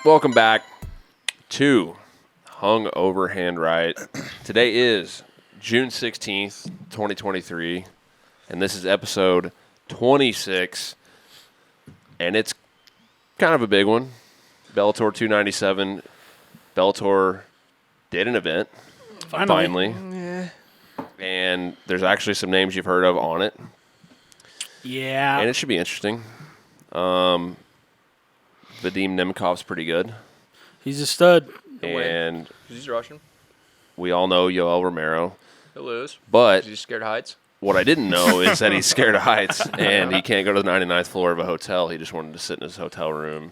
Welcome back to Hung Over Handwrite. Today is June 16th, 2023, and this is episode 26, and it's kind of a big one. Bellator 297. Bellator did an event, finally. Yeah. And there's actually some names you've heard of on it. Yeah. And it should be interesting. Vadim Nemkov's pretty good. He's a stud. And he's Russian. We all know Yoel Romero. He'll lose. But he's scared of heights. What I didn't know is that he's scared of heights and he can't go to the 99th floor of a hotel. He just wanted to sit in his hotel room.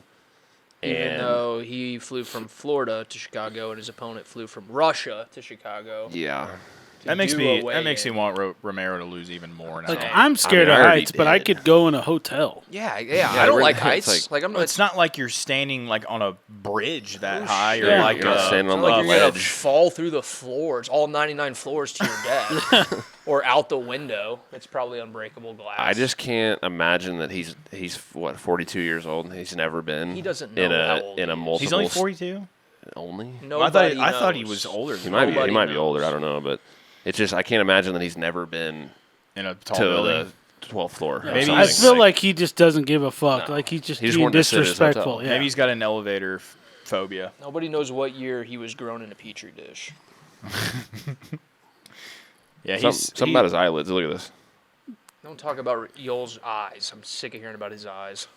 Even though he flew from Florida to Chicago and his opponent flew from Russia to Chicago. Yeah. That makes me want Romero to lose even more now. Like, I'm scared of heights, but I could go in a hotel. Yeah, I don't like heights. Like I'm not. It's not like you're standing like on a bridge that high, or yeah. like you're not standing on like the you're gonna ledge. fall through the floors, all 99 floors to your death, or out the window. It's probably unbreakable glass. I just can't imagine that he's what 42 years old. He's never been. He doesn't know how old in a he is. multiple. He's only 42. Only. I thought he was older. He might be older. I don't know, but. It's just I can't imagine that he's never been in a tall to building. the 12th floor. Yeah, maybe I feel like he just doesn't give a fuck. No. Like he's just being disrespectful. Yeah. Maybe he's got an elevator phobia. Nobody knows what year he was grown in a petri dish. Yeah, something about his eyelids. Look at this. Don't talk about Yoel's eyes. I'm sick of hearing about his eyes.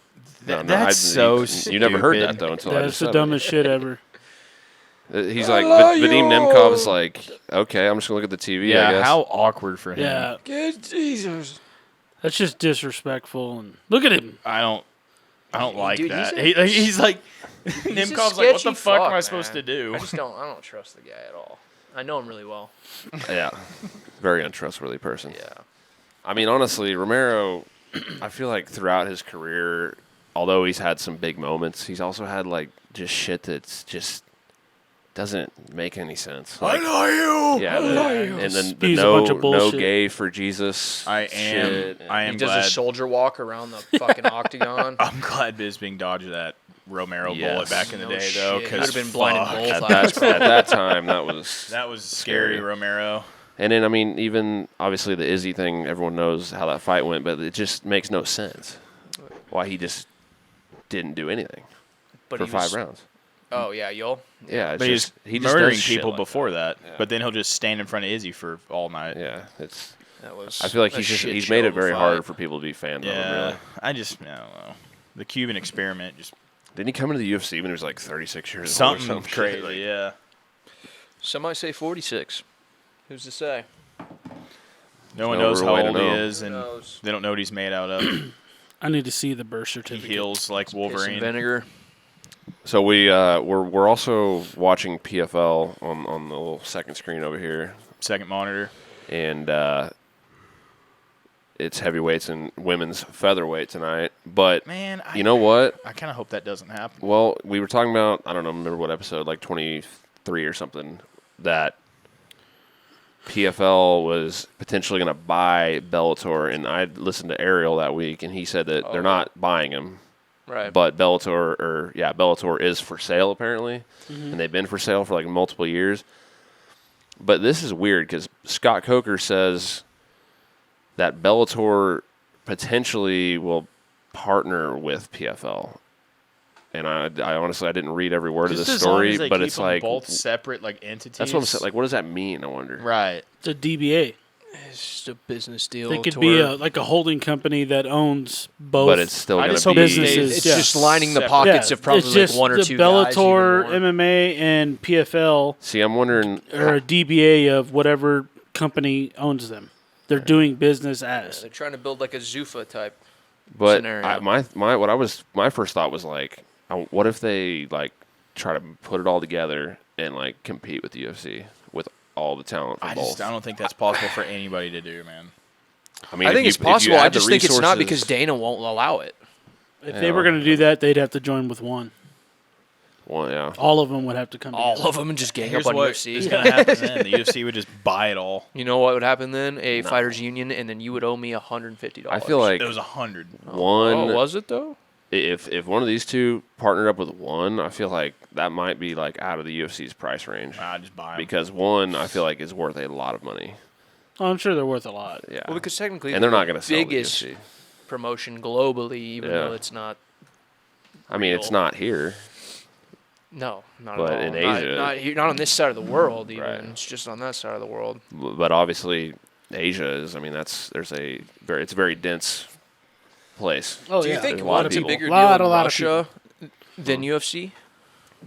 That's so stupid. You never heard that though until I just said the dumbest shit ever. He's like, Vadim Nemkov's like, okay, I'm just going to look at the TV, yeah, I guess. how awkward for him. Yeah. Good Jesus. That's just disrespectful. And look at him. I don't like Dude, that. He's like, Nemkov's like, what the fuck am I supposed to do? I don't trust the guy at all. I know him really well. Yeah. Very untrustworthy person. Yeah. I mean, honestly, Romero, I feel like throughout his career, although he's had some big moments, he's also had like just shit that's just doesn't make any sense. Like, I know you. Yeah, and then the He's a bunch of no bullshit. gay for Jesus. I am He does a soldier walk around the fucking octagon. I'm gled Bisping dodged that Romero bullet back in the day, though. He would have been blinded both eyes. At that time, that was scary, Romero. And then, I mean, even obviously the Izzy thing, everyone knows how that fight went, but it just makes no sense why he just didn't do anything for 5 rounds. Oh, yeah, Yoel? Yeah, but he's murdering people like before that. Yeah. But then he'll just stand in front of Izzy for all night. Yeah, I feel like he's made it very hard for people to be fans of him, really. I don't know. The Cuban experiment just... Didn't he come into the UFC when he was like 36 years old? Something crazy, like, yeah. Some might say 46. Who's to say? No one knows how old he is, and they don't know what he's made out of. I need to see the birth certificate. He heals like Wolverine. Vinegar. So we're also watching PFL on the little second screen over here, second monitor, and it's heavyweights and women's featherweight tonight. But man, you know what? I kind of hope that doesn't happen. Well, we were talking about remember what episode, like 23 or something, that PFL was potentially going to buy Bellator, and I listened to Ariel that week, and he said that they're not buying him. Right. But Bellator is for sale apparently, and they've been for sale for like multiple years. But this is weird because Scott Coker says that Bellator potentially will partner with PFL. And I honestly didn't read every word of the story, but it's like both separate like entities. That's what I'm saying. Like, what does that mean? I wonder. Right. It's a DBA. It's just a business deal. It could be like a holding company that owns both. But it's still going to be businesses. It's just lining the pockets of probably like one or two guys. Bellator, MMA, and PFL. See, I'm wondering. Or a DBA of whatever company owns them. They're doing business as. They're trying to build like a Zuffa type scenario. My first thought was like, what if they like try to put it all together and like compete with the UFC with all the talent from both? I don't think that's possible for anybody to do, man. I mean, I think it's possible. I just think it's not because Dana won't allow it. If they were going to do that, they'd have to join with one. Well, yeah. All of them would have to come together. All of them and just gang up on UFC. What's going to happen then? The UFC would just buy it all. You know what would happen then? A fighters union, and then you would owe me $150. I feel like it was $100. One. Oh, was it though? if one of these two partnered up with one, I feel like that might be like out of the UFC's price range. Just buy 'em. Because one, I feel like is worth a lot of money. Oh, I'm sure they're worth a lot. Yeah. Well, because technically, and they're not going to sell the biggest UFC. promotion globally, even though it's not. I mean, it's not here. No, not But at all. in Asia- not on this side of the world. Even Right. it's just on that side of the world. But obviously, Asia is. I mean, it's a very dense place. Oh, Do you yeah. think There's a lot of one's a people. bigger Lot deal in of Russia than UFC?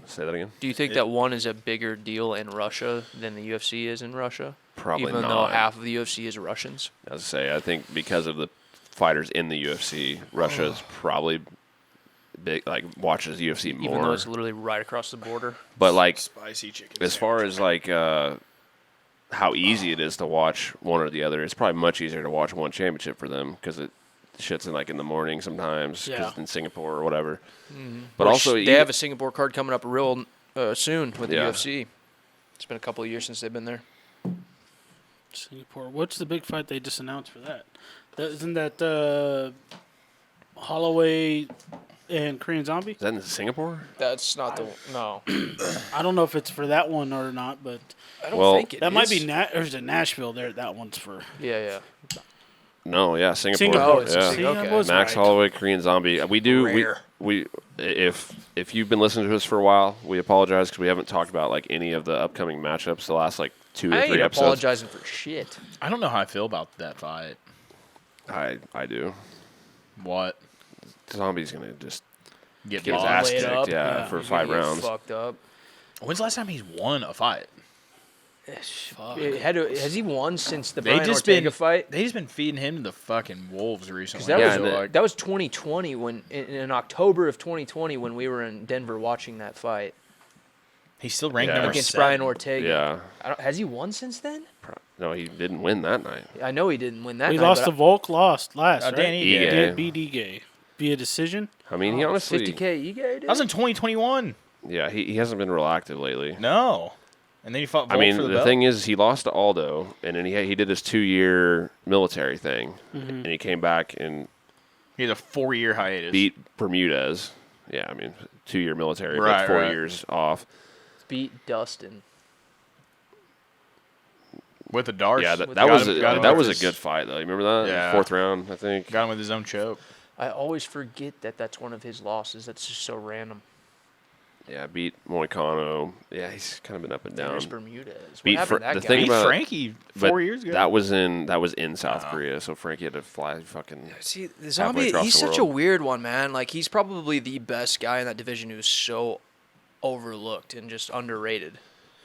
Say that again. Do you think that one is a bigger deal in Russia than the UFC is in Russia? Probably Even though not. half of the UFC is Russians. As I say, I think because of the fighters in the UFC, Russia is probably big. Like watches UFC more. Even though it's literally right across the border. But like Spicy chicken. as far as like how easy it is to watch one or the other, it's probably much easier to watch one championship for them because it shit's in like in the morning sometimes because it's in Singapore or whatever. But also they have a Singapore card coming up real soon with the Yeah. UFC. It's been a couple of years since they've been there. Singapore. What's the big fight they just announced for that? Isn't that Holloway and Korean Zombie? Is that in Singapore? That's not the no. I don't know if it's for that one or not, but I don't Well, think it that might is. be or is it Nashville. There, that one's for Yeah. No, yeah, Singapore. Singapore. Oh, it's yeah. Singapore. Okay. I was Max right. Holloway, Korean Zombie. Rare. We if you've been listening to us for a while, we apologize because we haven't talked about like any of the upcoming matchups the last like 2 or I 3 ain't episodes. apologizing for shit. I don't know how I feel about that fight. I do. What? Zombie's gonna just Get get his bombed? ass Lay it kicked, up. yeah, for He's 5 gonna get rounds. Fucked up. When's the last time he's won a fight? Has he won since the They Brian just Ortega been fight? They just been feeding him to the fucking wolves recently. That Yeah, was and that was 2020 when in October of 2020 when we were in Denver watching that fight he's still ranked Yeah. number against 7. Brian Ortega. Yeah. Has he won since then? No, he didn't win that night. I know he didn't win that. he night, lost but to Volk. Last, right? Danny Ige. Did beat Ige via decision. I mean, he honestly, 50K Ige did. That was in 2021. yeah, he hasn't been real active lately. No. And then he fought Volk I mean, for the the belt. thing is, he lost to Aldo, and then he did his 2-year military thing, and he came back and He had a 4-year hiatus. beat Bermudez. Yeah, I mean, 2-year military, Right, but 4 right. years off. Beat Dustin. with a dart. Yeah, With that was got him that with was a his- good fight though. You remember that? Yeah. 4th round, I think. Got him with his own choke. I always forget that that's one of his losses. That's just so random. Yeah, beat Moicano. Yeah, he's kind of been up and down. There's Bermudez. What Beat happened to the that guy? thing Beat about- Frankie But 4 years ago. That was in South Korea, so Frankie had to fly fucking. See, the halfway Zombie, across he's the such a world. weird one, man. Like, he's probably the best guy in that division who's so overlooked and just underrated.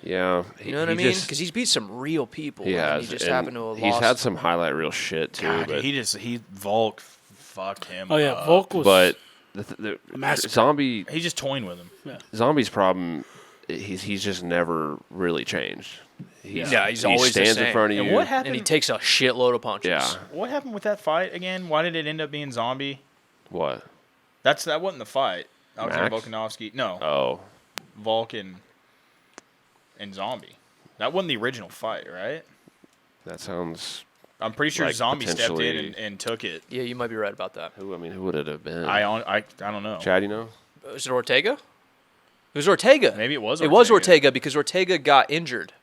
Yeah, You know what I mean? Because he's beat some real people. he and has. He just and happened to have he's lost. had some highlight reel shit too, God, but he Volk fucked him. Oh yeah, up. Volk was. but the massacre. zombie He's just toying with him. Zombie's problem. He's just never really changed. He's always he the stands in same. front of And you. what happened? and he takes a shitload of punches. Yeah. What happened with that fight again? Why did it end up being Zombie? What? That wasn't the fight. Alexander Max? Volkanovski. No, Oh, Volk and Zombie. That wasn't the original fight, right? that sounds. I'm pretty sure Like, Zombie stepped in potentially- and took it. Yeah, you might be right about that. Who would it have been? I don't know. Chad, you know? Was it Ortega? It was Ortega. Maybe it was. It was Ortega because Ortega got injured.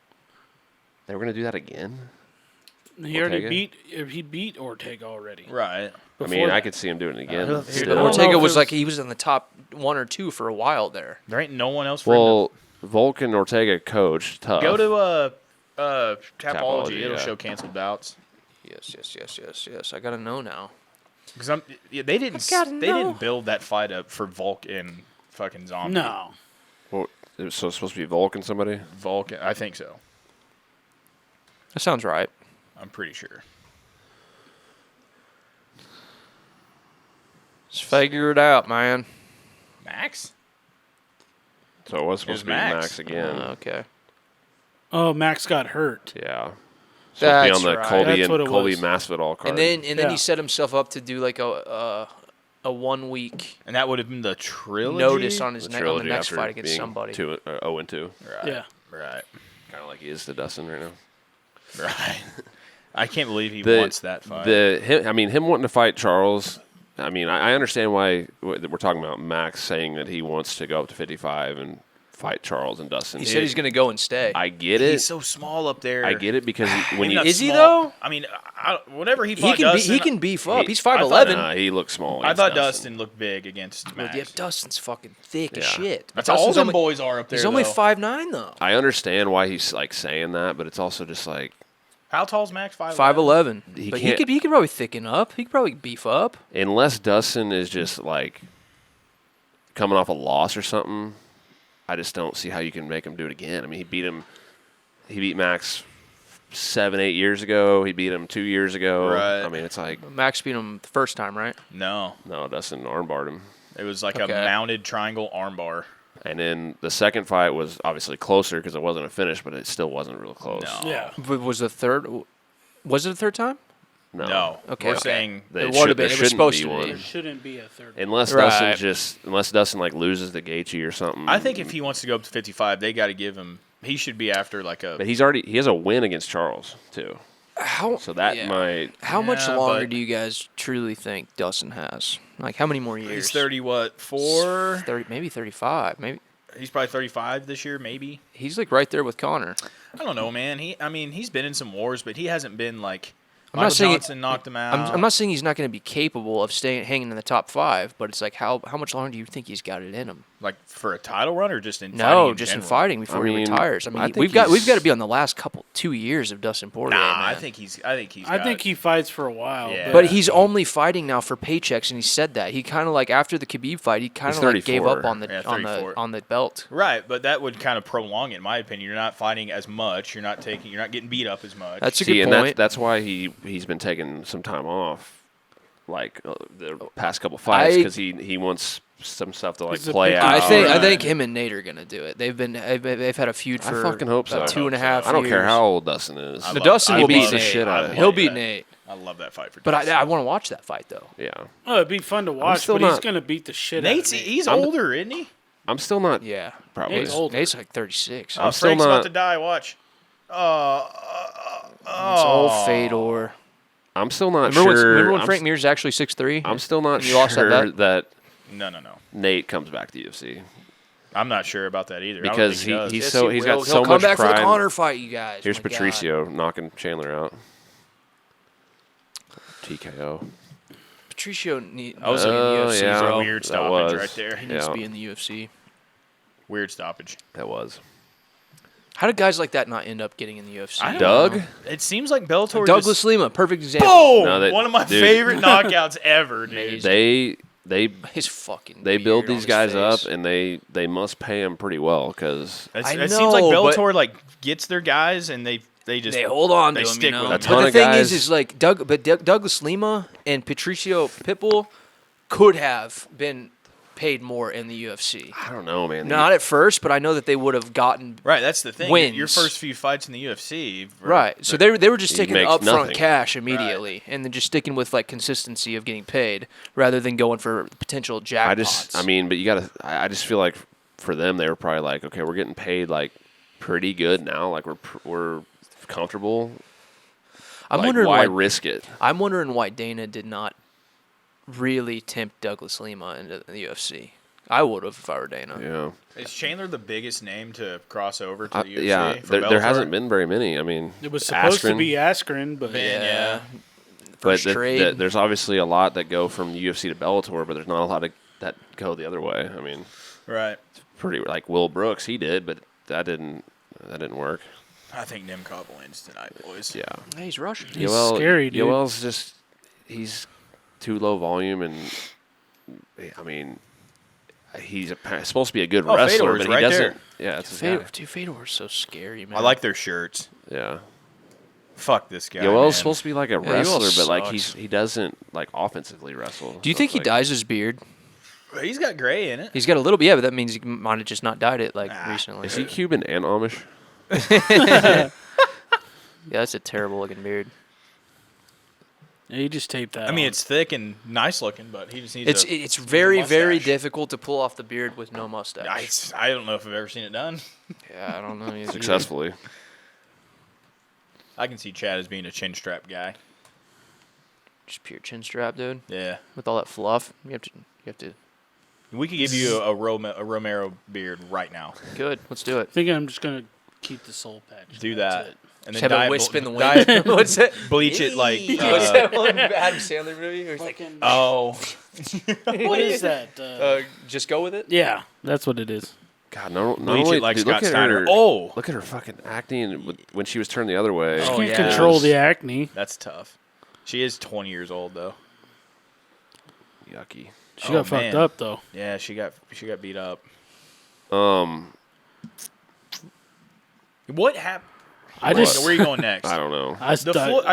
They were gonna do that again. He already Ortega? beat Ortega already. Right. I Before mean, I that. could see him doing it again. Yeah, still. I don't know Ortega if was it like he was in the top 1 or 2 for a while there. There ain't no one else for him Well, Volk and Ortega coached tough. to go to Tapology. Tapology, It'll yeah. show canceled bouts. Yes. I gotta know now. Because they didn't build that fight up for Volk and fucking Zombie. No. Well, it was supposed to be Volk and somebody. Volk, I think so. That sounds right. I'm pretty sure. Just figure it out, man. Max? So it was supposed to be Max. Max again. Okay. Oh, Max got hurt. Yeah. Supposed That's to be on the right. Colby That's what and it Colby was. Masvidal card. And then Yeah. he set himself up to do like a 1 week And that would have been the trilogy? notice on his the on the trilogy next after fight against being somebody. 0-2. Right. Yeah. Right. Kind of like he is to Dustin right now. Right. I can't believe he The- wants that fight. Him wanting to fight Charles I mean, I understand why we're talking about Max saying that he wants to go up to 55 and fight Charles and Dustin. He said he's going to go and stay. I get it. He's so small up there. I get it because when you Is he, though? I mean, whenever he fought Dustin, he can beef up. He's I 5'11". Nah, he looks small. I against thought Dustin looked big against Well, Max. yeah, Dustin's fucking thick as Yeah. shit. That's Dustin's all them boys are up there. He's only though. 5'9", though. I understand why he's like saying that, but it's also just like How tall's Max? 5'11". He But can't- he could probably thicken up. He could probably beef up. unless Dustin is just like coming off a loss or something. I just don't see how you can make him do it again. I mean, he beat Max 7-8 years ago. He beat him 2 years ago. Right. I mean, it's like Max beat him the first time, right? No, Dustin armbarred him. it was like Okay. a mounted triangle armbar. And then the second fight was obviously closer because it wasn't a finish, but it still wasn't real close. No. Yeah. But was it a third time? No. Okay, We're okay. saying There It would have should- been. there It was shouldn't supposed be to one. be. There shouldn't be a third. Unless Right. Dustin like loses the Gaethje or something. I think if he wants to go up to 55, they got to give him. He should be after like a. But he has a win against Charles too. How? So that yeah. might How much Yeah, longer but- do you guys truly think Dustin has? Like, how many more years? He's 30. What 4? 30, maybe 35. Maybe He's probably 35 this year. Maybe. he's like right there with Conor. I don't know, man. He's been in some wars, but he hasn't been like. I'm not Michael saying Johnson knocked him out. I'm not saying he's not going to be capable of hanging in the top 5, but it's like how much longer do you think he's got it in him? Like for a title run or just in No, fighting just in general? fighting before I he mean, retires. I mean, I think we've got he's- to be on the last 2 years of Dustin Poirier. Nah, man. I think he's. I think he fights for a while. Yeah. But he's only fighting now for paychecks, and he said that he kind of like after the Khabib fight, he kind He's of like gave 34. up on Yeah, the 34. on the belt. Right, but that would kind of prolong it, in my opinion. You're not fighting as much. You're not getting beat up as much. That's a see, good and point. that's why he's been taking some time off, like the past couple fights, because he wants some stuff to like He's a play big- out. I Right. think him and Nate are gonna do it. They've had a feud I for fucking hope so. about 2.5 I don't care years. how old Dustin is. I The love- Dustin I will beat love- Nate. shit out of I him. He'll love beat that. Nate. I love that fight for But Dustin. I want to watch that fight though. Yeah, Oh, it'd be fun to watch, still but he's not- gonna beat the shit Nate's out of Nate. he's I'm- older, isn't he? I'm still not. Yeah, Probably. Nate's older. Nate's like 36. I'm Oh, still Frank's not- about to die. Watch. It's all Fedor. I'm still not Remember when I'm Frank Mir's actually 6'3"? I'm still not And you lost sure that bet? No. Nate comes back to UFC I'm not sure about that either. I don't because think he does. he's Yes, so he he's will. got He'll so come much back pride. for the Conor fight, you guys. Here's Oh my God. Patricio knocking Chandler out. TKO. Patricio needs That was to be in the UFC. yeah. bro. weird that stoppage was. right there. He needs Yeah. to be in the UFC. Weird stoppage. That was. How did guys like that not end up getting in the UFC? I don't Doug? know. It seems like Bellator. Douglas just, Lima, perfect example. boom! No, One of my dude. favorite knockouts ever, dude. They His fucking. they beard build on these his guys up face. and they must pay him pretty well because I It seems like know, but- Bellator like gets their guys and they just They hold on to they him, stick you know. with A him. ton But the of thing guys- is like Douglas Lima and Patricio Pitbull could have been paid more in the UFC. I don't know, man. Not at first, but I know that they would have gotten Right, that's the thing. Wins. Your first few fights in the UFC, right. So they were just He taking the makes upfront nothing. cash immediately, and then just sticking with like consistency of getting paid rather than going for potential jackpots. I just feel like for them they were probably like, okay, we're getting paid like pretty good now, like we're comfortable. I'm Like, wondering why why. risk it? I'm wondering why Dana did not really tempt Douglas Lima into the UFC. I would have if I were Dana. Yeah, is Chandler the biggest name to cross over to the UFC? yeah. for There Bellator? hasn't been very many. I mean, It was supposed to Askren, be Askren, but Yeah. but First trade. there's obviously a lot that go from UFC to Bellator, but there's not a lot that go the other way. I mean, Right. pretty like Will Brooks, he did, but that didn't work. I think Nemkov wins tonight, boys. Yeah, Hey, he's Russian. He's scary, dude. Yoel's just he's too low volume, and I mean, he's supposed to be a good Oh, wrestler, Fedor's but he right doesn't. there. Yeah, it's Fedor, dude, Fedor's so scary, man. I like their shirts. yeah. Fuck this guy. Yoel's man. supposed to be like a Yoel wrestler, but like sucks. he doesn't like offensively wrestle. Do you So think it's he like- dyes his beard? He's got gray in it. He's got a little bit, yeah, but that means he might have just not dyed it like Nah. recently. Is he Cuban and Amish? Yeah, that's a terrible looking beard. yeah, you just tape that. I mean, on. it's thick and nice looking, but he just needs It's a very very mustache. difficult to pull off the beard with no mustache. I don't know if I've ever seen it done. Yeah, I don't know. either. Successfully. I can see Chad as being a chin strap guy. Just pure chin strap, dude. Yeah. With all that fluff, you have to. We could give you a Romero beard right now. Good. Let's do it. I think I'm just gonna keep the soul patch. Do That's that. it. And Just then have a wisp in the wind. What's that? bleach it like. What's that one Adam Sandler movie? Where he's like, Fucking- Oh. what is that? just go with it. Yeah, that's what it is. God, no, Bleach only, it like dude, Scott look at Steiner. her. Oh. Look at her fucking acting when she was turned the other way. She Oh, can't yeah. control the acne. That's tough. She is 20 years old though. Yucky. She got fucked up though. Yeah, she got beat up. What happened? I just Where are you going next? I don't know. I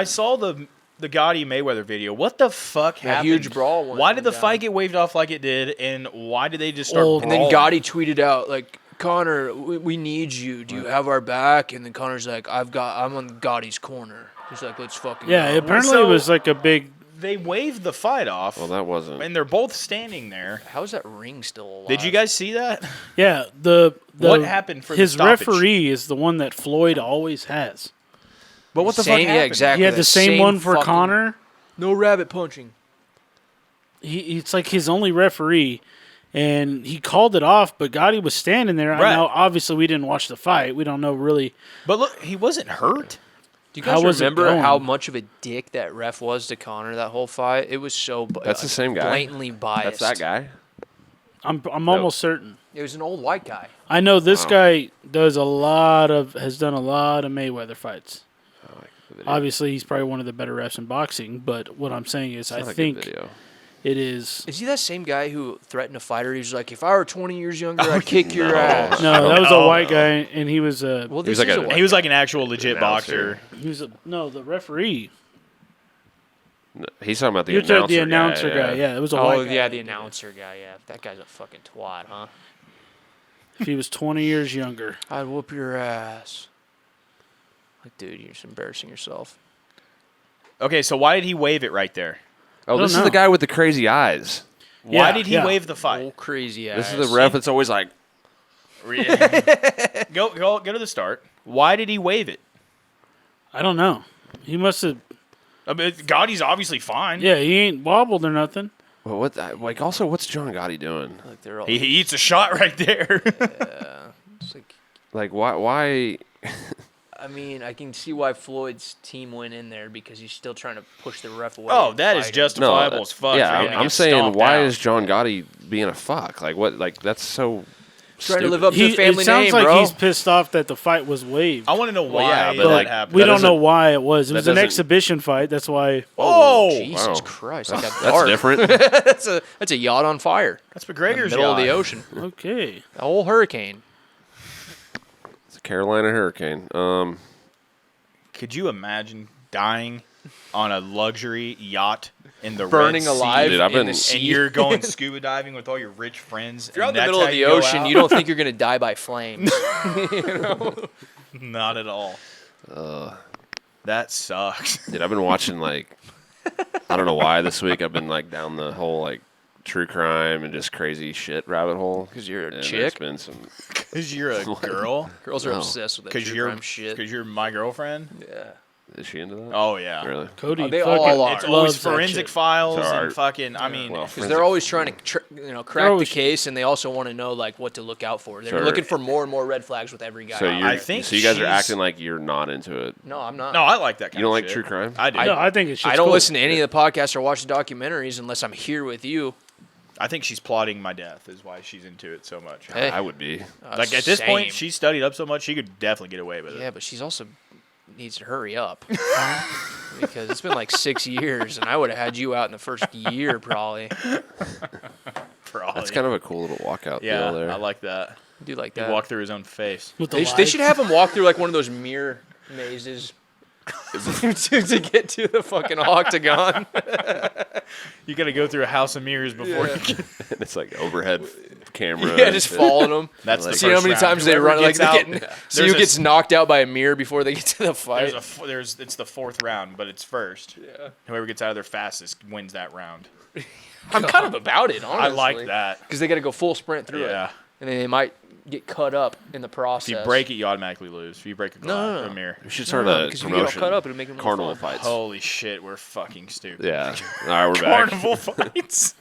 I saw the Gotti Mayweather video. What the fuck happened? huge brawl went Why did the down. fight get waved off like it did, and why did they just start Old- And then brawling? Gotti tweeted out like, Connor, we need you. Do you have our back? And then Connor's like, I'm on Gotti's corner. He's like, let's fucking yeah. go. Apparently, So- it was like a big. They waved the fight off, Well, that wasn't. and they're both standing there. How is that ring still alive? Did you guys see that? Yeah, the What happened for the his stoppage? referee is the one that Floyd always has. But what the Same- fuck yeah, happened? exactly. He had the same one for fucking- Connor. No rabbit punching. It's like his only referee, and he called it off. But Gotti was standing there. Right. I know. Obviously, we didn't watch the fight. We don't know really. But look, he wasn't hurt. Do you How guys was it remember going? how much of a dick that ref was to Connor that whole fight? It was so That's the same guy? blatantly biased. That's that guy. I'm almost certain. It was an old white guy. I know this Wow. guy has done a lot of Mayweather fights. I like the video. Obviously, he's probably one of the better refs in boxing. But what I'm saying is, It's I not a good think video. it is. Is he that same guy who threatened a fighter? He was like, if I were 20 years younger, I'd kick your no. ass. No, that was know. a white guy, and he was a. Well, He was this like is a- a white He was like an actual legit Announcer. boxer. He was a the referee. No, he's talking about the You're announcer, the announcer guy. Yeah. Yeah, it was a Oh, white guy. yeah, the announcer guy. Yeah, that guy's a fucking twat, huh? If he was 20 years younger. I'd whoop your ass. Like, dude, you're just embarrassing yourself. Okay, so why did he wave it right there? Oh, I this is don't the know. guy with the crazy eyes. Why Yeah, did he yeah. wave the fight? Old crazy ass. This is the ref that's always like, Go to the start. Why did he wave it? I don't know. He must have. I mean, Gotti's obviously fine. Yeah, he ain't wobbled or nothing. well, what? Like, also, what's John Gotti doing? Like, they're all. He eats a shot right there. It's like, Like, why? I mean, I can see why Floyd's team went in there because he's still trying to push the ref away. Oh, and that is fight him. justifiable as fuck. Yeah, for him to I'm get saying, stomped why out. is John Gotti being a fuck? Like, what? Like, that's so. Trying to stupid. live up to the family it sounds name, like bro. he's pissed off that the fight was waived. I want to know why Well, yeah, but, that like, happened. We that don't know doesn't- why it was. It that was an doesn't- exhibition fight. That's why. Oh, Jesus wow. Christ! Like That's, a dark. different. that's a yacht on fire. that's In McGregor's the middle of the yacht. ocean. Okay. A whole hurricane. It's a Carolina hurricane. Could you imagine dying on a luxury yacht in the Burning Red Sea? alive Dude, I've in been- the And sea. And you're going scuba diving with all your rich friends. If you're out in and the that's middle how of the you go ocean, out? you don't think you're going to die by flames. Not at all. That sucks. Dude, I've been watching like, I don't know why this week I've been like down the whole like true crime and just crazy shit rabbit hole. Because you're a And there's chick. been some. Because you're a girl. Girls are No. obsessed with that Because true you're crime shit. Because you're my girlfriend. Yeah. Is she into that? Oh yeah. Really? Cody they fucking all are. It's always loves that forensic shit. files Sorry. and fucking. I mean, Well, Because they're always trying to crack the always- case, and they also want to know like what to look out for. They're Sure. looking for more and more red flags with every guy. So out. you're. I think so you guys are she's- acting like you're not into it. No, I'm not. no, I like that kind You don't of like shit. true crime? I do. No, I think it's. I don't listen to any of the podcasts or watch the documentaries unless I'm here with you. I think she's plotting my death is why she's into it so much. Hey. I would be. Like at this point, Same. she studied up so much she could definitely get away with it. Yeah, but she's also needs to hurry up because it's been like 6 years, and I would have had you out in the first year probably. Probably. That's kind of a cool little walkout yeah. deal there. I like that. Do like He that. walked through his own face. With the They should lights. have him walk through like one of those mirror mazes to get to the fucking octagon. You got to go through a house of mirrors before you get. it's like overhead camera. Yeah, just following them. That's the See how first many round. times they Whoever run like gets out- they get, see there's who a- gets knocked out by a mirror before they get to the fight. It's the fourth round, but it's first. Yeah. Whoever gets out of there fastest wins that round. I'm kind of about it, honestly. I like that. because they got to go full sprint through Yeah. it, and then they might get cut up in the If process. you break it, you automatically lose. If you break a glass, No. a mirror. We should start No, a because if you get all promotion. cut up, it'll make them Carnival fall. fights. Holy shit, we're fucking stupid. Yeah. All right, we're back. Carnival fights.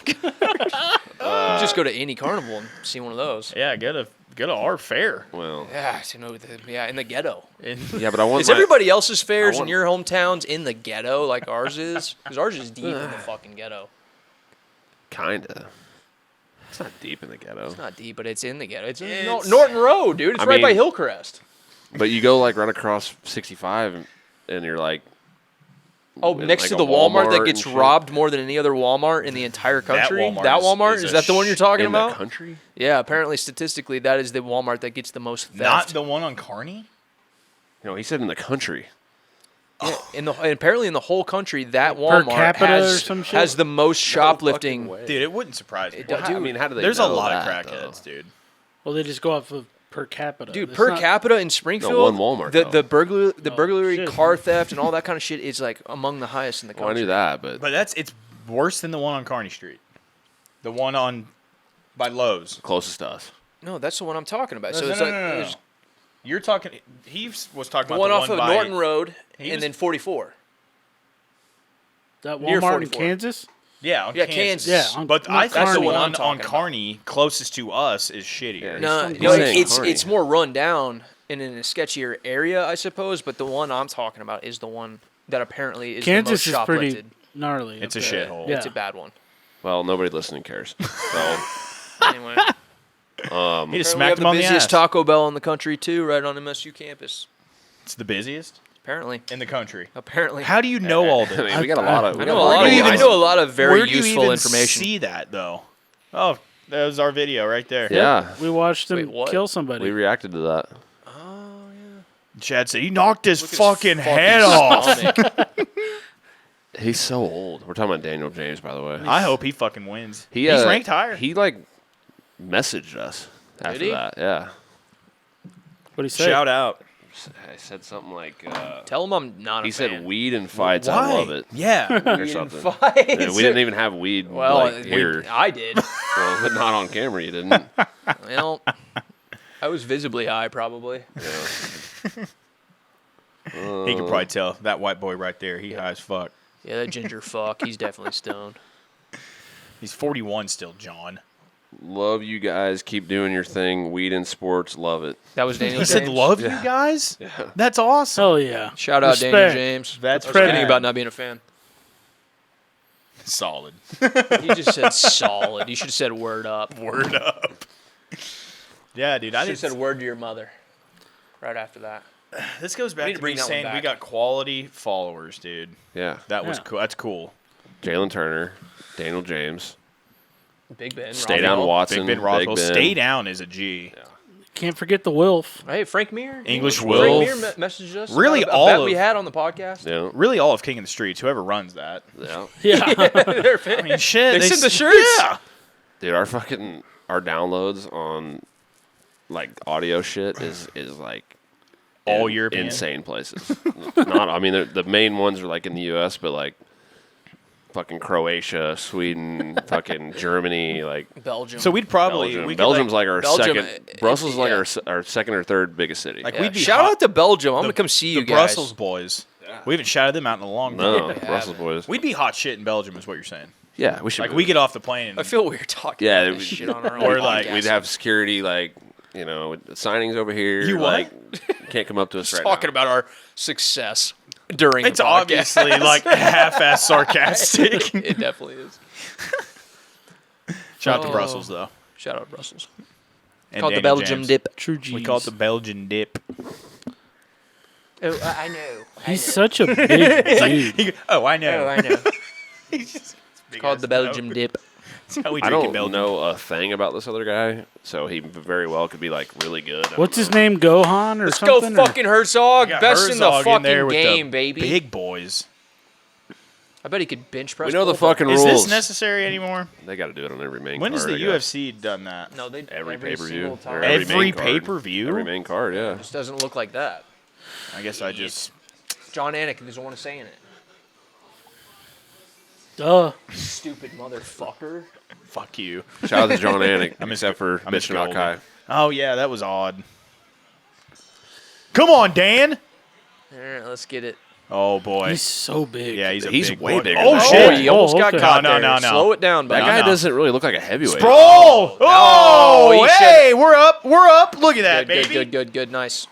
You can just go to any carnival and see one of those. Yeah, go to our fair. Well, Yeah, in the ghetto. yeah, but I want Is everybody else's fairs I want- in your hometowns in the ghetto like ours is? Because ours is deep in the fucking ghetto. Kinda. It's not deep in the ghetto. It's not deep, but it's in the ghetto. It's in It's- Norton Road, dude. It's I right by mean- Hillcrest. But you go like right across 65, and you're like, Oh, in, next like, to a the Walmart that Walmart gets and shit. robbed more than any other Walmart in the entire country. Walmart is Is a that the one you're talking in about? the country. Yeah, apparently statistically that is the Walmart that gets the most theft. Not the one on Kearney? No, he said in the country. Yeah, and apparently in the whole country that Per Walmart capita or has, some shit? has the most shoplifting. fucking way. Dude, it wouldn't surprise me. It Well, does- how- I mean, how do they? There's a know lot of that, crackheads, though? dude. Well, they just go off of per capita. Dude, It's per not- capita in Springfield, one Walmart, the though. the burglary, shit. car theft, and all that kind of shit is like among the highest in the Well, I country. knew that, but But it's worse than the one on Kearney Street. The one on by Lowe's. closest to us. No, that's the one I'm talking about. No, So no, it's no, like no, no, no. there's You're talking. He was talking the about one the off of by, Norton Road, He and was- then 44. That near Walmart in 44. Kansas? Yeah, on Yeah, Kansas. Kansas. Yeah, on- but not I think the Kearney. one I'm on talking about. Kearney, closest to us, is shittier. Yeah. No, He's no, saying it's Kearney. it's more run down and in a sketchier area, I suppose. But the one I'm talking about is the one that apparently is Kansas the is most pretty shoplifted. gnarly. It's a up there. shithole. Yeah. It's a bad one. Well, nobody listening cares. So, Anyway, He just apparently we smacked have him the on the busiest ass. Taco Bell in the country too, right on MSU campus. It's the busiest Apparently, in the country. apparly. How do you know all I this? mean, we got a lot of. I we know got a lot. Where do you I even- know a lot of very Where do you useful even information. see that though? Oh, that was our video right there. Yeah, We watched him Wait, what? kill somebody. we reacted to that. Oh yeah. Chad said he knocked his Look at fucking his head off. stomach. He's so old. We're talking about Daniel James, by the way. I hope he fucking wins. He, He's ranked higher. He like messaged us after he? that. Yeah, What he say? Shout out. I said something like. Tell him I'm not a He fan. said weed and fights. Why? I love it. Yeah. Or something. Yeah, we didn't even have weed Well, here. I did. Well, but not on camera. You didn't. Well, I was visibly high, probably. Yeah. He could probably tell that white boy right there. He high as fuck. Yeah, that ginger fuck. He's definitely stoned. He's 41 still, John. Love you guys. Keep doing your thing. Weed and sports. Love it. That was Daniel He James. said, "Love you guys." That's awesome. Hell yeah. Shout out Daniel Respect. James. That's I was kidding rad. about not being a fan. Solid. He just said solid. You should have said word up. Word up. Yeah, dude. I Should have did. said word to your mother. Right after that. This goes We back need to to bring me that one saying we back. got quality followers, dude. Yeah. That was Yeah. cool. That's cool. Jalen Turner, Daniel James, Big Ben. Stay Down Raphael. Watson, Big Ben Rothwell. Ben. Stay down is a G. Can't forget the Wilf. Hey, Frank Mir. English Frank Wolf. Mir messaged us. Really about a all bet of- we had on the podcast. Yeah. Really, all of King of the Streets. Whoever runs that. Yeah. Yeah. They're fans. I mean, shit. They sent the shirts? Yeah. Dude, our downloads on like audio shit is like All in European? insane places. Not, I mean, the main ones are like in the U.S., but like fucking Croatia, Sweden, fucking Germany, like Belgium. So we'd probably Belgium. we could, Belgium's like our Belgium, second. Brussels is like yeah. our second or third biggest city. Like, Yeah. we'd be Shout hot- out to Belgium. I'm the- gonna come see you the guys. Brussels boys. We haven't shouted them out in a long time. no, Yeah. Brussels boys. We'd be hot shit in Belgium, is what you're saying. Yeah, we should. Like we get off the plane and I feel weird talking Yeah, about it this would- shit on our own Or, like, podcast. we'd have security, like signings over here. You what? Like, can't come up to us Just right talking now. about our success during it's the podcast. obviously like half-ass sarcastic. It definitely is. Shout out to Oh. Brussels though. Shout out Brussels. And Called the Daniel Belgium James. dip. True G's. We call it the Belgian dip. Oh, I know. He's such a big dude. Oh, I know. Oh, I know. He's just It's called the Belgium dip. That's how we I drink in don't Belgium. know a thing about this other guy, so he very well could be like really good. I don't What's his know. name? Gohan or Let's go something? Or- fucking Herzog. We got Best in the Herzog fucking there with the game, baby. Big boys. I bet he could bench press. We know the pull-up. fucking Is rules. this necessary anymore? They got to do it on every main When card. has the I guess. UFC done that? No, they Every pay-per-view. single time. or Every main card. pay-per-view? Every main card, yeah. Just doesn't look like that. I guess I just. John Anik doesn't want to say in it. Duh. Stupid motherfucker. Fuck you. Shout out to John Anik, I miss- except for I miss bitching about Golden. Kai. Oh, yeah, that was odd. Come on, Dan. All right, let's get it. Oh, boy. He's so big. Yeah, he's He's big way boy. bigger Oh, than that. shit. Oh, you almost got okay. caught No, there. no, no. Slow it down, That buddy. guy no. doesn't really look like a heavyweight. Sprawl! Oh, he hey, we're up. We're up. Look at that, Good, baby. good. Nice.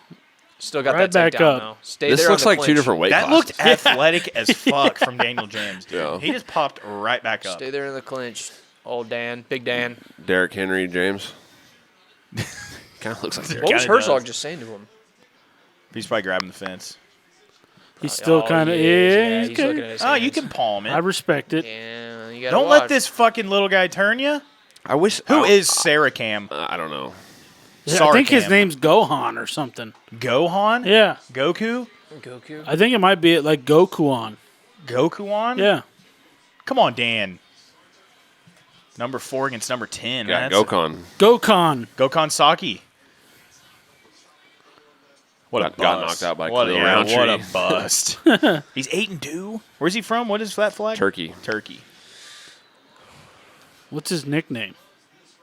Still got Right that back takedown, up. though. Stay This there on looks the like two clinch. different weight That classes. looked athletic as fuck from Daniel James. Dude. Yeah. He just popped right back up. Stay there in the clinch. Old Dan. Big Dan. Derrick Henry, James. Kind of looks like Derrick. What was Kinda Herzog does. just saying to him? He's probably grabbing the fence. He's still kind of. he is. Yeah, Yeah, he's he's good. looking at his Oh, you hands. can palm I it. respect it. Yeah, you gotta Don't watch. let this fucking little guy turn you. I wish. Who I- is Saricam? I don't know. Yeah, I think his Sarcicam. name's Gohan or something. Gohan? Yeah. Goku? Goku. I think it might be like Gokuon. Gokuon? Yeah. Come on, Dan. Number 4 against number 10. Yeah, That's- Gokhan. Gokhan. Gokhan Saki. What Got knocked out by what, Khalil yeah, Roundtree. what a bust. He's 8-2. Where's he from? What is that flag? Turkey. Turkey. What's his nickname?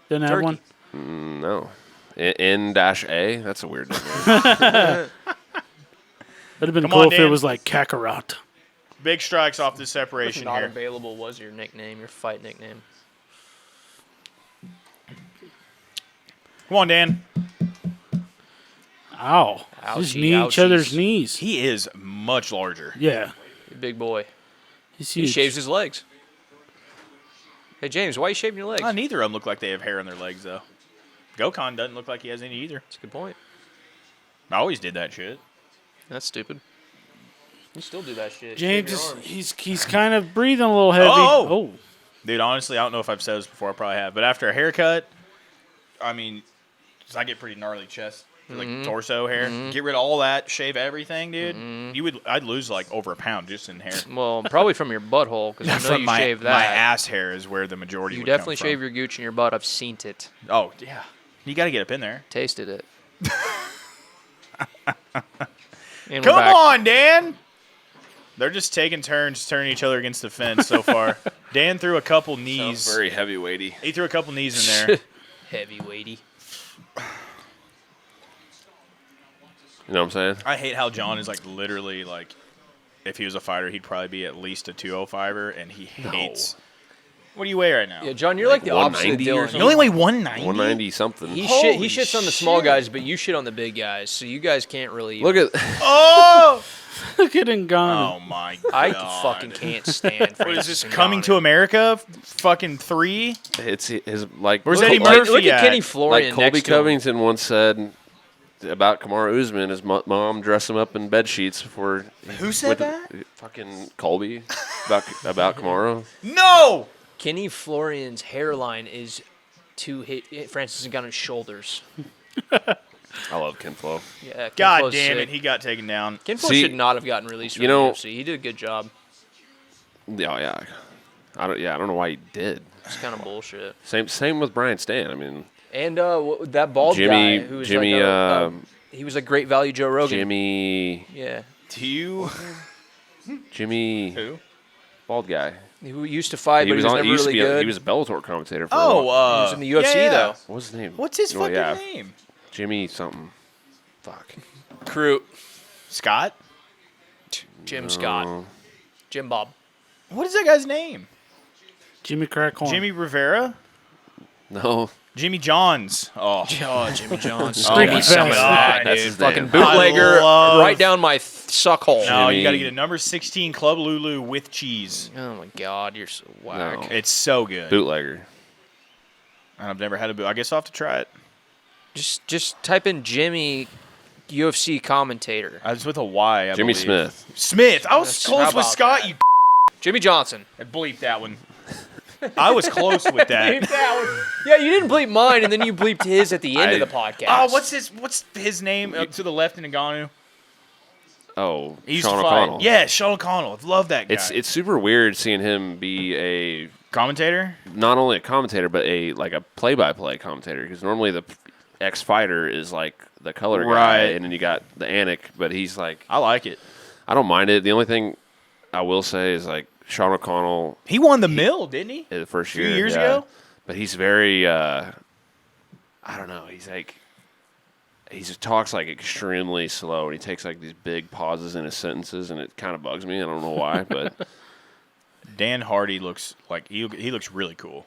Didn't have Turkey. one? No. N-A? That's a weird nickname. That'd have been Come cool on, if it Dan. was like Kakarot. Big strikes off this If separation not here. available was your nickname, your fight nickname. Come on, Dan. Ow. Just Ouchie, knee each ouchies. other's knees. He is much larger. Yeah. Big boy. He's He huge. shaves his legs. Hey, James, why are you shaving your legs? Neither of them look like they have hair on their legs, though. Gokhan doesn't look like he has any either. That's a good point. I always did that shit. That's stupid. You still do that shit. James Shave is your arms. he's kind of breathing a little heavy. Oh! Dude, honestly, I don't know if I've said this before. I probably have. But after a haircut, I mean, 'cause I get pretty gnarly chest, like torso hair. Get rid of all that, shave everything, dude. I'd lose like over a pound just in hair. Well, probably from your butthole, because I know From you my, shave my that. ass hair is where the majority You would definitely come from. shave your gooch in your butt. I've seen it. Oh, yeah. You got to get up in there. Tasted it. And we're Come back. on, Dan. They're just taking turns turning each other against the fence so far. Dan threw a couple knees. Sounds very heavyweighty. He threw a couple knees in there. Heavyweighty. You know what I'm saying? I hate how John is like literally like, if he was a fighter, he'd probably be at least a 205er, and he hates. What do you weigh right now? Yeah, John, you're like the opposite of 190 or Dylan. You only weigh 190. 190 something. He Holy shits on the small shit. guys, but you shit on the big guys. So you guys can't really. Look at Oh! Look at Ngannou. Oh my I god! fucking can't stand. What is this? Francis Coming to Ngannou. America? Fucking 3? it's his like. Where's Look Eddie at- Murphy Look at at? Kenny Like Florian Colby next to him. Covington once said about Kamaru Usman, his mom dressed him up in bed sheets before. Who said that? Fucking Colby about Kamaru. No. Kenny Florian's hairline is to hit Francis Ngannou's shoulders. I love Ken Flo. Yeah, Ken God Flo's damn it! sick. He got taken down. Ken Flo See, should not have gotten released from you the know- UFC. He did a good job. Yeah. I don't know why he did. It's kind of bullshit. Same with Brian Stan. I mean, And that bald Jimmy- guy who was Jimmy, like he was a great value Joe Rogan. Jimmy Yeah. Do you? Who? bald guy. Who used to fight, He but was he was on. never He used to really be. good. He was a Bellator commentator for. a Oh, while. He was in the UFC, though. What was his name? What's his Oh, fucking yeah. name? Jimmy something. Fuck. Crew. Scott? Jim Scott. Jim Bob. What is that guy's name? Jimmy Crackhorn. Jimmy Rivera? No. Jimmy Johns. Oh. Oh, Jimmy Jones. Oh, Give me my some of God. that, That's dude. his Fucking name. bootlegger I love- right down my suck hole. No, you Jimmy- got to get a number 16 Club Lulu with cheese. Oh, my God. You're so whack. No. It's so good. Bootlegger. And I've never had a boot. I guess I'll have to try it. Just type in Jimmy UFC commentator. I was with a Y, I Jimmy believe. Smith. Smith. I was That's- close how with about Scott, that? you Jimmy Johnson. I bleeped that one. I was close with that. Yeah, you didn't bleep mine, and then you bleeped his at the end of the podcast. Oh, what's his name to the left in Ngannou? Oh, He used Sean to fight. O'Connell. Yeah, Sean O'Connell. I love that guy. It's super weird seeing him be a commentator. not only a commentator but a play-by-play commentator, because normally the ex-fighter is like the color guy, Right. and then you got the Anik, but he's like, I like it. I don't mind it. The only thing I will say is like Sean O'Connell. He won the mill, didn't he? The first Few year, years ago? But he's very, I don't know. He's like, he just talks like extremely slow, and he takes like these big pauses in his sentences, and it kind of bugs me. I don't know why, but Dan Hardy looks like he looks really cool.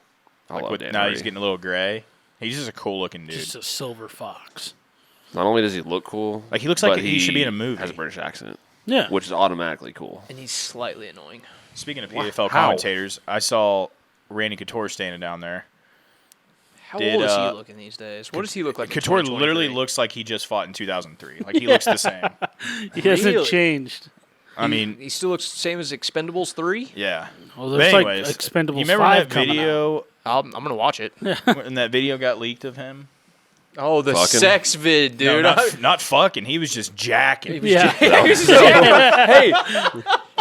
I Like love with, Dan now Hardy. he's getting a little gray. He's just a cool looking dude. Just a silver fox. Not only does he look cool, Like, he looks like but he should be in a movie. Has a British accent, Yeah. which is automatically cool. And he's slightly annoying. Speaking of PFL How? commentators, I saw Randy Couture standing down there. How Did, old is he looking these days? What does he look like? in Couture 2023? literally looks like he just fought in 2003. Like, he looks the same. He hasn't Really? changed. I mean, He still looks the same as Expendables 3. yeah. Well, But there's anyways, like Expendables you remember 5 that coming out. video I'm gonna watch it. when that video got leaked of him? Oh, the Fucking? sex vid, dude. No, not fucking. He was just jacking. Yeah. Hey,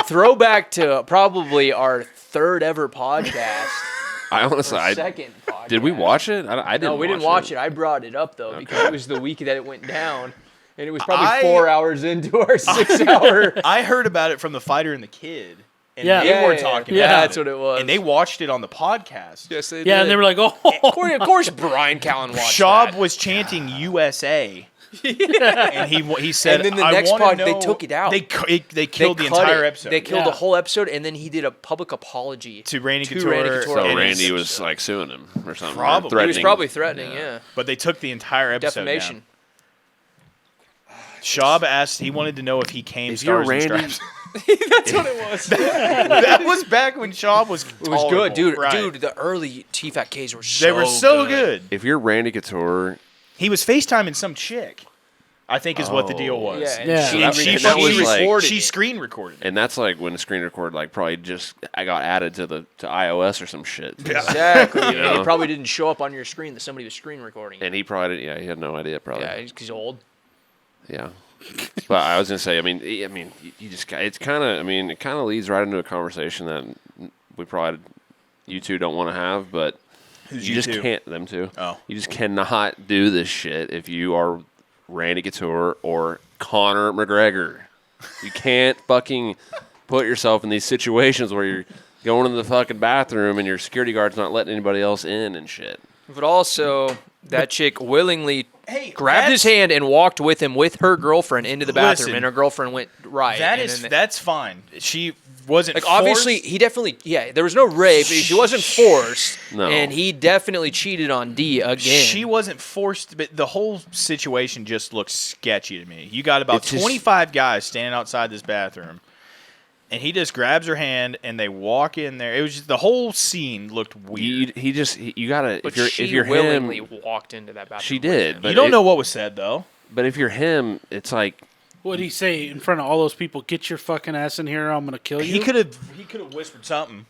throwback to probably our third ever podcast. I honestly, Second podcast. did we watch it? I didn't. No, we didn't watch it. I brought it up though because it was the week that it went down, and it was probably I- 4 hours into our 6 hour. I heard about it from the fighter and the kid. And Yeah. they were talking yeah. about That's it. what it was. And they watched it on the podcast. yes, they Yeah, and they were like, oh. of course, Brian Callen watched Schaub that. was chanting USA. And he said, And then the I next wanna pod, they know- took it out. They killed the cut entire it. episode. They killed the Yeah. whole episode, and then he did a public apology to Randy to Couture. Randy Couture. So and Randy it's- was like suing him or something. or Probably. He was He was threatening. probably threatening, yeah. But they took the entire episode Defamation. down. Schaub asked, he wanted to know if he came If you're Stars and Randy- Stripes. That's what it was. That was back when Schaub was It was good, dude. Right. Dude, the early TFAT Ks were so They were so good. If you're Randy Couture, He was FaceTiming some chick, I think is what the deal was. Yeah, and Yeah. she, That- she, and that was she like- recorded She it. screen recorded. and that's like when the screen record like probably just I got added to iOS or some shit. Exactly. You know? It probably didn't show up on your screen that somebody was screen recording it. And he probably didn't, he had no idea probably. Yeah, because he's old. Yeah. But I was gonna say, I mean, you just it's kind of, it kind of leads right into a conversation that we probably you two don't want to have, but Who's you you just two? can't them two. Oh. You just cannot do this shit if you are Randy Couture or Conor McGregor. You can't fucking put yourself in these situations where you're going to the fucking bathroom and your security guard's not letting anybody else in and shit. But also, that chick willingly Hey, grabbed his hand and walked with him with her girlfriend into the bathroom, Listen, and her girlfriend went right. That and is then that's fine. She wasn't like obviously forced. he definitely there was no rape. She wasn't forced, No. and he definitely cheated on D again. She wasn't forced, but the whole situation just looks sketchy to me. You got about It's just- 25 guys standing outside this bathroom, and he just grabs her hand and they walk in there. It was just, the whole scene looked weird. You gotta but if she you're willingly him, walked into that bathroom. she with did. him. But You don't it- know what was said though. But if you're him, it's like What did he say in front of all those people? Get your fucking ass in here! I'm gonna kill you. He could have whispered something.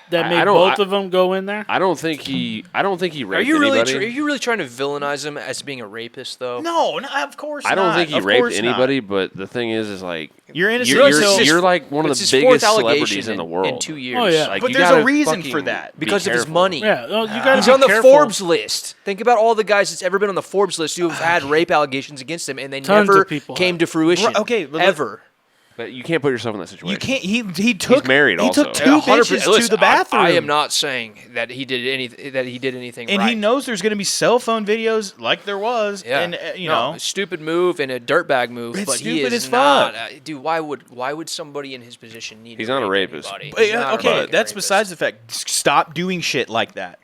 that I made don't- both of them go in there. I don't think he raped Are you really? anybody. Are you really trying to villainize him as being a rapist, though? No, of course I don't not. think he Of raped course not. anybody, but the thing is like You're innocent you're, until- you're like one of It's the his biggest fourth celebrities allegation in the world. in 2 years. Oh, yeah. Like, But you there's a gotta reason fucking for that. be because of his careful. money. Yeah, well, you gotta He's be on the careful. Forbes list. Think about all the guys that's ever been on the Forbes list who have had rape allegations against him, and they Tons never of people came have. to fruition. Right, okay, but ever. But you can't put yourself in that situation. You can't. He took. married He also. took two 100%. bitches to Listen, the bathroom. I am not saying that he did anything. And right. he knows there's going to be cell phone videos like there was. Yeah, And, you No, know. a stupid move and a dirtbag move. It's but he stupid is as not. fuck. Dude, why would somebody in his position need? He's to not a rape rapist. anybody? But, He's not a okay, fucking that's rapist. besides the fact. Stop doing shit like that.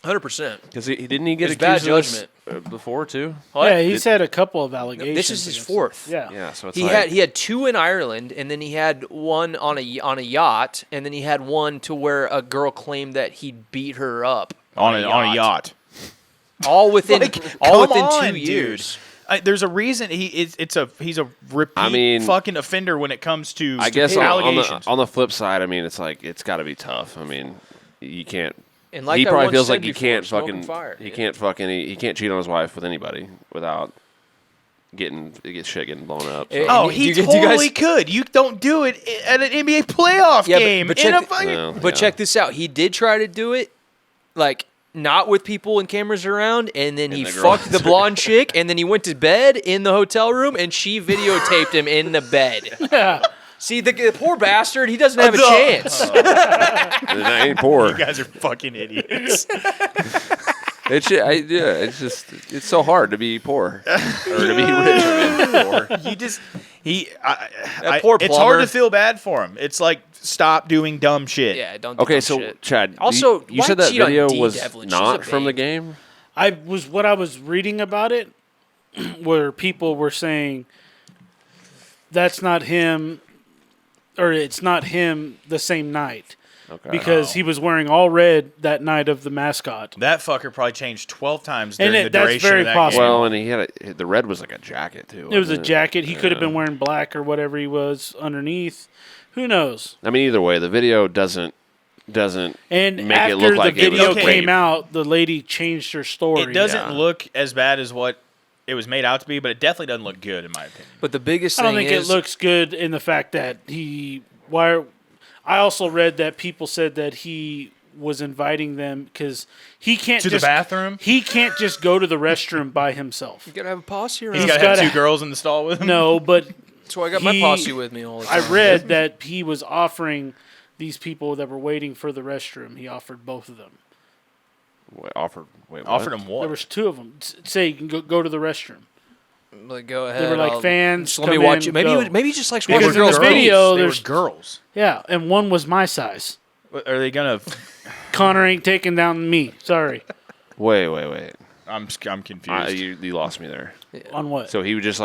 100%. Because he didn't he get It's bad accused of this, judgment. before too. Yeah, he's had a couple of allegations. This is his against fourth. him. Yeah. Yeah, so it's He like had two in Ireland, and then he had one on a yacht, and then he had one to where a girl claimed that he beat her up On a yacht. All within Like, all come within on, 2 dude. years. There's a reason he's a repeat fucking offender when it comes to I guess allegations. on the flip side, it's like it's got to be tough. You can't. And like he I probably once feels said like you before, can't smoke fucking and fire. he can't fucking he can't cheat on his wife with anybody without getting blown up. So. Eh, Oh, Do he you guys- totally could. You don't do it at an NBA playoff Yeah, game. but in check a the- fucking- Well, But yeah. check this out. He did try to do it, like not with people and cameras around, and then he the girl- fucked the blonde chick, and then he went to bed in the hotel room, and she videotaped him in the bed. Yeah. See, the poor bastard, he doesn't have a chance. I ain't poor. You guys are fucking idiots. It's so hard to be poor or to be rich. I mean, poor. Poor it's plumber. hard to feel bad for him. It's like, stop doing dumb shit. Yeah, don't do Okay, dumb so shit. Chad, Also, you why said that cheat on video D. was Devlin? She's not a from the babe. game. What I was reading about it, where people were saying that's not him, or it's not him the same night. Okay. Because he was wearing all red that night of the mascot. That fucker probably changed 12 times And during the that's duration very of that possible. game. Well, and he had the red was like a jacket too. It was a wasn't jacket. He could have Yeah. been wearing black or whatever he was underneath. Who knows? I mean, either way, the video doesn't And make after it look like the video it was came rape. out, the lady changed her story. It doesn't Yeah. look as bad as what it was made out to be, but it definitely doesn't look good in my opinion. But the biggest I thing don't think is, it looks good in the fact that I also read that people said that he was inviting them because he can't To the just bathroom? He can't just go to the restroom by himself. you gotta have a posse around. He's He's got to have gotta- 2 girls in the stall with him. No, but That's why I got my he- posse with me all the I time. read that he was offering these people that were waiting for the restroom. He offered both of them. Offered Offered him There what? was 2 of them. Say you can go to the restroom. Like, go ahead. They were like fans. Just let me come watch in, it. go. Maybe he just likes Because watching in girls. the video, They were there's girls. yeah, and one was my size. Are they gonna? Connor ain't taking down me. Sorry. Wait. I'm confused. You lost me there. On what? So he was just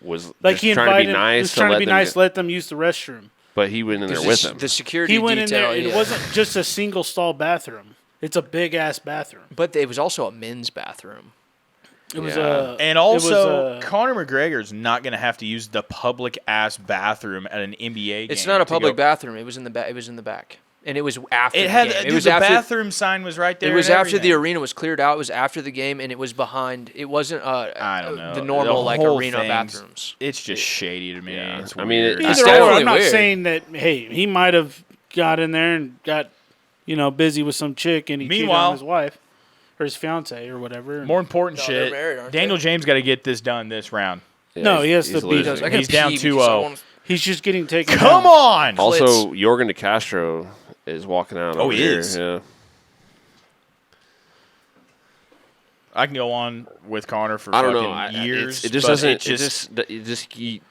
was Like just he trying invited. to be nice. he was trying to be them nice. go- Let them use the restroom. but he went in there with them. The security He went in detail, there. It yeah. wasn't just a single stall bathroom. It's a big ass bathroom. But it was also a men's bathroom. It was Yeah. and also, Conor McGregor's not gonna have to use the public ass bathroom at an NBA game. It's not a to public go- bathroom. It was in the back. It was in the back, and it was after. It the had game. dude, It was the after. bathroom sign was right there. It was and after the everything. arena was cleared out. It was after the game, and it was behind. It wasn't I don't know. the normal like whole arena thing's- bathrooms. It's just shady to me. Yeah. It's I mean, weird. It's either or. definitely I'm not weird. saying that. Hey, he might have got in there and got, busy with some chick, and he cheated Meanwhile- on his wife or his fiance or whatever. More important No, they're shit. married, aren't Daniel they? James got to get this done this round. Yeah, No, he has he's to beat losing. us. I gotta He's down pee 2-0. because I want- He's just getting taken. Come down. on. Also, Jorgen De Castro is walking out. Oh, over he here. is? Yeah. I can go on with Conor for I don't fucking know. years. It just but doesn't. it just- You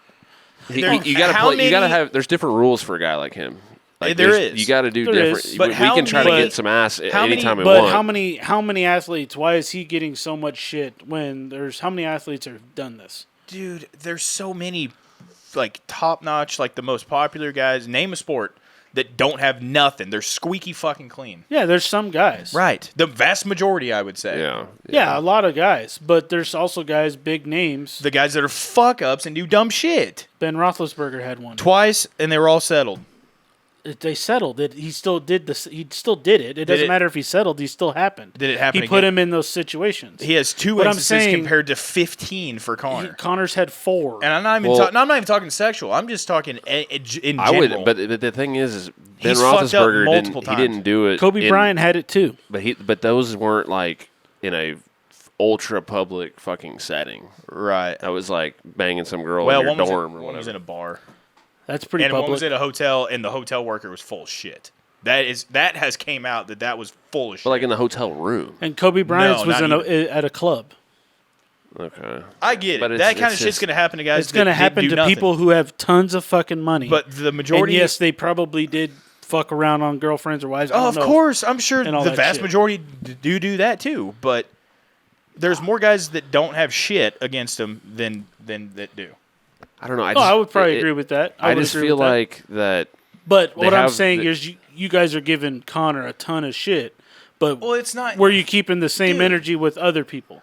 gotta how play. You gotta many- have. There's different rules for a guy like him. Like There there's- is. You got to do There different. is. We, But we how can try to many- get some ass how many- anytime we But want. how many athletes? Why is he getting so much shit when there's how many athletes have done this? dude, there's so many like top notch, like the most popular guys. Name a sport that don't have nothing. They're squeaky fucking clean. Yeah, there's some guys. Right. The vast majority, I would say. Yeah. Yeah, a lot of guys, but there's also guys, big names. The guys that are fuck ups and do dumb shit. Ben Roethlisberger had one. Twice, and they were all settled. They settled it. He still did this. He still did it. It doesn't it- matter if he settled. He still happened. Did it happen He put again? him in those situations. He has 2 What I'm instances saying- compared to 15 for Conor. Connor's had 4. And I'm not even Well- I'm not even talking sexual. I'm just talking in general. I would, but the thing is Ben He's fucked up Roethlisberger multiple didn't. He times. didn't do it. Kobe Bryant had it too. but those weren't like in a ultra public fucking setting. Right. That was like banging some girl Well, in your one was, dorm or one was in whatever. a bar. That's pretty And one was public. at a hotel, and the hotel worker was full of shit. That has came out that was full of shit. But like in the hotel room. And Kobe Bryant's No, was not at a club. Okay. I get But it. it's- That kind of it's shit's just- going to happen to guys. It's going to that happen do to nothing. people who have tons of fucking money. But the majority. and yes, they probably did fuck around on girlfriends or wives. I Oh, don't of know. course. I'm sure and all the that vast shit. majority do that too. But there's more guys that don't have shit against them than that do. I don't know. I would probably agree with that. I would just agree feel with that. like that. But they what I'm have saying the- is, you guys are giving Connor a ton of shit. But Well, it's not. were you keeping the same Dude. energy with other people?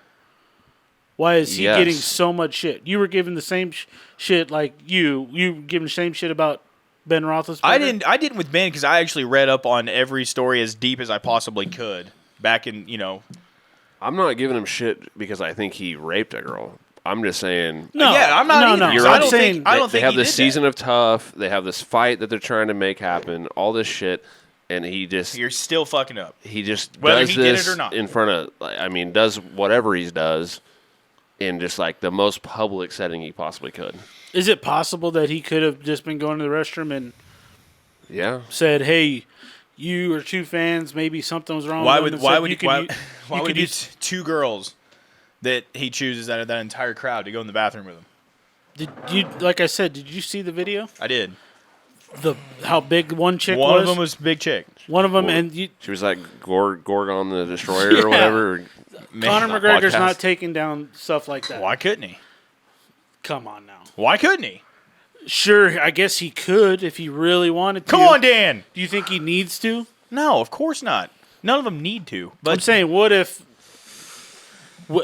Why is he Yes. getting so much shit? You were giving the same shit like you giving the same shit about Ben Roethlisberger. I didn't with Ben because I actually read up on every story as deep as I possibly could back in I'm not giving him shit because I think he raped a girl. I'm just saying. No, Yeah, I'm not no, either. no. You're I right. don't saying think. I don't they think have he this did season that. of tough. They have this fight that they're trying to make happen. All this shit, and he just You're still fucking up. he just Whether does he did it this or not. in front of. I mean, does whatever he does, in just like the most public setting he possibly could. Is it possible that he could have just been going to the restroom and Yeah. said, "Hey, you or two fans, maybe something was wrong"? Why with them," would and why said, would why would could he use- two girls that he chooses out of that entire crowd to go in the bathroom with him? Did you, like I said, did you see the video? I did. How big one chick One was? of them was big chick. One of them, Well, and you, She was like Gorgon the Destroyer Yeah. or whatever. Conor not McGregor's podcast. not taking down stuff like that. Why couldn't he? Come on now. Why couldn't he? Sure, I guess he could if he really wanted to. Come on, Dan. Do you think he needs to? No, of course not. None of them need to. But I'm saying, what if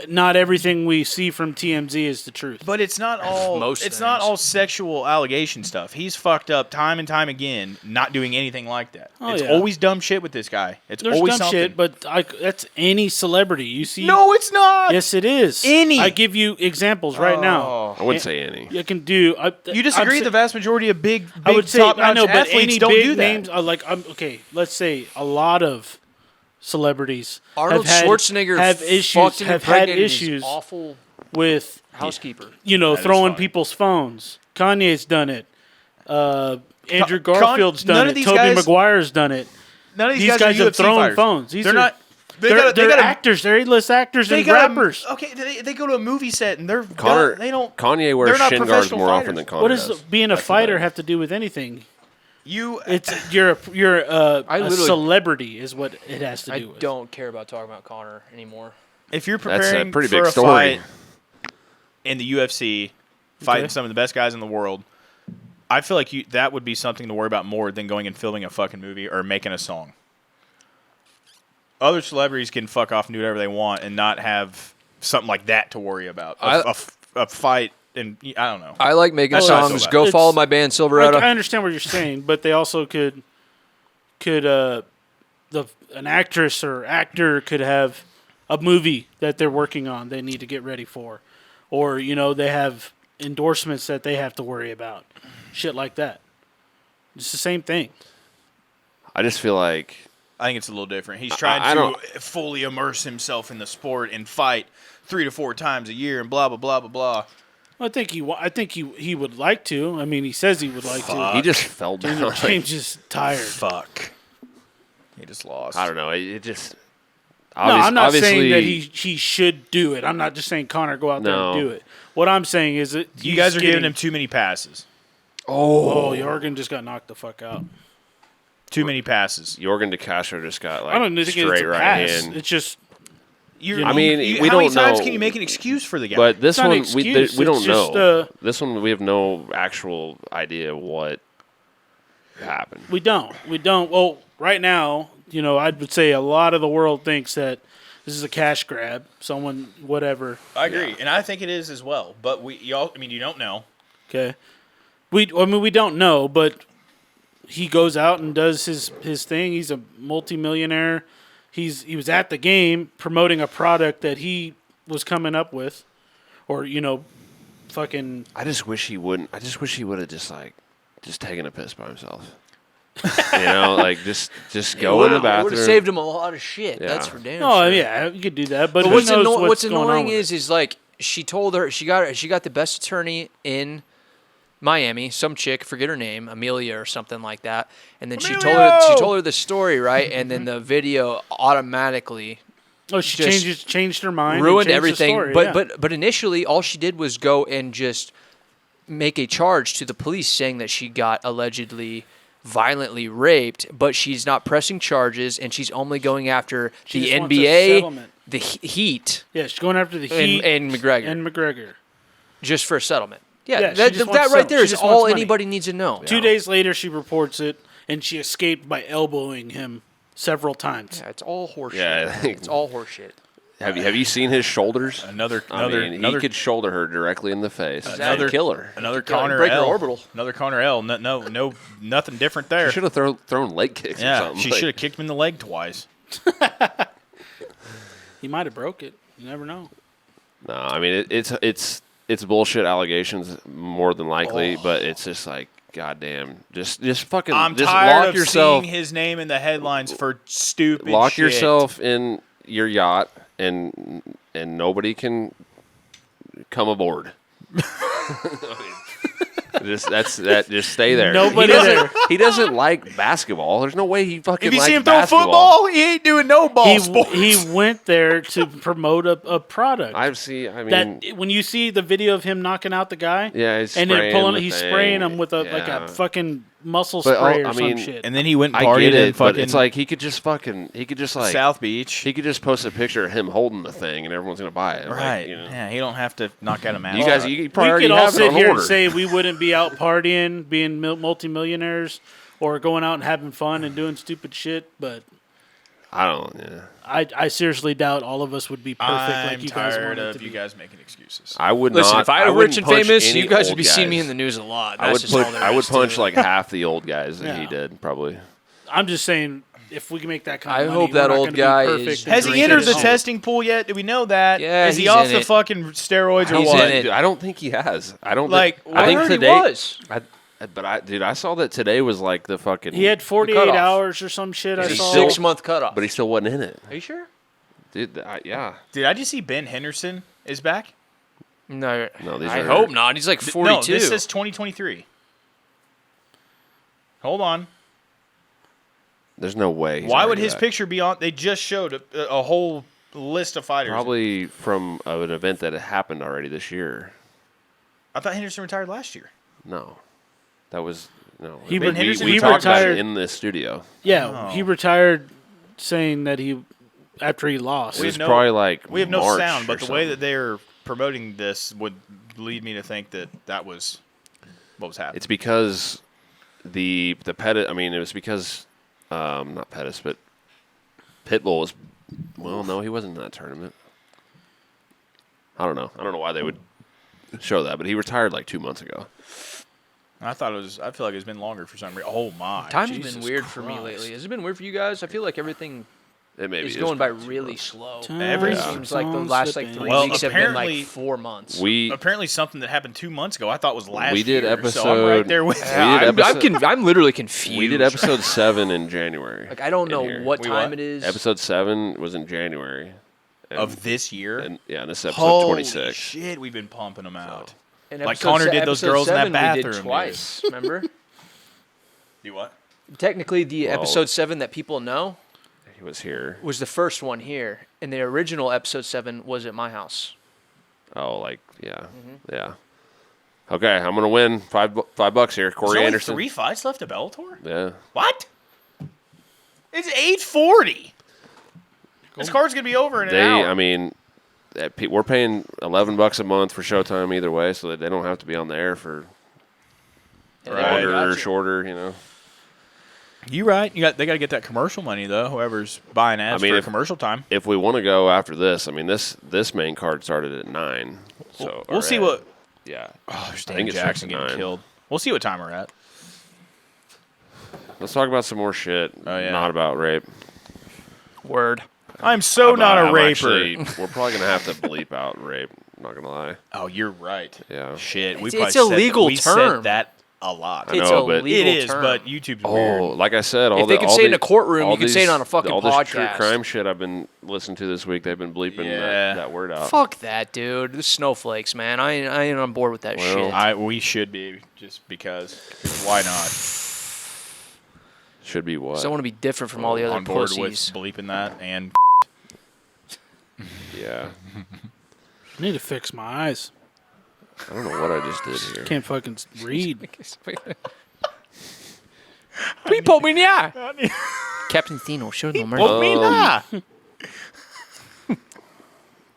not everything we see from TMZ is the truth? But it's not all. Most it's not things. all sexual allegation stuff. He's fucked up time and time again, not doing anything like that. Oh, It's yeah. always dumb shit with this guy. It's There's always dumb something. shit, but that's any celebrity. You see? No, it's not. Yes, it is. Any. I give you examples right now. Oh. I wouldn't say any. You can do. You disagree? I'm The vast majority of big I would say top-notch I know, but athletes any don't big do that. names, okay. Let's say a lot of celebrities Arnold have had, Schwarzenegger have fucked issues, and have had impregnated his issues awful with housekeeper. That is throwing funny. people's phones. Kanye's done it. Andrew Con- Garfield's none done of it. these Toby guys- Maguire's done it. None of These guys are have UFC thrown fighters. phones. These They're are- not. They're actors. They're A-list actors They and got rappers. Okay, they go to a movie set and they're Connor, they don't. Kanye wears they're not shin guards professional more often fighters. than Connor What does does. being a Like fighter that. have to do with anything? You. You're a literally- celebrity is what it has to I do with. don't care about talking about Connor anymore. If you're That's a preparing pretty for big a story. fight in the UFC, fighting Okay. some of the best guys in the world, I feel like that would be something to worry about more than going and filming a fucking movie or making a song. Other celebrities can fuck off and do whatever they want and not have something like that to worry about. A fight, and I don't know. I like making That's how I feel songs. about Go it. follow It's- my band I Silverado. understand what you're saying, but they also could an actress or actor could have a movie that they're working on they need to get ready for, or they have endorsements that they have to worry about, shit like that. It's the same thing. I just feel like I think it's a little different. He's trying I to don't- fully immerse himself in the sport and fight 3 to 4 times a year and blah blah blah blah blah. I think he would like to. I mean, he says he would like to. he just fell down. Daniel Like, James is tired. Fuck. He just lost. I don't know. It just. No, I'm not saying that obviously- he should do it. I'm not just saying Connor go out there No. and do it. What I'm saying is that You guys are giving him too many passes. Oh, Jorgen just got knocked the fuck out. Too many passes. Jorgen De Castro just got like I don't think it's straight a right pass. hand. It's just I mean, we how many don't times know, can you make an excuse for the guy? But this It's not one, an excuse, we don't it's know. just, This one, we have no actual idea what happened. we don't. Well, right now, I would say a lot of the world thinks that this is a cash grab. Someone, whatever. I agree, and I think it is as well. But you don't know. Okay. We don't know, but he goes out and does his thing. He's a multimillionaire. He was at the game promoting a product that he was coming up with, or fucking. I just wish he wouldn't. I just wish he would have just taken a piss by himself. Like just go in the It would bathroom. have saved him a lot of shit. Yeah. That's for damn Oh sure. yeah, you could do that. But But who what's, knows what's going on annoying with it. is like she told her she got the best attorney in Miami, some chick, forget her name, Amelia or something like that. And then she told her the story, right? And then the video automatically Oh, she just changed her mind, and ruined changed the everything. story, but yeah. but initially all she did was go and just make a charge to the police saying that she got allegedly violently raped, but she's not pressing charges and she's only going after She the just wants a NBA, settlement. the Heat, Yeah, she's going after the Heat and McGregor. and McGregor. Just for a settlement. Yeah, Yeah, she that just wants right some- there she is just all wants money. anybody needs to know. 2 days later, she reports it, and she escaped by elbowing him several times. Yeah, it's all horseshit. Yeah, It's all horseshit. Have you seen his shoulders? Another he could shoulder her directly in the face. Another- And kill her. Another Gotta Connor break her L. orbital. Another Connor L. No, nothing different there. She should have thrown leg kicks or Yeah, something. she should have kicked him in the leg twice. He might have broke it. You never know. No, I mean it's bullshit allegations more than likely, but it's just like goddamn, just fucking I'm just tired lock of yourself, seeing his name in the headlines for stupid lock shit. yourself in your yacht, and nobody can come aboard. Just stay there. Nobody there. He doesn't like basketball. There's no way he fucking. If you likes see him throw basketball. football, he ain't doing no ball sports. He went there to promote a product. I mean, That when you see the video of him knocking out the guy, yeah, he's and then spraying he's thing. spraying him with like Yeah. a fucking muscle But, spray or I some mean, shit. And then he went and I partied get in it, but fucking it's like he could just like South Beach. he could just post a picture of him holding the thing, and everyone's gonna buy it. Right. Like, you know. Yeah, he don't have to knock out a match. You guys, you probably we already could all have it sit on here order. and say we wouldn't be out partying, being multimillionaires, or going out and having fun and doing stupid shit, but I don't. Yeah. I seriously doubt all of us would be perfect I'm like you guys tired wanted of to you be. guys making excuses. I would Listen, not. if I were wouldn't rich and punch famous, any you guys would old be seeing me guys. in the news a lot. I That's would just all put. there I is would to punch it. like half the old guys that he Yeah. did probably. I'm just saying, if we can make that kind I of money, hope that we're not old gonna be guy perfect is- and Has he drink entered it the at home. testing pool yet? Do we know that? Yeah, Is he he's off in the it. fucking steroids or He's what? in it. I don't think he has. I don't Like, think. I think heard he today was. I saw that today was like the fucking. He had 48 cutoff. hours or some shit. I He's saw. still- 6-month cutoff. but he still wasn't in it, Are you sure? dude. Yeah. Did I just see Ben Henderson is back? No, No, these I are- hope not. He's like 42. No, this says 2023. Hold on. There's no way. he's Why would already his back. picture be on? They just showed a whole list of fighters. Probably from an event that had happened already this year. I thought Henderson retired last year. No, that was no. He we, re- Henderson we he talked about it retired- in this studio. Yeah, Oh. he retired saying that after he lost. It We was have no- probably like We have no March sound, or but the way something. that they're promoting this would lead me to think that was what was happening. It's because the Pettis. I mean, it was because not Pettis, but Pitbull was. Well, no, he wasn't in that tournament. I don't know. I don't know why they would show that, but he retired like 2 months ago. I thought it was. I feel like it's been longer for some reason. Oh my! Time's Jesus been weird for me Christ. lately. Has it been weird for you guys? I feel like everything It maybe is is going by probably 2 really months. slow. Every- It seems like the last like 3 Well, weeks have been like apparently- 4 months. We Apparently, something that happened 2 months ago. I thought was last. We did year, episode. So I'm right there with. we Yeah, did I'm, episode. I'm literally confused. We did episode 7 in January. Like I don't in know here. what We time what? it is. Episode 7 was in January. And, Of this year. and yeah, and this is episode Holy 26. shit, we've been pumping them out. And like episode Connor se- did those episode girls in that 7 we bathroom, did dude. twice. Remember? You what? Technically, the Well- episode 7 that people know He was here. was the first one here, and the original episode 7 was at my house. Oh, like yeah, Mm-hmm. yeah. Okay, I'm gonna win $5 here. There's Corey only Anderson. 3 fights left of Bellator. Yeah. What? It's 8:40. This card's gonna be over in an hour. I mean, we're paying $11 a month for Showtime either way, so that they don't have to be on the air for Right. longer or Gotcha. shorter. You know. You right. They got to get that commercial money though. Whoever's buying ads I mean, for if- commercial time. If we want to go after this, I mean this main card started at 9. So We'll or see at- what. Yeah. Oh, there's I Dan think it starts Jackson at getting 9. killed. We'll see what time we're at. Let's talk about some more shit. Oh, yeah. Not about rape. Word. I'm so not a I'm raper. actually- we're probably gonna have to bleep out rape. I'm not gonna lie. Oh, you're right. Yeah. Shit, we It's- probably it's a said legal we term. said that a lot. I It's know, a but- legal It is, term. but YouTube's Oh, weird. like I said, all If they the, can all say it in a these- courtroom, all you can say it on a fucking all this true podcast. crime shit I've been listening to this week. They've been bleeping Yeah. that word out. Fuck that, dude. The snowflakes, man. I ain't on board with that Well, shit. We should be just because. Why not? Should be what? So I want to be different from all the other On board pussies. with bleeping that and. Yeah. I need to fix my eyes. I don't know what I just did here. Can't fucking read. Please put me in the eye. Captain Thino, show no mercy. Well, me not. I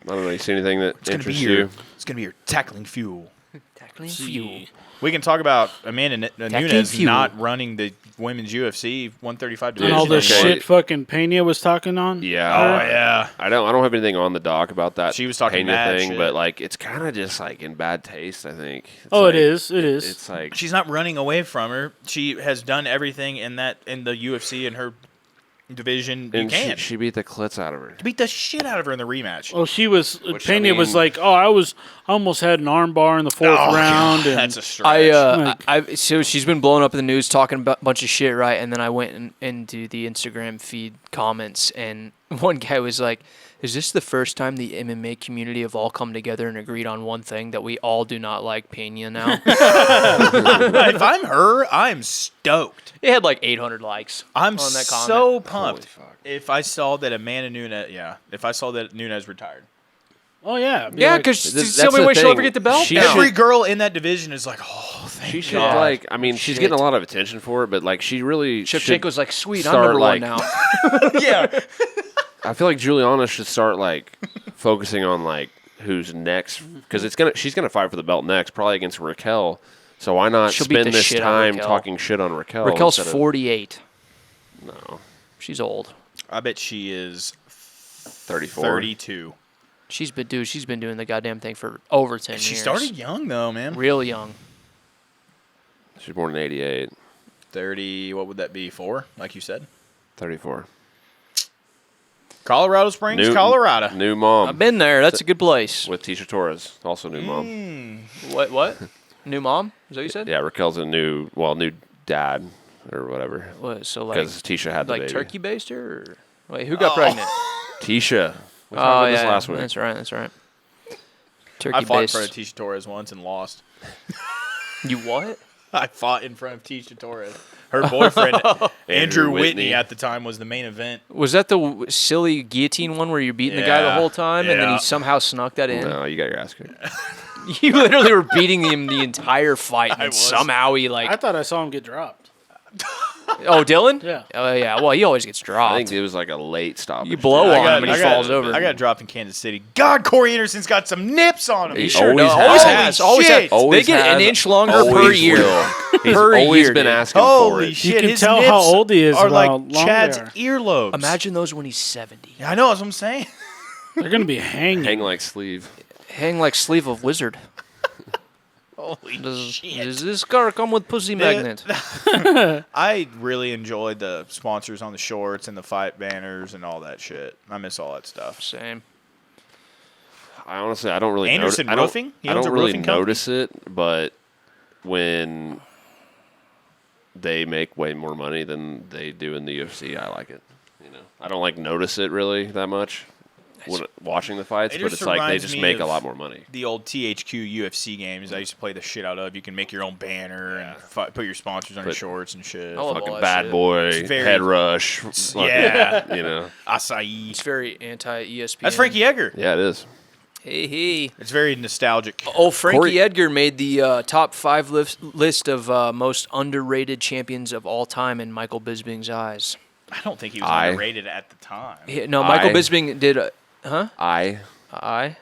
don't know. You see anything that It's gonna be interests your. you? It's gonna be your tackling fuel. Tackling fuel. We can talk about Amanda Nunes fuel. not running the women's UFC 135 And division. all the Okay. shit fucking Pena was talking on. Yeah. Oh yeah. I don't have anything on the doc about that. She was talking Pena mad thing, shit. but like it's kind of just like in bad taste. I think. It's Oh, like, it is. It is. It's like She's not running away from her. She has done everything in the UFC and her division you and can. she beat the clits out of her. Beat the shit out of her in the rematch. Oh, she was. Which, Pena I was mean- like, "Oh, I almost had an arm bar in the fourth Oh, round." God, And that's a stretch. So she's been blowing up in the news talking about a bunch of shit, right? And then I went into the Instagram feed comments, and one guy was like, Is this the first time the MMA community have all come together and agreed on one thing, that we all do not like Pena now? If I'm her, I'm stoked. It had like 800 likes. I'm on that so comment. pumped. Holy fuck. If I saw that Amanda Nunes, if I saw that Nunes retired. Oh yeah, Yeah, because That's it's the only the way she'll thing. ever get the belt. She now. should- Every girl in that division is like, oh, thank She should God. she's Shit. getting a lot of attention for it, but like she really Shevchenko's like, sweet, I'm start, number like- one now. Yeah. I feel like Julianna should start like focusing on like who's next, because she's gonna fight for the belt next, probably against Raquel. So why not She'll beat spend the this shit out of time Raquel. talking shit on Raquel? Raquel's instead of- 48. No, She's old. I bet she is 34. 32. She's been doing the goddamn thing for over 10 She years. started young, though, man. real young. She's born in '88. 30, what would that be, 4, like you said? 34. Colorado Springs, Colorado. New mom. I've been there. That's a good place. with Tisha Torres, also new mom. What? New mom? Is that what you said? Yeah, Raquel's a new dad or whatever, What, so like because Tisha had the like baby. turkey baster? Or? Wait, who got pregnant? Tisha. We talked Oh about this yeah, last week. that's right. Turkey I fought in based. front of Tisha Torres once and lost. You what? I fought in front of Tisha Torres. Her boyfriend, Andrew Whitney, Whitney. at the time, was the main event. Was that the silly guillotine one where you're beating the guy the Yeah, whole time and then yeah. he somehow snuck that in? No, you got your ass kicked. You literally were beating him the entire fight, and I was. somehow he I like. thought I saw him get dropped. Oh, Dylan? Yeah. Oh yeah. Well, he always gets I dropped. think it was like a late stop. You blow I on got- him and I he got- falls over. I got dropped in Kansas City. God, Corey Anderson's got some nips on him. He Sure always does. has. Always Holy shit. has. They get an inch longer per always year. will. He's Per always year, been dude. asking for Holy it. shit! can his tell nips how old he is are by like how long Chad's they are. earlobes. Imagine those when he's 70. I know. That's what I'm saying. They're gonna be hanging. Hang like sleeve. Hang like sleeve of wizard. Holy Does this car come with pussy magnet? I really enjoyed the sponsors on the shorts and the fight banners and all that shit. I miss all that stuff. Same. I honestly, I don't really. Anderson Roofing? He I owns don't a really roofing company? notice it, but when they make way more money than they do in the UFC, I like it. You know, I don't like notice it really that much when watching the fights, It but just it's like they reminds just me make a of lot more money. The old THQ UFC games I used to play the shit out of. You can make your own banner and put your sponsors on your But- shorts and shit. I love all Fucking that bad shit. boy, It's very- head rush. fucking- Yeah. you know. Acai. It's very anti-ESPN. That's Frankie Edgar. Yeah, it is. Hey. It's very nostalgic. Oh, Frankie Corey- Edgar made the top 5 list of most underrated champions of all time in Michael Bisping's eyes. I don't think he was I- underrated at the time. No, Michael I- Bisping did. Eye Eye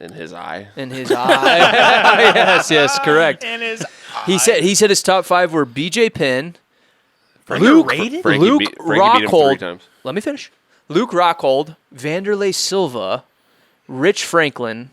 in his eye. in his eye. yes, correct. And his He said his top 5 were B.J. Penn, underrated. Frankie Luke beat him 3 Rockhold. times. Let me finish. Luke Rockhold, Vanderlei Silva, Rich Franklin,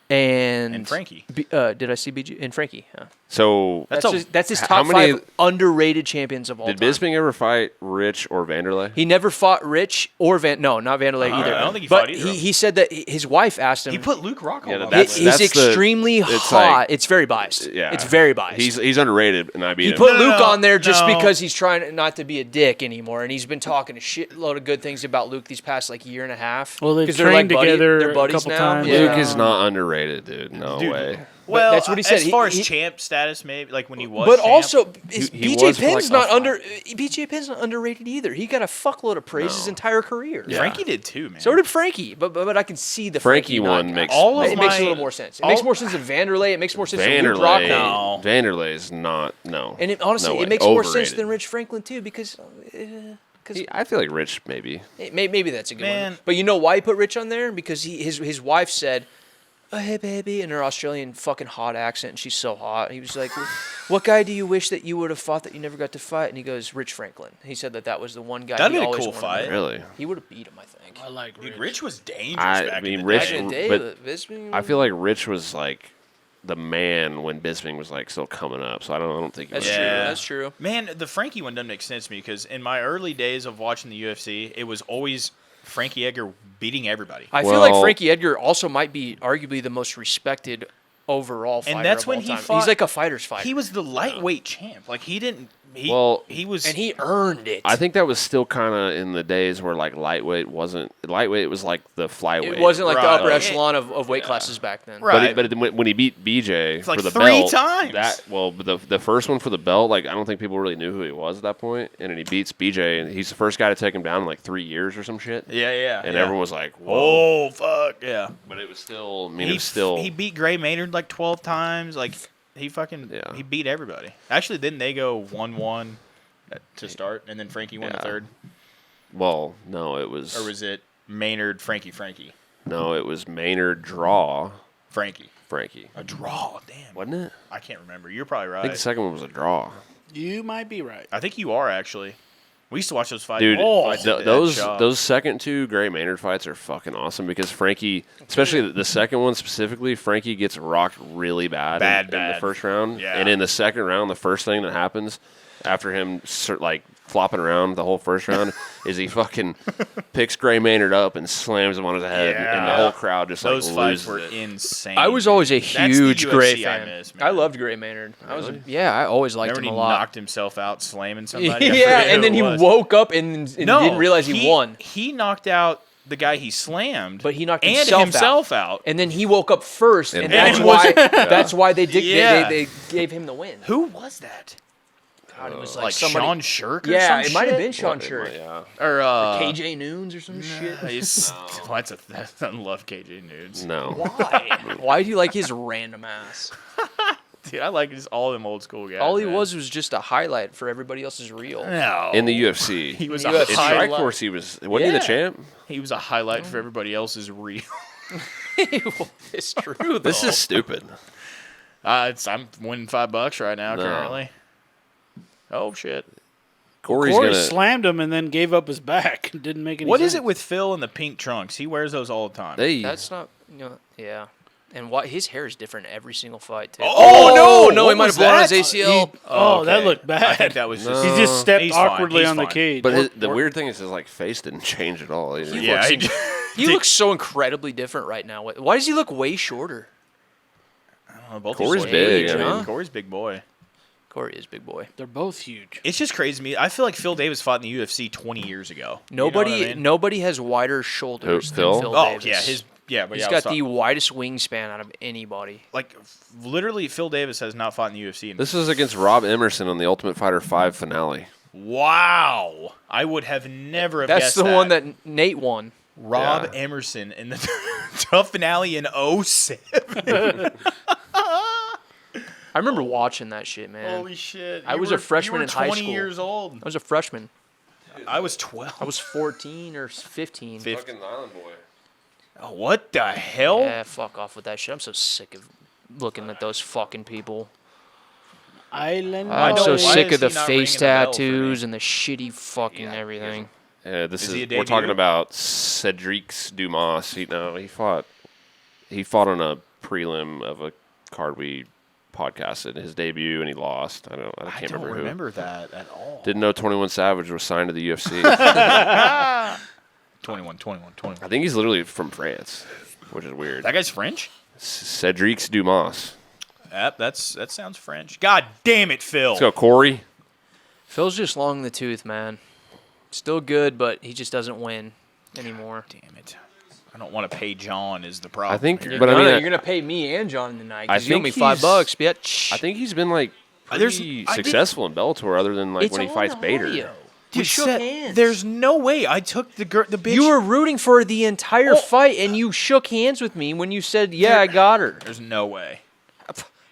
and Frankie. Did I see B.J. and Frankie? Huh. So That's his how top many- 5 underrated champions of all did time. Bisping ever fight Rich or Vanderlei? He never fought Rich or not Vanderlei either. I don't think he but fought either of he said that his wife asked him. He put Luke Rockhold Yeah, on that's- that He's list. extremely it's hot. like- It's very biased. Yeah, It's very biased. He's underrated, and I beat He him. put No, Luke no, on there just no. because he's trying not to be a dick anymore, and he's been talking a shitload of good things about Luke these past year and a half. Well, they've 'Cause they're trained together they're a buddies couple now. times. Yeah. Luke is not underrated, dude. No Dude, way. Well, that's what he said. As far He- as champ status, maybe like when he was. But champ, also, He BJ was for, Penn's like, not BJ Penn's not underrated either. He got a fuckload of praise his No. entire career. Yeah. Frankie did too, man. So did Frankie, but I can see the Frankie Frankie one not- makes all of It makes a my- little more sense. It all- makes more sense than Vanderlei. It makes more sense than Luke Vanderlei. Rockhold. No. Vanderlei is not. No. And honestly, No way. it makes more sense Overrated. than Rich Franklin too, because I feel like Rich maybe. maybe that's a good Man. one. But you know why he put Rich on there? Because his wife said, "Oh, hey baby," in her Australian fucking hot accent, and she's so hot. He was like, "What guy do you wish that you would have fought that you never got to fight?" And he goes, "Rich Franklin." He said that was the one guy. That'd he be a always cool wanted fight. to- Really. He would have beat him, I think. I like Rich. Dude, Rich was dangerous I back mean, in the Rich- Back day. in the day, but Bisping- I feel like Rich was like the man when Bisping was like still coming up. So I don't think. He that's was true. Yeah. That's true. Man, the Frankie one doesn't make sense to me because in my early days of watching the UFC, it was always Frankie Edgar beating everybody. I feel like Well- Frankie Edgar also might be arguably the most respected overall fighter And that's of when all he time. fought- He's like a fighter's fighter. He was the lightweight champ. Like he didn't he was, And he earned it. I think that was still kind of in the days where like lightweight wasn't lightweight. It was like the flyweight. It wasn't like the Right. upper echelon of weight classes back then. Right. But when he beat BJ like for the 3 belt, times. the first one for the belt, like I don't think people really knew who he was at that point. And then he beats BJ, and he's the first guy to take him down in like 3 years or some shit. yeah. And everyone was like, "Whoa!" Oh fuck yeah! But it was still. I mean, it was still. He beat Gray Maynard like 12 times. Like he beat everybody. Actually, didn't they go 1-1 to start, and then Frankie won the third? Well, no, it was. Or was it Maynard Frankie? No, it was Maynard draw Frankie. a draw. Damn. wasn't it? I can't remember. You're probably I think the right. second one was a draw. You might be right. I think you are actually. We used to watch those fights. Dude, fights at those Shop. those second two Gray Maynard fights are fucking awesome because Frankie, especially the second one specifically, Frankie gets rocked really bad in the first round. Yeah. And in the second round, the first thing that happens after him like flopping around the whole first round is he fucking picks Gray Maynard up and slams him on his head, and the whole crowd just those like fights loses were it. insane. I was always a That's the huge Gray UFC I fan. miss, man. I loved Gray Maynard. I always liked Remember him when a he lot. knocked himself out slamming somebody? Yeah, and then he woke up and didn't realize he won. He knocked out the guy he slammed, But he knocked and himself out. And then he woke up first, and And that's why they Yeah. they gave him the win. Who was that? God, it was Like somebody. Sean Shirk? Or Yeah, some it might have shit? been Sean Shirk. Yeah. Or KJ Noons or some shit. I love KJ Nudes. No. Why? Why do you like his random ass? Dude, I like just all them old school guys. All he man. was just a highlight for everybody else's reel. No. In the UFC. He was In a the In UFC. Strike highlight. Force, wasn't he the champ? He was a highlight for everybody else's reel. It's true, though. This is stupid. I'm winning $5 right now No. currently. Oh shit! Corey slammed him and then gave up his back. Didn't make any What sense. is it with Phil in the pink trunks? He wears those all the time. That's not. Yeah. And why his hair is different every single fight too. Oh, no! what He might was have blown his that? ACL. That okay. looked bad. I think that was just. He just stepped He's fine. awkwardly He's on the fine. cage. But the weird thing is his like face didn't change at all. Either. Yeah, He looks so incredibly different right now. Why does he look way shorter? I don't know, both Corey's these big. boys. I mean, huh? Corey's big boy. Corey is big boy. They're both huge. It's just crazy to me. I feel like Phil Davis fought in the UFC 20 years ago. You know what I mean? Nobody has wider shoulders Who, than Phil? Phil Oh Davis. but He's got the widest wingspan out of anybody. like literally Phil Davis has not fought in the UFC. This is against Rob Emerson on the Ultimate Fighter 5 finale. Wow, I would have never have That's guessed the one that Nate won. Rob Yeah. Emerson in the tough finale in 07. I remember watching that shit, man. Holy shit! I You was were- a freshman you were in high 20 school. years old. I was a freshman. I was 12. I was 14 or 15. Fucking Island Boy. Oh, what the hell? Yeah, fuck off with that shit. I'm so sick of looking at those fucking people. Island. I'm don't- so why sick is of the he not face ringing a bell for tattoos me? and the shitty fucking everything. This Is is he a we're debut? talking about Cedric Dumas. He fought on a prelim of a card we podcasted his debut and he lost. I can't don't remember who. remember that at all. Didn't know 21 Savage was signed to the UFC. 21. I think he's literally from France, which is weird. That guy's French? Cedric Dumas. Yep, that sounds French. God damn it, Phil. Let's go, Corey. Phil's just long in the tooth, man. Still good, but he just doesn't win anymore. Damn it. I don't want to pay John is the problem. I think- here. But I mean, you're gonna pay me and John tonight I because you owe think me $5, he's- bitch. I think he's been like There's- pretty I did- successful in Bellator, other than like It's when he on fights the Bader. audio. We Dude, shook Seth, hands. There's no way I took the bitch. You were rooting for the entire Oh. fight, and you shook hands with me when you said, "Yeah, I got her." There's no way.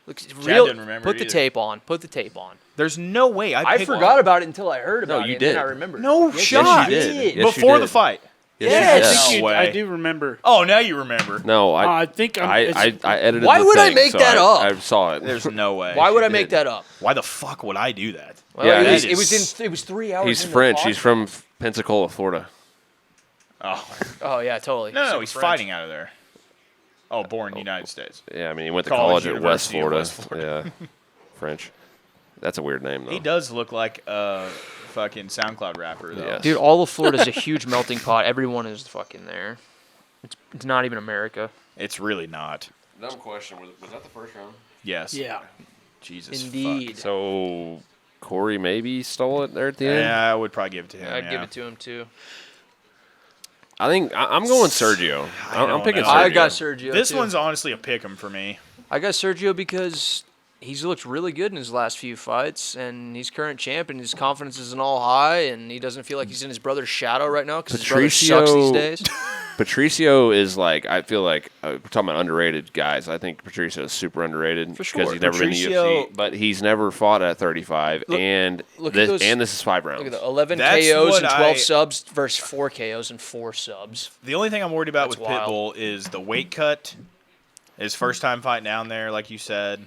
Look, didn't remember put the either. tape on. Put the tape on. There's no way I picked forgot about it until I heard about it. you and then did. I remembered. No Yes, shot. you Yes, did. you did. Yes, before did. the fight. Yes, Yes. you I did. think No way. I do remember. Oh, now you remember. No, I think I edited. Why the would I thing, make so that up? I saw it. There's no way. Why would I did. make that up? Why the fuck would I do that? Well, Yeah, it was 3 hours. He's into the French. He's podcast. from Pensacola, Florida. Oh, Oh yeah, totally. no, Super he's French. fighting out of there. Oh, born in the United States. Yeah, I mean, he went to College, college at West University of Florida. West Florida. Yeah, French. That's a weird name, though. He does look like a fucking SoundCloud rapper, though. Yes. Dude, all of Florida's a huge melting pot. Everyone is fucking there. It's not even America. It's really not. Dumb question. Was that the first round? Yes. Yeah. Jesus. Indeed. So, Corey maybe stole it there at the end. Yeah, I would probably give it to him. I'd give it to him too. I think I'm going Sergio. I'm don't picking know. Sergio. I got Sergio. This too. one's honestly a pick 'em for me. I got Sergio because he's looked really good in his last few fights, and he's current champ, and his confidence isn't all high, and he doesn't feel like he's in his brother's shadow right now because his brother sucks these days. Patricio is like, I feel like we're talking about underrated guys. I think Patricio is super underrated For because sure. he's never been in the Patricio- UFC, but he's never fought at 35, and look at those- this is 5 rounds. Look at the 11 That's KOs what and 12 I- subs versus 4 KOs and 4 subs. The only thing I'm worried about That's with wild. Pitbull is the weight cut, his first time fighting down there, like you said,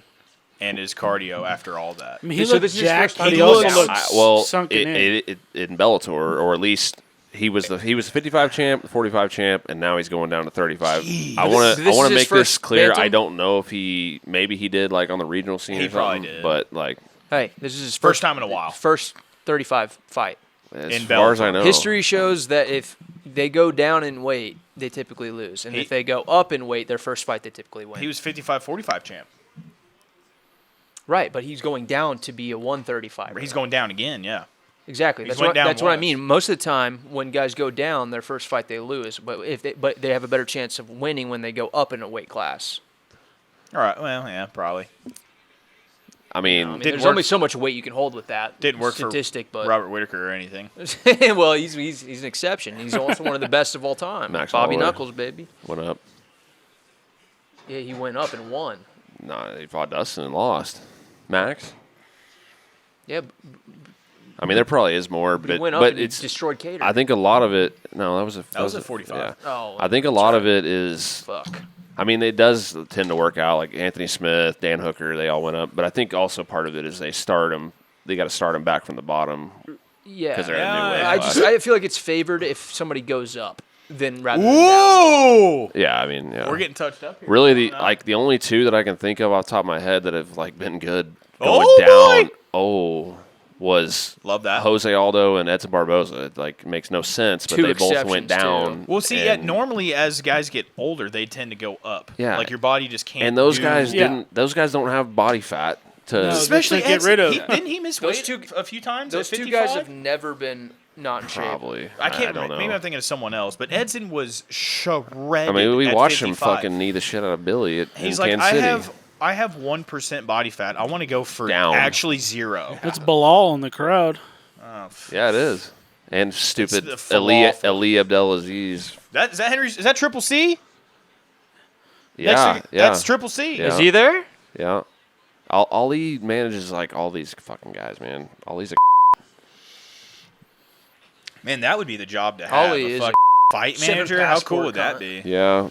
and his cardio after all that. I mean, he So looked this is his jacked, first but time he he also looks- looked sunken in. In Bellator, or at least he was the 55 champ, the 45 champ, and now he's going down to 35. Jeez. I want This is to his make this first clear. bantam? I don't know if maybe he did like on the regional scene He or something, probably did. but like Hey, this is his First time in a while. First 35 fight. as In far as I Bellator. know, History shows that if they go down in weight, they typically lose. And if they go up in weight, their first fight, they typically win. He was 55-45 champ. Right, but he's going down to be a 135. He's going down again, yeah. Exactly. He's That's went what down that's what I once. mean. Most of the time, when guys go down, their first fight they lose, but they have a better chance of winning when they go up in a weight class. All right, well, yeah, probably. I mean, I mean, Didn't there's work- only so much weight you can hold with that. Didn't work statistic, for but Robert Whitaker or anything. well, he's an exception. He's also one of the best of all time. Max Bobby Holloway. Knuckles, baby. went up. Yeah, he went up and won. Nah, he fought Dustin and lost. Max. Yeah, I mean, there probably is more, but he but went up but and it's. destroyed Cater. I think a lot of it. No, that was a 45. Yeah. Oh, I think a lot of it is. fuck. I mean, it does tend to work out. Like Anthony Smith, Dan Hooker, they all went up. But I think also part of it is they start them. They got to start them back from the bottom. Yeah, 'Cause they're in a new weight I class. I feel like it's favored if somebody goes up than rather than down. Whoa! Yeah, I mean, yeah. We're getting touched up here. Really the only two that I can think of off the top of my head that have like been good Oh, going down. boy! Was Love that. Jose Aldo and Edson Barboza. It like makes no sense, but Two they both exceptions, went down. Well, see, and, normally as guys get older, they tend to go up. Yeah. Like your body just can't. and those do- guys Yeah. didn't. Those guys don't have body fat to. No, Especially Just to get Edson. rid of- Didn't he miss Those weight two- a few times? Those at two 55? guys have never been not in shape. Probably. I can't. don't know. Maybe I'm thinking of someone else, but Edson was shredded. I mean, we at watched him 55. fucking knee the shit out of Billy in He's like, Kansas City. I have 1% body fat. I want to go for Down. actually 0. It's Bilal in the crowd. Oh, Yeah, it is. And stupid the falafel. Ali Abdelaziz. is that Henry? Is that Triple C? Yeah, Next to- yeah, That's Triple C. Yeah. Is he there? yeah. Ali manages like all these fucking guys, man. Ali's a Man, that would be the job to have. Holly a is fucking fight 7 manager. How cool passport would that cunt. be? yeah.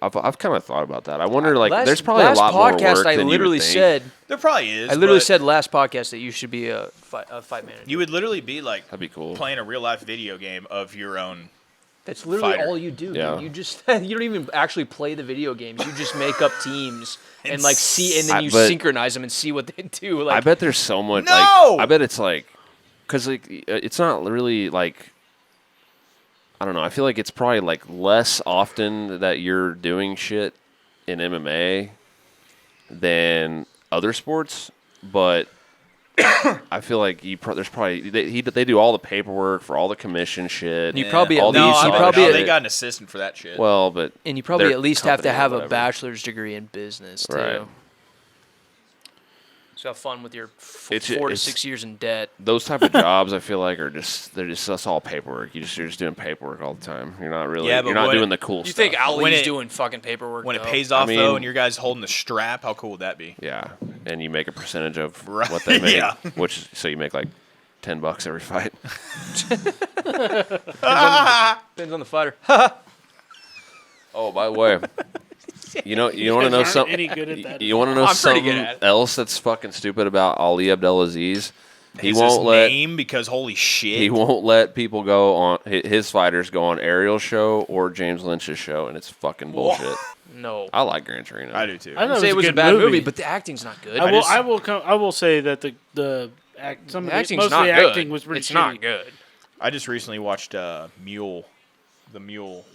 I've kind of thought about that. I wonder, like, Last- there's probably a lot more podcast work I than literally you would think. said. There probably is. I literally but said last podcast that you should be a fight manager. you would literally be like That'd be cool. playing a real life video game of your own. That's literally fighter. all you do. Yeah. Dude. You just you don't even actually play the video games. You just make up teams and like see, and then you but- synchronize them and see what they do. Like I bet there's so much. No! Like, I bet it's like, because like it's not really like. I don't know. I feel like it's probably like less often that you're doing shit in MMA than other sports, but I feel like there's probably they do all the paperwork for all the commission shit. You probably all at least- these you other probably- shit. they got an assistant for that shit. well, but and you probably their at least have to company or have a whatever. bachelor's degree in business too. Right. So have fun with your It's- 4 to it's- 6 years in debt. Those type of jobs, I feel like, that's all paperwork. You're just doing paperwork all the time. You're not really. Yeah, but you're not when- doing the cool You stuff. think Ali's When it- doing fucking paperwork? when it though? pays off mean- though, and your guys holding the strap, how cool would that be? Yeah, and you make a percentage of Right, what they make, yeah. which so you make like $10 every fight. Depends on the fighter. Oh, by the way, you want to know aren't something? any good at that. You want to know I'm pretty good something at it. else that's fucking stupid about Ali Abdelaziz? He Is won't his let name because holy shit. he won't let people go on his fighters go on Ariel's show or James Lynch's show, and it's fucking bullshit. No. I like Gran Torino. I do too. I know say it was a good bad movie, but the acting's not good. I will say that the some The of acting's most of not the good. acting was pretty It's shitty. not good. I just recently watched The Mule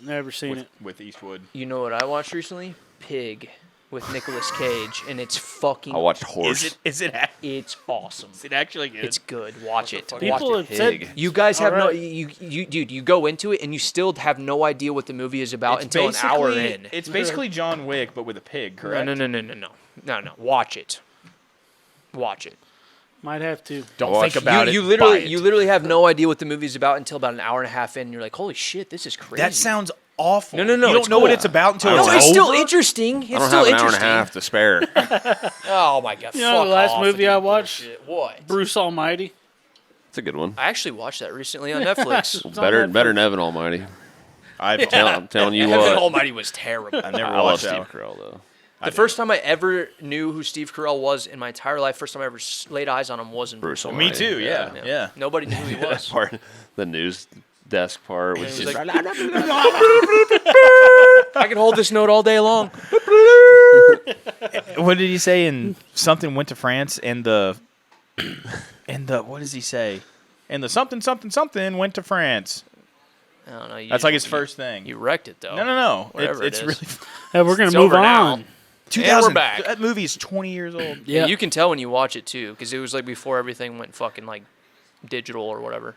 Never seen it. with Eastwood. You know what I watched recently? Pig with Nicolas Cage, and it's fucking. I watched Horse. Is it It's awesome. actually good? It's good. Watch it. People Watch it. have said Pig. You guys have All no. right. You go into it and you still have no idea what the movie is about until an hour in. It's basically John Wick, but with a pig, correct? No. Watch it. Watch it. might have to. Don't Watch think it. about it. You buy literally, it. have no idea what the movie's about until about an hour and a half in. And you're like, holy shit, this is crazy. That sounds awful. No, You don't it's know what cool. it's about until I it's don't No, it's over? still interesting. It's I don't still have an hour and a interesting. half to spare. Oh my god! You know the fuck last off movie with your I watched? bullshit. What? Bruce Almighty. It's a good one. I actually watched that recently on Netflix. It's on Better Netflix. than Evan Almighty. I'm I'm telling you Heaven what. Almighty was terrible. I never I love watched Steve that. Carell though. The first time I ever knew who Steve Carell was in my entire life, first time I ever laid eyes on him was in Bruce Bruce Almighty. Me too. Yeah. Yeah. Nobody knew who he That was. part, the news desk part was He was just. like, I can hold this note all day long. What did he say in something went to France and the what does he say? And the something went to France. I don't know. That's like his first thing. You wrecked it though. No. Whatever It's it is. really Hey, we're gonna It's move over now. on. 2000. we're back. That movie is 20 years old. Yeah. You can tell when you watch it too, because it was like before everything went fucking like digital or whatever.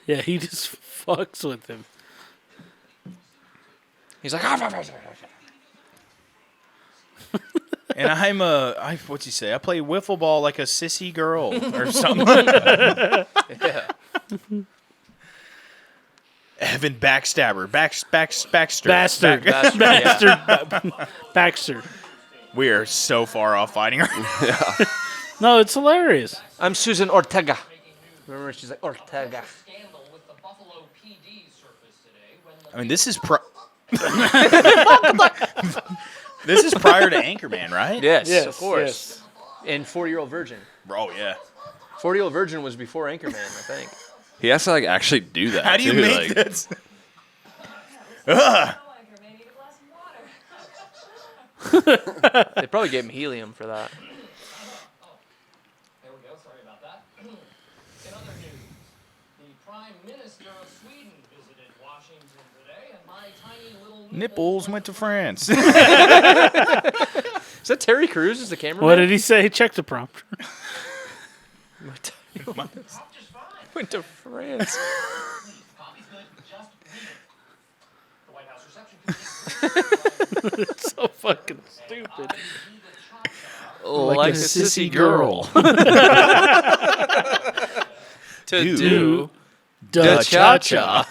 Yeah, he just fucks with him. He's like, And what's he say? I play wiffle ball like a sissy girl or something. yeah. Evan Backstabber. Baxter. Bastard. Bastard, Bastard. Baxter. We are so far off fighting. No, it's hilarious. I'm Susan Ortega. Remember, she's like Ortega. I mean, this is this is prior to Anchorman, right? Yes, Yes, of course. yes. And 40-Year-Old Virgin. Oh yeah. 40-Year-Old Virgin was before Anchorman, I think. He has to like actually do that. How do you too, make like, this? They probably gave him helium for that. There we go. Sorry about that. In other news, the Prime Minister of Sweden visited Washington today, and my tiny little Nipples went to France. Is that Terry Crews as the cameraman? What did he say? Check the prompter. Went to France. coffee's good. Just the White House reception. It's so fucking stupid. Like a a sissy sissy girl. To Dude. do Duh. the cha-cha.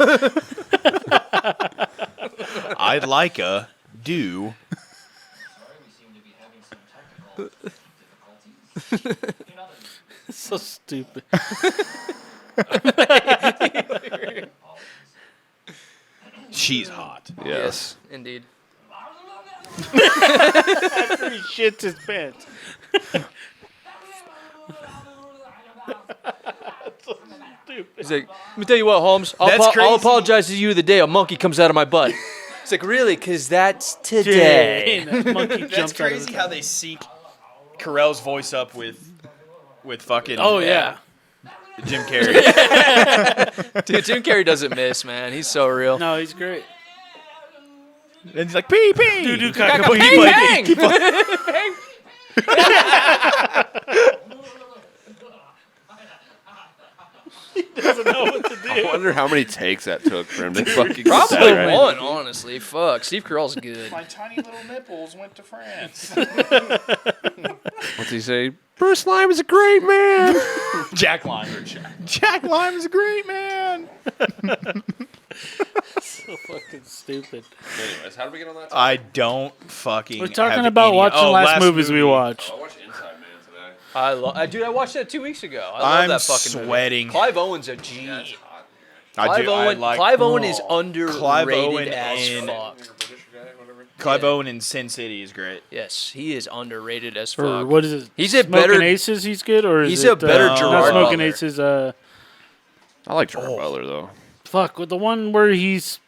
I'd like a do. Sorry, we seem to be having some technical difficulties. In other news, It's so stupid. She's hot. Yes. Indeed. After he shits his pants. He's like, let me tell you what, Holmes. That's I'll crazy. apologize to you the day a monkey comes out of my butt. It's like, really? Because that's today. And that monkey That's jumped out of crazy his- how they sync Carell's voice up with fucking Oh, yeah. Jim Carrey. Dude, Jim Carrey doesn't miss, man. He's so real. No, he's great. And he's like pee pee. Doo-doo Bang, cockapoo. bang! Doesn't know what to I do. wonder how many takes that took for him to fucking get Probably that right. one, honestly. Fuck. Steve Carell's good. My tiny little nipples went to France. What's he say? Bruce Lime is a great man. Jack Lime. Jack Lime is a great man. So fucking stupid. Anyways, how did we get on that? I don't fucking. We're talking have about any- watching oh, last movies movie. we watched. I watched Inside Man today. Dude, I watched that 2 weeks ago. I love I'm that fucking sweating. movie. Clive Owen's a G. That's hot. Clive Owen is underrated Clive Owen as in- fuck. Clive Yeah. Owen in Sin City is great. Yes, he is underrated as Or fuck. what is it? He's a Smoking better- Aces. He's good, or is he's it, a better not Gerard Smoking Butler. Aces. I like Gerard Butler though. Fuck with the one where he's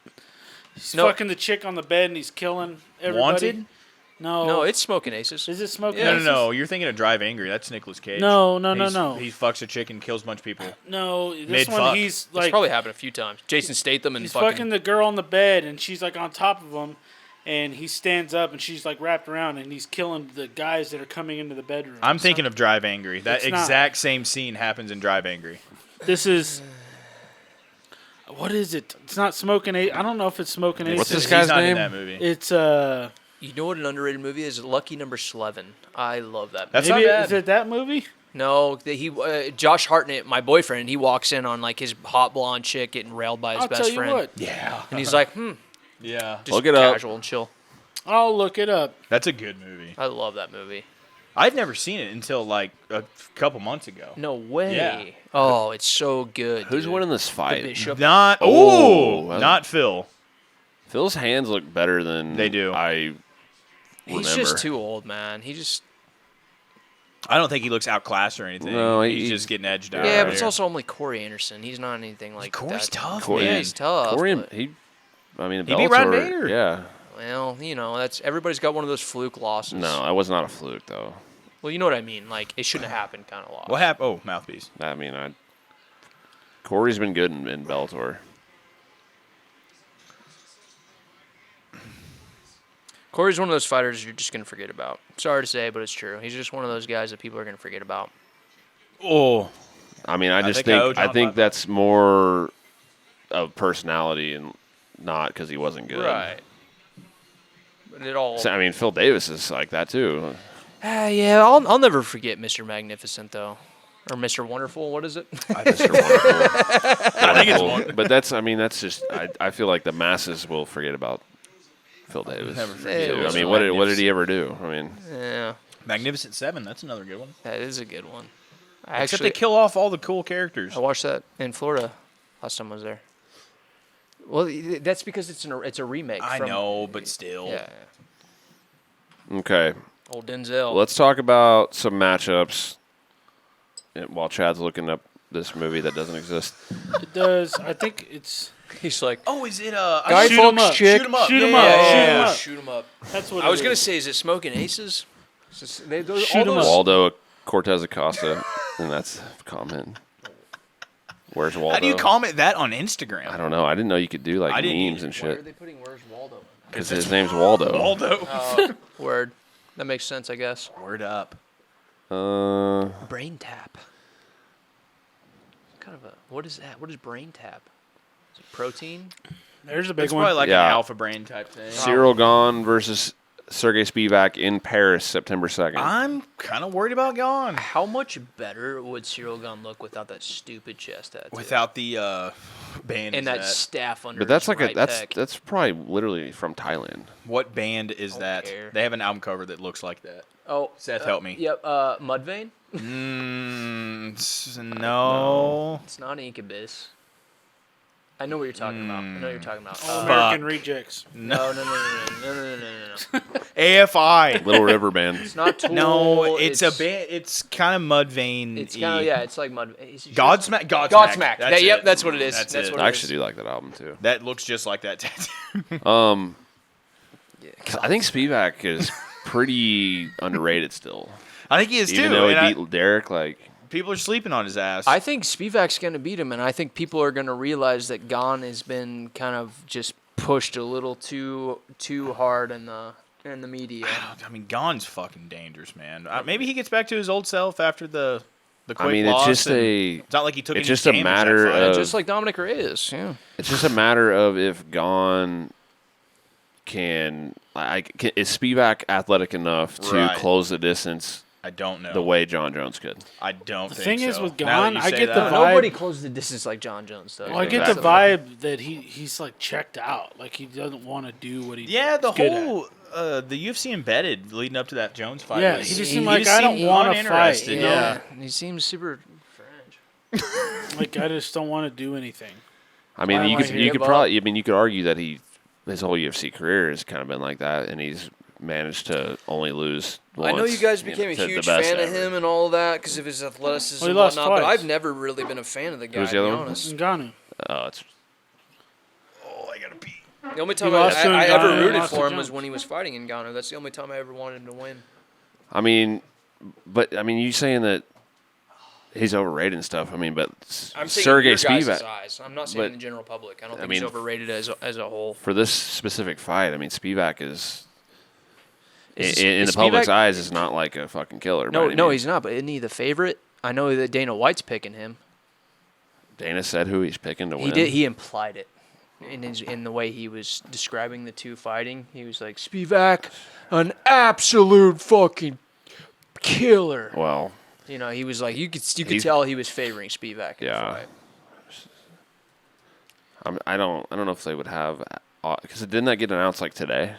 No. fucking the chick on the bed and he's killing everybody. Wanted? No, it's Smoking Aces. Is it Smoking Yeah. Aces? No. You're thinking of Drive Angry. That's Nicolas Cage. No. He fucks a chick and kills a bunch of people. No, this Mid-fuck. one he's It's like probably happened a few times. Jason Statham and he's fucking. fucking the girl on the bed and she's like on top of him, and he stands up, and she's like wrapped around, and he's killing the guys that are coming into the bedroom. I'm thinking of Drive Angry. That It's not. exact same scene happens in Drive Angry. This is. What is it? It's not Smoking Ace. I don't know if it's Smoking Ace. What's this He's guy's not name? in that movie. It's You know what an underrated movie is? Lucky Number 11. I love that movie. That's maybe not bad. is it that movie? No, Josh Hartnett, my boyfriend, he walks in on like his hot blonde chick getting railed by his I'll best tell you friend. what. Yeah. And he's like, Yeah. just Look it up. casual and chill. I'll look it up. That's a good movie. I love that movie. I'd never seen it until like a couple months ago. No way. Yeah. Oh, it's so good. Who's dude. winning this The fight? Bishop. Not Oh, not Phil. Phil's hands look better than They do. I He's remember. just too old, man. He just. I don't think he looks outclassed or anything. No, he's he- just getting edged out. Yeah, right but it's here. also only Corey Anderson. He's not anything like Corey's that. tough, Corey- Yeah, man. he's tough. Corey, but- he He beat Bellator, Ryan Bader. Yeah. Well, that's everybody's got one of those fluke losses. No, I was not a fluke though. Well, you know what I mean. Like it shouldn't have happened, kind of loss. What happened? Oh, mouthpiece. I mean, Corey's been good in Bellator. Corey's one of those fighters you're just gonna forget about. Sorry to say, but it's true. He's just one of those guys that people are gonna forget about. Oh, I mean, I just think I owe think I John think $5. that's more of personality and not because he wasn't good. Right. But it all. So, I mean, Phil Davis is like that too. Yeah, I'll never forget Mr. Magnificent though, or Mr. Wonderful. What is it? Mr. Wonderful. I think it's Wonderful. But that's just I feel like the masses will forget about Phil Davis. Never forget too. I Mr. mean, what did he ever do? I mean, Yeah, Magnificent Seven. That's another good one. that is a good one. Except they kill off all the cool characters. I watched that in Florida last time I was there. Well, that's because it's a remake. I from- know, but still. Yeah, okay. old Denzel. Let's talk about some matchups while Chad's looking up this movie that doesn't exist. It does. I think it's. He's like, Oh, is it Guy Shoot 'em Fawkes up. chick. Shoot 'em up. Shoot 'em Yeah, up. yeah, Shoot 'em yeah. up. Shoot 'em up. That's what I was it gonna is. say, is it Smoking Aces? Shoot 'em up. Waldo Cortez Acosta, and that's a comment. Where's Waldo? How do you comment that on Instagram? I don't know. I didn't know you could do like I didn't memes and Why are shit they putting Where's Waldo? because his name's Waldo. Waldo. Word. That makes sense, I guess. Word up. Brain tap. Kind of a. What is that? What is brain tap? Is it protein? There's a big It's one. probably like Yeah. an alpha brain type thing. Cyril Gahn versus Sergey Spivak in Paris, September 2nd. I'm kind of worried about Gone How much better would Cyril Gunn look without that stupid chest tattoo? without the band. and is that staff under But that's his like right pec. that's probably literally from Thailand. What band is that? care. They have an album cover that looks like that. Oh, Seth, help me. Yep, Mudvayne. No. It's not Incubus. I know what you're talking about. I know what you're talking about. All American Fuck. Rejects. No. AFI. Little River Band. It's not Tool. No, it's a band. It's kind of Mudvayne. It's kind of it's like Mud. Godsmack. Godsmack. That's Yep, it. that's what it is. That's That's it. what it I is. actually do like that album too. That looks just like that tattoo. Yeah, 'Cause I think Spivak is pretty underrated still. I think he is Even too. though and he beat Derek, like people are sleeping on his ass. I think Spivak's going to beat him, and I think people are going to realize that Gon has been kind of just pushed a little too hard in the media. I mean, Gone's fucking dangerous, man. Maybe he gets back to his old self after the quick I mean, loss. it's just and it's not like he took. it's any just a damage that matter fight. of- Just like Dominic Reyes. Yeah. just a matter of if Gon is Spivak athletic enough to Right. close the distance I don't know. the way John Jones could. I don't The think thing so. is with Now that Gone, you I say get the that- vibe- Nobody closed the distance like John Jones, though. Well, I get the Exactly. vibe that he's like checked out. Like he doesn't want to do what he. Yeah, the he's good whole the UFC embedded leading up to that Jones fight. Yeah, was- he just seemed like, I don't wanna fight, uninterested, you know? Yeah. He seems super French. at. Like I just don't want to do anything. I mean, Why you am I could here, you could Bob? probably you could argue that his whole UFC career has kind of been like that, and he's managed to only lose once. I know you guys became a to the huge best fan of ever. him and all of that because of his athleticism Well, he and lost whatnot, but twice. I've never really been a fan of the guy, Who's the to be other one? honest. Ngannou. Oh, it's Oh, I gotta pee. The only time lost to I Ngannou ever and rooted lost to for him was Jones. when he was fighting in Ghana. That's the only time I ever wanted him to win. I mean, but I mean, you saying that he's overrated and stuff. I mean, but I'm saying Sergey your guys' Spivak eyes. I'm not saying but- the general public. I don't think mean, he's overrated as a whole. for this specific fight, I mean, Spivak is Is in the Spivak- public's eyes is not like a fucking killer. No, by any no, means. he's not. But isn't he the favorite? I know that Dana White's picking him. Dana said who he's picking to win. He did. He implied it in the way he was describing the two fighting. He was like, Spivak, an absolute fucking killer. Well, You know, he was like, you could He's- tell he was favoring Spivak. In Yeah. the fight. I don't know if they would have because didn't that get announced like today?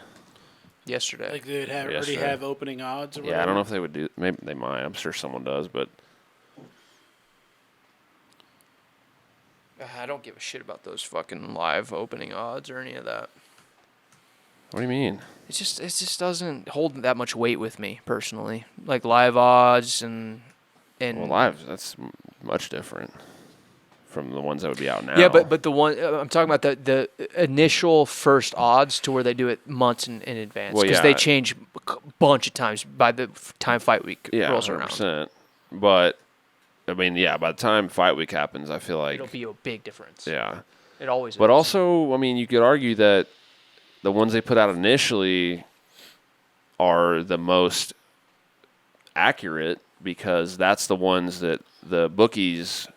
Yesterday. Like they'd have already Yesterday. have opening odds or whatever. Yeah, I don't know if they would do. Maybe they might. I'm sure someone does, but I don't give a shit about those fucking live opening odds or any of that. what do you mean? It just doesn't hold that much weight with me personally. Like live odds and Well, live that's much different from the ones that would be out now. yeah, but the one I'm talking about the initial first odds to where they do it months in advance Well, because yeah. they change a bunch of times by the time fight week yeah, rolls around. 100%. But I mean, yeah, by the time fight week happens, I feel like It'll be a big difference. yeah. It always But is. also, I mean, you could argue that the ones they put out initially are the most accurate because that's the ones that the bookies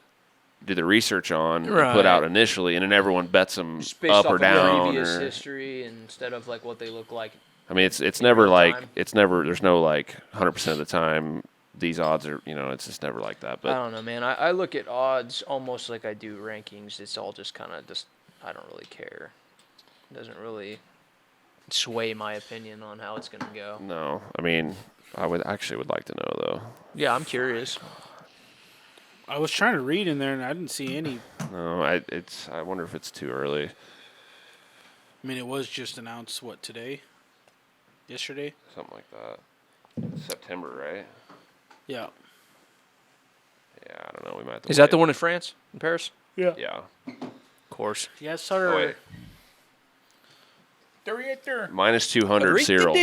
do the research on and put Right. out initially, and then everyone bets them Just based up off or of down. previous Or, history instead of like what they look like. I mean, it's in never real like time. it's never. There's no like 100% of the time these odds are. You know, it's just never like that. I But don't know, man. I look at odds almost like I do rankings. It's all just kind of just I don't really care. It doesn't really sway my opinion on how it's gonna go. no, I mean, I would like to know though. Yeah, I'm curious. I was trying to read in there and I didn't see any. No, I wonder if it's too early. I mean, it was just announced what today, yesterday. Something like that. September, right? Yeah. Yeah, I don't know. We might have to Is that wait. the one in France, in Paris? Yeah. Yeah. Of course. Yeah, I started. Oh, wait. Director. Minus 200 Cyril.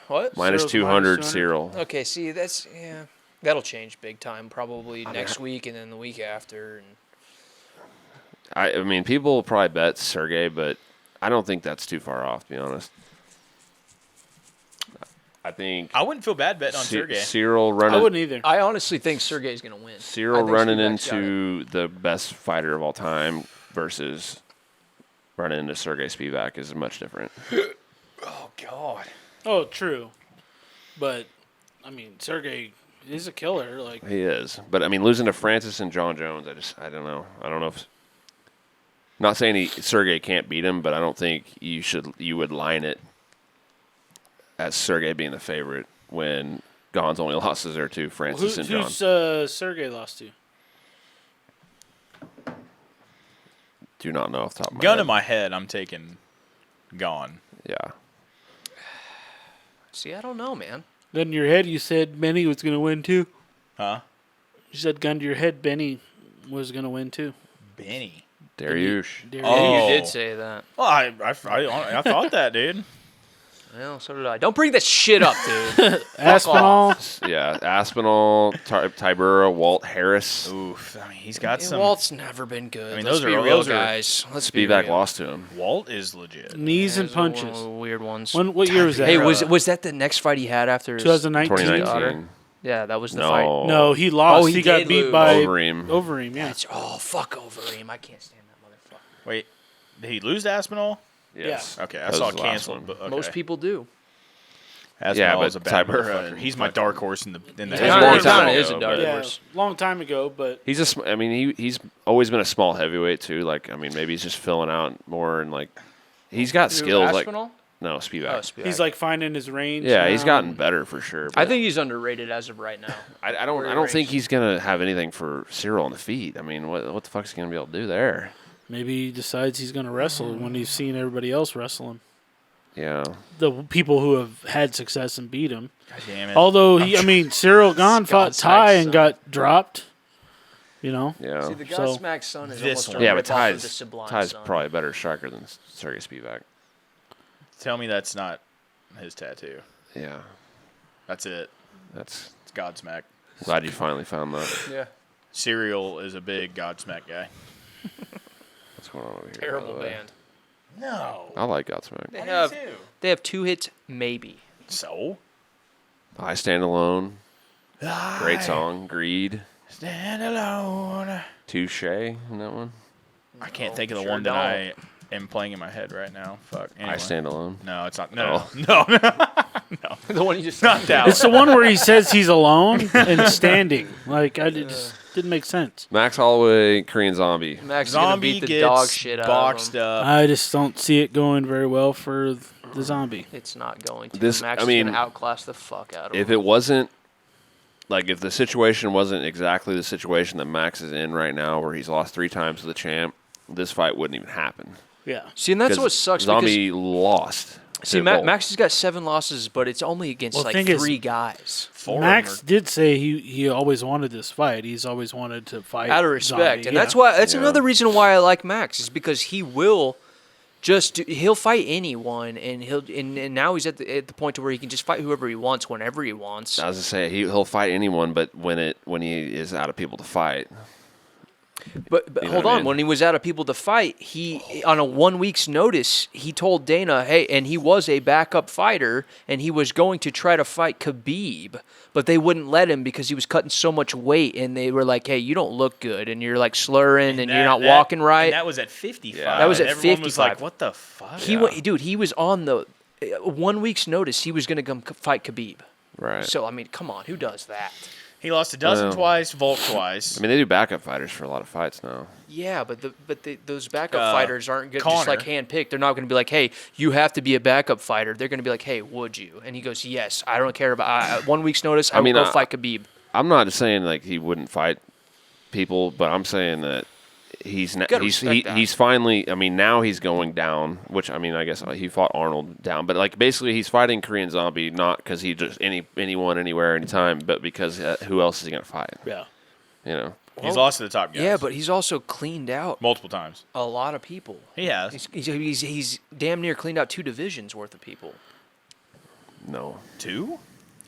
What? Minus Cyril's 200 minus 200. Cyril. Okay, see, that's yeah, that'll change big time. Probably next week and then the week after. And I mean, people will probably bet Sergey, but I don't think that's too far off, to be honest. I think I wouldn't feel bad betting on Sergey. Cyril I running, wouldn't either. I honestly think Sergey's gonna win. Cyril I think running Spivak's got it. into the best fighter of all time versus running into Sergey Spivak is much different. Oh God. Oh, true. But I mean, Sergey is a killer. Like, He is, but I mean, losing to Francis and John Jones, I don't know. I don't know if. Not saying Sergey can't beat him, but I don't think you would line it as Sergey being the favorite when Gohan's only losses are to Francis and John. who's Sergey lost to? Do not know off the top of my Gun head. in my head, I'm taking Gone. Yeah. See, I don't know, man. Gun to your head, you said Benny was going to win too. Huh? You said gun to your head, Benny was going to win too. Benny. Dariush. There Oh. You did say that. Well, I thought that, dude. Well, so did I. Don't bring that shit up, dude. Aspinall. Yeah, Aspinall, Tybura, Walt Harris. Oof. I mean, he's got And some. Walt's never been good. I mean, Let's those be are- real, those are- guys. Let's be Spivak real. lost to him. Walt is legit. Knees and Those are one punches. of the weird ones. What year was that? Hey, was that the next fight he had after his 2019? 2019. Yeah, that was the No. fight. No, he lost. Oh, he he got did beat lose. by Overeem. Overeem, yeah. Oh, fuck Overeem. I can't stand that motherfucker. Wait, did he lose to Aspinall? Yes. Okay, I That saw was it the last canceled. one. But okay. Most people do. Aspinall but is a bad Tybura- motherfucker. He's my dark horse in the It's It's a not- long it's not- time it is ago, a dark but- Yeah, horse. long time ago, but I mean, he's always been a small heavyweight too. Like, I mean, maybe he's just filling out more and like, he's got skills. Like, Aspinall? no, Spivak. Oh, Spivak. he's like finding his range. Yeah, he's now. gotten better for sure. I but think he's underrated as of right now. I don't Where he think ranks. he's gonna have anything for Cyril on the feet. I mean, what the fuck is he gonna be able to do there? Maybe he decides he's going to wrestle when he's seen everybody else wrestle him. Yeah, The people who have had success and beat him. God damn it. Although Cyril Gahn fought Godsmack's Ty and son. got dropped. You know, yeah. See, the So- Godsmack son is This almost one. a Yeah, but rip-off of the Ty's Sublime son. probably a better striker than Sergey Spivak. Tell me that's not his tattoo. Yeah, That's it. that's It's Godsmack. glad you finally found that. Yeah. Serial is a big Godsmack guy. What's going on over here? Terrible by the way? band. No. I like Godsmack. They have 2 hits, maybe. So? I Stand Alone. Great song. Greed. Stand alone. Touche in that one. I can't think of the Sure one that don't. I am playing in my head right now. Fuck. Anyway. I Stand Alone. No, it's not. Oh. No. The one you just Not that It's the one where he says he's alone and standing. Like, it just didn't make sense. Max Holloway, Korean Zombie. Max is gonna Zombie beat the gets dog shit out boxed of him. up. I just don't see it going very well for the zombie. It's not going to. This- Max I mean, is gonna outclass the fuck out of If him. it wasn't, like, if the situation wasn't exactly the situation that Max is in right now, where he's lost 3 times to the champ, this fight wouldn't even happen. Yeah. See, and that's 'Cause what sucks. Zombie lost. See, Pitbull. Max has got 7 losses, but it's only against Well, the like thing is, 3 guys. 4 of Max them did say he always wanted this fight. He's always wanted to fight Out of respect, Zombie. and Yeah. that's Yeah. another reason why I like Max is because he will he'll fight anyone, and and now he's at the point to where he can just fight whoever he wants whenever he wants. I was to say he'll fight anyone, but when he is out of people to fight, But You know hold what I on, mean? when he was out of people to fight, he on a 1 week's notice, he told Dana, hey, and he was a backup fighter, and he was going to try to fight Khabib, but they wouldn't let him because he was cutting so much weight, and they were like, hey, you don't look good, and you're like slurring, and you're not walking right. And that was at 55. Yeah. That was at Everyone was 55. like, what the fuck? Dude, he was on the 1 week's notice. He was going to come fight Khabib. right? So I mean, come on, who does that? He lost a dozen Well. twice, Volk twice. I mean, they do backup fighters for a lot of fights now. Yeah, but those backup fighters aren't good, just Conor. like handpicked. They're not going to be like, hey, you have to be a backup fighter. They're going to be like, hey, would you? And he goes, yes. I don't care about 1 week's notice. I mean, will go fight Khabib. I'm not saying like he wouldn't fight people, but I'm saying that gotta respect that. he's finally. I mean, now he's going down. Which I mean, I guess he fought Arnold down, but like basically he's fighting Korean Zombie not because he just anyone anywhere anytime, but because who else is he gonna fight? Yeah. You know. He's lost to the top guys. Yeah, but he's also cleaned out multiple times. a lot of people. He has. He's damn near cleaned out 2 divisions worth of people. No. 2?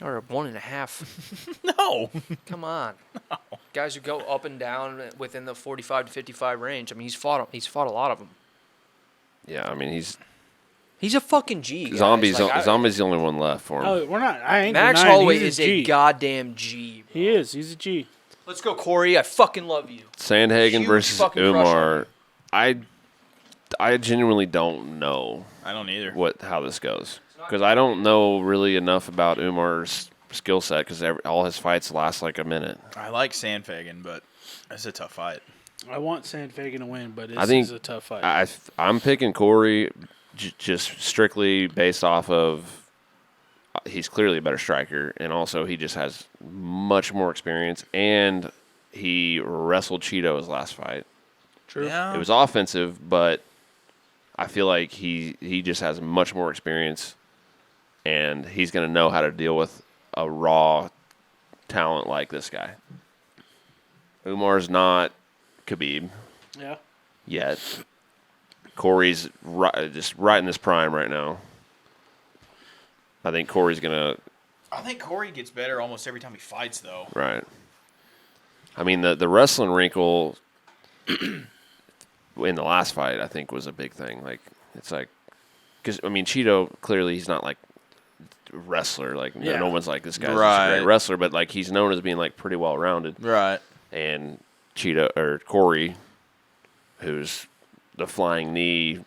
Or 1.5. No. Come on. Guys who go up and down within the 45 to 55 range. I mean, he's fought a lot of them. Yeah, I mean He's a fucking G. Guys. Zombie's Like, Zombie's the only one left for him. Oh, we're not. I ain't Max denying Holloway he's is G. a goddamn G. He is. He's a G. Let's go, Corey. I fucking love you. Sandhagen Huge versus fucking crush on Umar. I genuinely don't know I don't either. how this goes because I don't know really enough about Umar's skill set because all his fights last like a minute. I like Sandhagen, but it's a tough fight. I want Sandhagen to win, but I think is a tough fight. I'm picking Corey just strictly based off of he's clearly a better striker, and also he just has much more experience, and he wrestled Cheeto his last fight. True. Yeah. It was offensive, but I feel like he just has much more experience, and he's going to know how to deal with a raw talent like this guy. Umar's not Khabib Yeah. yet. Corey's just right in his prime right now. I think Corey's going to I think Corey gets better almost every time he fights, though. right. I mean, the wrestling wrinkle in the last fight, I think, was a big thing. Like, it's like, because, I mean, Cheeto, clearly he's not like a wrestler. Like, Yeah. no one's like, this guy's just a Right. great wrestler, but like, he's known as being like pretty well rounded. Right. And Corey, who's the flying knee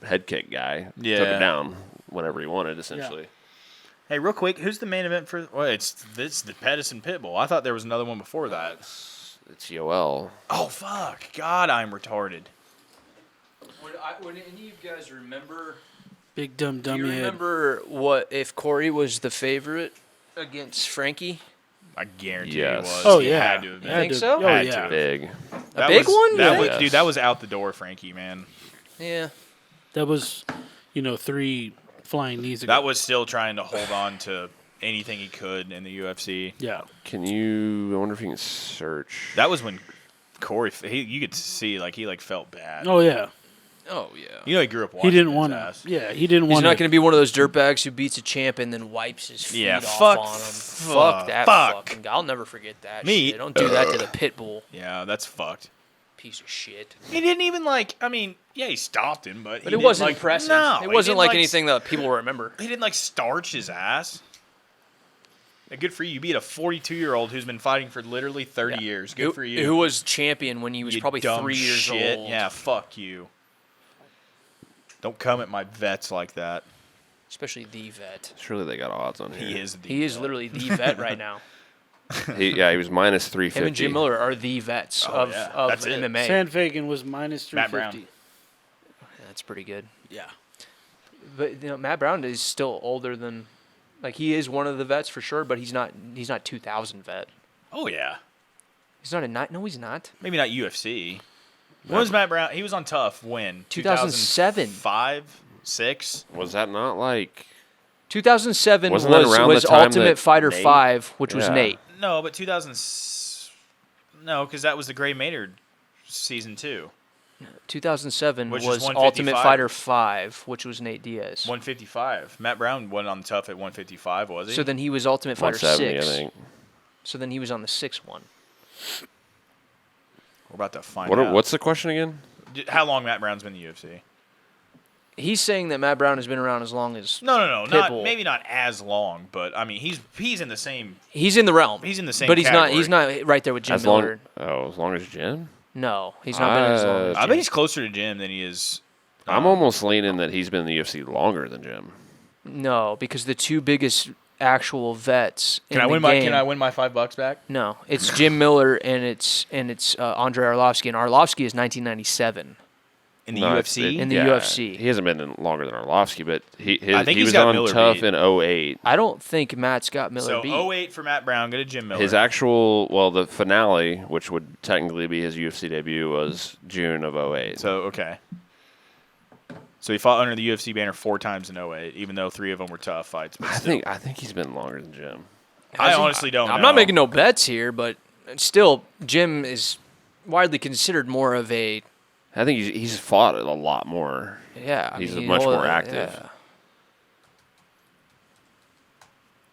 head kick guy, took Yeah. it down whenever he wanted, essentially. Hey, real quick, who's the main event for? Well, it's the Pettis and Pitbull. I thought there was another one before that. It's Yoel. Oh fuck! God, I'm retarded. Would any of you guys remember? Big dumb Do dummy you head. remember what if Corey was the favorite against Frankie? I guarantee Yes. it was. Oh, He yeah. had to have been. Had Think to- so? Oh, Had yeah. to. Big. That big was, one? That Yeah. was, Yes. dude, that was out the door, Frankie, man. Yeah. That was, 3 flying knees ago. That was still trying to hold on to anything he could in the UFC. Yeah. I wonder if you can search. That was when Corey, you could see, like, he, like, felt bad. Oh, yeah. Oh yeah. You know he grew up watching He didn't his want ass. to. Yeah, he didn't He's want not to. going to be one of those dirtbags who beats a champ and then wipes his feet Yeah, off fuck- on him. fuck- Fuck that fuck. fucking guy. I'll never forget that Me- shit. Don't do that to the Pitbull. Yeah, that's fucked. Piece of shit. He didn't even like. I mean, yeah, he stopped him, but But he it wasn't didn't, like, impressive. No, it he wasn't didn't, like anything that people remember. He didn't like starch his ass. Like, good for you. You beat a 42-year-old who's been fighting for literally 30 years. Good for you. Who was champion when he was You probably dumb 3 years shit. old. Yeah, fuck you. Don't come at my vets like that. Especially the vet. Surely they got odds on here. He is the He is vet. literally the vet right now. He was minus 350. Him and Jim Miller are the vets of That's it. MMA. Sandhagen was minus Matt 350. That's pretty good. Yeah. But Matt Brown is still older than, like he is one of the vets for sure, but he's not 2000 vet. Oh, yeah. He's not a nine. No, he's not. Maybe not UFC. When was Matt Brown? He was on Tough when? 2007. 5, 6? Was that not like 2007 Wasn't that around was the time Ultimate that Fighter Nate- 5, which was Yeah. Nate. No, but 2000. No, because that was the Gray Maynard season 2. 2007 Which is was 155. Ultimate Fighter 5, which was Nate Diaz. 155. Matt Brown wasn't on Tough at 155, was he? So then he was Ultimate Fighter 170? 6. I think. So then he was on the 6th one. We're about to find out. What's the question again? How long Matt Brown's been in the UFC? He's saying that Matt Brown has been around as long as No. Pitbull. Maybe not as long, but I mean he's in the same. he's in the realm. He's in the same but he's category. not right there with Jim As long, Miller. as long as Jim? No, he's not been as long as I Jim. bet he's closer to Jim than he is. I'm almost leaning that he's been in the UFC longer than Jim. No, because the two biggest actual vets Can I in the win my? game, Can I win my $5 back? No, it's Jim Miller and it's Andrei Arlovsky, and Arlovsky is 1997. In the No, UFC? In the UFC. He hasn't been in longer than Arlovsky, but he I think he he's was got on Miller Tough beat. in 08. I don't think Matt's got Miller So beat. 08 for Matt Brown. Go to Jim Miller. His the finale, which would technically be his UFC debut, was June of 08. So okay. So he fought under the UFC banner 4 times in 08, even though 3 of them were tough fights. But still. I think he's been longer than Jim. I honestly don't know. I'm not making no bets here, but still, Jim is widely considered more of a I think he's fought a lot more. yeah. He's much more active. Yeah.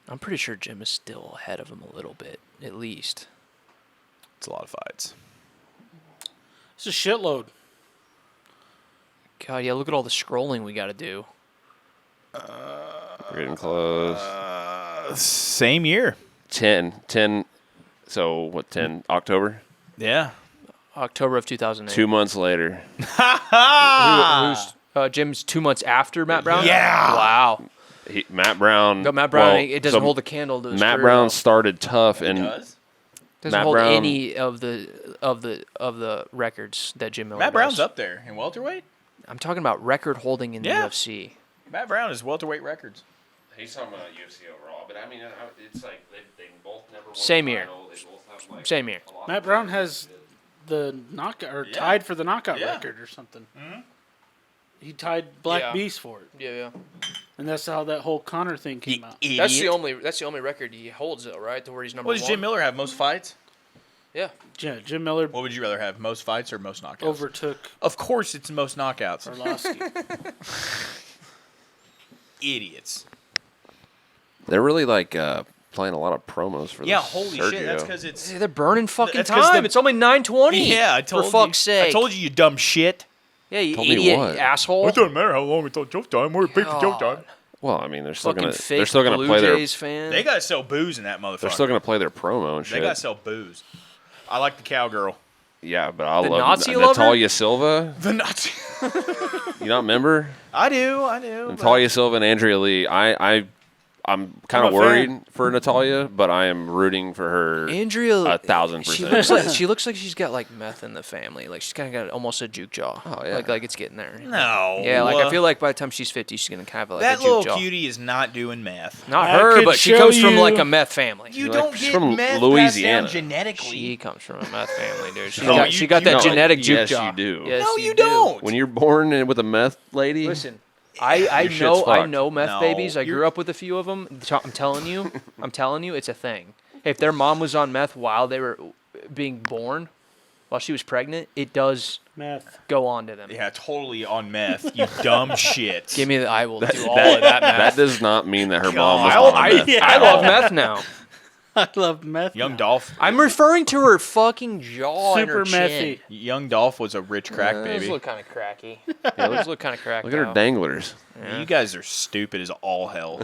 I'm pretty sure Jim is still ahead of him a little bit, at least. It's a lot of fights. It's a shitload. God, yeah, look at all the scrolling we got to do. We're getting close. Same year. 10. So what? 10 October. Yeah. October of 2008. 2 months later. Who's Jim's 2 months after Matt Brown? Yeah. Wow. Matt Brown. No, Matt Brown, well, it doesn't so hold a candle to his Matt career, Brown though. started Tough and Does? Doesn't Matt hold Brown- any of the records that Jim Miller Matt Brown's does. up there in welterweight. I'm talking about record holding in Yeah. the UFC. Matt Brown is welterweight records. he's talking about UFC overall, but I mean, it's like they both never won Same year. They both have Same year. Matt Brown has the knockout or Yeah. tied for the knockout Yeah. record or something. He tied Black Yeah. Beast for it, Yeah. and that's how that whole Conor thing came out. Idiot. That's the only record he holds though, right? To where he's number What does one. Jim Miller have? Most fights? Yeah. Yeah, Jim Miller What would you rather have? Most fights or most knockouts? overtook Of course, it's most knockouts. Arlovsky. Idiots. They're really like playing a lot of promos for Yeah, this holy Sergio. shit. That's because it's. They're burning fucking That's 'cause time. the- It's only 9:20. Yeah, I told for you. fuck's sake. I told you, you dumb shit. Yeah, you Told me idiot what? asshole. It doesn't matter how long it's on joke time. We're big for joke time. Well, I mean, they're still Fucking gonna fake they're still gonna Blue play Jays fan. They gotta sell booze in that motherfucker. they're still gonna play their promo and They shit. gotta sell booze. I like the cowgirl. Yeah, but I The love Nazi lover? Natalia Silva. The Nazi. You not remember I do. but- Natalia Silva and Andrea Lee? I'm kind I'm of a worried fan. for Natalia, but I am rooting for her. Andrea, 1,000%. She looks like she's got like meth in the family. Like she's kind of got almost a juke jaw. Oh, yeah. Like it's getting there. No. Yeah, like I feel like by the time she's 50, she's gonna kind of have like that a juke little jaw. cutie is not doing meth. Not I her, could but she show comes from you- like a meth family. You Like, don't she's get from meth Louisiana. passed down genetically. She comes from a meth family, dude. She's No, got, you- she got you that don't. genetic juke Yes, jaw. you do. Yes, No, you do. don't. When you're born with a meth lady, Listen, I Your shit's know fucked. meth No, babies. I you're- grew up with a few of them. I'm telling you, it's a thing. If their mom was on meth while they were being born, while she was pregnant, it does Meth. go on to them. Yeah, totally on meth. You dumb shit. Give me I will do all of that meth. That does not mean that her mom was God. on meth. I love meth now. I love meth. Young now. Dolph. I'm referring to her fucking jaw and her Super methy. chin. Young Dolph was a rich crack Those baby. look kind of cracky. Yeah, those look kind of cracky. Look at her danglers. You guys are stupid as all hell.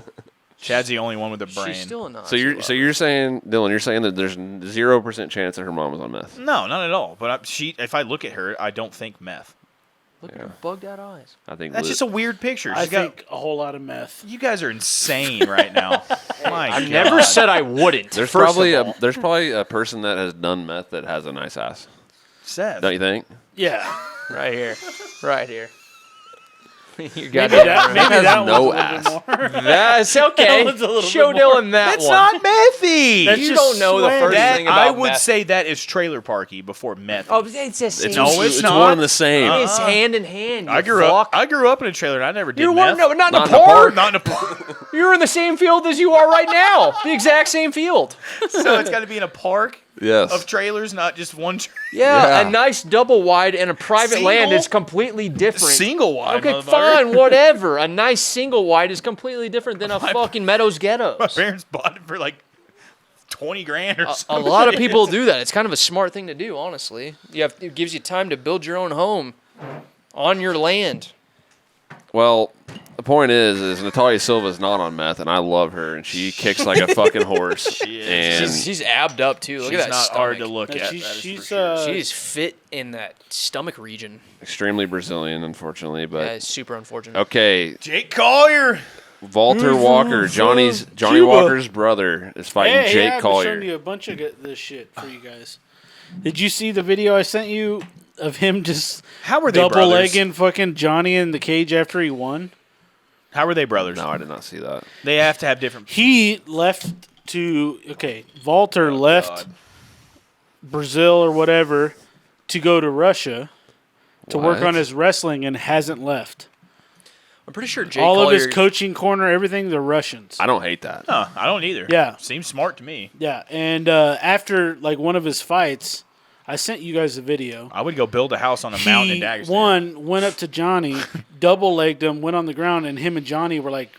Chad's the only one with a brain. She's still a Nazi. So you're saying, Dylan, you're saying that there's 0% chance that her mom was on meth. No, not at all. But if I look at her, I don't think meth. Look at her bugged out eyes. I think That's just a weird picture. I She's got- think a whole lot of meth. you guys are insane right now. My I God. never said I wouldn't. there's first probably of all. there's probably a person that has done meth that has a nice ass. Seth. Don't you think? Yeah. Right here. Right here. You Maybe got that, maybe has that no one's a ass. little bit more. That's okay. That one's a little Show bit more. Dylan that That's one. not methy. That's You just don't know the sweat. first That thing about I would meth. say that is trailer parky before meth. Oh, it's the same. No, it's not. one and the same. It's hand in hand. I you grew up. fuck. I grew up in a trailer. And I never did You meth. weren't, no, not Not in in a a park. Not in a park. You're in the same field as you are right now. The exact same field. So it's got to be in a park Yes. of trailers, not just one. Yeah, Yeah. a nice double wide and a private land Single? is completely different. Single wide. Okay, motherfucker. fine, whatever. A nice single wide is completely different than a fucking Meadows My Ghettos. parents bought it for like 20 grand or A something. lot of people do that. It's kind of a smart thing to do, honestly. It gives you time to build your own home on your land. Well, the point is Natalia Silva's not on meth, and I love her, and she kicks like a fucking horse. She is. And She's abbed up too. Look She's at that not stomach. hard to look No, at. she's- that is she's, for sure. She is fit in that stomach region. extremely Brazilian, unfortunately. Yeah, But it's super unfortunate. okay, Jake Collier. Walter Walker, Johnny Cuba. Walker's brother, is fighting Hey, Jake I've been showing Collier. you a bunch of this shit for you guys. Did you see the video I sent you of him just How were they double brothers? legging fucking Johnny in the cage after he won? How were they brothers? No, I did not see that. They have to have different. He left Walter left God. Brazil or whatever to go to Russia to work What? on his wrestling and hasn't left. I'm pretty sure Jake All Collier, of his coaching corner, everything, they're Russians. I don't hate that. No, I don't either. Yeah. Seems smart to me. Yeah, and after like one of his fights, I sent you guys the video. I would go build a house on a mountain in Dagestan. Went up to Johnny, double legged him, went on the ground, and him and Johnny were like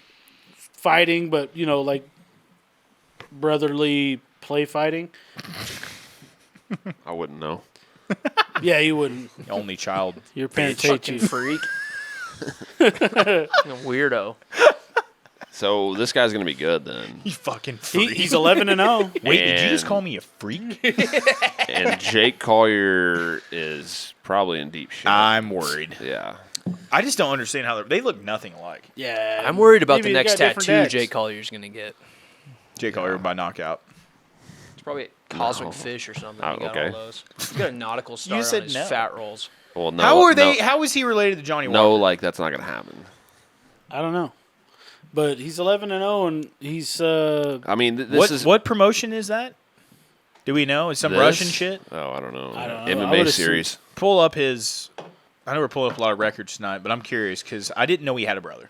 fighting, but like brotherly play fighting. I wouldn't know. Yeah, you wouldn't. Only child. Your parents hate fucking you. freak. A weirdo. So this guy's gonna be good then. You fucking freak. He's 11-0. Wait, did you just And- call me a freak? And Jake Collier is probably in deep shit. I'm worried. Yeah. I just don't understand how they look nothing alike. Yeah, I'm worried about maybe the they next got different tattoo decks. Jake Collier's going to get. Jake Collier by knockout. It's probably a cosmic No. fish or something. Oh, He got okay. all those. He's got a nautical star You said on his no. fat rolls. Well, no. How are they? No, How is he related to Johnny Walker? no, like that's not gonna happen. I don't know, but he's 11-0, and he's I mean, this What promotion is that? Do we know? Is some this- Russian shit? Oh, I don't know. I don't know. I MMA would assume- series. Pull up his. I know we're pulling up a lot of records tonight, but I'm curious because I didn't know he had a brother.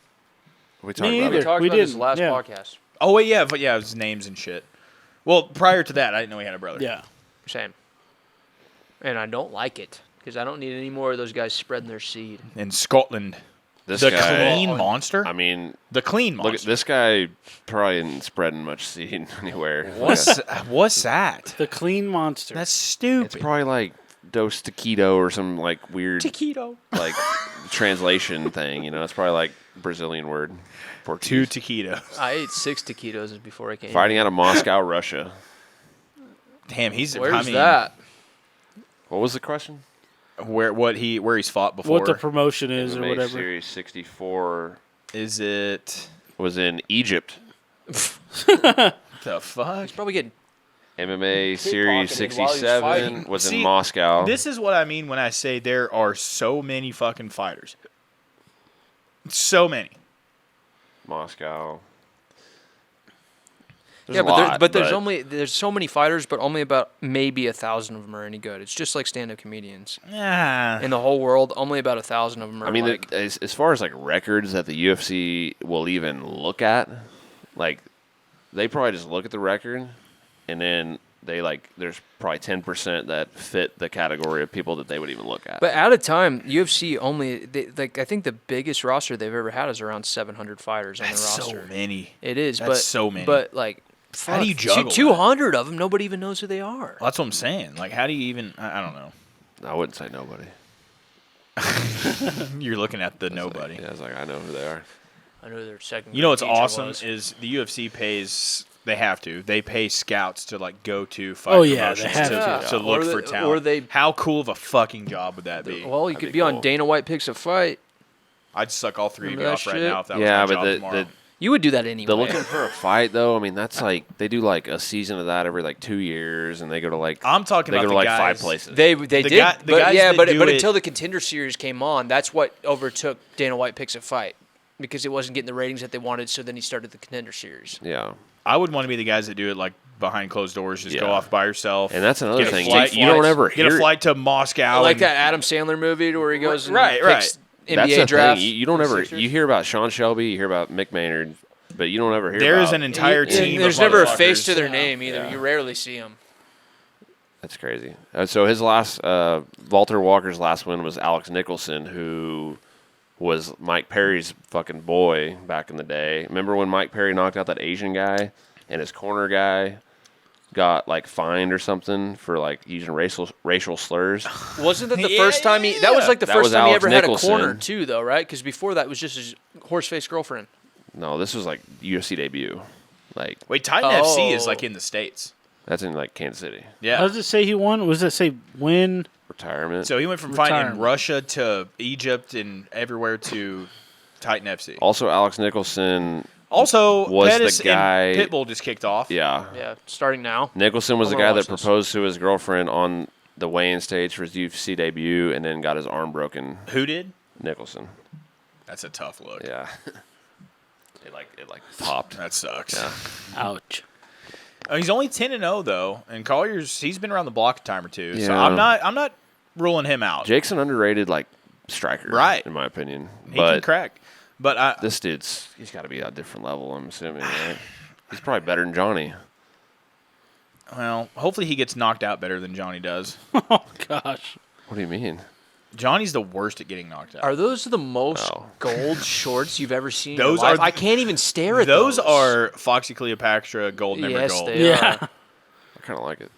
What are we talking Me about? either. We talked We about this didn't, last yeah. podcast. Oh wait, yeah, but yeah, his names and shit. Well, prior to that, I didn't know he had a brother. yeah. Same. And I don't like it because I don't need any more of those guys spreading their seed. In Scotland, This the guy. clean monster. I mean, The clean monster. look at this guy. Probably isn't spreading much seed anywhere. What's that? The clean monster. That's stupid. It's probably like Dos Taquito or some like weird Taquito. like translation thing. It's probably like Brazilian word. Two Portuguese. taquitos. I ate 6 taquitos before I came. Fighting out of Moscow, Russia. Damn, he's. Where's I mean, that? What was the question? Where he's fought before? what the promotion is or MMA whatever. Series 64 Is it? was in Egypt. The fuck? He's probably getting. MMA Series Pickpocketed while he's 67 fighting. was See, in Moscow. This is what I mean when I say there are so many fucking fighters. So many. Moscow. There's Yeah, a but, lot, there's so many fighters, but only about maybe 1,000 of them are any good. It's just like stand-up comedians Ah. in the whole world. Only about 1,000 of them are. I mean, like, as far as like records that the UFC will even look at, like they probably just look at the record, and then there's probably 10% that fit the category of people that they would even look at. But at a time, UFC only I think the biggest roster they've ever had is around 700 fighters on That's the roster. so many. It is, That's but so many. But like, How do you juggle 200 of them? Nobody even knows who they are. Well, that's what I'm saying. Like, how do you even? I don't know. I wouldn't say nobody. You're looking at the nobody. Yeah, I was like, I know who they are. I know their second. You know what's teacher awesome was. is the UFC pays. They have to. They pay scouts to like go to fight Oh, yeah, they promotions have to to. look Or for they- talent. or they- How cool of a fucking job would that be? Well, you That'd could be be on cool. Dana White Picks a Fight. I'd suck all three of you Remember off that right shit? now if that Yeah, was my but job tomorrow. You would do that anyway. the looking for a fight though. I mean, that's like they do like a season of that every like 2 years, and they go to like I'm talking they about go to the like guys. 5 places. They The did, guy- the but guys yeah, that but do but it- until the Contender Series came on, that's what overtook Dana White Picks a Fight because it wasn't getting the ratings that they wanted. So then he started the Contender Series. Yeah, I would want to be the guys that do it like behind closed doors. Just go Yeah. off by yourself. and that's another Get a thing. flight- You don't ever get hear a flight to Moscow. like and- that Adam Sandler movie where he goes and Right, picks That's NBA the drafts. thing. You don't ever. Sixers. You hear about Sean Shelby. You hear about Mick Maynard, but you don't ever hear. There about, is an entire Yeah, team. There's of never a motherfuckers. face to their name either. Yeah. You rarely see them. That's crazy. So his last, Walter Walker's last win was Alex Nicholson, who was Mike Perry's fucking boy back in the day. Remember when Mike Perry knocked out that Asian guy, and his corner guy got like fined or something for like using racial slurs? Wasn't that the Yeah, first time he? That was like the That first was time he Alex ever had a Nicholson. corner too, though, right? Because before that was just his horse-faced girlfriend. No, this was like UFC debut. Like Wait, Titan FC is Oh. like in the States. that's in like Kansas City. How Yeah. does it say he won? Was it say win? Retirement. So he went from fighting in Retirement. Russia to Egypt and everywhere to Titan FC. Also, Alex Nicholson. Also, Was the Pettis guy- and Pitbull just kicked off. Yeah, Yeah, starting now. Nicholson was the I'm gonna guy that watch this. proposed to his girlfriend on the weigh-in stage for his UFC debut, and then got his arm broken. Who did? Nicholson. That's a tough look. Yeah. it like popped. That sucks. Yeah. Ouch. Oh, he's only 10-0 though, and Collier's he's been around the block a time or two. So Yeah. I'm not ruling him out. Jake's an underrated like striker, Right. in my opinion. He can But crack. But this he's got to be at a different level. I'm assuming, right? He's probably better than Johnny. well, hopefully he gets knocked out better than Johnny does. Oh gosh. What do you mean? Johnny's the worst at getting knocked out. Are those the most No. gold shorts you've ever seen? Those in your life? are- I can't even stare at those. Those are Foxy Cleopatra gold, never Yes, gold. they Yeah. are. I kind of like it.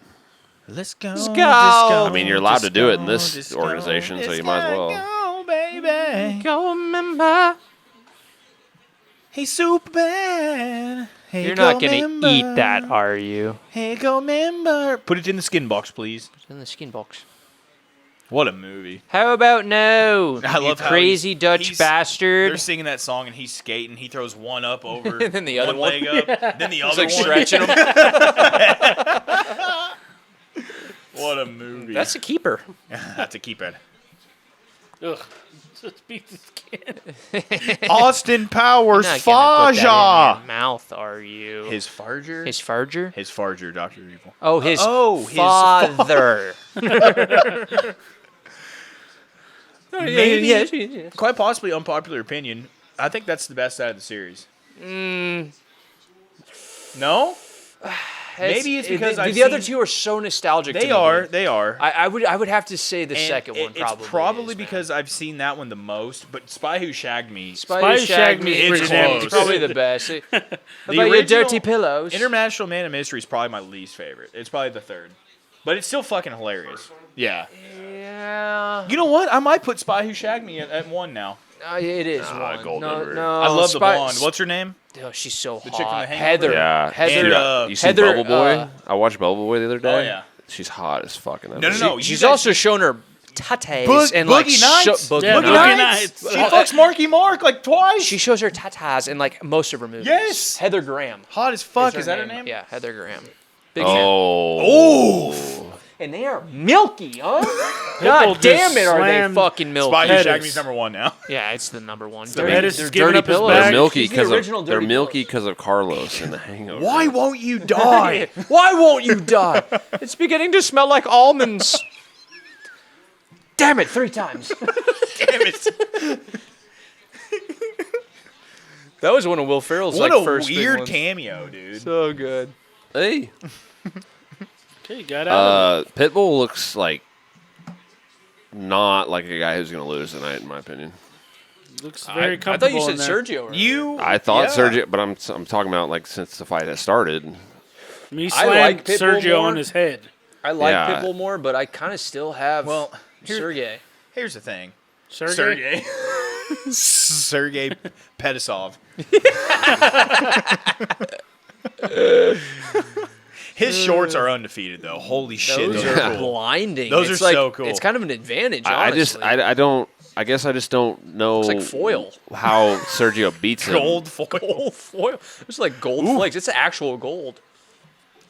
Let's go. Let's go. I mean, you're allowed to do it in this Just organization, so Let's you might as well. Go, baby. Go remember. Hey, Superman. Hey, You're not go gonna member. eat that, are you? Hey, go member. Put it in the skin box, please. It's in the skin box. What a movie. How about no? I you love how crazy Dutch he's- bastard. They're singing that song and he's skating. He throws one up over, And then the other one. leg up, then the He's other like one. stretching them. What a movie. That's a keeper. That's a keep it. Ugh. Just beat the skin. Austin Powers You're not gonna put that in Faja. your mouth, are you? His farger? His farger? His farger, Dr. Evil. Oh, his his father. Maybe, Yes. quite possibly unpopular opinion, I think that's the best out of the series. No? Maybe it's because the I've other seen- two are so nostalgic. to They me, are. dude. They are. I would have to say the And second one probably. It's probably is, man. because I've seen that one the most, but Spy Who Shagged Me. Spy Who Shagged Me is is close. probably the best. How The about your original dirty pillows? International Man of Mystery is probably my least favorite. It's probably the third. But it's still fucking hilarious. Yeah. Yeah. You know what? I might put Spy Who Shagged Me at one now. It is Nah, one. gold no, member. no. I love the Spy- blonde. What's her name? Oh, she's so The hot. chick from The Hangover? Heather. Yeah. Heather. And, You see Heather, Bubble Boy? uh, I watched Bubble Boy the other day. Oh, yeah. She's hot as fuck in that No, movie. no, no. She's You guys- also shown her tatas Boog- and like Boogie Nights? Boogie Yeah, Boogie Boogie Nights. Nights. She fucks Marky Mark like twice. She shows her tatas in like most of her movies. Yes. Heather Graham. Hot as fuck. Is that her name? Yeah, Heather Graham. Big fan. Oh. And they are milky, huh? Pitbull God just damn it, are they slammed fucking milky? Spy Who Pettis. Shagged Me's number one now. Yeah, it's the number one. Pettis They're is giving dirty up his pillows. bag. They're milky She's the because original of they're Dirty milky Pillows. because of Carlos in The Hangover. Why won't you die? Why won't you die? It's beginning to smell like almonds. Damn it, 3 times. Damn it. That was one of Will Ferrell's What like a first big weird ones. cameo, dude. So good. Hey. Okay, got out of Pitbull looks like not like a guy who's going to lose tonight, in my opinion. it. Looks very I comfortable. thought you in said there. Sergio. Earlier. You. I thought yeah. Sergio, but I'm talking about like since the fight has started. I mean, he I slammed like Pitbull Sergio more. on his head. I like Yeah. Pitbull more, but I kind of still have Well, Sergey. Here's the thing. Sergey? Sergey Pettisov. His shorts are undefeated though. Holy shit, Those those are are cool. blinding. Those It's are like, so cool. It's kind of an advantage. I Honestly. I guess I just don't know. It's like foil. How Sergio beats him. Gold foil. Gold foil. It's like gold flakes. It's actual gold.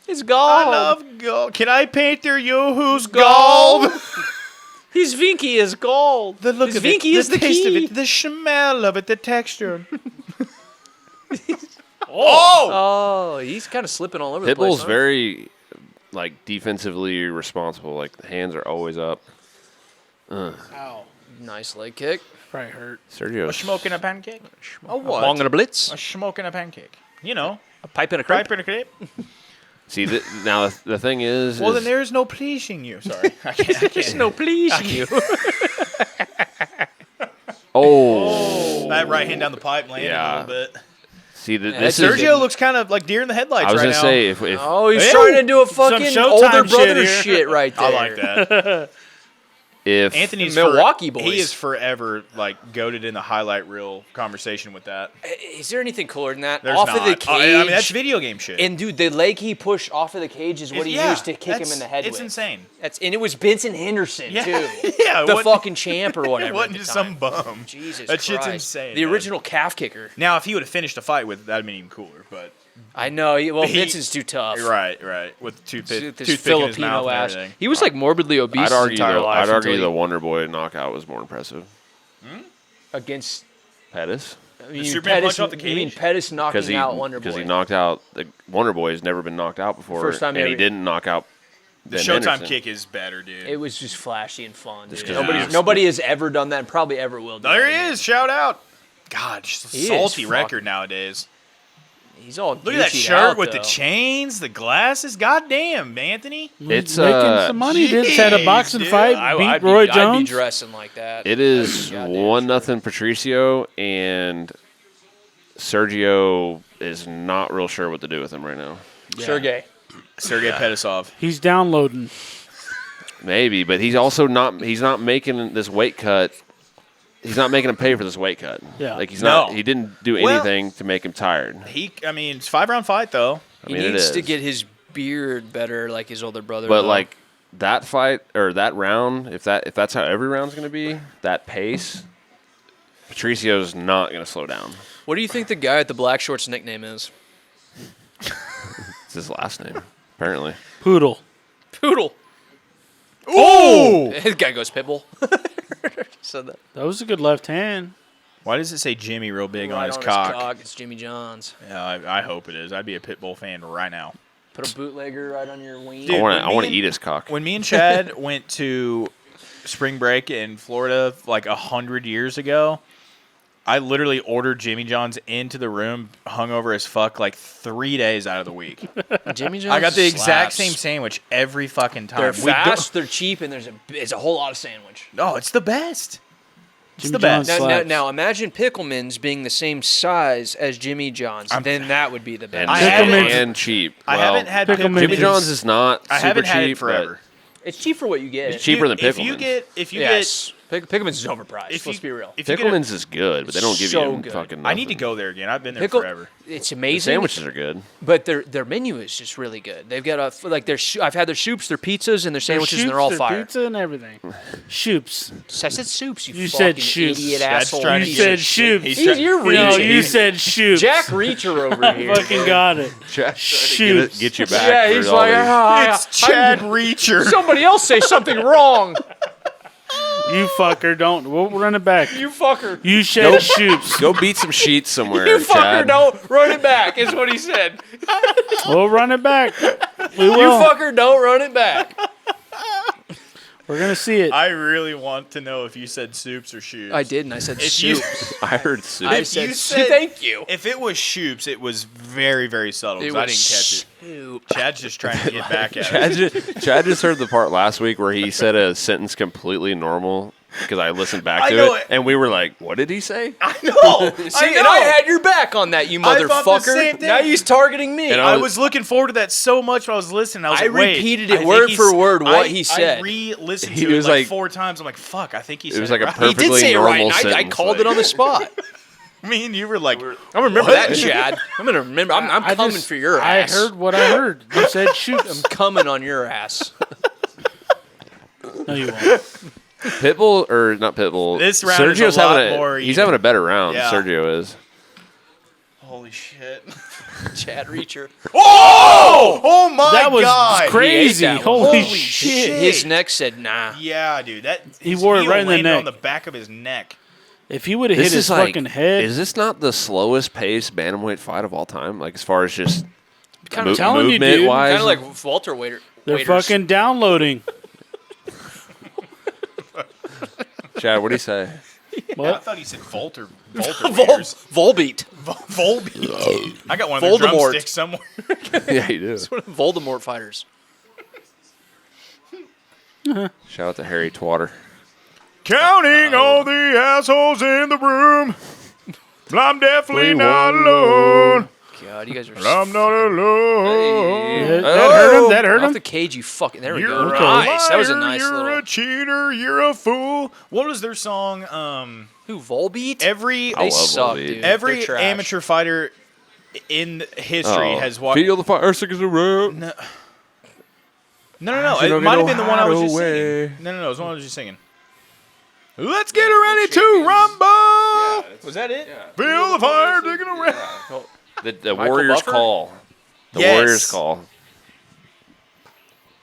It's gold. I love gold. Can I paint their yoo-hoos gold? His Vinky is gold. The look His of Vinky it, is the the taste key. of it, the smell of it, the texture. Oh, he's kind of slipping all over the place. Pitbull's huh? very like defensively responsible. Like the hands are always up. Ow. Nice leg kick. Probably hurt. A Sergio's smoke in a pancake. A what? Bong and a blitz. A smoke in a pancake. You know, A pipe and a crepe. pipe in a crepe. See, now the thing is, Well, is then there is no pleasing you. Sorry, I can't. There's no pleasing you. oh, That right hand down the pipe landed Yeah. a little bit. see, Yeah, this that's is. Sergio looks kind of like deer in the headlights I was right gonna now. say if Oh, he's Ew. trying to do a fucking Showtime older shit brother here. shit right there. I like that. if Anthony's Milwaukee boys. He is forever like goated in the highlight reel conversation with that. Is there anything cooler than that? There's off not. of the cage. I mean, that's video game shit. And dude, the leg he pushed off of the cage is what he Yeah, used to kick him that's- in the head It's with. insane. And it was Benson Henderson Yeah, too. yeah. it The wasn't- fucking champ or whatever. It wasn't at the just time. some bum. Jesus That shit's Christ. insane. The man. original calf kicker. Now, if he would have finished the fight with, that'd been even cooler. But I know. Well, He- Benson's too tough. right, with With toothpick in this his Filipino mouth and ass. everything. He was like morbidly obese I'd his argue entire life. I'd argue until the he- Wonder Boy knockout was more impressive. against. Pettis, I mean, Superman Pettis, punch off the you mean cage? Pettis because knocking out Wonder Boy? he knocked out the Wonder Boy has never been knocked out before, First time and he ever. didn't knock out The Ben Showtime Henderson. kick is better, dude. It was just flashy and fun. Dude. 'cause he was- Nobody has ever done that and probably ever will do there that he again. is. Shout out. God, just a He is salty fuck- record nowadays. He's all Look at that Gucci'd shirt out, with the though. chains, the glasses. God damn, Anthony. It's Making some money. Did had a jeez, boxing dude. fight. Beat I'd Roy I'd be Jones. dressing like that. It is Goddamn 1-0 Patricio, and Sergio is not real sure what to do with him right now. Sergey. Sergey Pettisov. He's downloading. Maybe, but he's also not. He's not making this weight cut. He's not making him pay for this weight cut. Yeah. like he's No. not. He didn't do Well- anything to make him tired. I mean, it's a 5-round fight though. I He mean, it needs to is. get his beard better like his older brother. But though. like that fight or that round, if that's how every round's going to be, that pace, Patricio's not going to slow down. What do you think the guy at the black shorts nickname is? It's his last name, apparently. Poodle. Poodle. Oh! His guy goes Pitbull. Said that. That was a good left hand. Why does it say Jimmy real big on Right his cock? It's Jimmy John's. Yeah, I hope it is. I'd be a Pitbull fan right now. Put a bootlegger right on your wing. Dude, I when want me to eat his cock. When me and Chad went to spring break in Florida like 100 years ago, I literally ordered Jimmy John's into the room, hungover as fuck, like 3 days out of the week. Jimmy John's I got the exact slaps. same sandwich every fucking time. They're We don't- fast, they're cheap, and it's a whole lot of sandwich. No, it's the best. It's Jimmy the best. John's Now, slaps. now imagine Pickleman's being the same size as Jimmy John's. Then that would be the best. And, I haven't- and cheap. I Well, haven't had Pickleman Jimmy is- John's is not. I super haven't had cheap, it forever. It's cheap for what you get. It's cheaper than If Pickleman's. you Yes. Pickleman's is overpriced. if Let's you- be real. if you get Pickleman's is good, but they don't give So you good. fucking. I need to nothing. go there again. I've been there Pickle, forever. it's The amazing. sandwiches are good. But their menu is just really good. They've got I've had their soups, their pizzas, and their sandwiches, and they're all Their fire. Pizza and everything. Shoops. I said soups. You fucking said soups. idiot That's asshole. trying to You get- said shoops. You're No, reaching. you said shoops. Jack Reacher over here. Fucking got it. Shoots. Get you back. Yeah, for he's all like, these- "Ah, It's Chad Reacher. somebody else say something wrong. You fucker, don't. We'll run it back. You fucker. You said shoops. Go beat some sheets somewhere, You fucker, Chad. don't run it back, is what he said. We'll run it back. We You will. fucker, don't run it back. We're gonna see it. I really want to know if you said soups or shoes. I did, and I said If you- soup. I heard soup. I If said, you said- thank you. If it was Shoops, it was very, very subtle. 'Cause It I was didn't catch it. soup. Chad's just trying to get back at it. Chad just heard the part last week where he said a sentence completely normal because I listened back I to know it, it. and we were like, "What did he say?" I know. See, and I had your back on that, you I thought the motherfucker. same thing. Now he's targeting me. And I was looking forward to that so much when I was listening. I was I like, wait. repeated I it think word he's- for word what he I said. re-listened He to it was like like- 4 times. I'm like, fuck, I think he said was like it a right. He did perfectly say it right, normal and I sentence, called it like- on the spot. Me and you were like, I remember What? that, Chad. I'm gonna remember. I'm I coming just- for your I ass. heard what I heard. You said shoot. I'm coming on your ass. No, you won't. Pitbull or not Pitbull? This round is Sergio's a lot having more He's even. having a better round. Yeah. Sergio is. holy shit. Chad Reacher. Oh! Oh my That was God. crazy. He ate that one. Holy Holy shit. shit. His neck said nah. Yeah, dude. That He his wore it heel right in the landed neck. on the back of his neck. If he would have hit his fucking head, Is this not the slowest paced bantamweight fight of all time? Like as far as just Kind of telling you, movement dude. wise, Kind of like Walter Waiter. they're waiters. fucking downloading. Chad, what do you say? I What? thought he said Volter. Volbeat. Volbeat. I got one of their Voldemort. drumsticks somewhere. Yeah, you do. Voldemort fighters. Shout out to Harry Twatter. Counting all the assholes in the room. I'm definitely not alone. God, you guys are. I'm not alone. Yeah, that hurt him. That hurt Off him. the cage, you fucking. There we You're go. a Nice. That was a liar, nice you're little. a cheater. You're a fool. What was their song? Who Volbeat? Every They love suck, Volbeat. dude. every They're trash. amateur fighter in history has watched. Feel the fire, seconds a row. No, You it don't might have know been the one I was just how to singing. way. No, it was the one I was just singing. Let's get ready to rumble. Was that it? Feel the fire digging around. The Michael Warriors Buffer? call. The Yes. Warriors call.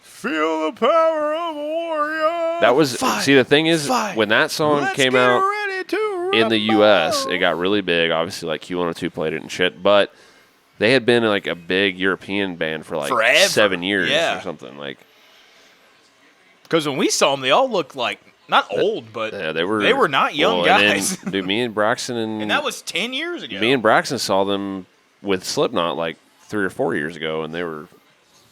Feel the power of a warrior. That was see the thing is fight. when that song Let's came get out ready to in the rumble. US, it got really big. Obviously, like Q102 played it and shit, but they had been like a big European band for like Forever. 7 years Yeah. or something. Like Because when we saw them, they all looked like not old, but yeah, they were not young well, and then, guys. dude, me and Braxton and that was 10 years ago. me and Braxton saw them with Slipknot like 3 or 4 years ago, and they were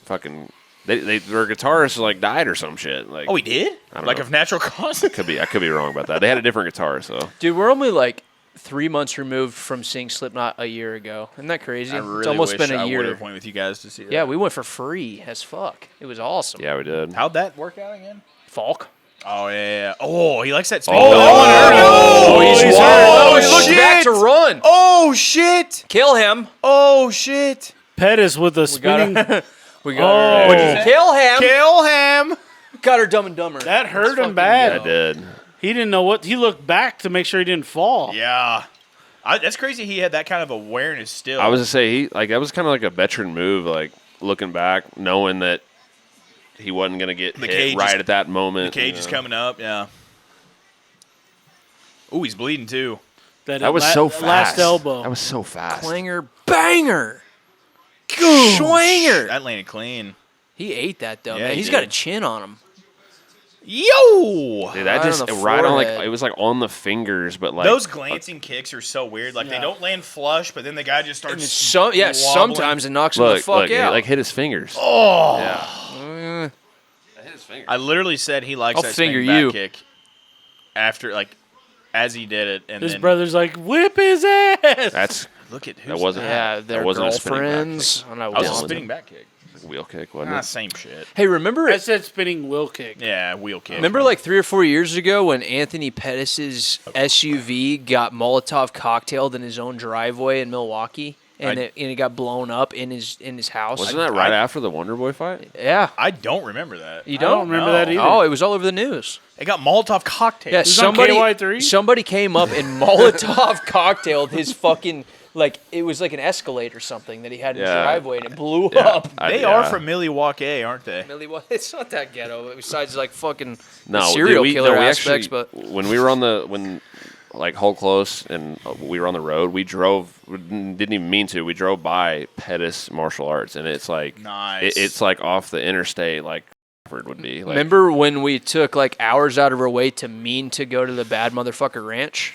fucking. Their guitarist like died or some shit. Like oh, we did? I don't Like know. of natural causes? I could be wrong about that. They had a different guitarist though. Dude, we're only like 3 months removed from seeing Slipknot a year ago. Isn't that crazy? I really it's almost wish been a I would year. have went with you guys to see that. Yeah, we went for free as fuck. It was awesome. Yeah, we did. How'd that work out again? Falk. Oh, yeah. Oh, he likes that speed. Oh, that one hurt him. Oh, he's hurt. oh, he looked shit. back to run. Oh, shit. Kill him. Oh, shit. Pettis with a spinning. We got Oh. What'd you say? Kill him. Kill him. Got her Dumb and Dumber. That hurt Let's him fucking bad. I go. did. He didn't know what. He looked back to make sure he didn't fall. Yeah. That's crazy he had that kind of awareness still. I was to say that was kind of like a veteran move, like looking back, knowing that he wasn't gonna get The hit cage right is- at that moment. The cage you is know. coming up, yeah. Ooh, he's bleeding too. That was so fast. Last elbow. That was so fast. Clanger banger. Schwanger. That landed clean. He ate that though, Yeah, man. he He's got a did. chin on him. Yo! Dude, that Right just on the right on like forehead. it was like on the fingers, but like Those glancing kicks are so weird. Like, they Yeah. don't land flush, but then the guy just starts Yeah, wobbling. sometimes it knocks him the look, fuck look, out. like hit his fingers. Oh! Yeah. Hit his fingers. I literally said he likes I'll that finger spinning you. back kick after, like, as he did it. And His then, brother's like, whip his ass. That's look at who's that wasn't yeah, their that wasn't a spinning back girlfriends. I know. That was a Yeah. spinning back kick. kick. Wheel kick, wasn't Ah, it? same shit. Hey, remember I said spinning wheel kick. Yeah, wheel kick. Remember like 3 or 4 years ago when Anthony Pettis' SUV got Molotov cocktailed in his own driveway in Milwaukee, and it got blown up in his house? Wasn't that right after the Wonder Boy fight? Yeah. I don't remember that. You I don't remember that either. Oh, it was all over the news. It got Molotov cocktail. Yeah, was on somebody KY3? somebody came up and Molotov cocktailed his fucking it was like an Escalade or something that he had in his Yeah. driveway and it blew up. They are from Milwaukee, aren't they? Millie, well, it's not that ghetto. Besides, like fucking No, serial killer we aspects, actually, but when we were like Hull Close and we were on the road, we didn't even mean to. We drove by Pettis Martial Arts, and it's like Nice. it's like off the interstate, like Rockford would be. Like, Remember when we took like hours out of our way to go to the bad motherfucker ranch?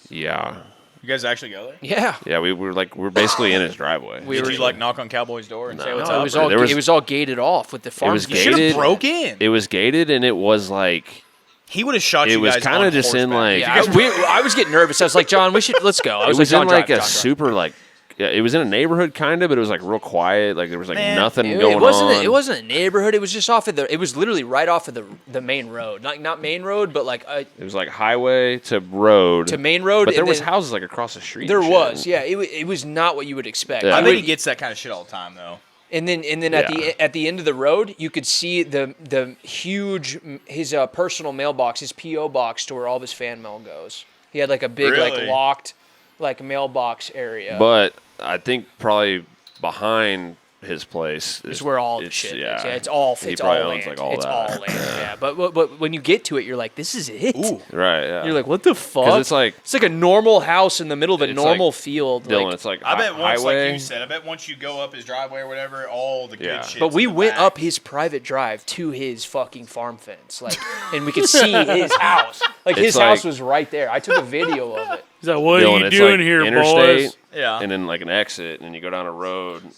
Yeah. You guys actually go there? Yeah. Yeah, we're basically in his driveway. Did you like knock on Cowboy's door and say No. what's No, up? it was all gated off with the farm. was gate. You should gated. have broke in. It was gated, and it was like He would have shot it you was guys kind on of just in horseback. like I was getting nervous. I was like, John, let's go. I it was was like, in John, like drive, a John, drive. super like yeah, it was in a neighborhood kind of, but it was like real quiet. Like there was like Man, nothing It going wasn't. on. It wasn't a neighborhood. It was just off of the. It was literally right off of the main road. Not main road, but like It was like highway to road to main road. but there and was then- houses like across the street. There and shit. was, yeah. It was not what you would expect. Yeah. I You bet would- he gets that kind of shit all the time, though. And then Yeah. at the end of the road, you could see the huge his personal mailbox, his PO box to where all of his fan mail goes. He had like a big like Really? locked like mailbox area. But I think probably behind his place is where all the it's- shit yeah. is. Yeah, it's all He it's probably all owns, land. like, all it's that. all land. Yeah, but when you get to it, you're like, this is it. Ooh. Right, yeah. You're like, what the fuck? because it's like a normal house in the middle of a It's normal like- field. Dylan, like- it's like I bet once, highway. like you said, I bet once you go up his driveway or whatever, all the Yeah. good shit. But we went up his private drive to his fucking farm fence, like, and we could see his house. Like It's his house like- was right there. I took a video of it. He's like, what Dylan, are you it's doing like here, interstate, boys? Yeah. and then like an exit, and then you go down a road. And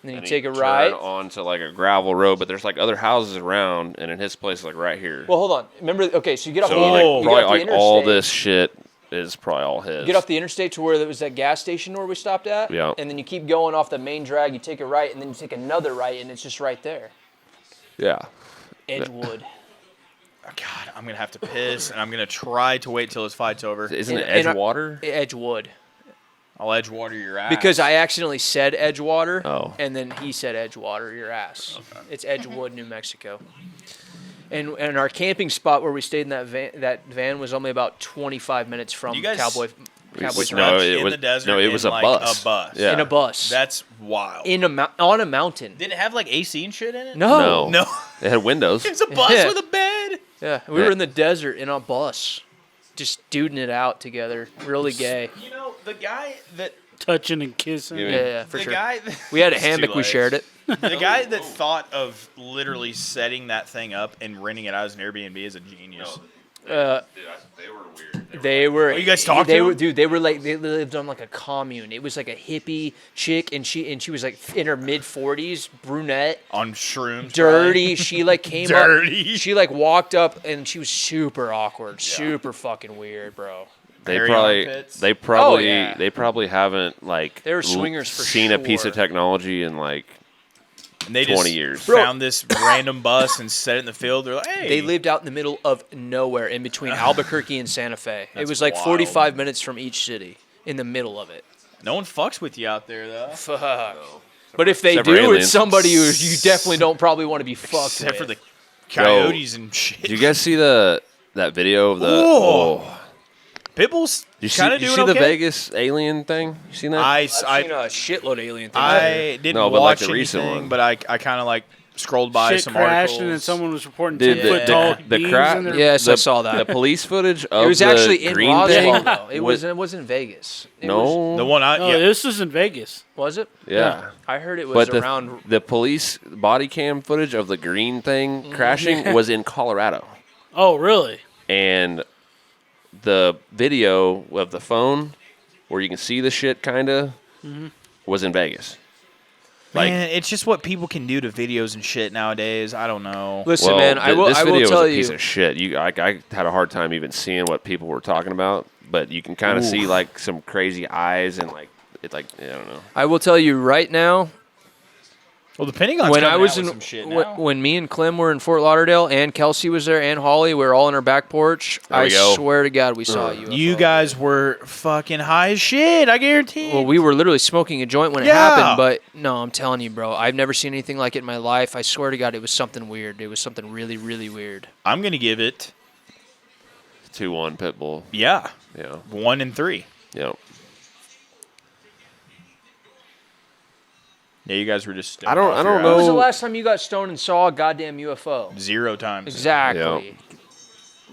then you and take a turn right. onto like a gravel road, but there's like other houses around, and in his place, like right here. Well, hold on. Remember? Okay, so you get off so the, like, you get probably off the like all interstate. this shit is probably all his. You get off the interstate to where there was that gas station where we stopped at. Yeah. And then you keep going off the main drag. You take a right, and then you take another right, and it's just right there. Yeah. Edgewood. Oh, God, I'm gonna have to piss, and I'm gonna try to wait till this fight's over. Isn't it And- and Edgewater? Edgewood. I'll edge water your ass. Because I accidentally said Edgewater, Oh. and then he said Edgewater, your ass. It's Edgewood, New Mexico. And our camping spot where we stayed in that van was only about 25 minutes from You guys- Cowboy No, Slept it in was the desert no, it in, was a like, bus. a bus. Yeah. in a bus. That's wild. on a mountain. Did it have like AC and shit in it? No. No. No. It had windows. It's a bus Yeah. with a bed. Yeah, we were in the desert in a bus, just duding it out together. Really gay. You know, the guy that Touching and kissing. Yeah. Yeah, for the sure. guy that, We had a It's too hammock. We late. shared it. The guy that thought of literally setting that thing up and renting it out as an Airbnb is a genius. They were weird. They were. you guys talked They to were, him? dude. They were like they lived on like a commune. It was like a hippie chick, and she was like in her mid 40s, brunette, On shrooms. dirty. She like came Dirty. up. She like walked up, and she was super awkward, super fucking weird, bro. They Hairy probably, armpits. they probably, Oh, yeah. they probably haven't like They were swingers for seen a piece of sure. technology in like And they 20 just years. found this random bus and set it in the field. They're like, hey. They lived out in the middle of nowhere, in between Albuquerque and Santa Fe. It That's was like wild. 45 minutes from each city, in the middle of it. No one fucks with you out there, though. Fuck. But if they Except for do, aliens. it's somebody who you definitely don't probably want to be fucked Except for with. the coyotes and shit. Did you guys see that video of the? Ooh. Oh, Pitbull's did kind you of doing see okay. the Vegas alien thing? You seen that? I've seen a shitload of alien things. I didn't No, but, like, watch the recent anything, one. but I kind of like scrolled by Shit some crashed articles. and then someone was reporting Dude, 10-foot tall the beams cra- in their Yes, I the- saw that. The police footage of It was the actually in green Roswell, thing though. It was- wasn't in Vegas. It no. The one I Oh, yeah. this is in Vegas. Was it? Yeah. I heard it was But around. the police body cam footage of the green thing Mm-hmm. crashing was in Colorado. Oh, really? And the video of the phone where you can see the shit kind of was in Vegas. Like, Man, it's just what people can do to videos and shit nowadays. I don't know. Listen, well, man, I will. this I video will tell was a piece you. of shit. I had a hard time even seeing what people were talking about, but you can kind of see like some crazy eyes and like it's like I don't know. I will tell you right now. Well, the Pentagon's When coming I was out in, with some shit when, now. when me and Clem were in Fort Lauderdale, and Kelsey was there, and Holly, we were all on our back porch. There we I go. swear to God, we saw you. You guys were fucking high as shit. I guarantee. Well, we were literally smoking a joint when it Yeah. happened, but no, I'm telling you, bro, I've never seen anything like it in my life. I swear to God, it was something weird. It was something really, really weird. I'm gonna give it 2-1 Pitbull. yeah, Yeah. 1 and 3. Yeah. Yeah, you guys were just. I don't When was the know. last time you got stoned and saw a goddamn UFO? 0 times. Exactly. Yeah. Weed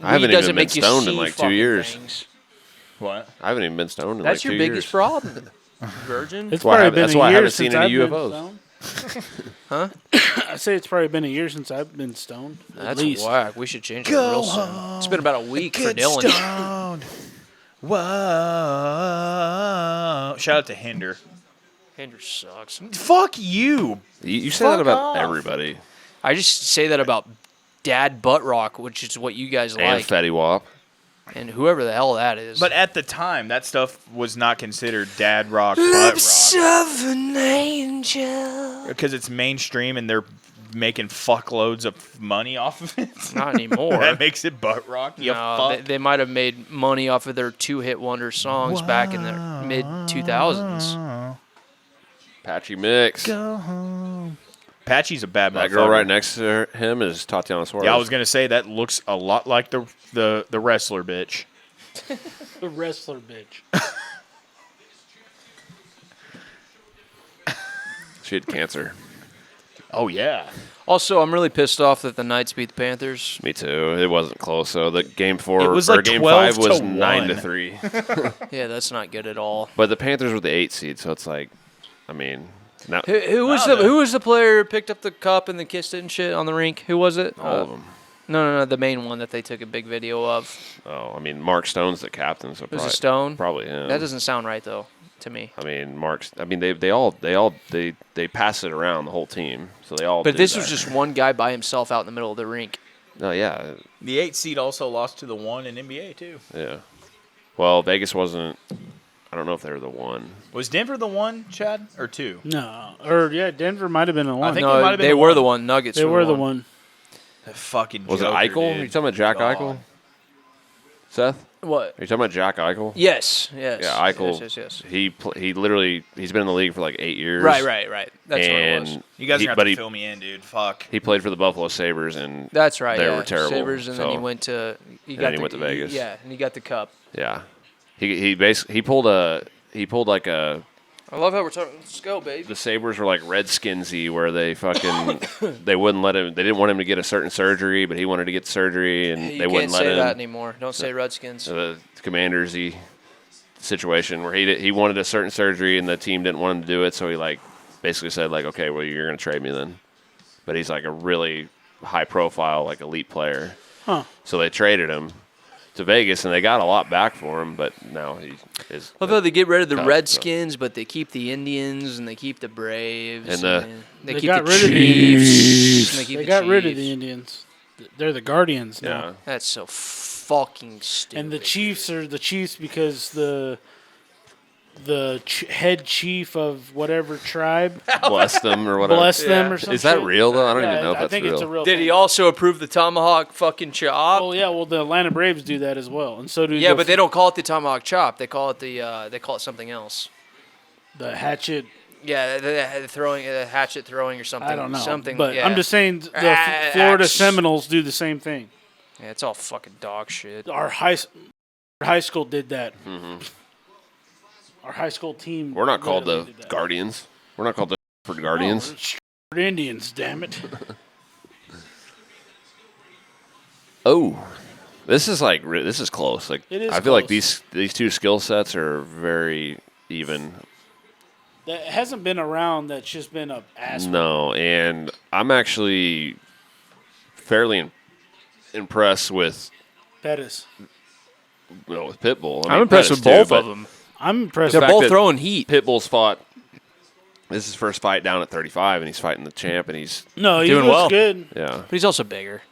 I haven't doesn't even been make you stoned in see like 2 fucking years. things. What? I haven't even been stoned in That's like 2 your years. biggest problem, virgin. It's why I probably haven't- been that's a why I year haven't since seen any I've been UFOs. stoned. I say it's probably been a year since I've been stoned. At That's least. whack. We should change it real soon. It's been about a week for Dylan. Stoned. Whoa. Shout out to Hinder. Hinder sucks. Fuck you. You say that Fuck about off. everybody. I just say that about Dad Butt Rock, which is what you guys And like, Fetty Wap. and whoever the hell that is. But at the time, that stuff was not considered dad rock, butt rock. of an angel. Because it's mainstream and they're making fuckloads of money off of it. Not anymore. That makes it butt rock. You No, fuck. they might have made money off of their 2-hit wonder songs back in the mid 2000s. Patchy Mix. Go home. Patchy's a bad That motherfucker. girl right next to him is Tatiana Suarez. Yeah, I was gonna say that looks a lot like the wrestler bitch. The wrestler bitch. She had cancer. Oh yeah. Also, I'm really pissed off that the Knights beat the Panthers. Me too. It wasn't close. So the game It 4 was or like game 12 5 was to 9-3. Yeah, that's not good at all. But the Panthers were the 8 seed, so it's like, I mean, now Who was the player who picked up the cup and then kissed it and shit on the rink? Who was it? all of them. No, the main one that they took a big video of. Oh, I mean, Mark Stone's the captain, so Was probably it Stone? Probably him. That doesn't sound right though to me. I mean, they pass it around the whole team, so they all. But do this that. was just one guy by himself out in the middle of the rink. Oh yeah, The 8 seed also lost to the 1 in NBA too. yeah. Well, Vegas wasn't. I don't know if they were the 1. Was Denver the 1, Chad, or 2? No. Denver might have been the one. think it might No, have been they the were one. the one. Nuggets. They were the one. That fucking Was Joker, it Eichel? dude. Are you talking about Jack God. Eichel? Seth? What? Are you talking about Jack Eichel? Yes. Yeah, Eichel. Yes. He literally he's been in the league for like 8 years. Right. That's and what it was. You guys are but going to he fill me in, dude. Fuck. he played for the Buffalo Sabres and That's right. They yeah. were terrible. Sabres, and then he so- went to. then he went to Vegas. Yeah, and he got the cup. yeah. He basically he pulled like a I love how we're talking. Let's go, baby. the Sabres were like Redskinsy where they fucking they wouldn't let him. They didn't want him to get a certain surgery, but he wanted to get surgery, and You they can't wouldn't let say him. that anymore. Don't say Redskins. The Commandersy situation where he wanted a certain surgery and the team didn't want him to do it, so he like basically said like, okay, well you're gonna trade me then. But he's like a really high profile like elite player. Huh. So they traded him to Vegas and they got a lot back for him, but now he is. I love how they get rid of the Cup, Redskins, but they keep the Indians and they keep the Braves And the- they They keep got the rid of the Chiefs. and they keep They the got rid of Chiefs. the Indians. They're the Guardians now. Yeah. That's so fucking stupid. And the Chiefs are the Chiefs because the head chief of whatever tribe Bless them or whatever. blessed them Yeah. or something. Is that real though? I don't even know if I that's think real. it's a real Did thing. he also approve the tomahawk fucking chop? Oh yeah, well the Atlanta Braves do that as well, and so do Yeah, the, but they don't call it the tomahawk chop. They call it something else. the hatchet. Yeah, the throwing, hatchet throwing or something. I don't know, Something. but yeah. I'm just saying the Ah, Florida axe. Seminoles do the same thing. Yeah, it's all fucking dog shit. Our high school did that. Our high school team. We're not called the literally did that. Guardians. We're not called the No, Guardians. we're Stratford Indians, damn it. Oh, this is like this is close. Like It is I feel like close. these two skill sets are very even. That hasn't been around. That's just been a ass. No, and I'm actually fairly impressed with Pettis. with Pitbull. I I'm mean, impressed Pettis with too, both but of them. I'm impressed. They're fact both that throwing heat. Pitbull's fought. This is his first fight down at 35, and he's fighting the champ, and he's No, he Doing looks well. good. yeah, But he's also bigger.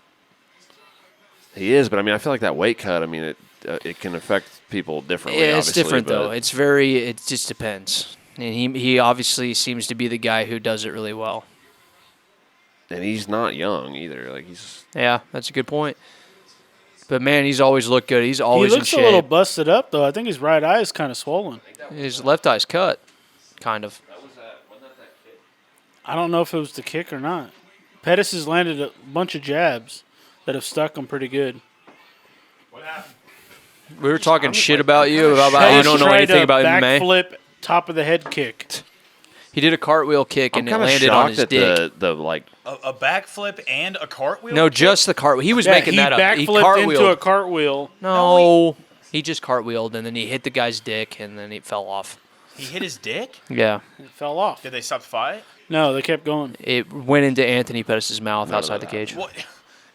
he is. But I mean, I feel like that weight cut. I mean, it can affect people differently. Yeah, it's obviously, different but though. It's very. It just depends. And he obviously seems to be the guy who does it really well. and he's not young either. Like he's Yeah, that's a good point. But man, he's always looked good. He's He always in looks a little shape. busted up though. I think his right eye is kind of swollen. His left eye's cut, kind of. I don't know if it was the kick or not. Pettis has landed a bunch of jabs that have stuck him pretty good. We were talking shit about you about how you Pettis don't know tried anything a about MMA. backflip, top of the head kick. He did a cartwheel kick I'm and it kind of landed on shocked his at dick. the like. A backflip and a cartwheel? No, just the cartwheel. He was making he that up. He backflipped into a cartwheeled. cartwheel. No, he just cartwheeled and then he hit the guy's dick and then he fell off. He hit his dick? Yeah. It fell off. Did they stop the fight? No, they kept going. It went into Anthony Pettis' mouth outside the cage. What?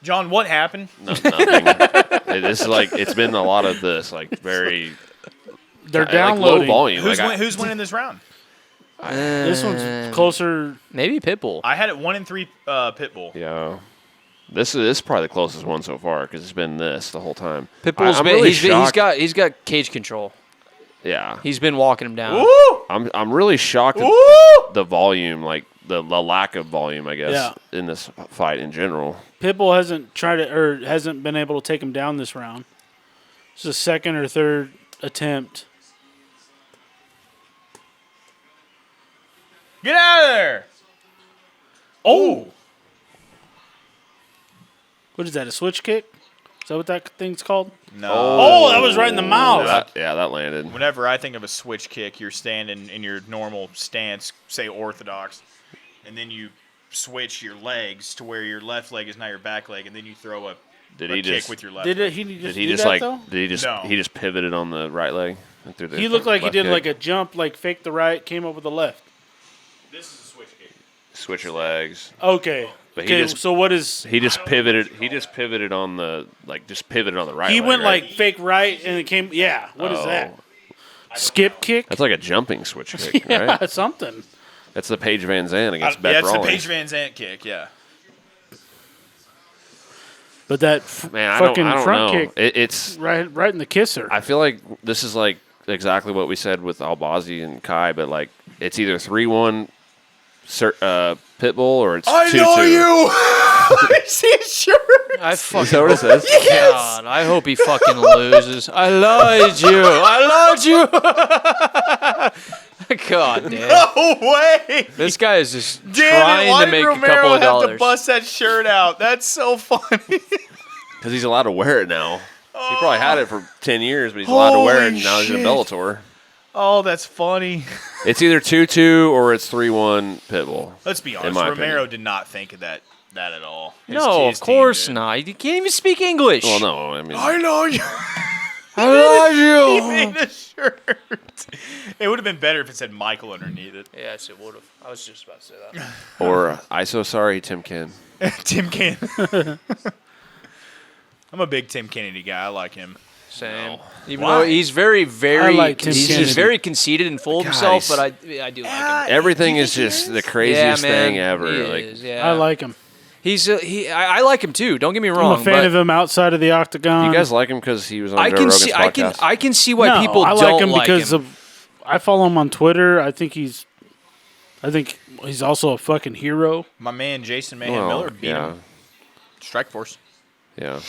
John, what happened? No, nothing. It's like it's been a lot of this, like very. They're like downloading. low volume. Who's winning this round? This one's closer. Maybe Pitbull. I had it 1-3 Pitbull. Yeah. This is probably the closest one so far because it's been this the whole time. Pitbull's I'm been, really he's got cage control. Yeah. He's been walking him down. Woo! I'm really shocked at Woo! the volume, like the lack of volume, I guess, Yeah. in this fight in general. Pitbull hasn't been able to take him down this round. It's the second or third attempt. Get out of there! Oh! What is that, a switch kick? Is that what that thing's called? No. Oh, that was right in the mouth. That landed. Whenever I think of a switch kick, you're standing in your normal stance, say orthodox, and then you switch your legs to where your left leg is now your back leg, and then you throw a kick with your left leg. Did he Did just he do just that, like? though? Did he just? No. He just pivoted on the right leg. And threw the He looked like he left did kick? like a jump, like fake the right, came up with the left. This is a switch kick. Switch your legs. Okay. But he Okay, just- so what is... He just pivoted. He just pivoted on the right. He leg, went right? like fake right and it came... Yeah, what is Oh. that? Skip kick? That's like a jumping switch kick, Yeah, right? something. That's the Paige Van Zandt against Yeah, Beth it's the Rawlings. Paige Van Zandt kick, yeah. But that Man, I fucking don't front know. kick It's. right in the kisser. I feel like this is like exactly what we said with Albazi and Kai, but like it's either 3-1 Pitbull or it's 2-2. I know you! I see his shirt! I fucking Is that what it says? God, I hope he fucking loses. I lied you. I lied you. God damn. No way! This guy is just Damn it, trying why to did make Romero a couple of have dollars. to bust that shirt out? That's so funny. Because he's allowed to wear it now. He probably had it for 10 years, but he's allowed to wear it, and now he's in a Holy Bellator. Oh, that's funny. It's either 2-2 or it's 3-1 Pitbull. Let's be In honest. my Romero opinion. did not think of that at all. No, His of course team did. not. You can't even speak English. Well, no, I mean, I know you. I lied He you. made a shirt. It would have been better if it said Michael underneath it. Yes, it would have. I was just about to say that. or I so sorry, Tim Ken. Tim Kennedy. I'm a big Tim Kennedy guy. I like him. Same. Even Why? though he's very I like Tim he's Kennedy. very conceited and full of himself, Guys. but I do like him. Everything is just the craziest yeah, man. thing ever. He Like, is, yeah. I like him. I like him too. Don't get me wrong. I'm a fan but of him outside of the octagon. you guys like him because he was on I Joe can Rogan's see podcast? I can see why no, people I don't like him like because him. of. I follow him on Twitter. I think he's also a fucking hero. My man Jason Mayhem Well, Miller beat yeah, him. Strike Force. yeah.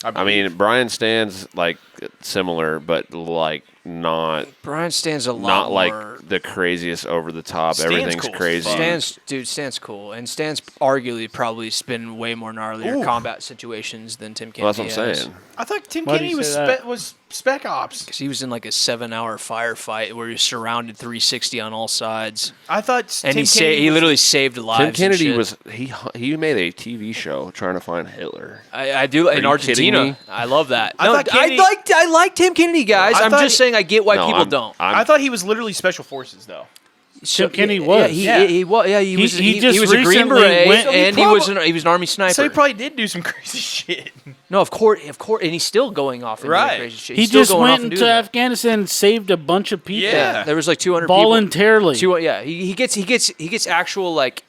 I believe. mean, Brian Stan's like similar, but like not Brian Stan's a lot not like more. the craziest over the top. Stan's Everything's cool as crazy. fuck. Stan's cool, and Stan's arguably probably been way more gnarlier combat situations than Tim Kennedy. Well, that's what I'm saying. I thought Tim Why do Kennedy you was say that? was Spec Ops. Because he was in like a 7-hour firefight where he was surrounded 360 on all sides, I thought and Tim Kennedy he was- literally saved lives. Tim and Kennedy shit. was he made a TV show trying to find Hitler. I do in you kidding Argentina. me? I love that. I No, thought Kennedy- I like Tim Kennedy, guys. I I'm thought just saying I get why No, people I'm- don't. I thought he was literally Special Forces though. Tim Kennedy Yeah, was. he was. Yeah, he was. he He just was a Green recently Beret, went- and he was an Army sniper. So he probably did do some crazy shit. No, of course, and he's still going off and Right. doing crazy shit. He He's still just going off went and into doing that. Afghanistan and saved a bunch of people. Yeah. There was like 200 Voluntarily. people. Yeah, he gets actual like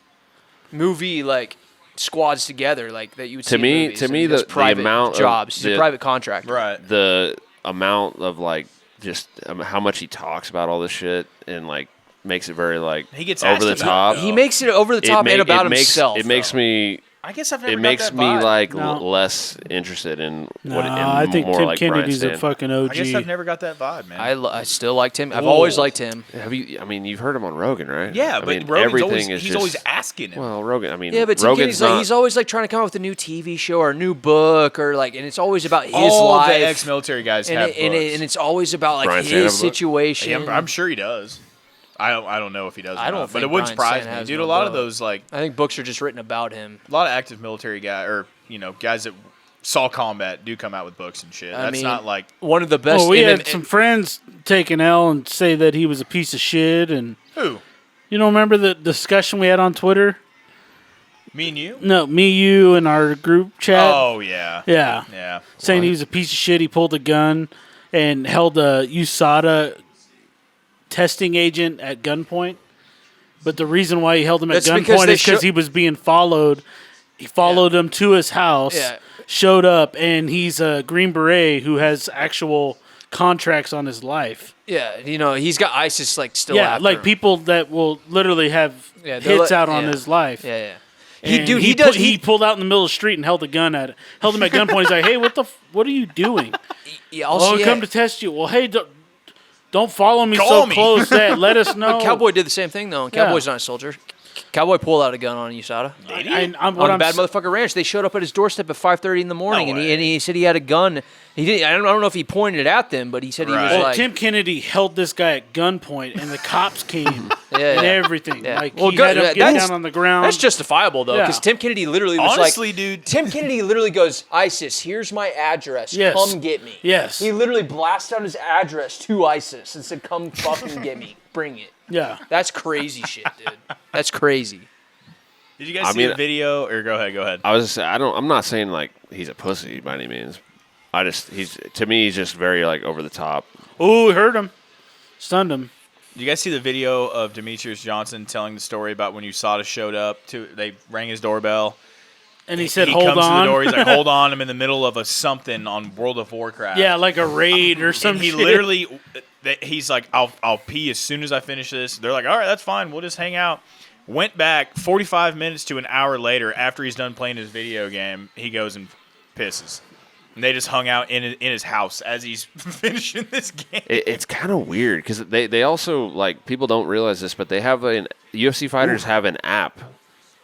movie like squads together like that you would see. To in me- movies, to and me, he does the private amount of jobs. He's a the- private contractor. Right. The amount of like just how much he talks about all this shit and like makes it very like He gets over the asked about top. it, He makes it over the top and about himself. It makes me. I guess I've never It got makes that me vibe. like No. less interested in No, what. In I think more Tim like Kennedy's Brian a Stan. fucking I guess I've OG. never got that vibe, man. I still liked him. I've always liked him. Have you? I mean, you've heard him on Rogan, right? yeah, I but mean, Rogan's everything always, is he's just, always asking him. Well, Rogan. I mean, Yeah, but Tim Rogan's Kennedy's not. like he's always like trying to come up with a new TV show or a new book or like, and it's always about his All life. the ex-military guys and have it, and, books. and it's always about like Brian Stan have a his book? situation. Yeah, I'm sure he does. I don't know if he does. I or don't not, but think it would Brian surprise Stan me, has dude. no A lot of book. those like I think books are just written about him. a lot of active military guys or guys that Saw Combat do come out with books and shit. I That's mean, not like one of the best. Well, we MMA had some friends take an L and say that he was a piece of shit. And who? you don't remember the discussion we had on Twitter? Me and you? No, me, you, and our group chat. Oh yeah. Yeah. Yeah. Saying he was a piece of shit. He pulled a gun and held a USADA testing agent at gunpoint. But the reason why he held him at That's because gunpoint they is because he was being followed. He followed him to his house, showed up, and he's a Green Beret who has actual contracts on his life. Yeah, he's got ISIS still Yeah, after like him. people that will literally have they're hits out on his life. Yeah, yeah. And he pulled out in the middle of the street and held a gun at it. Held him at gunpoint. He's like, "Hey, what are you doing?" Come to test you. Well, hey, don't follow me Call so me. close. Let us know. Cowboy did the same thing though. Cowboy's not a soldier. Cowboy pulled out a gun on USADA. I'm On Bad Motherfucker Ranch, they showed up at his doorstep at 5:30 in the morning, No and way. he said he had a gun. He didn't. I don't know if he pointed it at them, but he said he was Right. like, Tim Kennedy held this guy at gunpoint, and the cops came and yeah. everything. Yeah. Like Well, he had him get that's- down on the ground. That's justifiable though, because Yeah. Tim Kennedy literally was Honestly, dude. Tim Kennedy literally goes, ISIS, here's my address. Yes. Come get me. Yes. He literally blasted out his address to ISIS and said, come fucking get me. Bring it. Yeah. That's crazy shit, dude. That's crazy. Did you guys see the video? Or go ahead. I was just I'm not saying like he's a pussy by any means. To me he's just very like over the top. Ooh, hurt him. Stunned him. Did you guys see the video of Demetrius Johnson telling the story about when USADA showed up? They rang his doorbell. And he said, he hold comes on. to the door. He's like, hold on. I'm in the middle of a something on World of Warcraft. Yeah, like a raid or And something. he literally, he's like, I'll pee as soon as I finish this. They're like, all right, that's fine. We'll just hang out. Went back 45 minutes to an hour later after he's done playing his video game. He goes and pisses. And they just hung out in his house as he's finishing this game. It's kind of weird because they also like people don't realize this, but they have UFC fighters have an app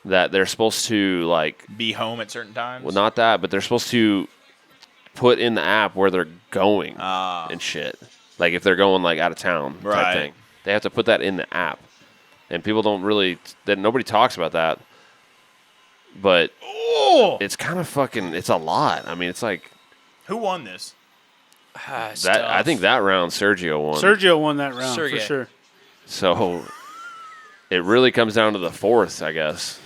that they're supposed to like Be home at certain times. well, not that, but they're supposed to put in the app where they're going and shit. Like if they're going like out of town Right. type thing, they have to put that in the app, and people don't really. Nobody talks about that, but it's kind of fucking. It's a lot. I mean, it's like Who won this? that. I think that round Sergio won. Sergio won that round Sergey. for sure. So it really comes down to the fourth, I guess.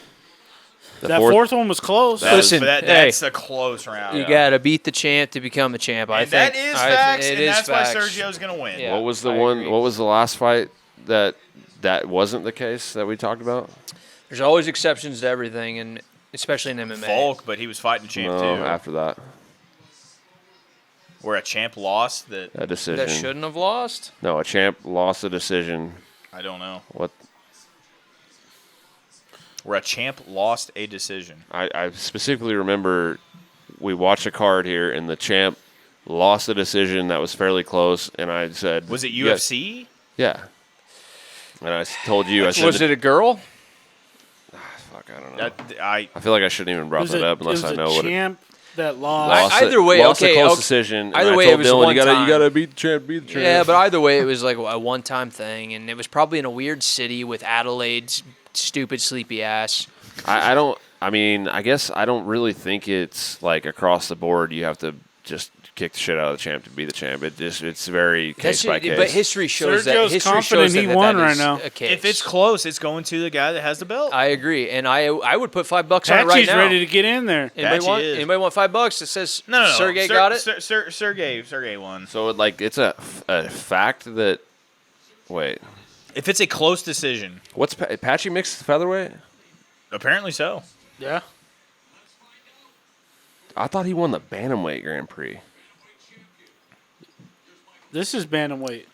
The That fourth one was close. Listen, that's a close round. You got to beat the champ to become a champ. I And think that is I- facts, it and is that's facts. why Sergio's going to win. Yeah. What was the I one? agree. What was the last fight that wasn't the case that we talked about? There's always exceptions to everything, and especially in MMA. Volk, but he was fighting champ No, too. after that, Where a champ lost that a decision. That shouldn't have lost. No, a champ lost a decision. I don't know. What? Where a champ lost a decision. I specifically remember we watched a card here, and the champ lost a decision that was fairly close, and I said, Was it yes. UFC? Yeah. And I told you, I said, Was it a girl? fuck, I don't know. I I feel like I shouldn't even brought It was that up it unless was I know a what it champ that lost. lost. Either way, lost okay, a close okay. decision. and Either I way, told it was Dylan, one you time. gotta beat the champ, beat the champ. Yeah, but either way, it was like a one-time thing, and it was probably in a weird city with Adelaide's stupid sleepy ass. I don't. I mean, I guess I don't really think it's like across the board. You have to just kick the shit out of the champ to be the champ. It's very case by case. But history shows that. Sergio's History confident shows he that won that right is now. a case. if it's close, it's going to the guy that has the belt. I agree, and I would put $5 on it right Patchy's now. ready to get in there. Anybody Patchy want? is. Anybody want $5? It says no. Sergey got it. Sergey won. So like it's a fact that. Wait, If it's a close decision, what's Patchy mixed featherweight? apparently so. Yeah. I thought he won the bantamweight Grand Prix. This is bantamweight.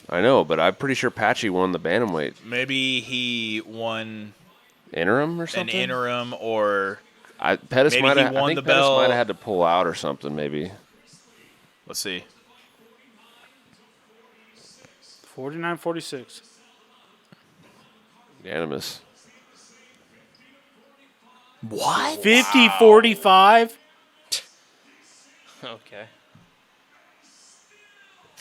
I know, but I'm pretty sure Patchy won the bantamweight Maybe he won interim or an something. interim, or Pettis maybe might he have. I won think the Pettis belt. might have had to pull out or something. Maybe. let's see. 49-46. Unanimous. What? 50-45. Okay.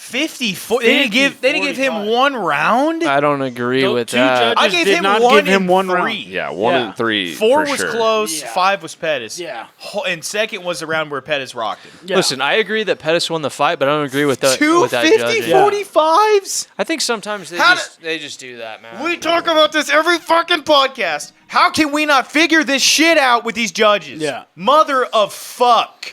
54. They didn't give him 1 round. I don't agree Two with that. I gave did him not 1 give him and 1 3. round. Yeah, 1 and 3. 4 for was sure. close. Yeah. 5 was Pettis. Yeah. And second was the round where Pettis rocked him. Yeah. Listen, I agree that Pettis won the fight, but I don't agree with that. Two with that 50 judging. 45s? I think sometimes they How they just do that, man. We talk about this every fucking podcast. How can we not figure this shit out with these judges? Yeah. Mother of fuck.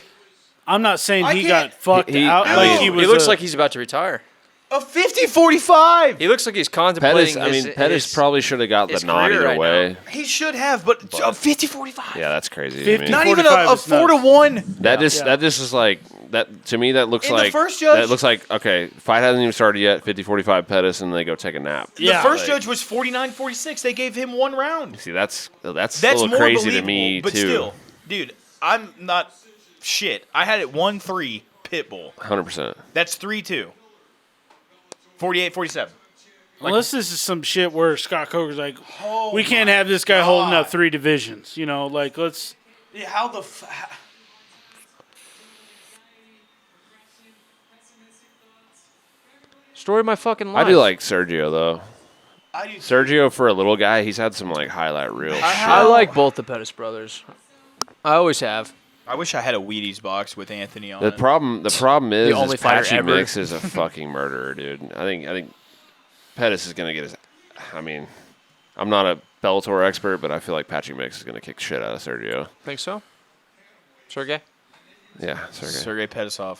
I'm not saying I he can't- got fucked he- out I like mean, he was. He looks like he's about to retire. A 50-45. He looks like he's contemplating. Pettis probably should have got the his nod career either right way. He should have, but a 50-45. Yeah, that's crazy. 50. Not even a 45 is 4-1. That just Yeah. is like that to me. That looks In the like first judge- that looks like okay. Fight hasn't even started yet. 50-45 Pettis, and they go take a nap. Yeah. The first Like- judge was 49-46. They gave him 1 round. See, that's a That's little more crazy believable, to me but too. still, dude, I'm not shit. I had it 1-3 Pitbull. 100%. That's 3-2. 48-47. Unless this is some shit where Scott Coker's like, Oh we can't have this guy holding up 3 divisions. You know, like let's. Yeah, how the Story of my fucking life. I do like Sergio though. I do Sergio for a little guy, he's had some like highlight reel shit. I like both the Pettis brothers. I always have. I wish I had a Wheaties box with Anthony on The it. problem is only fighter Patchy ever. Mix is a fucking murderer, dude. I think Pettis is gonna get his. I mean, I'm not a Bellator expert, but I feel like Patchy Mix is gonna kick shit out of Sergio. Think so? Sergey? Yeah, Sergio. Sergey Pettisov.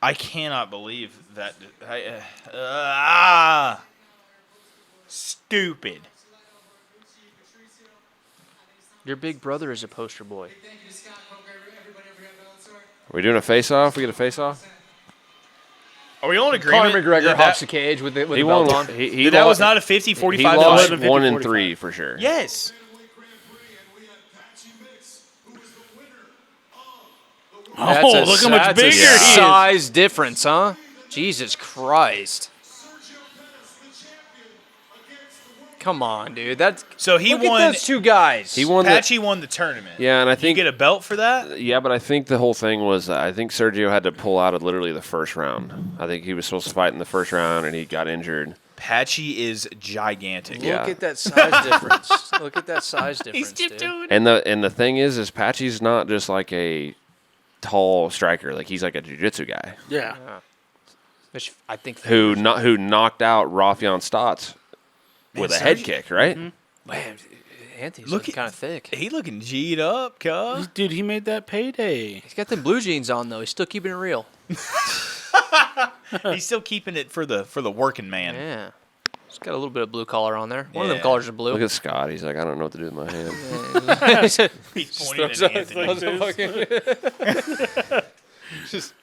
I cannot believe that. Stupid. Your big brother is a poster boy. Are we doing a face off? We get a face off. Are we all in agreement? Conor McGregor that- hops the cage with the He belt won. on. He that was lost- not a 50-45 He lost fight. 1 and 3 for sure. Yes. That's a- look how much that's a bigger he is. size difference, huh? Jesus Christ. Come on, dude. That's So he look won. at those two guys. He won. Patchy won the tournament. Yeah, and I You think get a belt for that? Yeah, but I think the whole thing was I think Sergio had to pull out of literally the first round. I think he was supposed to fight in the first round and he got injured. Patchy is gigantic. Yeah. Look at that size difference. Look at that size difference, dude. And the thing is Patchy's not just like a tall striker. Like he's like a jiu-jitsu guy Yeah. Which I think who knocked out Rafion Stotts with a head kick, right? Man, Anthony's Look looking at- kind of thick. He looking G'd up, cuz. Dude, he made that payday. He's got them blue jeans on though. He's still keeping it real. He's still keeping it for the working man. Yeah. He's got a little bit of blue collar on there. One of them Yeah. collars are blue. Look at Scott. He's like, I don't know what to do with my hand. He's pointing at Anthony.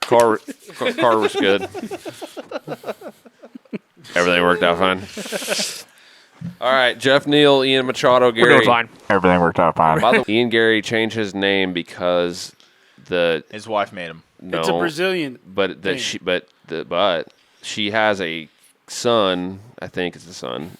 car was good. Everything worked out fine. All right, Jeff Neal, Ian Machado, Gary. We're doing fine. Everything worked out fine. By the way, Ian Gary changed his name because His wife made him. It's a Brazilian. but thing. she has a son. I think it's the son,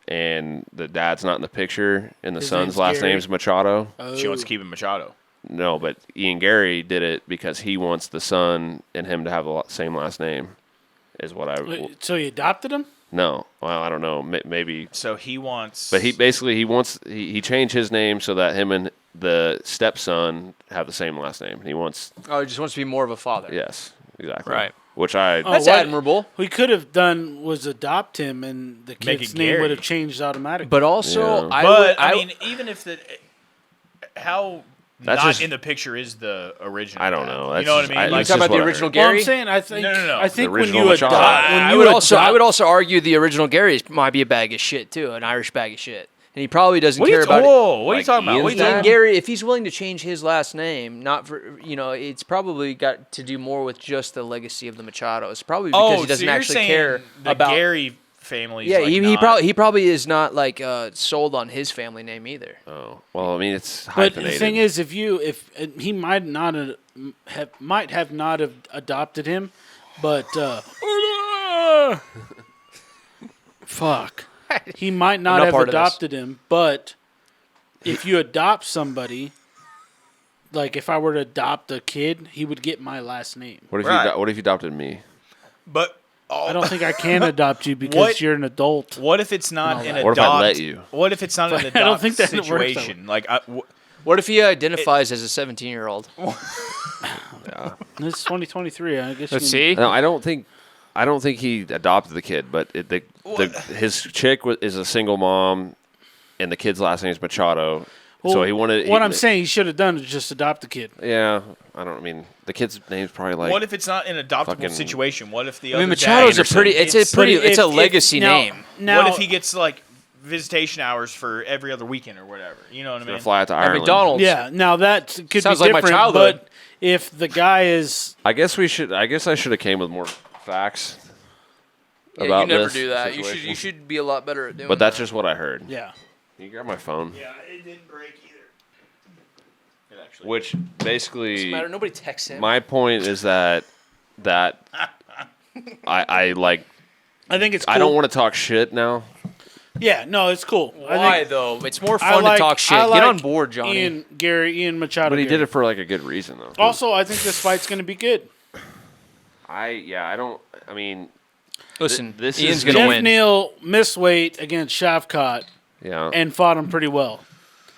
and the dad's not in the picture, and the His son's name's last Gary. name's Machado. She wants to keep him Machado. No, but Ian Gary did it because he wants the son and him to have the same last name. Is what I Wait, so he adopted him? no. Well, I don't know. Maybe, So he wants. but he changed his name so that him and the stepson have the same last name. He wants Oh, he just wants to be more of a father. yes, exactly. Right. Which I Oh, That's what admirable. we could have done was adopt him, and the Make kid's it name Gary. would have changed automatically. But also, Yeah. I mean, even if the how That's not just- in the picture is the original. I don't know. You That's know what I just- mean? I- you Like, it's talking just about the what I original heard. Well, Gary? I'm saying I think No. I think The when original you Machado. adopt, when I you would adopt, also argue the original Gary might be a bag of shit too, an Irish bag of shit, and he probably doesn't what are care you, about it. whoa, what are you Like talking about? What are Ian's you Ian talking dad? Gary, if he's willing to change his last name, not for it's probably got to do more with just the legacy of the Machados. Probably because he doesn't so you're actually saying care the about. Gary family. Yeah, like he not, probably is not like sold on his family name either. Oh well, I mean it's but hyphenated. the thing is, if he might have not have adopted him, but fuck, he might not not have part of this. adopted him. But if you adopt somebody, like if I were to adopt a kid, he would get my last name. What if Right. you what if you adopted me? But I don't think I can adopt you because What- you're an adult. what if it's not an What adopt? if I let you? What if it's not an adopt I don't think that works that way. situation? Like, What if he identifies as a 17-year-old? This is 2023. I guess. Let's you see. No, I don't think he adopted the kid, but his chick is a single mom, and the kid's last name is Machado. Well, so he wanted. What I'm saying, he should have done is just adopt the kid. Yeah, I don't. I mean, the kid's name's probably like. what if it's not an adoptable fucking- situation? What if the I mean, other Machado's dad- a pretty. It's a name. Now, What if he gets like visitation hours for every other weekend or whatever? You know what I gonna mean? fly out to At Ireland? McDonald's. Yeah, now that could Sounds be like my different. childhood. But if the guy is, I guess I should have came with more facts. Yeah, about you never this do that. situation. You should be a lot better at doing But that's that. just what I heard. yeah, Can you grab my phone? Yeah, it didn't break either. It actually. Which basically, Doesn't matter. Nobody texts him. my point is that I like. I think it's. Cool. I don't want to talk shit now. Yeah, no, it's cool. Why though? It's more I fun like- to talk shit. I Get like on board, Johnny. Ian Machado. But he did Gary. it for like a good reason though. Also, I think this fight's going to be good. I don't. I mean, Listen, this Ian's is- gonna Jeff win. Neal missed weight against Shavkat yeah, and fought him pretty well.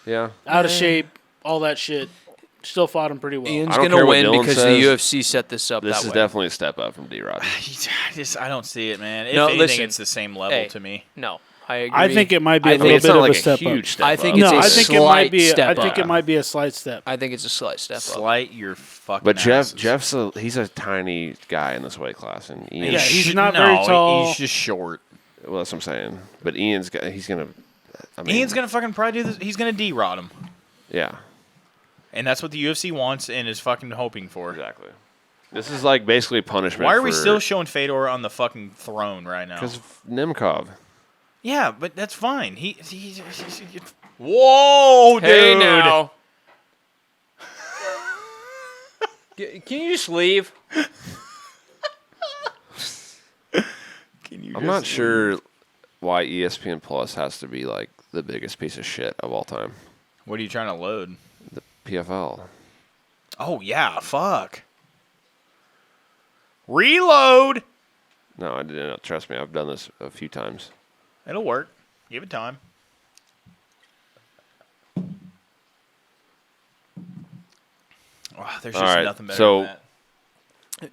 yeah. Out of shape, all that shit. Still fought him pretty well. Ian's I don't gonna care what win Dylan because says. the UFC set this up This that is way. definitely a step up from D-Rod. I don't see it, man. If No, anything, listen. it's the same level Hey. to me. No, I agree. I think it might be I a think little it's bit not of like a step huge up. step I think up. it's No, a I think it might slight be. I step think up. it might be a slight step. I think it's a slight step up. Slight your fucking. But asses. He's a tiny guy in this weight class, and Ian. Yeah, he's Sh- not no, very tall. He's just short. Well, that's what I'm saying. But he's gonna. I mean, Ian's gonna fucking probably do this. He's gonna D-rod him, Yeah, and that's what the UFC wants and is fucking hoping for. exactly. This is like basically punishment. Why are we still showing Fedor on the fucking throne right now? Because Nemkov. Yeah, but that's fine. He's whoa, dude. Hey now. Can you just leave? Can you I'm not sure why ESPN Plus has to be like the biggest piece of shit of all time. What are you trying to load? The PFL. Oh yeah, fuck. Reload. No, I didn't. Trust me, I've done this a few times. It'll work. Give it time. Oh, there's All just right, nothing better so- than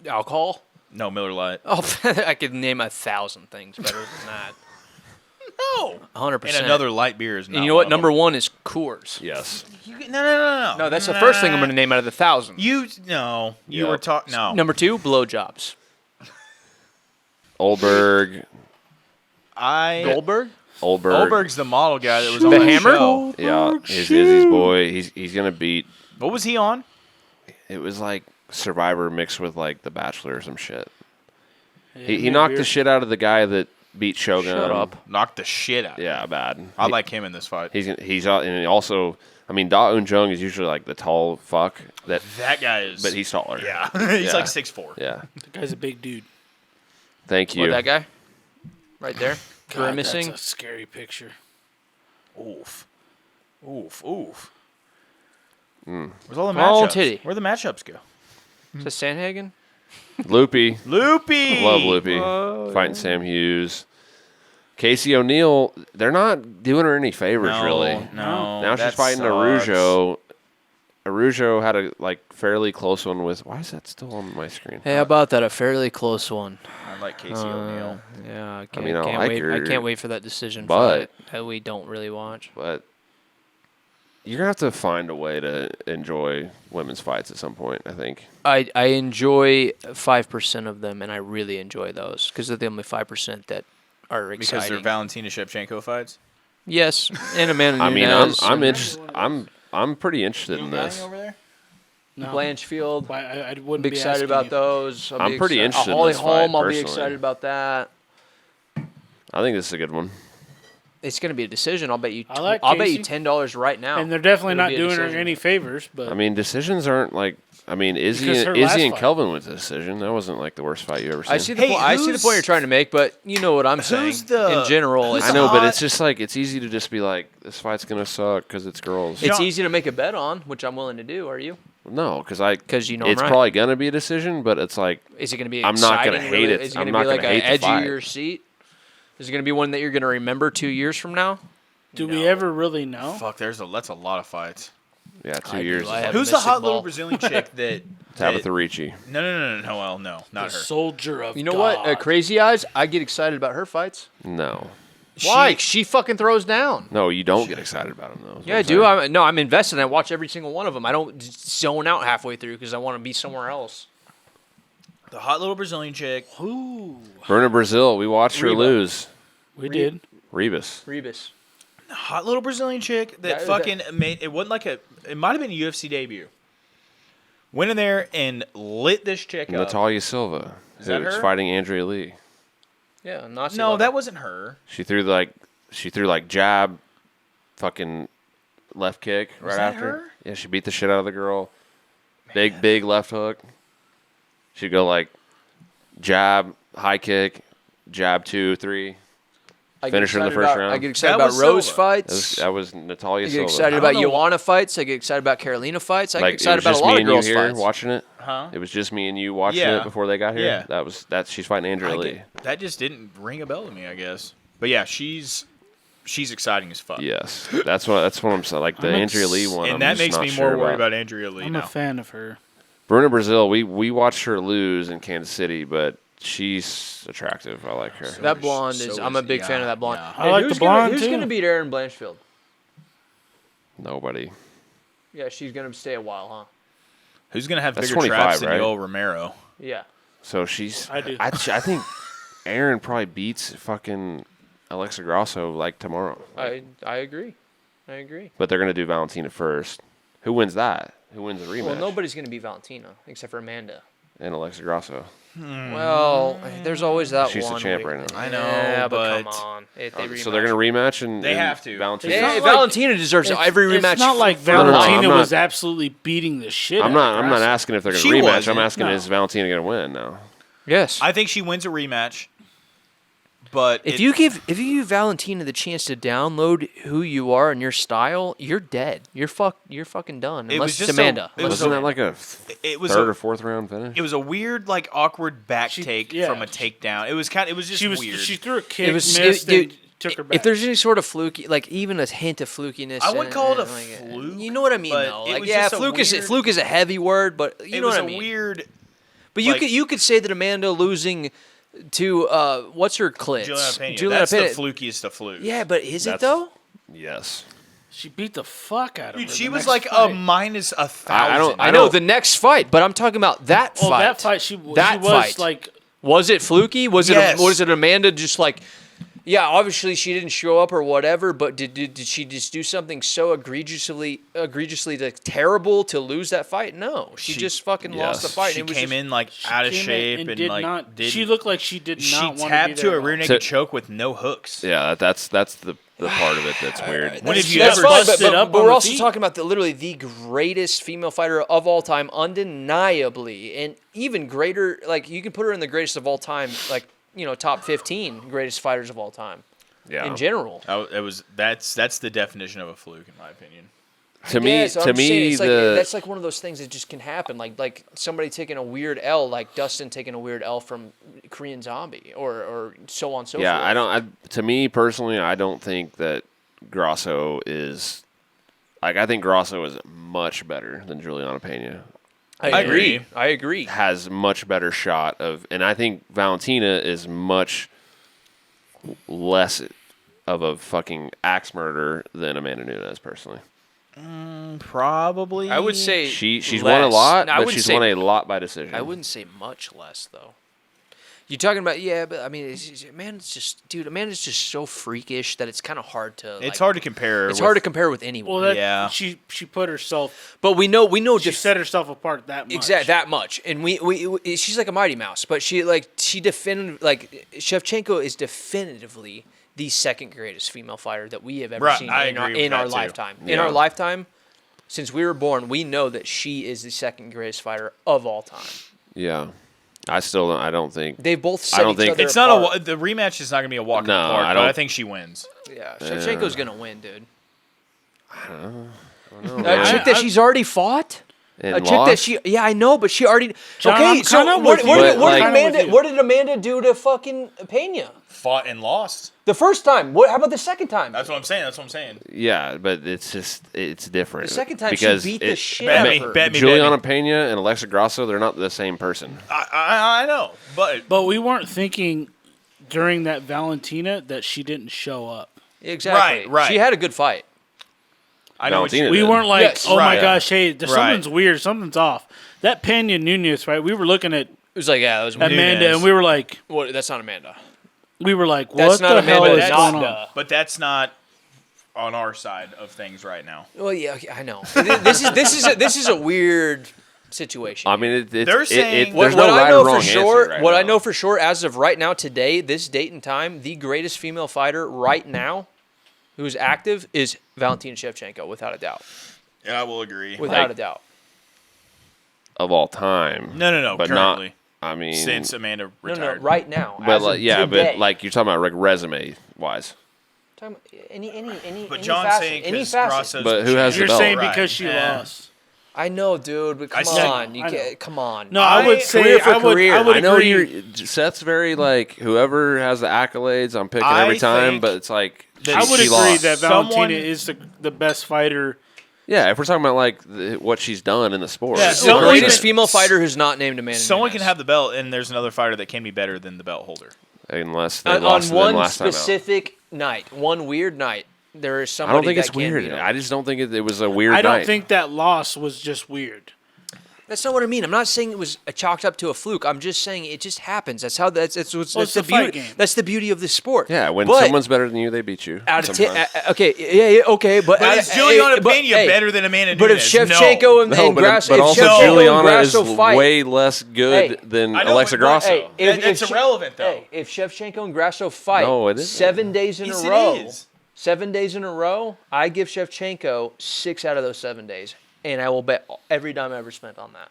that. Alcohol? No, Miller Lite. Oh, I could name 1,000 things better than that. No. 100%. And another light beer is not. And you know what? one of Number one is Coors. Yes. them. No. No, that's the first thing I'm going to name out of the 1,000. You Yep. were talking. No. Number two, blowjobs. Oldberg. Goldberg? Oldberg's the model guy that was on The that Hammer? show. Yeah, he's Izzy's boy. He's gonna beat. What was he on? It was like Survivor mixed with like The Bachelor or some shit. He knocked the shit out of the guy that beat Shogun. Shut up. Knocked the shit out. Yeah, bad. I like him in this fight. He's out, and he also. I mean, Da Un Jung is usually like the tall fuck that, That guy is. but he's taller. Yeah, he's Yeah. like 6'4". Yeah. The guy's a big dude. Thank you. What, that guy? Right there? God, Grimacing? that's a scary picture. Oof. Where's all the Small matchups? titty. Where'd the matchups go? Is that Sandhagen? Loopy. Loopy. Love Loopy. Fighting Sam Hughes. Casey O'Neill, they're not doing her any favors, really. No. Now she's that fighting sucks. Arujo. Arujo had a fairly close one with. Why is that still on my screen? Hey, how about that? A fairly close one. I like Casey O'Neill. Yeah, I mean, I can't like wait. her, I can't wait for that decision but- fight that we don't really watch. But you're gonna have to find a way to enjoy women's fights at some point. I think. I enjoy 5% of them, and I really enjoy those because they're the only 5% that are Because exciting. they're Valentina Shevchenko fights. Yes, and Amanda I mean, Nunes. I'm interested. I'm pretty interested in this. over there? No. Blanchfield. I wouldn't Be be excited asking about you. those. I'm be pretty interested in Holly this Holm, fight, I'll be personally. excited about that. I think this is a good one. It's going to be a decision. I'll bet you. I like I'll bet you Casey. $10 right now. And they're definitely It'll not be a doing her decision. any favors. But I mean, decisions aren't like. I mean, Izzy Because her and last Izzy and fight. Kelvin went to decision. That wasn't like the worst fight you ever seen. I see the Hey, point. I see the who's- point you're trying to make, but you know what I'm saying. Who's the- in general, who's it's, I know, but hot- it's just like it's easy to just be like, this fight's gonna suck because it's girls. it's John- easy to make a bet on, which I'm willing to do. Are you? No, because you know it's I'm right. probably gonna be a decision, but it's like Is it going to be? I'm not gonna exciting, hate really? it. Is it I'm going to not be like gonna an hate the edge of fight. your seat? Is it going to be one that you're going to remember 2 years from now? Do we ever really know? Fuck, that's a lot of fights. Yeah, 2 years. I have Who's the Mystic hot little Ball. Brazilian chick that? Tabitha Ricci. No, well, no, not her. Soldier of You know God. what? Crazy Eyes. I get excited about her fights. No, Why? She fucking throws down. no, you don't get excited about him though. is what Yeah, I I'm do. saying. I'm invested. I watch every single one of them. I don't just zone out halfway through because I want to be somewhere else. The hot little Brazilian chick. Ooh, Bruna Brazil. We watched her Reba. lose. we did. Rebus. Hot little Brazilian chick that fucking made it wasn't like it might have been a UFC debut. Went in there and lit this chick up. Natalia Silva. that Who's her? fighting Andrea Lee. Yeah, Nazi No, lover. that wasn't her. She threw like jab, fucking left kick right that after. her? Yeah, she beat the shit out of the girl. Big left hook. She'd go like jab, high kick, jab 2, 3. I get finish her in the excited first about- round. I get excited That about was Rose Silva. fights. That was Natalia I get Silva. excited I about don't know Joanna fights. I get excited about Carolina fights. I get Like, excited it was about a just lot me of and you girls' here fights. watching it. Huh? It was just me and you watching Yeah. it before they got here. Yeah. That's she's fighting Andrea Lee. That just didn't ring a bell to me, I guess. But yeah, she's exciting as fuck. Yes, that's what I'm saying. Like the I'm Andrea Lee one, And I'm that just makes not me sure more worried about Andrea Lee I'm now. a fan of her. Bruna Brazil. We watched her lose in Kansas City, but she's attractive. I like her. That blonde So is. is- I'm a big fan of yeah, that blonde. yeah. I like who's the blonde, Who's too. going to beat Erin Blanchfield? Nobody. Yeah, she's going to stay a while, huh? Who's gonna have That's bigger traps 25, than right? Yoel Romero? Yeah. So she's. I do. I think Aaron probably beats fucking Alexa Grasso like tomorrow. I agree. I agree. But they're gonna do Valentina first. Who wins that? Who wins the rematch? Well, nobody's going to beat Valentina except for Amanda. And Alexa Grasso. Well, there's always that She's the one. champ where- right now. I know, Yeah, but but come on. If they So they're gonna rematch and They and have to. Valentina. Yeah, It's not Valentina deserves every rematch. It's not like no, no, Valentina I'm not- was absolutely beating the shit. I'm out not. of I'm not Grasso. asking if they're gonna She rematch. wasn't. I'm asking No. is Valentina gonna win now? Yes. I think she wins a rematch. But If you give Valentina the chance to download who you are and your style, you're dead. You're fucking done. It Unless was it's just Amanda. it was Wasn't that like a it was third a, or fourth round finish? it was a weird, like awkward back take yeah. from a takedown. It was just She was. weird. She threw a kick, was- missed, dude, and took her back. If there's any sort of fluky, like even a hint of flukiness, I wouldn't call it a like, fluke, You know what I mean, but though. it Like, was yeah, just a fluke weird- is a heavy word, but you it know was what I a mean. weird. But like- you could say that Amanda losing to what's her clits? Julianna Pena. That's the flukiest of flukes. Yeah, but is it That's- though? Yes. she beat the fuck out of Dude, her. she the was next like fight. a minus 1,000. I know the next fight, but I'm talking about that Oh, fight. that fight. She That was fight. like. Was it fluky? Was Yes. it Amanda just like? Yeah, obviously she didn't show up or whatever, but did she just do something so egregiously like, terrible to lose that fight? No, she just fucking lost the yes. fight. She and it was came just, in like out of came in shape and did like not. did. She looked like she did She not want to tapped be to there a at all. rear naked So- choke with no hooks. Yeah, that's the part of it that's weird. When have you That's ever fine, but, busted but, up but on we're the also feet? talking about literally the greatest female fighter of all time, undeniably, and even greater. Like you can put her in the greatest of all time, like top 15 greatest fighters of all time Yeah. in general. That's the definition of a fluke in my opinion. To me, Yeah, so I'm to saying me, it's like, the that's like one of those things that just can happen. Like somebody taking a weird L, like Dustin taking a weird L from Korean Zombie, or so on and so yeah, forth. to me personally, I don't think that Grasso is like I think Grasso is much better than Julianna Pena. I agree. agree. I agree. Has much better shot of, and I think Valentina is much less of a fucking axe murderer than Amanda Nunes personally. Probably. I would say She's won a less. lot, No, I but wouldn't she's say- won a lot by decision. I wouldn't say much less though. You're talking about but I mean, Amanda's just so freakish that it's kind of hard to. It's hard to compare. It's hard to compare with anyone. Well, Yeah. she put herself. but we know She set herself apart that much. exactly that much, and we she's like a mighty mouse. But she defended Shevchenko is definitively the second greatest female fighter that we have ever Right, seen I in our, agree with in our that, too. lifetime. In Yeah. our lifetime, since we were born, we know that she is the second greatest fighter of all time. Yeah, I don't think. They both set I don't each think- other It's apart. not the rematch is not gonna be a walk in No, the park. I But don't- I think she wins. Yeah, Shevchenko's gonna win, dude. I don't know. That chick that she's already fought. And A chick that lost? she, yeah, I know, but she already. John, okay, I'm so kinda what, with what, you. did, what, Like- did Amanda, Kinda with you. what did Amanda do to fucking Pena? Fought and lost. The first time. What? How about the second time? That's what I'm saying. That's what I'm saying. Yeah, but it's different. The second time because she beat the shit Bet out me, of her. bet me. Julianna Pena and Alexa Grasso, they're not the same person. I know, but But we weren't thinking during that Valentina that she didn't show up. Exactly. Right. She had a good fight. I know what Valentina you We did. weren't like, Yes. oh my Right. gosh, hey, Right. something's weird, something's off. That Pena Nunez, right? We were looking at It was like, yeah, that was Amanda, Nunez. and we were like, What? That's not Amanda. what That's not the hell Amanda. is That's going on? Nanda. But that's not on our side of things right now. Well, yeah, okay, I know. This is a weird situation. I mean, They're saying- there's what no I right know or wrong for sure, answer right what I now. know for sure, as of right now, today, this date and time, the greatest female fighter right now, who's active, is Valentina Shevchenko, without a doubt. Yeah, I will agree. Without a doubt. of all time. No. but Currently, not. I mean, since Amanda No, retired. right now. but as like, of yeah, today. but like you're talking about like resume wise. Talking about any But any John's facet, saying any because facet. Grasso's But who has the You're belt? saying Right. because she Yeah. lost. I know, dude, but come see. on, you I know. can't. Come on. No, I would say Career for I would. career. I would I know agree. Seth's very like whoever has the accolades. I'm picking I every time, think but it's like that I would she agree lost. that Someone- Valentina is the best fighter. Yeah, if we're talking about like what she's done in the sport, Yeah, The someone greatest can- female fighter who's not named Amanda Someone Nunes. can have the belt, and there's another fighter that can be better than the belt holder. unless they on lost to them one last time out. specific night, one weird night. There is I somebody. don't think it's that can weird. beat 'em. I just don't think it was a weird I don't night. think that loss was just weird. That's not what I mean. I'm not saying it was chalked up to a fluke. I'm just saying it just happens. That's how that's it's the a fight beauty. game. That's the beauty of this sport. Yeah, when But someone's better than you, they beat you. out of 10, sometimes. okay, yeah, okay, but But is Julianna Pena hey, better than Amanda But if Nunes? Shevchenko No. and, No, and but, Grasso, but if also Shevchenko and Julianna Grasso is fight, way less good Hey, than I know, Alexa but- Grasso. Hey, That's irrelevant, though. Hey, if Shevchenko and Grasso fight No, it isn't. 7 days in Yes, a it row, is. 7 days in a row, I give Shevchenko 6 out of those 7 days, and I will bet every dime I ever spent on that.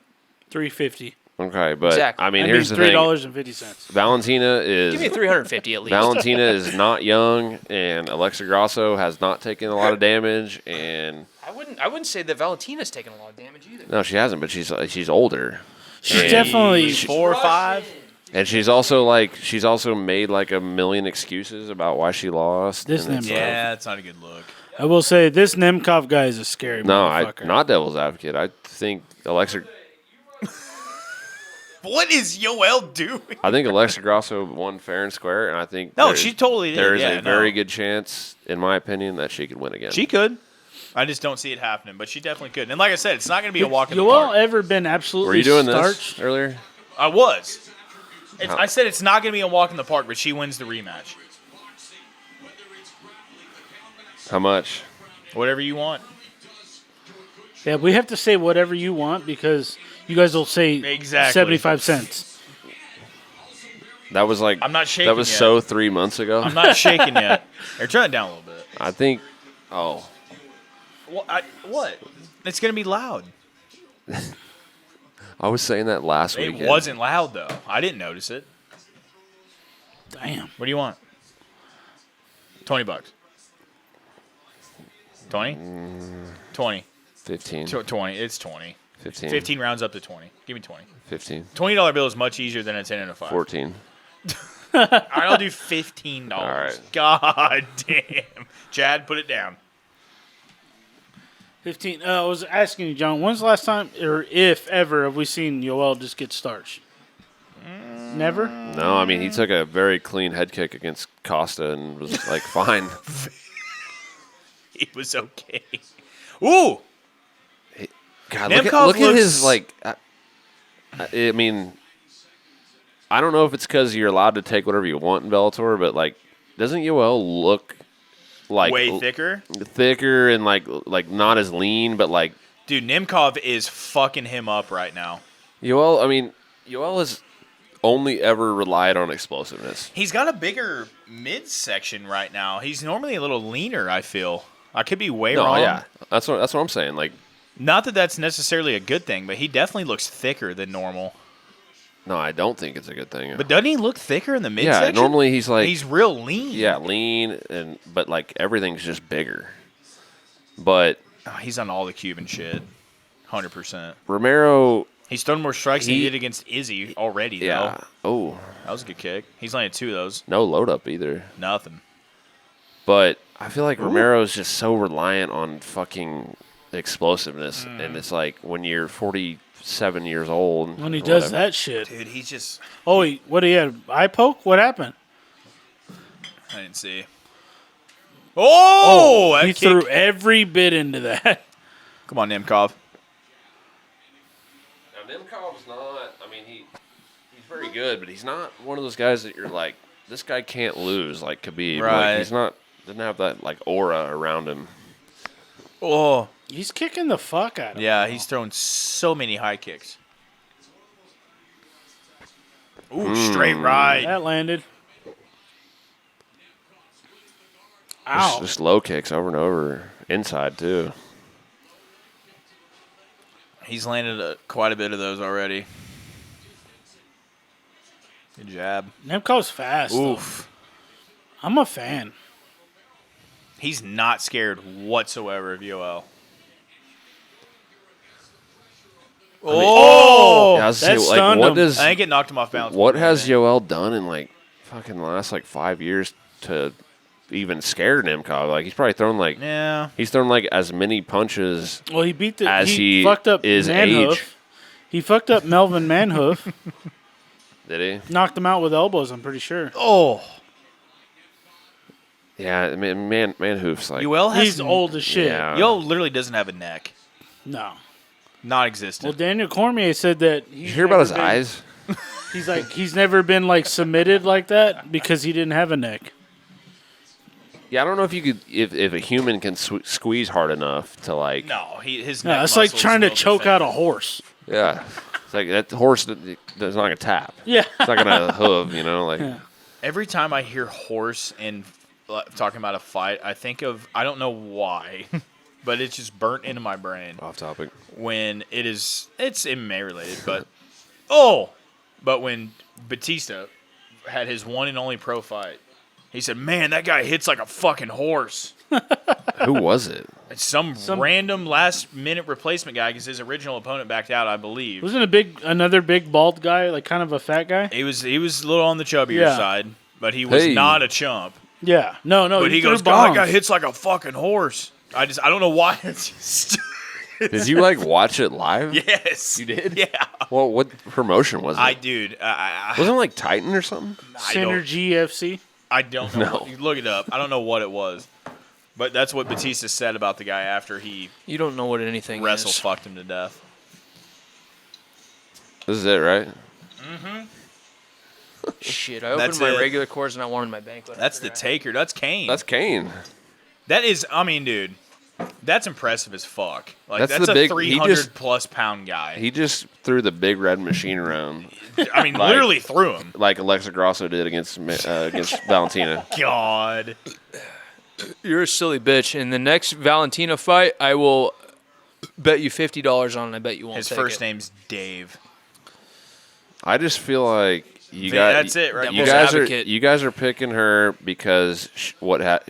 $3.50. Okay, but Exactly. I mean, That here's means the thing. $3.50. Valentina Give me is 350 at least. Valentina is not young, and Alexa Grasso has not taken a lot of damage. And I wouldn't say that Valentina's taken a lot of damage either. no, she hasn't, but she's older. She's And definitely. 4 or 5. And she's also made like a million excuses about why she lost. This and it's Nemkov. like- Yeah, it's not a good look. I will say this Nemkov guy is a scary no, motherfucker. not devil's advocate. I think Alexa Grasso won fair and square, and I think No, there's- she totally did. There is Yeah, a very no. good chance, in my opinion, that she could win again. She could. I just don't see it happening, but she definitely could. And like I said, it's not going to be a walk in the Yoel park. ever been absolutely Were you doing starched? this earlier? I was. I said it's not going to be a walk in the park, but she wins the rematch. How much? Whatever you want. Yeah, we have to say whatever you want because you guys will say Exactly. 75 cents. That was like I'm not shaking That was yet. so 3 months ago. I'm not shaking yet. Here, turn it down a little bit. I think. Oh, What? It's going to be loud. I was saying that last It weekend. wasn't loud, though. I didn't notice it. Damn. What do you want? $20. 20? 20. 15. 20. It's 20. 15. 15 rounds up to 20. Give me 20. 15. $20 bill is much easier than a 10 and a 5. 14. All right, I'll do $15. All right. God damn. Chad, put it down. 15. I was asking you, John, when's the last time, or if ever, have we seen Yoel just get starched? Never? No, I mean, he took a very clean head kick against Costa and was like, fine. It was okay. Ooh. God, Nemkov look at looks- his, like, I mean, I don't know if it's because you're allowed to take whatever you want in Bellator, but, like, doesn't Yoel look like Way thicker. thicker and, like not as lean, but, like, Dude, Nemkov is fucking him up right now. Yoel has only ever relied on explosiveness. He's got a bigger midsection right now. He's normally a little leaner, I feel. I could be way No, wrong. yeah. That's what I'm saying. Like, Not that that's necessarily a good thing, but he definitely looks thicker than normal. no, I don't think it's a good thing. But doesn't he look thicker in the midsection? yeah, normally he's like he's real lean. yeah, lean but like everything's just bigger. But Oh, he's on all the Cuban shit. 100%. Romero, He's thrown more strikes than he He- did against Izzy already, yeah. though. Oh, That was a good kick. He's landed 2 of those. no load up either. Nothing. But I feel like Romero's just so reliant on fucking explosiveness, and it's like when you're 47 years old. When he or does whatever, that shit. Dude, he's just... Oh, what he had? Eye poke? What happened? I didn't see. Oh! that He kick. threw every bit into that. Come on, Nemkov. Now, Nemkov's not. I mean, he's very good, but he's not one of those guys that you're like, this guy can't lose like Khabib. Right. Like, he's not. Doesn't have that like aura around him. Oh. He's kicking the fuck out of him. Yeah, he's throwing so many high kicks. Ooh, straight right. That landed. Just, Ow. just low kicks over and over, inside too. He's landed quite a bit of those already. Good jab. Nemkov's fast. though. Oof. I'm a fan. He's not scared whatsoever of Yoel. Oh! Yeah, I was that gonna say, like, stunned what him. does I think it knocked him off balance. what has Yoel done in like fucking the last like 5 years to even scare Nemkov? Like he's probably thrown like Yeah. he's thrown like as many punches Well, he beat the. as he fucked up is Manhoof. age. He fucked up Melvin Manhoof. Did he? Knocked him out with elbows. I'm pretty sure. Oh. Yeah, I mean, Manhoof's like Yoel has He's old as shit. Yeah. Yoel literally doesn't have a neck. No. Non Well, existent. Daniel Cormier said that. Did you hear about his eyes? He's like he's never been like submitted like that because he didn't have a neck. Yeah, I don't know if you could if a human can squeeze hard enough to like. No, his No, neck it's like muscles trying to will choke defend. out a horse. Yeah, it's like that horse that's not gonna tap. Yeah. It's not gonna hoof. You know, like Yeah. Every time I hear horse and talking about a fight, I think of, I don't know why, but it's just burnt into my brain off topic. when it's MMA related, but when Batista had his one and only pro fight, he said, "Man, that guy hits like a fucking horse." Who was it? It's some random last minute replacement guy because his original opponent backed out, I believe. Wasn't another big bald guy, like kind of a fat guy? He was a little on the chubbier Yeah. side, but he was Hey. not a chump. Yeah. No. But he threw goes, "God, that bombs. guy hits like a fucking horse." I don't know why. It's just, Did you like watch it live? yes, You did? Yeah, Well, what promotion was it? Wasn't Wasn't it like Titan or something? Synergy FC. I don't know. No. You look it up. I don't know what it was, but that's what Batista said about the guy after he You don't know what anything wrestle is. fucked him to death. This is it, right? Shit, I That's opened my it. regular cores and I wanted my banquet. That's the taker. That's Kane. That's Kane. That is. I mean, dude, that's impressive as fuck. Like That's that's the a big- he 300 plus pound guy. He just threw the big red machine around I mean, like- literally threw him. like Alexa Grasso did against Valentina. God. You're a silly bitch. In the next Valentina fight, I will bet you $50 on it. I bet you won't His take first it. name's Dave. I just feel like That's it, right? You Devil's guys advocate. you guys are picking her because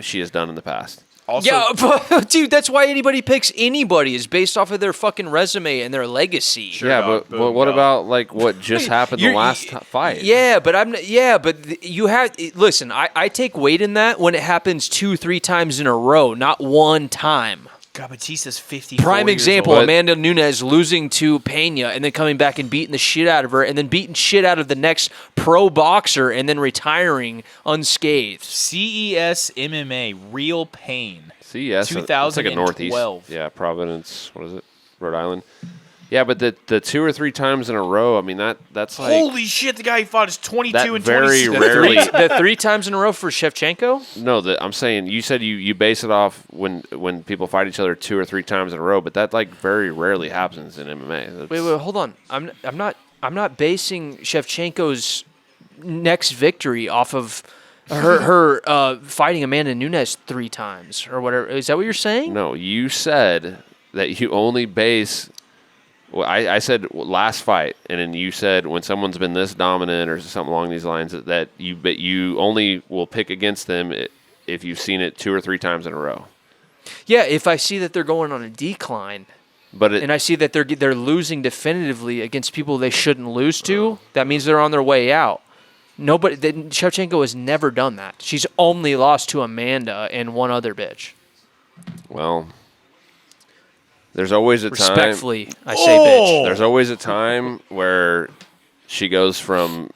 she has done in the past. Also, Yeah, but, dude, that's why anybody picks anybody is based off of their fucking resume and their legacy. Sure, yeah, dog. but Boom, what dog. about like what just happened the You're- last fight? Yeah, but I'm not, yeah, but you have listen. I take weight in that when it happens 2-3 times in a row, not one time. God, Batista's 50. Prime example: But- Amanda Nunes losing to Pena and then coming back and beating the shit out of her, and then beating shit out of the next pro boxer, and then retiring unscathed. CES MMA, real pain. See, yes, it's like a northeast. 2012. Yeah, Providence. What is it? Rhode Island. Yeah, but the 2 or 3 times in a row. I mean that's like Holy shit! The guy he fought is 22 that and very 26. rarely. The 3 times in a row for Shevchenko. No, I'm saying you said you base it off when people fight each other 2 or 3 times in a row, but that like very rarely happens in MMA. That's- Wait, hold on. I'm not basing Shevchenko's next victory off of her fighting Amanda Nunes 3 times or whatever. Is that what you're saying? No, you said that you only base. Well, I said last fight, and then you said when someone's been this dominant or something along these lines that you only will pick against them if you've seen it 2 or 3 times in a row. Yeah, if I see that they're going on a decline. and I see that they're losing definitively against people they shouldn't lose to, that means they're on their way out. Shevchenko has never done that. She's only lost to Amanda and one other bitch. Well, there's always a time. Respectfully, I say bitch. There's always a time where she goes from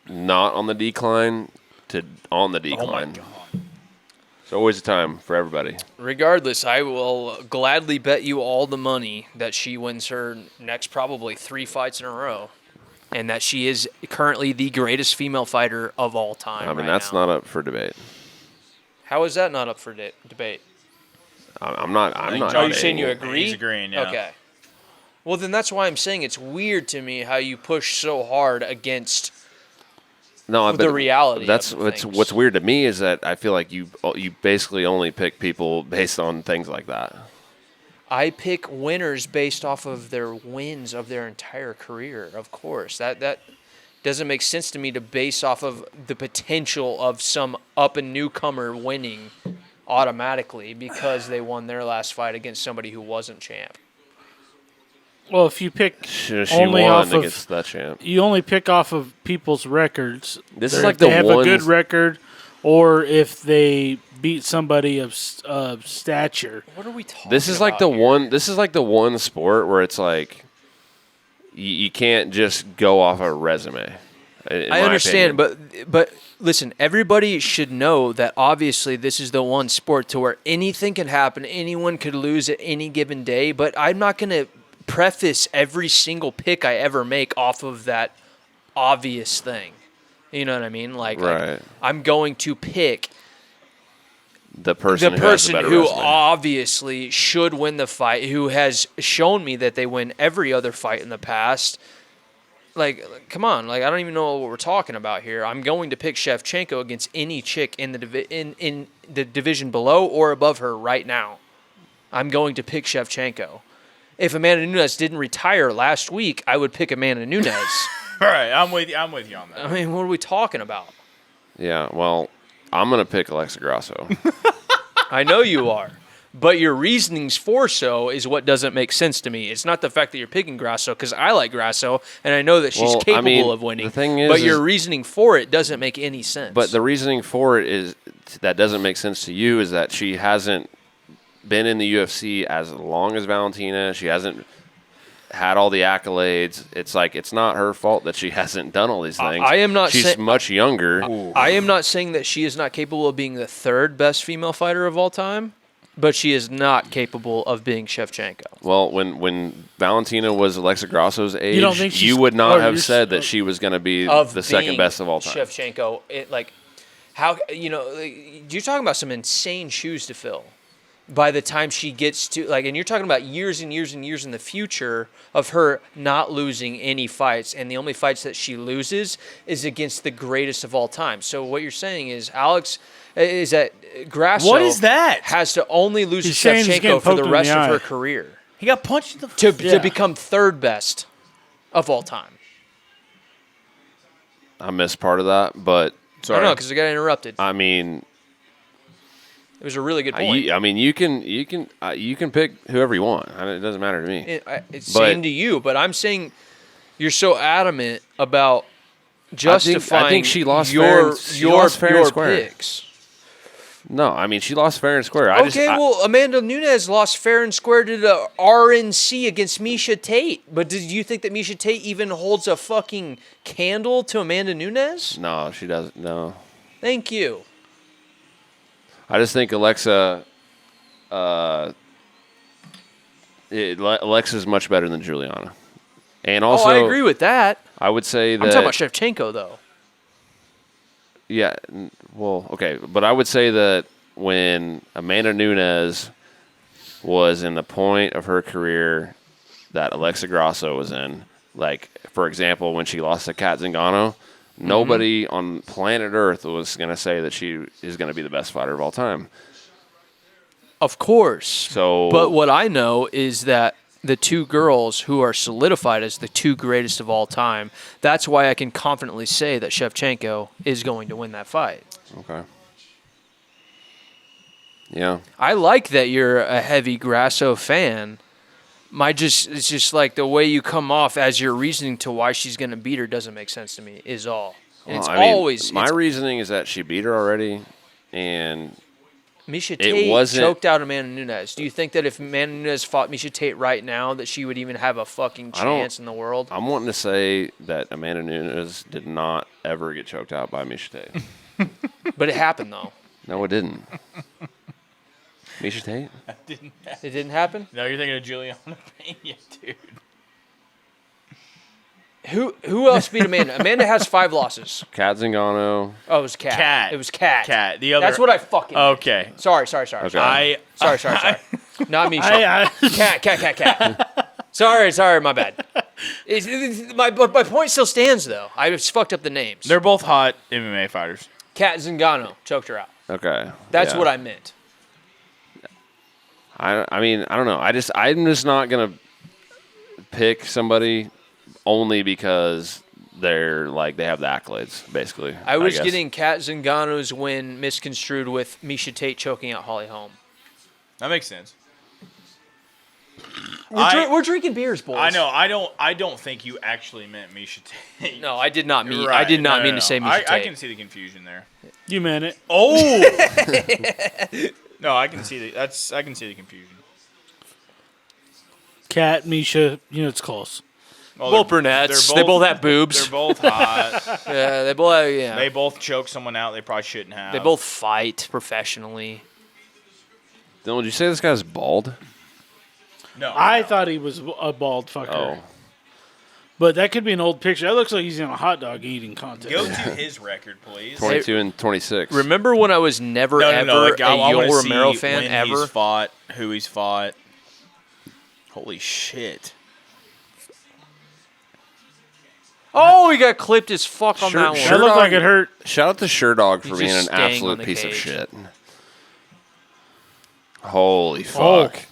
not on the decline to on the decline. Oh my God. There's always a time for everybody. Regardless, I will gladly bet you all the money that she wins her next probably 3 fights in a row, and that she is currently the greatest female fighter of all time. I mean, that's not up for debate. How is that not up for debate? I'm not. John- Are you saying you agree? He's agreeing, yeah. Okay. Well, then that's why I'm saying it's weird to me how you push so hard against No, the reality. That's of what's things. what's weird to me is that I feel like you basically only pick people based on things like that. I pick winners based off of their wins of their entire career. Of course, that doesn't make sense to me to base off of the potential of some up and newcomer winning automatically because they won their last fight against somebody who wasn't champ. Well, if you pick She only won off against of, that champ. you only pick off of people's records. This is If like they the have one. a good record, or if they beat somebody of stature. What are we talking? This is like the about here? one. This is like the one sport where it's like you can't just go off a resume. in I my understand, opinion. but listen, everybody should know that obviously this is the one sport to where anything can happen, anyone could lose at any given day, but I'm not going to preface every single pick I ever make off of that obvious thing. You know what I mean? Like, Right. I'm going to pick the person the who has the person better who resume. obviously should win the fight, who has shown me that they win every other fight in the past. Like, come on, like I don't even know what we're talking about here. I'm going to pick Shevchenko against any chick in the in the division below or above her right now. I'm going to pick Shevchenko. If Amanda Nunes didn't retire last week, I would pick Amanda Nunes. All right, I'm with you on that. I mean, what are we talking about? Yeah, well, I'm gonna pick Alexa Grasso. I know you are. But your reasonings for so is what doesn't make sense to me. It's not the fact that you're picking Grasso, because I like Grasso, and I know that she's Well, I capable mean, of winning. the thing is- but your reasoning for it doesn't make any sense. But the reasoning for it is that doesn't make sense to you is that she hasn't been in the UFC as long as Valentina. She hasn't had all the accolades. It's like it's not her fault that she hasn't done all these things. I am not She's say- much younger. I am not saying that she is not capable of being the third best female fighter of all time, but she is not capable of being Shevchenko. Well, when Valentina was Alexa Grasso's age, don't think she's- you would not oh, have you're said that she was going to be Of the second being best of all time. Shevchenko, how you're talking about some insane shoes to fill. By the time she gets to and you're talking about years and years and years in the future of her not losing any fights, and the only fights that she loses is against the greatest of all time. So what you're saying is that Grasso What is that? has to only lose to He's saying he's Shevchenko getting for the poked in rest the of her eye. career He got punched in the to become third best of all time. I missed part of that, but I don't know because I got interrupted. I mean, It was a really good point. I mean, you can pick whoever you want. It doesn't matter to me. It's But- same to you, but I'm saying you're so adamant about justifying I think she lost fair and your square. picks. No, I mean she lost fair and square. Well, Amanda Nunes lost fair and square to the RNC against Misha Tate. But did you think that Misha Tate even holds a fucking candle to Amanda Nunes? No, she doesn't. No, Thank you. I just think Alexa's much better than Julianna, and also I agree with that. I would say that I'm talking about Shevchenko, though. Yeah, well, okay, but I would say that when Amanda Nunes was in the point of her career that Alexa Grasso was in, like, for example, when she lost to Kat Zingano, nobody on planet Earth was going to say that she is going to be the best fighter of all time. Of course. So, But what I know is that the two girls who are solidified as the two greatest of all time, that's why I can confidently say that Shevchenko is going to win that fight. okay. Yeah. I like that you're a heavy Grasso fan, It's just like the way you come off as your reasoning to why she's going to beat her doesn't make sense to me, is all. And it's always. My reasoning is that she beat her already, and Misha it Tate wasn't- choked out Amanda Nunes. Do you think that if Amanda Nunes fought Misha Tate right now, that she would even have a fucking chance in the world? I'm wanting to say that Amanda Nunes did not ever get choked out by Misha Tate. But it happened, though. No, it didn't. Misha Tate? It didn't happen? No, you're thinking of Julianna Pena, dude. Who else beat Amanda? Amanda has 5 losses. Kat Zingano. Oh, it was Cat. Cat. It was Cat. Cat. The other. That's what I fucking. Okay. Sorry. Okay. Sorry. Not me. Cat. Sorry, my bad. My point still stands, though. I just fucked up the names. They're both hot MMA fighters. Cat Zingano choked her out. Okay. That's yeah. what I meant. I mean, I don't know. I'm just not gonna pick somebody only because they're like they have the accolades, basically. I was guess. getting Cat Zingano's win misconstrued with Misha Tate choking out Holly Holm. That makes sense. We're drinking beers, boys. I know. I don't think you actually meant Misha Tate. No, I did not mean. Right. I did not No, mean no. to say Misha Tate. I can see the confusion there. You meant it. Oh. No, I can see I can see the confusion. Cat, Misha, it's close. Well, Both brunettes. They both have boobs. They're both hot. Yeah, they both. Yeah, They both choke someone out they probably shouldn't have. they both fight professionally. Dylan, did you say this guy's bald? No. I thought he was a bald fucker. Oh. But that could be an old picture. That looks like he's in a hot dog eating contest. Go to his record, please. 22 and 26. Remember when I was never ever Like, a I wanna Yoel see Romero fan when ever? He's fought, who he's fought. Holy shit. Oh, he got clipped as fuck on that one. That looked like it hurt. Shout out to Sherdog for He's being just an staying on absolute the piece of cage. shit. Holy Oh. fuck.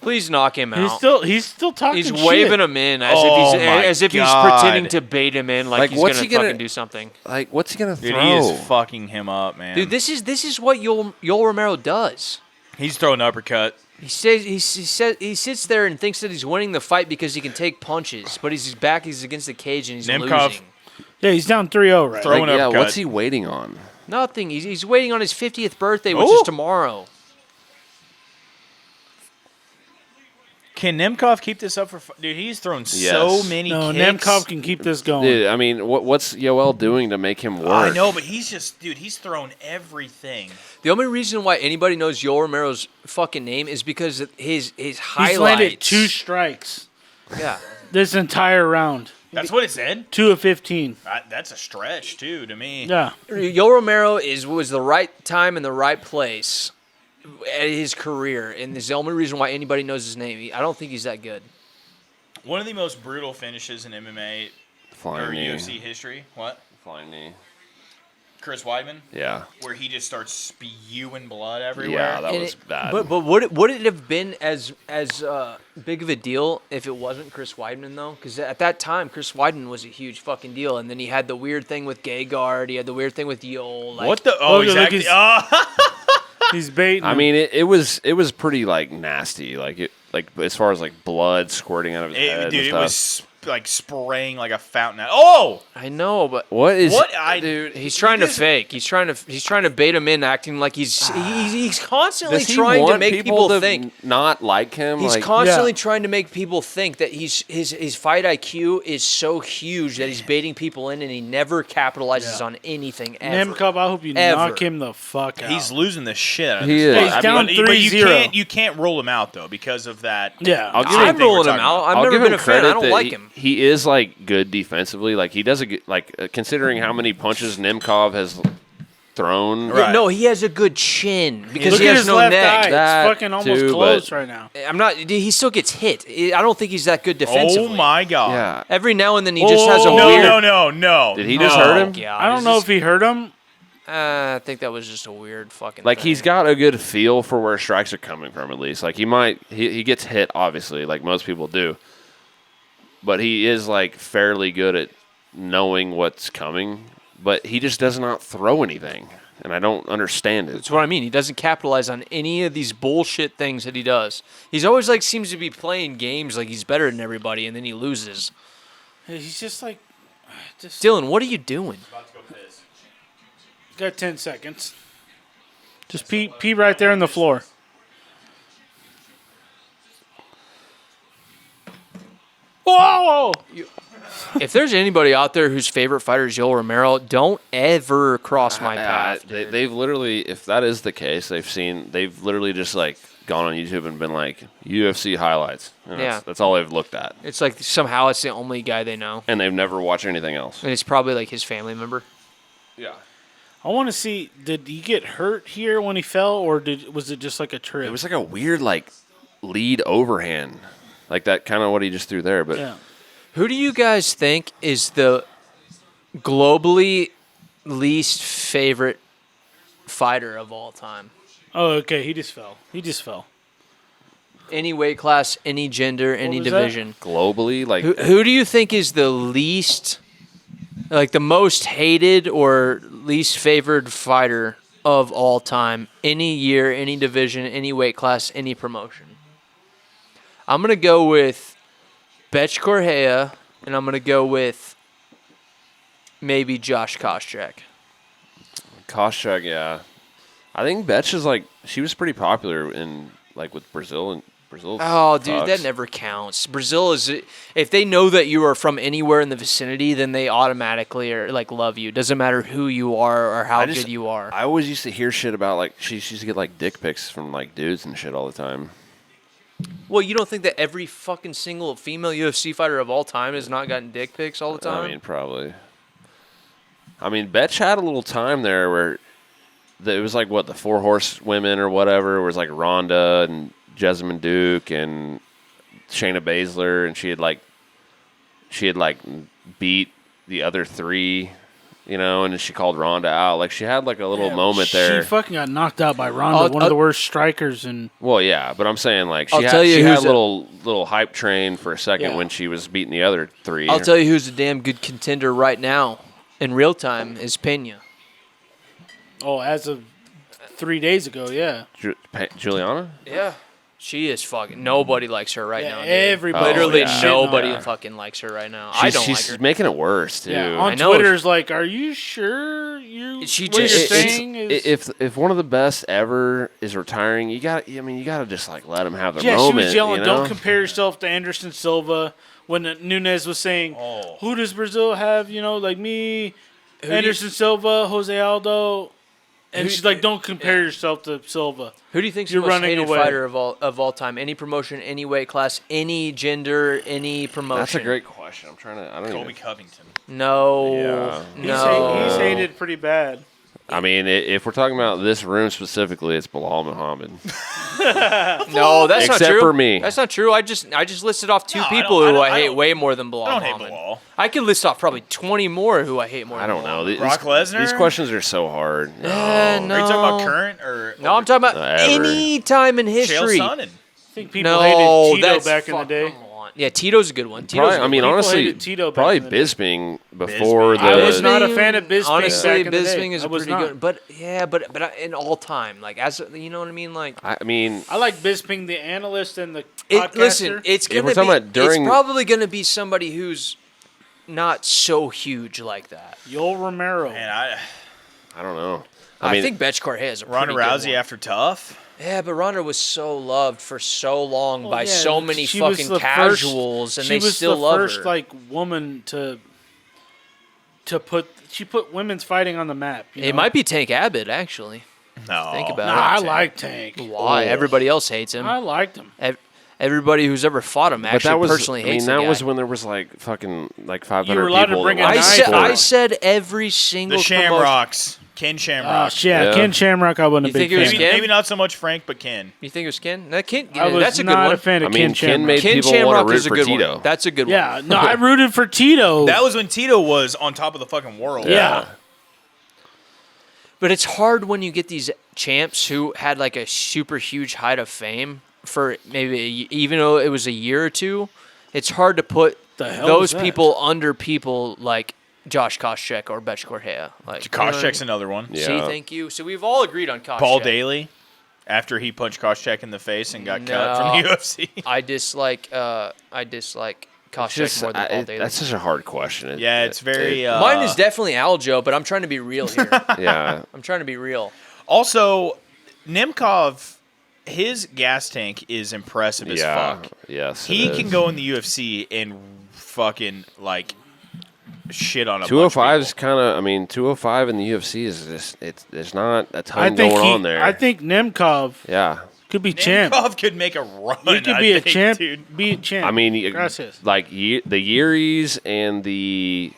Please knock him out. He's still talking He's shit. waving him in as Oh my if he's God. pretending to bait him in like he's what's gonna he gonna- fucking do something. Like, what's he going to Dude, throw? he is fucking him up, man. Dude, this is what Yoel Romero does. He's throwing an uppercut. He sits there and thinks that he's winning the fight because he can take punches, but he's against the cage and he's Nemkov. losing. Yeah, he's down 3-0 right Throw- now. Like, yeah, uppercut. what's he waiting on? Nothing. He's waiting on his 50th birthday, which Ooh. is tomorrow. Can Nemkov keep this up for? Dude, he's thrown so Yes. many No, kicks. Nemkov can keep this going. Dude, I mean, what's Yoel doing to make him work? I know, but he's thrown everything. The only reason why anybody knows Yoel Romero's fucking name is because of his highlights. He's landed 2 strikes Yeah. this entire round. That's what it said. 2 of 15. That's a stretch too to me. Yeah. Yoel Romero was the right time and the right place at his career, and this is the only reason why anybody knows his name. I don't think he's that good. One of the most brutal finishes in MMA Flying or knee. UFC history. What? Flying knee. Chris Weidman, Yeah. where he just starts spewing blood everywhere. Yeah, that And was bad. But would it have been as big of a deal if it wasn't Chris Weidman though? Because at that time, Chris Weidman was a huge fucking deal, and then he had the weird thing with Gegard. He had the weird thing with Yoel. Like, What the? Oh, Look, exactly. he's- Oh. He's baiting. I mean, it was pretty like nasty, like as far as like blood squirting out of his head Dude, and it stuff. was like spraying like a fountain. Oh, I know, but What is dude? He's trying to fake. He's trying to bait him in, acting like he's constantly Does he trying to want make people to think. not like him? He's like, constantly Yeah. trying to make people think that his fight IQ is so huge that he's baiting people in, and he never capitalizes on anything ever. Nemkov, I hope you Ever. knock him the fuck out. he's losing the shit out of He this is. fight. He's I down mean, but 3-0. you can't rule him out though because of that. Yeah. I'll give Same him- I'm thing we're rolling him talking out. about. I've I'll never give been him a fan. I credit don't that like him. He is like good defensively. Like he does considering how many punches Nemkov has thrown. Right. No, he has a good chin because Look he at has his no left neck. eye. That It's fucking almost too, closed but- right now. I'm not. He still gets hit. I don't think he's that good defensively. Oh my god. Yeah. Every now and then he just has a Whoa. weird. No. Did he just hurt him? God, I don't know if he hurt him. I think that was just a weird fucking. Like thing. he's got a good feel for where strikes are coming from at least. Like he gets hit obviously, like most people do. But he is like fairly good at knowing what's coming. But he just does not throw anything. and I don't understand it. That's what I mean. He doesn't capitalize on any of these bullshit things that he does. He's always like seems to be playing games like he's better than everybody, and then he loses. He's just like, Dylan, what are you doing? got 10 seconds. Just pee right there on the floor. Whoa! If there's anybody out there whose favorite fighter is Yoel Romero, don't ever cross my path. They've literally, if that is the case, they've literally just like gone on YouTube and been like UFC highlights. And Yeah. that's all they've looked at, It's like somehow it's the only guy they know. and they've never watched anything else. And it's probably like his family member. Yeah, I want to see, did he get hurt here when he fell, or was it just like a trip? it was like a weird like lead overhand, like that kind of what he just threw there. But Yeah. Who do you guys think is the globally least favorite fighter of all time? Oh, okay. He just fell. Any weight class, any gender, any was that? division. globally, like Who do you think is the least, like the most hated or least favored fighter of all time? Any year, any division, any weight class, any promotion. I'm going to go with Betch Correa, and I'm going to go with maybe Josh Koscheck. Koscheck, yeah. I think Betch is like, she was pretty popular in like with Brazil and Brazil. Oh, dude, sucks. that never counts. Brazil is, if they know that you are from anywhere in the vicinity, then they automatically are like love you. Doesn't matter who you are or how good you are. I always used to hear shit about like she used to get like dick pics from like dudes and shit all the time. Well, you don't think that every fucking single female UFC fighter of all time has not gotten dick pics all the time? I mean, probably. I mean, Betch had a little time there where it was like what the 4 horsewomen or whatever. It was like Ronda and Jessamine Duke and Shayna Baszler, and she had like beat the other 3, you know, and then she called Ronda out. Like she had like a little moment there. She fucking got knocked out by Ronda, one of the worst strikers. And Well, yeah, but I'm saying like I'll she tell had, you she had who's a little hype train for a second Yeah. when she was beating the other 3. I'll tell you who's a damn good contender right now in real time is Pena. as of 3 days ago, yeah. Julianna? Yeah. She is fucking. Nobody likes her right now. Dude. Everybody, Literally yeah. nobody Yeah. fucking likes her right now. I don't She's like her. making it worse too. Yeah, I on know. Twitter's like, are you sure you? She what just- you're it's- saying is If one of the best ever is retiring, you got to just like let them have their yeah. moment. She was yelling, you know? "Don't compare yourself to Anderson Silva." When Nunes was saying, Oh. "Who does Brazil have? You know, like me, Who do you- Anderson Silva, Jose Aldo." And Who- she's like, "Don't compare yourself to Silva." Who do you think's You're the most running hated away. fighter of all time? Any promotion, any weight class, any gender, any promotion? That's a great question. I'm trying to. I don't Colby even. Covington. No. Yeah. No. He's hated pretty bad. I mean, if we're talking about this room specifically, it's Bilal Muhammad. No, that's not Except true. for me. That's not true. I just listed off 2 No, I people don't- who I I hate don't- way more than Bilal I don't hate Muhammad. Bilal. I could list off probably 20 more who I hate more. I than don't Bilal. know. These, Brock Lesnar? These questions are so hard. No. Are you talking about current or? No, I'm talking about Ever. any time in Chael history. Sonnen. I think people No, hated Tito that's back in the fuck- day. come on. Yeah, Tito's a good one. Tito's Probably, a good I mean, one. honestly, hated Tito back probably in the day. Bisping before Bisping. I was the. not a fan of Bisping Honestly, back in the day. Bisping is I a was pretty not. good, but yeah, but in all time, like as you know what I mean, like I mean, I like Bisping, the analyst and the podcaster. listen, it's If gonna we're talking be about during- it's probably gonna be somebody who's not so huge like that. Yoel Romero. Man, I don't know. I, mean, think Betch Correa is a Ronda pretty good Rousey one. after Tough. Yeah, but Ronda was so loved for so long by yeah, so many she was fucking the casuals, and she they was still the love first her. like woman to put women's fighting on the map. You It know? might be Tank Abbott, actually. No. Think about Nah, I it. like Tank. Why? Everybody else hates him. I liked him. Everybody who's ever fought him but actually that was. personally I mean, hates that the guy. was when there was like fucking like 500 You were allowed to people. bring that a watched knife. I sport. said every single The promotion- Shamrocks. Ken Oh, Shamrock. yeah, Yeah. Ken Shamrock, I wasn't You a big think it was fan. Ken? Maybe not so much Frank, but Ken. You think it was Ken? That Ken, I was that's a good not one. a fan of I mean, Ken Ken Shamrock. made Ken people want Shamrock to is root a for good Tito. one. That's a good Yeah, one. no, I rooted for Tito. That was when Tito was on top of the fucking world. yeah. But it's hard when you get these champs who had like a super huge height of fame for maybe even though it was a year or two. It's hard to put The hell those is that? people under people like Josh Koscheck or Betch Correa. Like Koscheck's another one. Yeah. See, thank you. So we've all agreed on Koscheck. Paul Daly, after he punched Koscheck in the face and got cut from the UFC. I dislike Koscheck more than Paul Daly. That's such a hard question. Yeah, it's very. Mine is definitely Aljo, but I'm trying to be real here. yeah. I'm trying to be real. Also, Nemkov, his gas tank is impressive as Yeah. fuck. Yes. He it can is. go in the UFC and fucking like shit on a 205 bunch is of kind of. I mean, 205 in the UFC is just. There's not a I ton think going on there. I think Nemkov Yeah. could be people. champ. Nemkov could make a run. He could I be a think, champ. dude. Be a champ. I mean, Gracias. like the Yiris and the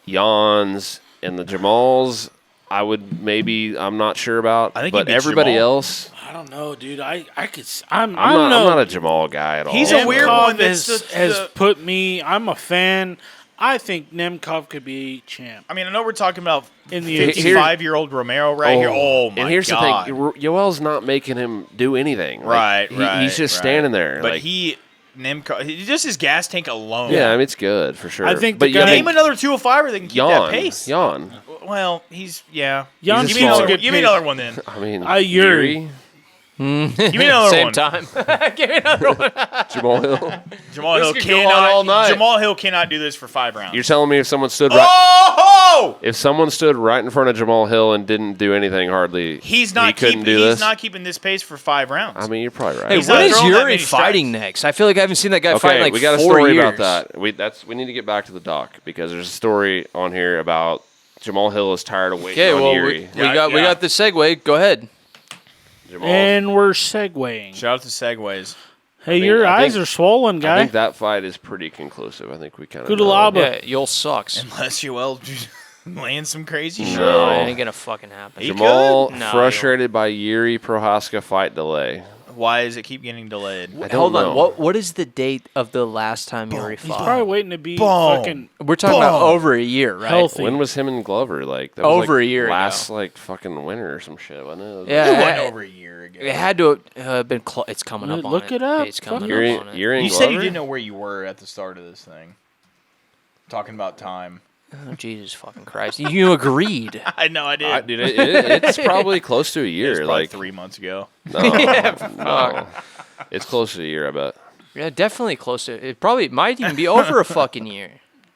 Jans and the Jamals, I would maybe. I'm not sure about. I think he but beats everybody Jamal. else. I don't know, dude. I could. I'm I'm don't not know. a Jamal guy at all. He's a weird Nemkov one that's has the- put me. I'm a fan. I think Nemkov could be champ. I mean, I know we're talking about In the 55-year-old Romero right here. Oh my And here's god! the thing: Yoel's not making him do anything. Right, Like, he's just standing there. But like, Nemkov, just his gas tank alone. yeah, I mean, it's good for sure. I think but the guy- Name another 205er that can keep that pace. Yawn. Well, he's Jan's Give me small- another. good Give me pace. another one then. I mean, Yuri. Give me another Same one. time. Give me another one. Jamal Hill. Jamal Hill could go on all night. Jamal Hill cannot do this for 5 rounds. You're telling me if someone stood right, Oh! if someone stood right in front of Jamal Hill and didn't do anything hardly, He's not he couldn't keeping. do He's this. not keeping this pace for 5 rounds. I mean, you're probably right. Hey, He's when not is throwing that Yuri many fighting strikes. next? I feel like I haven't seen that guy fight in like we got a 4 story years. about that. We need to get back to the doc because there's a story on here about Jamal Hill is tired of waiting Okay, on well, Yuri. we got the segue. Go ahead. Jamal, And we're segueing. Shout out to Segways. Hey, think- your I eyes think- are swollen, I guy. think that fight is pretty conclusive. I think we kind of Kudalaba. Yeah, Yoel sucks. Unless Yoel lands some crazy shit. No. It ain't gonna fucking happen. He Jamal could? No, frustrated by Yuri Prohaska fight delay. Why does it keep getting delayed? I don't Hold know. on. What is the date of the last time Yuri He's fought? probably waiting to be Boom. fucking We're talking about Boom. over a year, right? healthy. When was him and Glover like? That was Over like a year last ago. like fucking winter or some shit, wasn't it? Yeah, It it wasn't had- over a year ago. It had to have been. It's coming up on Look it. it up. It's coming Yuri, up on it. Yuri and You Glover? said you didn't know where you were at the start of this thing. Talking about time. Oh, Jesus fucking Christ! You agreed. I know I did. Dude, it's probably close to a It was year. probably Like 3 months ago. no, no. It's close to a year. I bet. Yeah, definitely close to. It probably might even be over a fucking year.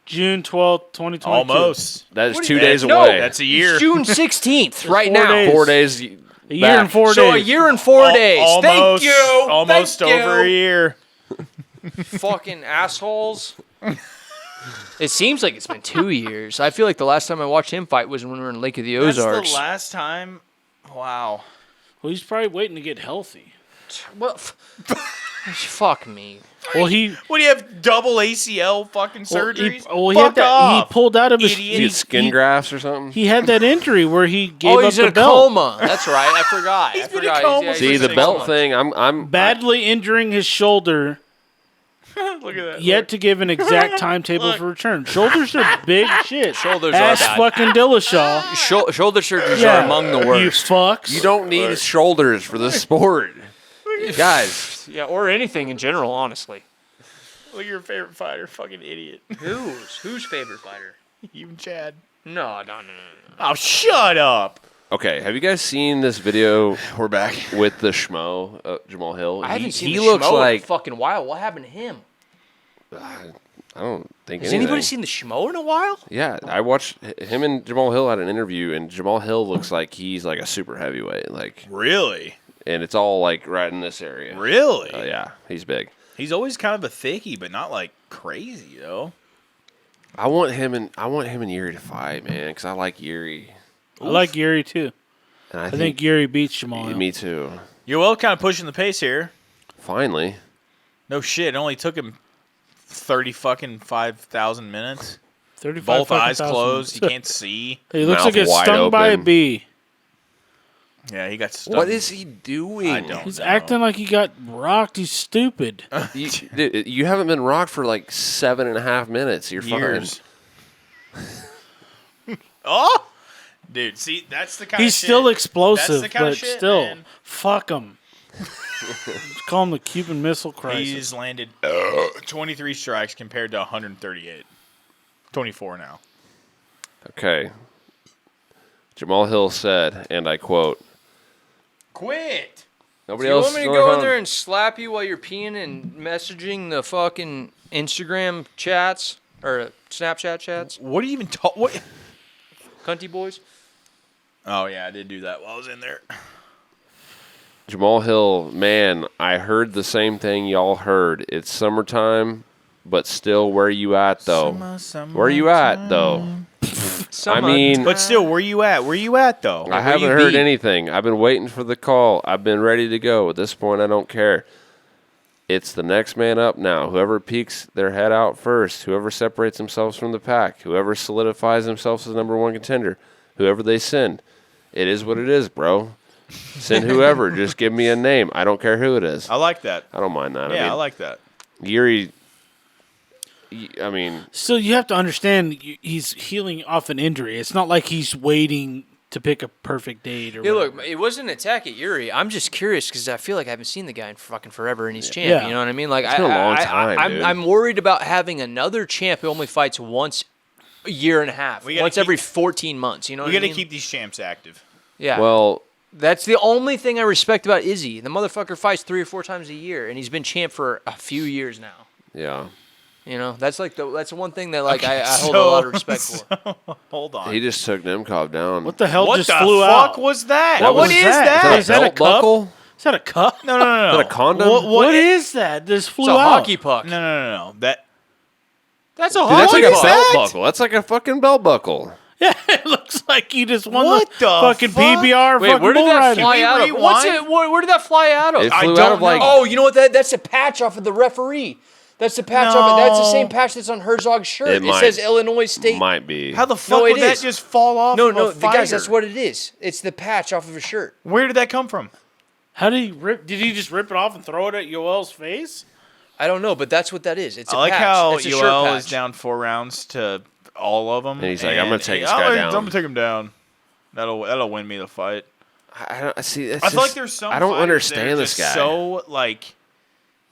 June 12th, 2022. Almost. That is What do 2 you- days no, away. That's a year. June 16th, right 4 now. days. 4 days. A year and 4 So a days. year and 4 days. Almost, Thank you. Almost Thank over a you. year. Fucking assholes. It seems like it's been 2 years. I feel like the last time I watched him fight was when we were in Lake of the That's Ozarks. the last time. Wow. Well, he's probably waiting to get healthy. Well, fuck me. Well, he What do you have? Double ACL fucking well, surgeries? he had Fuck that. off. He pulled out of his. Idiot. Get skin grafts or something. He had that injury where he gave Oh, up he's the in a belt, coma. That's right. I forgot. He's I been in forgot. coma He's- for See he's the in a belt coma. thing. I'm badly injuring his shoulder. Look at that. Yet to give an exact timetable Look. for return. Shoulders are big shit. Shoulders are Ask bad. fucking Dillashaw. Shoulder surgeries Yeah. are among the You worst. fucks. You don't need shoulders for this sport, guys. Yeah, or anything in general, honestly. Look at your favorite fighter. Fucking idiot. Whose favorite fighter? You and Chad. No. Oh, shut up. Okay, have you guys seen this video We're back. with the schmo Jamal Hill? I haven't seen He the looks Schmo in a like fucking while. What happened to him? I don't think. Has anything. anybody seen the Schmo in a while? Yeah, I watched him and Jamal Hill had an interview, and Jamal Hill looks like he's like a super heavyweight, like, Really? and it's all like right in this area. Really? Yeah, he's big. He's always kind of a thickie, but not like crazy though. I want him and Yuri to fight, man, because I like Yuri, I like Yuri too. and I think Yuri beats Jamal. me too. Yoel kind of pushing the pace here. Finally, No shit. It only took him 5,000 minutes. 35 Both fucking eyes thousand. closed. He can't see. He looks Mouth like it's wide stung by a open. bee. Yeah, he got stuck. what is he doing? I don't He's know. acting like he got rocked. He's stupid. Dude, you haven't been rocked for like 7.5 minutes. You're Years. Oh, dude. See, that's the kind He's of shit. still explosive, That's the kind but of shit, still, man. fuck him. Just call him the Cuban Missile Crisis. He's landed 23 strikes compared to 138. 24 now. Okay. Jamal Hill said, and I quote, Quit. nobody You else. want me to go in there and slap you while you're peeing and messaging the fucking Instagram chats or Snapchat chats? What are you even talking? What? Cunty boys? Oh yeah, I did do that while I was in there. Jamal Hill, man, I heard the same thing y'all heard. It's summertime, but still, where you at, though? Where you at, though? I mean, But still, where you at? Where you at though? I haven't heard anything. I've been waiting for the call. I've been ready to go. At this point, I don't care. It's the next man up now. Whoever peeks their head out first, whoever separates themselves from the pack, whoever solidifies themselves as number one contender, whoever they send. It is what it is, bro. Send whoever. Just give me a name. I don't care who it is. I like that. I don't mind that. Yeah, I like that. Yuri, I mean, So you have to understand he's healing off an injury. It's not like he's waiting to pick a perfect date or Hey, whatever. look, it wasn't an attack at Yuri. I'm just curious because I feel like I haven't seen the guy in fucking forever, and he's champ. Yeah. You know what I mean? Like, It's been a long time, dude. I'm worried about having another champ who only fights once a year and a half, We gotta once keep- every 14 months. You know We what I got to mean? keep these champs active. Yeah. well, That's the only thing I respect about Izzy. The motherfucker fights 3 or 4 times a year, and he's been champ for a few years now. yeah. You know, that's like that's the one thing that like I hold so- a lot of respect for. Hold on. He just took Nemkov down. What the hell what just the flew fuck out? was that? What What was is that? that? Is that a belt cup? buckle? Is that a cup? No, no, no, no. Is that a condom? What is that? This flew It's a out. hockey puck. No, no, no, no. That. That's a Dude, hockey that's like a puck. belt buckle. That's like a fucking belt buckle. Yeah, it looks like you just won What the the fucking fuck? PBR. Wait, fucking where did bull that riding. fly Can out we of? What's rewind? it? Where did that fly out of? It I flew out don't of like. know. Oh, you know what? That's the patch off of the referee. That's the patch off. That's the same patch that's on Herzog's shirt. It It, might- says Illinois State. Might be. How the fuck it would that is. just fall off? No, of no, a the guys. That's fighter? what it is. It's the patch off of a shirt. Where did that come from? How did he rip? Did he just rip it off and throw it at Yoel's face? I don't know, but that's what that is. It's a I like patch. how It's a shirt Yoel patch. is down 4 rounds to all of them. And he's like, I'm gonna take this guy down. I'm gonna take him down. That'll win me the fight. I don't see. I feel like there's some. I don't fighters that are understand this just guy. So like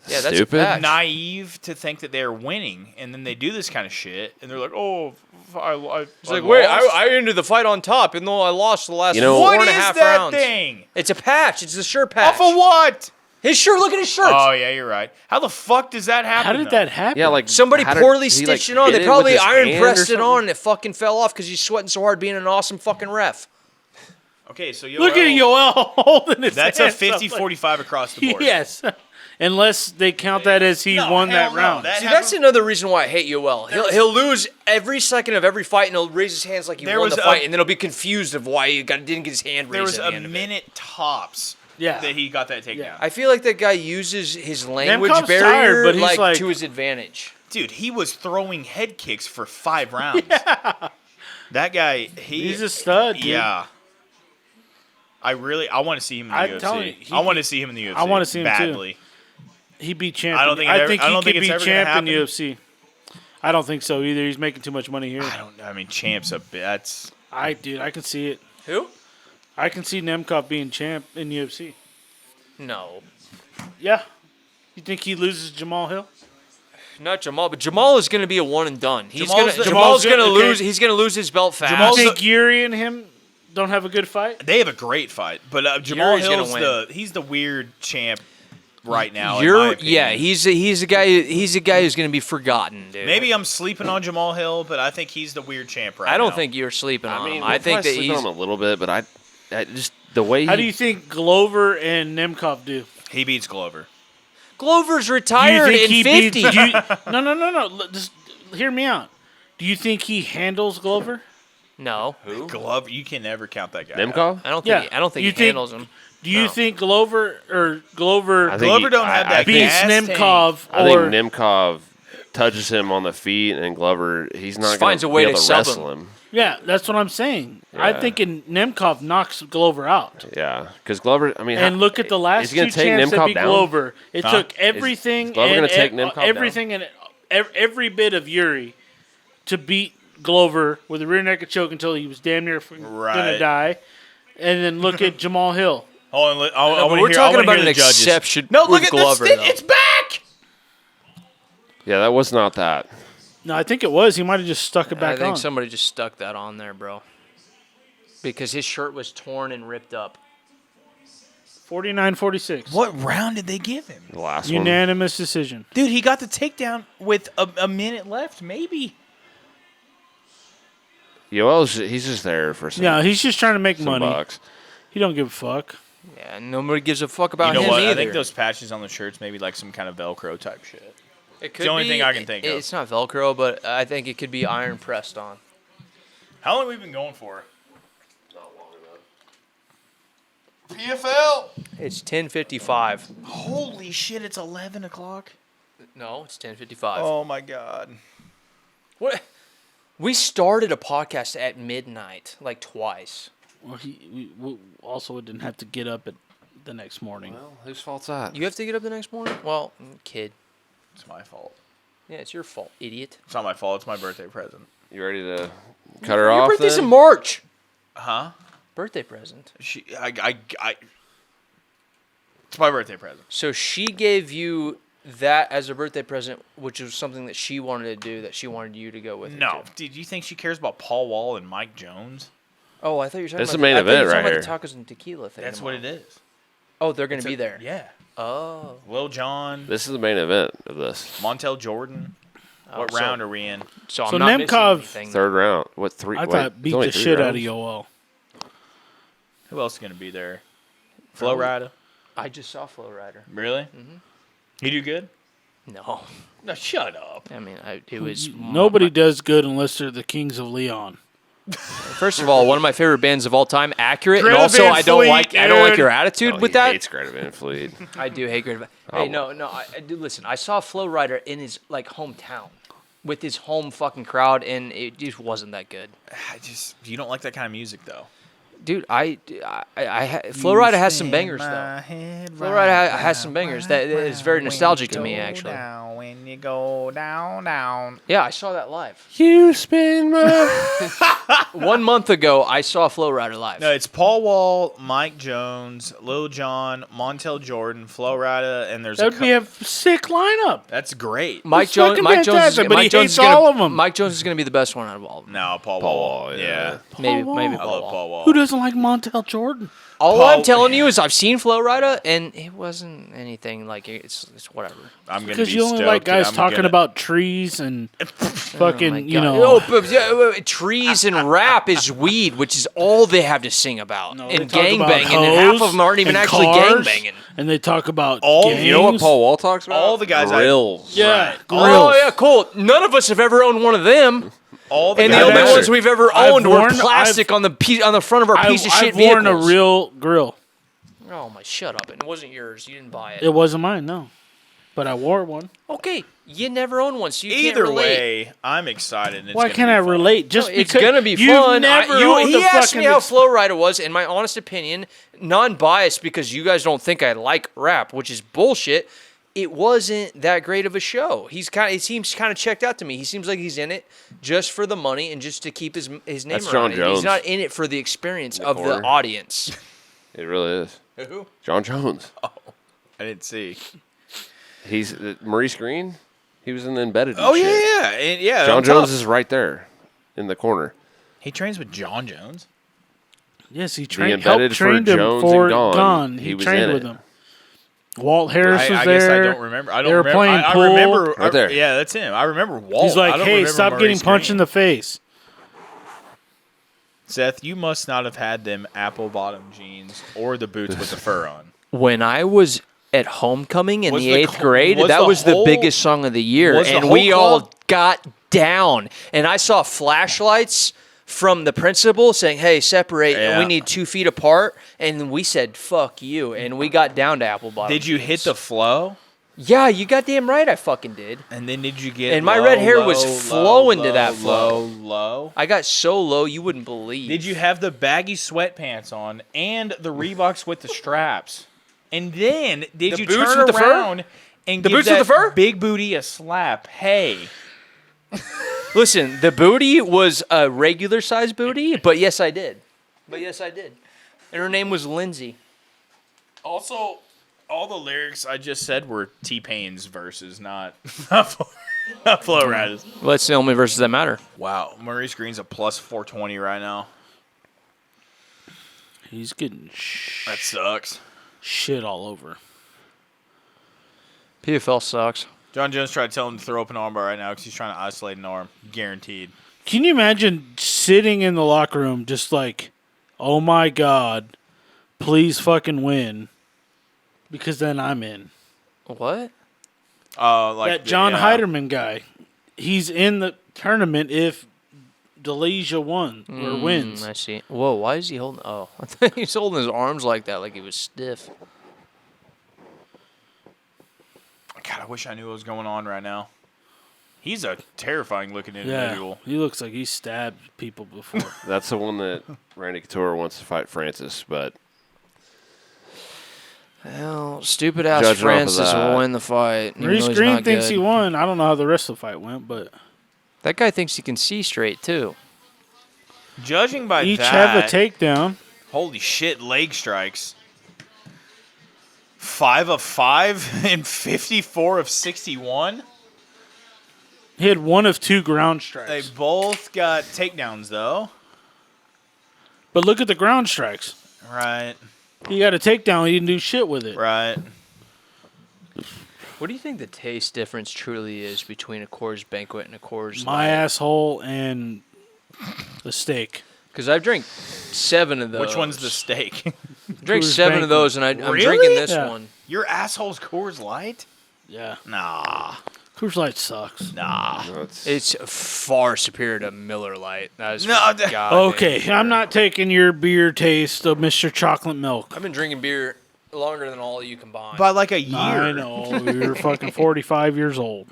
Yeah, that's Stupid. a patch. naive to think that they're winning, and then they do this kind of shit, and they're like, "Oh, I It's like, wait, I ended the fight on top, even though I lost the last You know- four What and a is half that rounds. thing? It's a patch. It's a shirt patch. Off of what? His shirt. Look at his shirt. Oh yeah, you're right. How the fuck does that happen? How did though? that happen? Yeah, like Somebody how did poorly he, stitched like, it on. hit They with probably his iron hand or pressed it something? on, and it fucking fell off because he's sweating so hard being an awesome fucking ref. Okay, so Look at Yoel holding his That's a hands up 50-45 across the like- board. Yes. Unless they count that as he No, won hell that no. round. That See, happened- that's another reason why I hate Yoel. He'll lose every second of every fight, and he'll raise his hands like he There won was the a- fight, and then he'll be confused of why he didn't get his hand raised There was at a the end of it. minute tops Yeah. that he got that takedown. Yeah. I feel like that guy uses his language Nemkov's barrier tired, but he's like, like- to his advantage. Dude, he was throwing head kicks for 5 rounds. That guy, He's a stud. Dude. yeah. I want to see him in the I'm UFC. telling you, he I want to see him in the UFC. I wanna see him too. badly. He beat champ. I don't think it I ever- think I he don't think could it's be ever gonna champ in the happen. UFC. I don't think so either. He's making too much money here. I mean, champ's a bit. That's I can see it. Who? I can see Nemkov being champ in UFC. No. Yeah. You think he loses Jamal Hill? Not Jamal, but Jamal is going to be a one and done. Jamal's Jamal's going to okay. lose. He's going to lose his belt fast. You think Yuri and him don't have a good fight? they have a great fight, but Jamal Yuri's gonna Hill's win. he's the weird champ right now. in my opinion. Yeah, he's a guy who's going to be forgotten, dude. Maybe I'm sleeping on Jamal Hill, but I think he's the weird champ right now. I don't think you're sleeping on I mean, him. we'll I think probably that sleep he's on him a little bit, but I just the way How do you think Glover and Nemkov do? he beats Glover. Glover's Do you retired think in he 50. beats? No. Just hear me out. Do you think he handles Glover? No, Glover, you can never count that guy. out. Nemkov? I don't Yeah. think. I don't think You he think- handles him. Do you No. think Glover I think Glover don't have that beats gas tank. Nemkov I think or Nemkov touches him on the feet, and Glover he's not Just going finds a to way be able to to sub wrestle him. him. yeah? That's what I'm saying. I'm Yeah. thinking Nemkov knocks Glover out. Yeah, because Glover. I mean, And look at the last is he two gonna take champs that Nemkov beat down? Glover. It Huh? took everything Glover and gonna take Nemkov down? everything and every bit of Yuri to beat Glover with a rear naked choke until he was damn near gonna Right. die. And then look at Jamal Hill. Hold on, I No, but want we're to talking hear about the an judges. exception No, with look at Glover, this. though. It's back. Yeah, that was not that. No, I think it was. He might have just stuck it back I think on. somebody just stuck that on there, bro. Because his shirt was torn and ripped up. 49-46. What round did they give him? The last one. Unanimous decision. Dude, he got the takedown with a minute left, maybe. Yoel's, he's just there for some, Yeah, he's just trying to make some money. bucks. He don't give a fuck. Yeah, nobody gives a fuck about You know him what? either. I think those patches on the shirts maybe like some kind of Velcro type shit. It could the only be- thing I can think of. It's not Velcro, but I think it could be iron pressed on. How long have we been going for? PFL. It's 10:55. Holy shit! It's 11 o'clock. No, it's 10:55. Oh my god. What? We started a podcast at midnight, like twice. Well, we also didn't have to get up at the next morning. Well, whose fault's that? You have to get up the next morning? Well, kid. It's my fault. Yeah, it's your fault, idiot. It's not my fault. It's my birthday present. You ready to cut her Your off? birthday's then? in March. Huh? Birthday present. It's my birthday present. So she gave you that as a birthday present, which was something that she wanted to do, that she wanted you to go with. her No. to. Did you think she cares about Paul Wall and Mike Jones? Oh, I thought you were talking This is about the main I thought you event were talking right about the tacos and tequila thing. That's what it is. Oh, they're going to be there. Yeah. Oh. Lil Jon, This is the main event of this. Montel Jordan. What so- round are we in? So I'm So not missing Nemkov- anything. Third round. What, three? I wait, thought it's beat only the 3 shit out of rounds? Yoel. Who else is going to be there? Flo Rida. I just saw Flow Rider. Really? Mm-hmm. He do good? No. No, shut up. I mean, it was... Nobody does good unless they're the Kings of Leon. First of all, one of my favorite bands of all time, Accurate, and Greta also Van I don't Fleet, like your attitude Oh, with he that. hates Greta Van Fleet. I do hate Greta. Hey, no, I do listen. I saw Flow Rider in his like hometown with his home fucking crowd, and it just wasn't that good. You don't like that kind of music, though. Dude, Flow Rider has some bangers though. Flow Rider has some bangers that is very nostalgic to me actually. When you go down. Yeah, I saw that live. You spin my... 1 month ago, I saw Flow Rider live. No, it's Paul Wall, Mike Jones, Lil Jon, Montel Jordan, Flo Rida, and there's That would be a sick lineup. That's great. Mike It's Jones. fucking Mike Jones. fantastic, but he hates all of 'em. Mike Jones is gonna be the best one out of all of them. No, Paul Paul Wall. Wall, Yeah. Maybe Wall. maybe I Paul love Wall. Paul Wall. Who doesn't like Montel Jordan? All Paul- I'm telling you is I've seen Flow Rider, and it wasn't anything like it's whatever. I'm gonna Because be you only stoked, like guys and I'm talking gonna- about trees and Oh my fucking, you God. know. Oh, but, yeah, trees and rap is weed, which is all they have to sing about. No, and they talk about gangbanging, and half hoes of them aren't even and actually cars, gangbanging. And they talk about All- gangs. You know what Paul Wall talks about? All the guys I- Grills. Yeah, Right. grills. Oh yeah, cool. None of us have ever owned one of them, All the and the guys only I've- ones we've ever I've owned were worn- plastic on the front of our piece of shit I've worn a vehicles. real grill. Oh my, shut up! It wasn't yours. You didn't buy it. It wasn't mine, no. But I wore one. Okay, you never owned one, so you can't Either relate. way, I'm excited. And it's Why gonna can't be I fun. relate? Just No, it's because gonna be you've fun. Never owned He a asked me fucking how Flow Rider was, in my honest opinion, non-biased because you guys don't think I like rap, which is bullshit. It wasn't that great of a show. It seems kind of checked out to me. He seems like he's in it just for the money and just to keep his name That's around John it. Jones. He's not in it for the experience of the corner. audience. It really is. Who? John Jones. I didn't see. He's Maurice Green. He was in the Embedded. and Oh shit. yeah, and yeah. John I'm Jones tough. is right there in the corner. He trains with John Jones. Yes, he Embedded helped for trained him Jones for and Gone. Gone. He He was trained in with it. him. Walt Harris was I there. guess I don't remember. I don't They were remember. playing I pool. remember. Right there. Yeah, that's him. I remember Walt. He's I like, don't hey, remember stop getting Maurice punched Green. in the face. Seth, you must not have had them apple bottom jeans or the boots with the fur on. When I was at homecoming in Was the the 8th co- grade, was that the was the whole- biggest song of the year, was the and whole we all club- got down. And I saw flashlights from the principal saying, "Hey, separate. Yeah. We need 2 feet apart." And we said, "Fuck you," and we got down to apple bottom. Did you hit the flow? Yeah, you goddamn right. I fucking did. And then did you get? And my low, red hair was low, flowing low, to that low, flow. low? I got so low you wouldn't believe. Did you have the baggy sweatpants on and the Reeboks with the straps? And then did The you boots turn with the fur? around and The give boots with that the fur? big booty a slap? Hey, Listen, the booty was a regular size booty, but yes, I did. And her name was Lindsay. also, all the lyrics I just said were T-Pain's verses, not. Flow riders. Well, that's the only verses that matter. Wow, Maurice Green's a plus 420 right now. He's getting That sucks. shit all over. PFL sucks. John Jones tried to tell him to throw up an armbar right now because he's trying to isolate an arm. Guaranteed. Can you imagine sitting in the locker room just like, oh my God, please fucking win, because then I'm in. What? That John Heiderman guy, he's in the tournament if Deleja won or wins. I see. Whoa, why is he holding... Oh, I thought he's holding his arms like that, like he was stiff. God, I wish I knew what was going on right now. He's a terrifying looking Yeah, individual. he looks like he stabbed people before. That's the one that Randy Couture wants to fight Francis, but Well, stupid ass Judging off of Francis that. will win the fight. even Maurice though he's Green not thinks good. he won. I don't know how the rest of the fight went, but That guy thinks he can see straight, too. Judging by each that, have a takedown. holy shit, leg strikes. 5 of 5 and 54 of 61. He had 1 of 2 ground They strikes. both got takedowns though. But look at the ground strikes. Right, He got a takedown. He didn't do shit with it. right. What do you think the taste difference truly is between a Coors Banquet and a Coors My Light? asshole and the steak. Because I've drank 7 of those. Which one's the steak? Drank Coors 7 Banquet. of those, and I'm Really? drinking this Yeah. one. Your asshole's Coors Light? Yeah. Nah, Coors Light sucks. nah. It's far superior to Miller Lite. That is No, God. Okay, I'm not taking your beer taste of Mr. Chocolate Milk. I've been drinking beer longer than all of you combined. By like a year. I know. You're fucking 45 years old.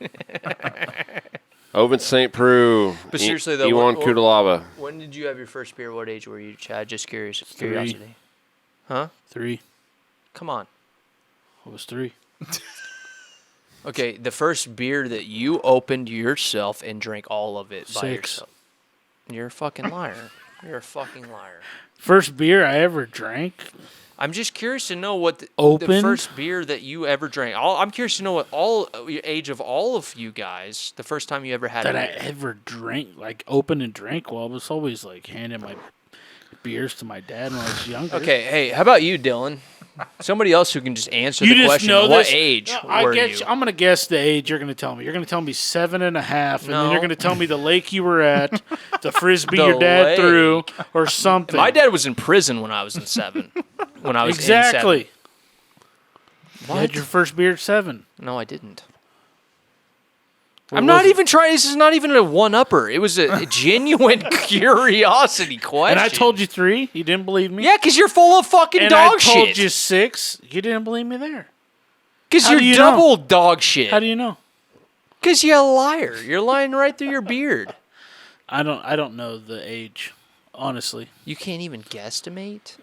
Oven St. Preux. But seriously, though, Iwan what- Kudalaba. When did you have your first beer? What age were you, Chad? Just curiosity. Huh? 3. Come on. I was 3. Okay, the first beer that you opened yourself and drank all of it by 6. yourself. You're a fucking liar. You're a fucking liar. First beer I ever drank. I'm just curious to know what the Opened? first beer that you ever drank. I'm curious to know what age of all of you guys, the first time you ever had That a I beer. ever drank, like opened and drank. Well, I was always like handing my beers to my dad when I was younger. Okay, hey, how about you, Dylan? Somebody else who can just answer You the just question. know What this. age I were get you? I'm gonna guess the age you're gonna tell me. You're gonna tell me 7.5, and then No. you're gonna tell me the lake you were at, the frisbee The your dad lake. threw, or something. My dad was in prison when I was in 7. When I was exactly. in 7. You had your first beer at 7. No, I didn't. What I'm not was it? even trying. This is not even a one-upper. It was a genuine curiosity question. And I told you 3. You didn't believe me. Yeah, because you're full of fucking And dog I told shit. you 6. You didn't believe me there. Because How you're do you double dog shit. How do you know? Because you're a liar. You're lying right through your beard. I don't know the age, honestly. You can't even guesstimate.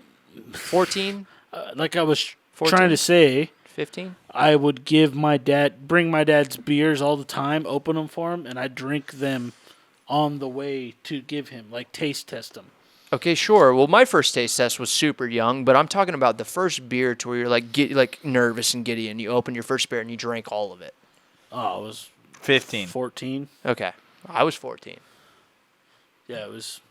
14, Like I was 14? trying to say, 15. I would bring my dad's beers all the time, open them for him, and I drink them on the way to give him, like taste test them. Okay, sure. Well, my first taste test was super young, but I'm talking about the first beer to where you're like nervous and giddy, and you open your first beer and you drank all of it. Oh, I was 15. 14. Okay, I was 14. Yeah, it was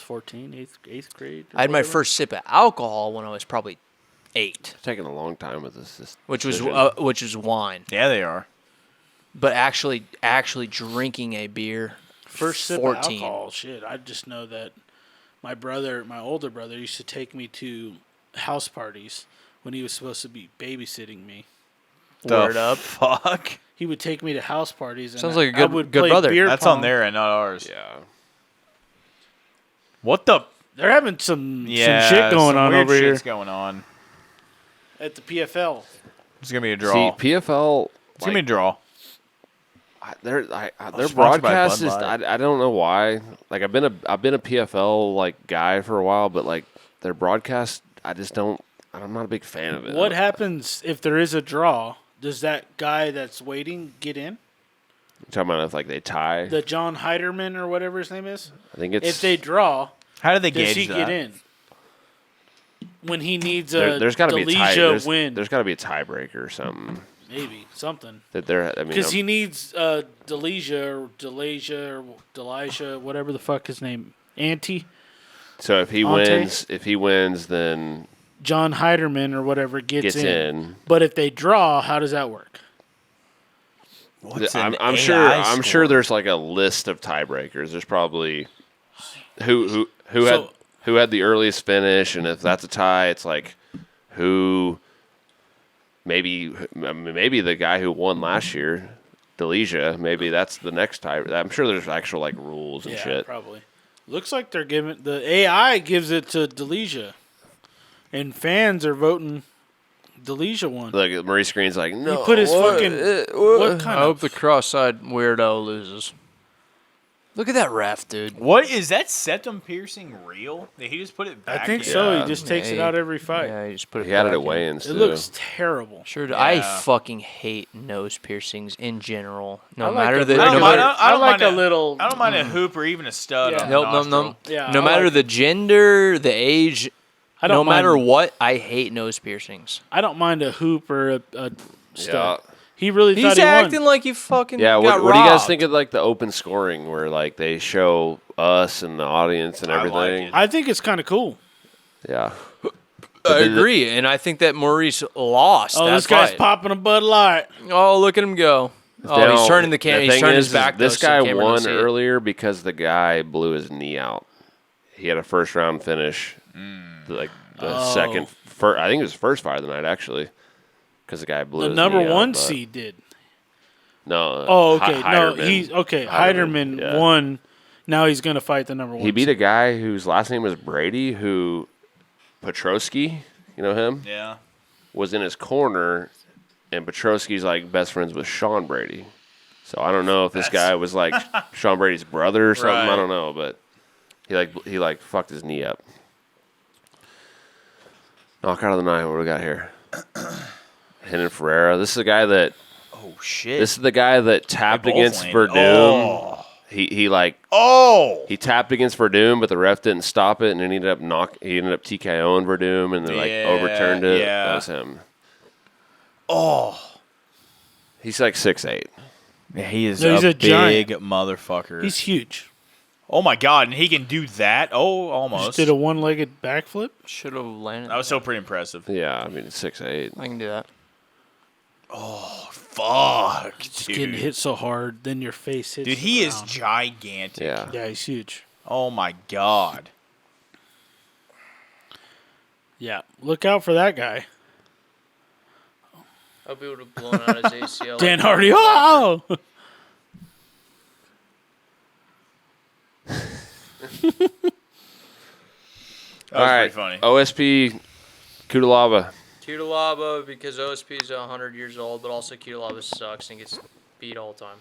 14, eighth grade. or I had my whatever. first sip of alcohol when I was probably 8, It's taking a long time with this. which was decision. wine. Yeah, they are. But actually drinking a beer. First sip 14. of alcohol. Shit, I just know that my older brother, used to take me to house parties when he was supposed to be babysitting me. Word up. Fuck. He would take me to house parties. And Sounds like a I good- would good play brother. beer That's pong. on their end, not ours. Yeah. What the? They're having some Yeah, shit going some on weird over here shit's going on. at the PFL. It's gonna be a See, draw. PFL, It's gonna be a draw. their Sponsored by broadcast Bud is. Light. I don't know why. Like I've been a PFL like guy for a while, but like their broadcast, I just don't. I'm not a big fan of it. What happens if there is a draw? Does that guy that's waiting get in? Talking about if like they tie. The John Heiderman or whatever his name is? I think it's. If they draw, How do they does gauge he that? get in? When he needs a there's got to be a tie. Deleja win. There's got to be a tiebreaker or something. maybe something. That they're. I mean, Because he needs Delisha, whatever the fuck his name, Ante, so if he wins, then John Heiderman or whatever gets in. But if they draw, how does that work? I'm sure there's like a list of tiebreakers. There's probably who had the earliest finish, and if that's a tie, it's like who maybe the guy who won last year, Delisha. Maybe that's the next tie. I'm sure there's actual like rules and shit. Probably. Looks like they're giving the AI gives it to Delisha, and fans are voting. Delisha won. Like Maurice Green's like, no. He put his fucking. What kind I of? hope the cross-eyed weirdo loses. Look at that ref, dude. What is that septum piercing real? Did he just put it back? I think in? so. Yeah. He just takes it out every fight. Yeah, he just put it. He had it back at in. weigh-ins It too. looks terrible. Sure, Yeah. I fucking hate nose piercings in general. No I like matter a the little- no matter, I don't like mind a little. I don't mind a hoop or even a stud. Yeah. On no, the no, nostril. Yeah, no I matter like the gender, the age, I don't no matter mind, what, I hate nose piercings. I don't mind a hoop or a stud. Yeah. He really He's thought he acting won. like he fucking Yeah, got what do you guys robbed. think of like the open scoring where like they show us and the audience and I like everything? it. I think it's kind of cool. Yeah. I then the- agree, and I think that Maurice lost Oh, that this guy's fight. popping a Bud Light. Oh, look at him go. Oh, he's turning the camera. He's turning his back. This though, so the guy camera won doesn't see it. earlier because the guy blew his knee out. He had a first round finish, like the second. I think it was first fight of the night actually, because the guy blew The his number knee out, one but- seed did. No. Oh, okay. No, Heiderman. he's okay. Heiderman, Heiderman yeah. won. Now he's going to fight the number one. He beat seed. a guy whose last name was Brady, who Petrosky, you know him, Yeah. was in his corner, and Petrosky's like best friends with Sean Brady. So I don't know if this guy was like Sean Brady's brother or something. Right. I don't know, but he fucked his knee up. Knockout of the night. What do we got here? Renan Ferreira. This is a guy that. Oh shit. This is the guy that tapped both against landed. Verdum. He tapped against Verdum, but the ref didn't stop it, and then he ended up TKOing Verdum, and then overturned it. Yeah. That was him. Oh, he's like 6'8". Yeah, he is No, he's a big giant. motherfucker. He's huge. Oh my god, and he can do that. Oh, Just almost. did a one-legged backflip. Should have landed. That was so pretty impressive. Yeah, I mean 6'8". I can do that. Fuck, Just dude. getting hit so hard, then your face hits. Dude, the he is ground. gigantic. Yeah. Yeah, he's huge. Oh my god. Yeah, look out for that guy. Hope he would have blown out his ACL. Dan Hardy. Oh! That was All right, pretty funny. OSP Kudalaba. Cutelaba, because OSP is 100 years old, but also Cutelaba sucks and gets beat all the time.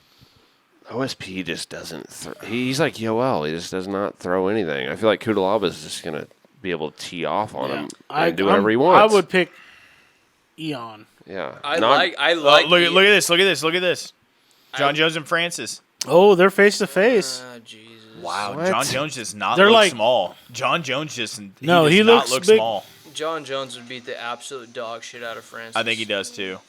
OSP just doesn't. He's like Yoel. He just does not throw anything. I feel like Kudalaba is just gonna be able to tee off on him and do whatever he wants. I would pick Eon. Yeah. I Not- like. Look at this. Look at this. Look at this. John Jones and Francis. Oh, they're face to face. Jesus. Wow, What? John Jones does not They're look like- small. John Jones just No, does he not looks look big. small. John Jones would beat the absolute dog shit out of Francis. I think he does too.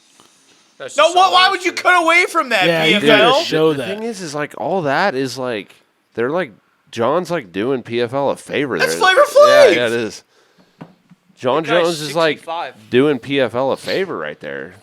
That's No, just why, all why there would is you to it. cut away from that, Yeah, you Dude, gotta PFL? show the that. thing is like all that is like they're like John's like doing PFL a favor. That's there. Flavor Yeah, Flav! yeah, it is. John That guy's Jones is like 65. doing PFL a favor right there.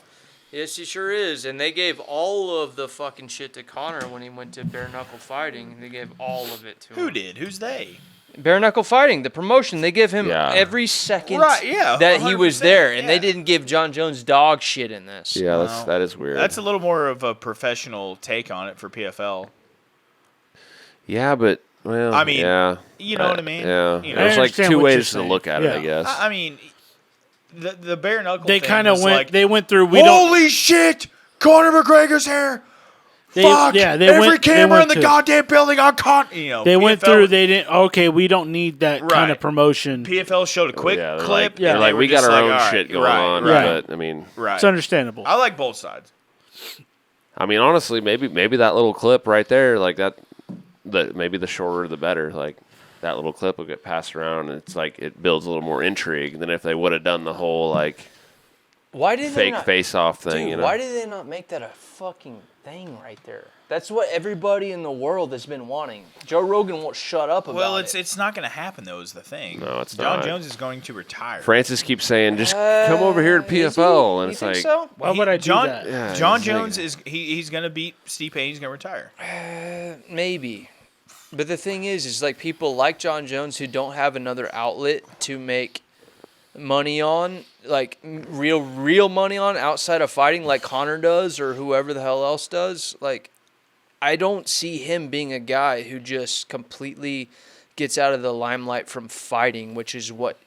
Yes, he sure is. And they gave all of the fucking shit to Conor when he went to bare knuckle fighting. They gave all of it to him. Who did? Who's they? Bare knuckle fighting, the promotion. They give him Yeah. every second Right, yeah, that he was 100%, there, and they yeah. didn't give John Jones dog shit in this. Yeah, Wow. that is weird. That's a little more of a professional take on it for PFL. Yeah, but well, I mean, yeah, you know what I mean? Yeah, You know. there's I like understand two what you're ways to saying. look at it, I Yeah. guess. I mean, the bare knuckle. They thing kind of was went. Like, They went through. We don't. holy shit! Conor McGregor's here. They, Fuck! Yeah, they Every went, they camera went in the to- goddamn building on Con. You know, They went PFL through. They didn't. Okay, we don't need that kind Right. of promotion. PFL showed a quick yeah, they're clip. Like, Yeah. they're and they like were we got just our like, own all right, shit going right, on, right. but I mean, Right. It's understandable. I like both sides. honestly, maybe that little clip right there, like that, maybe the shorter the better. Like that little clip will get passed around, and it's like it builds a little more intrigue than if they would have done the whole like Why did they fake not, face-off thing. dude, You know, why did they not make that a fucking thing right there? That's what everybody in the world has been wanting. Joe Rogan won't shut up about Well, it. it's not going to happen, though, is the thing. No, it's John not. Jones is going to retire. Francis keeps saying, "Just come over here to PFL," and You it's think like, so? Why would I do John, that? Yeah, John he's Jones like- is he's going to beat Steve Payne. He's going to retire. Maybe. But the thing is like people like John Jones who don't have another outlet to make money on, like real money on outside of fighting, like Conor does or whoever the hell else does. Like, I don't see him being a guy who just completely gets out of the limelight from fighting, which is what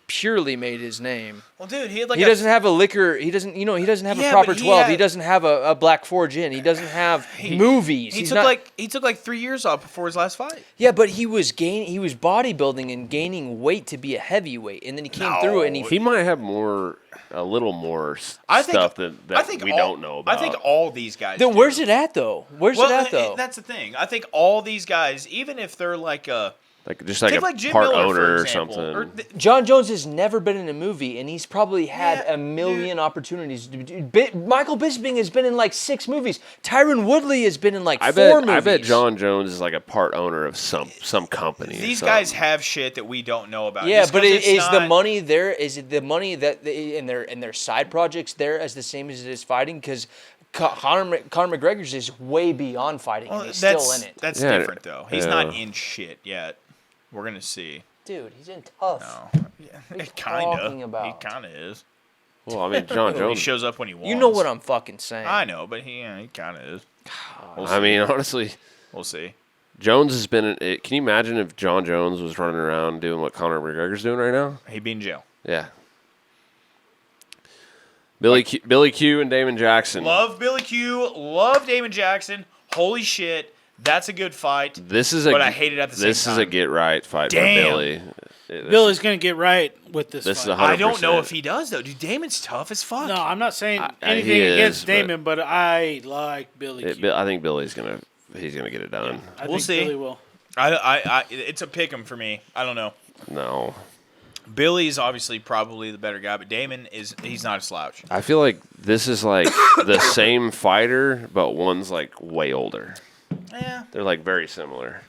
purely made his name. Well, dude, he had like He doesn't have a liquor. He doesn't have Yeah, a proper but he 12. had- He doesn't have a Black Forge in. He doesn't have movies. He He's took not, like 3 years off before his last fight. yeah, but he was bodybuilding and gaining weight to be a heavyweight, and then he came through and he might have a little more I think, stuff that we don't know about. I think all these guys. Then do. where's it at though? Where's it at though? That's the thing. I think all these guys, even if they're like a just like take a like Jim part Miller, owner for or example, something. or John Jones has never been in a movie, and he's probably had Yeah, a million opportunities. Michael Bisping has been in like 6 movies. Tyron Woodley has been in like 4 movies. I bet John Jones is like a part owner of some company. or these something. guys have shit that we don't know about. Yeah, Just but 'cause it's is the not- money there? Is it the money that in their side projects there as the same as it is fighting? Because Conor McGregor's is way beyond fighting, Well, and he's that's still in it. that's Yeah, different though. He's yeah. not in shit yet. We're gonna see. Dude, he's in Tough. No, you kinda. talking about? He kind of is. Well, I mean, John He Jones. shows up when he wants. You know what I'm fucking saying. I know, but he kind of is. We'll see. I mean, honestly, We'll see. Jones has been. Can you imagine if John Jones was running around doing what Conor McGregor's doing right now? He'd be in jail. Yeah. Billy Q and Damon Jackson. Love Billy Q. Love Damon Jackson. Holy shit, that's a good fight. This is But I hate it at the same This is a time. get right fight Damn. for Billy. Billy's gonna get right with this. This is fight. 100%. I don't know if he does though. Dude, Damon's tough as fuck. No, I'm not saying he anything is, against but- Damon, but I like Billy. Q. I think Billy's gonna get it done. I We'll think see. Billy will. It's a pick 'em for me. I don't know. No, Billy's obviously probably the better guy, but Damon he's not a slouch. I feel like this is like the same fighter, but one's like way older. Yeah. They're like very similar.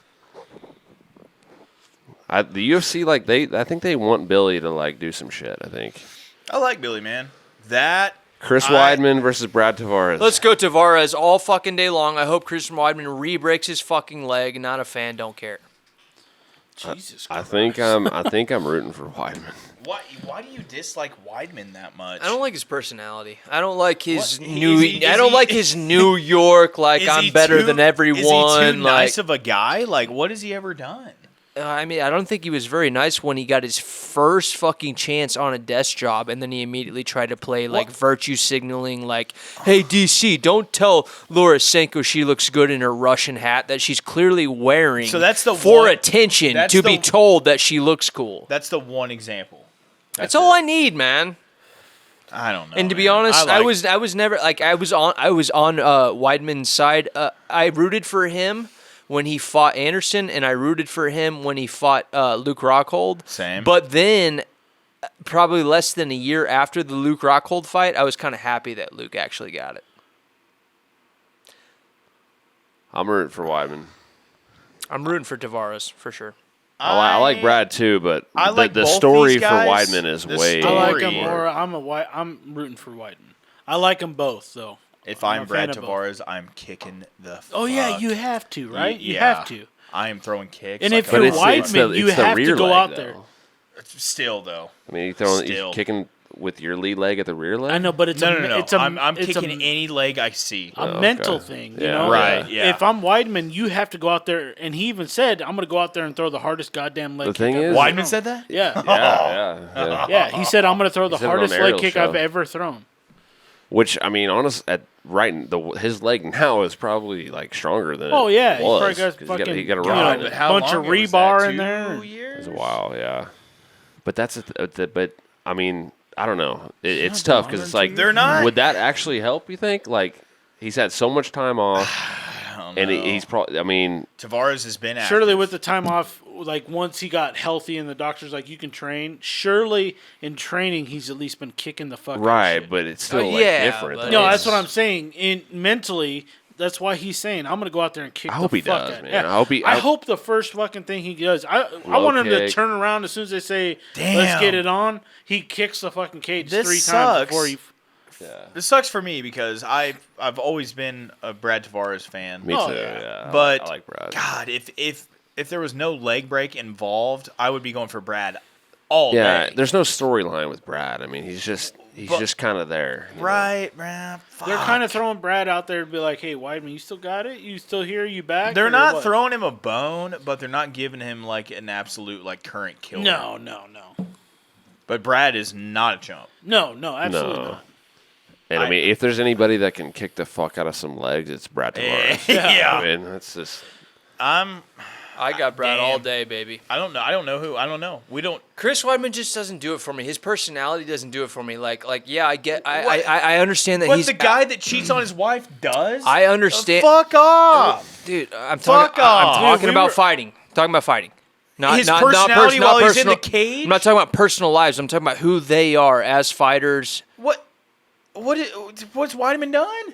The UFC I think they want Billy to like do some shit. I think I like Billy, man. That Chris Weidman versus Brad Tavares. Let's go Tavares all fucking day long. I hope Chris Weidman re-breaks his fucking leg. Not a fan. Don't care. Jesus I Christ. think I'm rooting for Weidman. why do you dislike Weidman that much? I don't like his personality. I don't like his What? New. Is I don't he- like his New York. Like Is I'm he better too- than everyone. Is he too like nice of a guy? Like, what has he ever done? I mean, I don't think he was very nice when he got his first fucking chance on a desk job, and then he immediately tried to play like virtue signaling, like, "Hey DC, don't tell Laura Senko she looks good in her Russian hat that she's clearly wearing." So that's the for one- attention that's to be the- told that she looks cool. That's the one example. That's all I need, man. I don't know. And to be man. honest, I like- I was never like I was on Weidman's side. I rooted for him when he fought Anderson, and I rooted for him when he fought Luke Rockhold. Same. But then, probably less than a year after the Luke Rockhold fight, I was kind of happy that Luke actually got it. I'm rooting for Weidman. I'm rooting for Tavares for sure. I like Brad too, but I like the both story these for guys. Weidman is The way. I like Story. him more. I'm rooting for Weidman. I like them both, though. If I'm I'm a Brad fan of both. Tavares, I'm kicking the. Oh yeah, fuck. you have to, right? You Yeah. have to. I am throwing kicks. And like if a you're motherfucker. Weidman, you it's the have to rear go leg, out though. there. Still though. I mean, Still. you're kicking with your lead leg at the rear leg. I know, but it's No. It's a, I'm it's kicking a, any leg I see. a Oh, mental okay. thing. Yeah. You know, Right, yeah. If I'm Weidman, you have to go out there, and he even said, "I'm going to go out there and throw the hardest goddamn leg." The kick thing I've is- ever Weidman thrown." said that? Yeah. Yeah. Yeah, he said, "I'm going to throw the said it on hardest leg Ariel's kick show. I've ever thrown." Which I mean, his leg now is probably like stronger than. Oh yeah, it he was, probably got 'cause fucking he got a you rod. know, but how bunch long of ago was rebar that? in there. 2 years? It's a while, yeah. But that's but I mean, I don't know. It's tough because it's like They're not- Would that actually help? You think? Like he's had so much time off, I don't and know. he's probably. I mean, Tavares has been active. Surely with the time off, like once he got healthy and the doctor's like, you can train. Surely in training, he's at least been kicking the fuck out of Right, shit. but it's still yeah, different. but though. No, it's- that's what I'm saying. Mentally, that's why he's saying, I'm going to go out there and kick I the hope he fuck does, out. man. Yeah. I hope the first fucking thing he does, I want him to kick. turn around as soon as they say, Damn. let's get it on. He kicks the fucking cage This 3 sucks. times before he... This sucks for me because I've always been a Brad Tavares fan. Me Oh, too. yeah. Yeah, But I like Brad. God, if there was no leg break involved, I would be going for Brad all Yeah, day. there's no storyline with Brad. I mean, he's just kind of there. you know? Right, man. They're kind of throwing Brad out there to be like, hey, Weidman, you still got it? You still here? You back? They're Or not what? throwing him a bone, but they're not giving him like an absolute like current killer. No. But Brad is not a chump. No, absolutely No. not. And I mean, if there's anybody that can kick the fuck out of some legs, it's Brad Tavares. Yeah. I mean, that's just. I got Brad Damn. all day, baby. I don't know who. I don't know. We don't. Chris Weidman just doesn't do it for me. His personality doesn't do it for me. Yeah, I understand that What he's the guy that cheats on his wife does? I understand, Fuck off. dude. I'm Fuck talking. off. I'm talking Dude, we about were- fighting. Talking about fighting. Not His not personality not while he's in the personal. cage? I'm not talking about personal lives. I'm talking about who they are as fighters. What's Weidman done?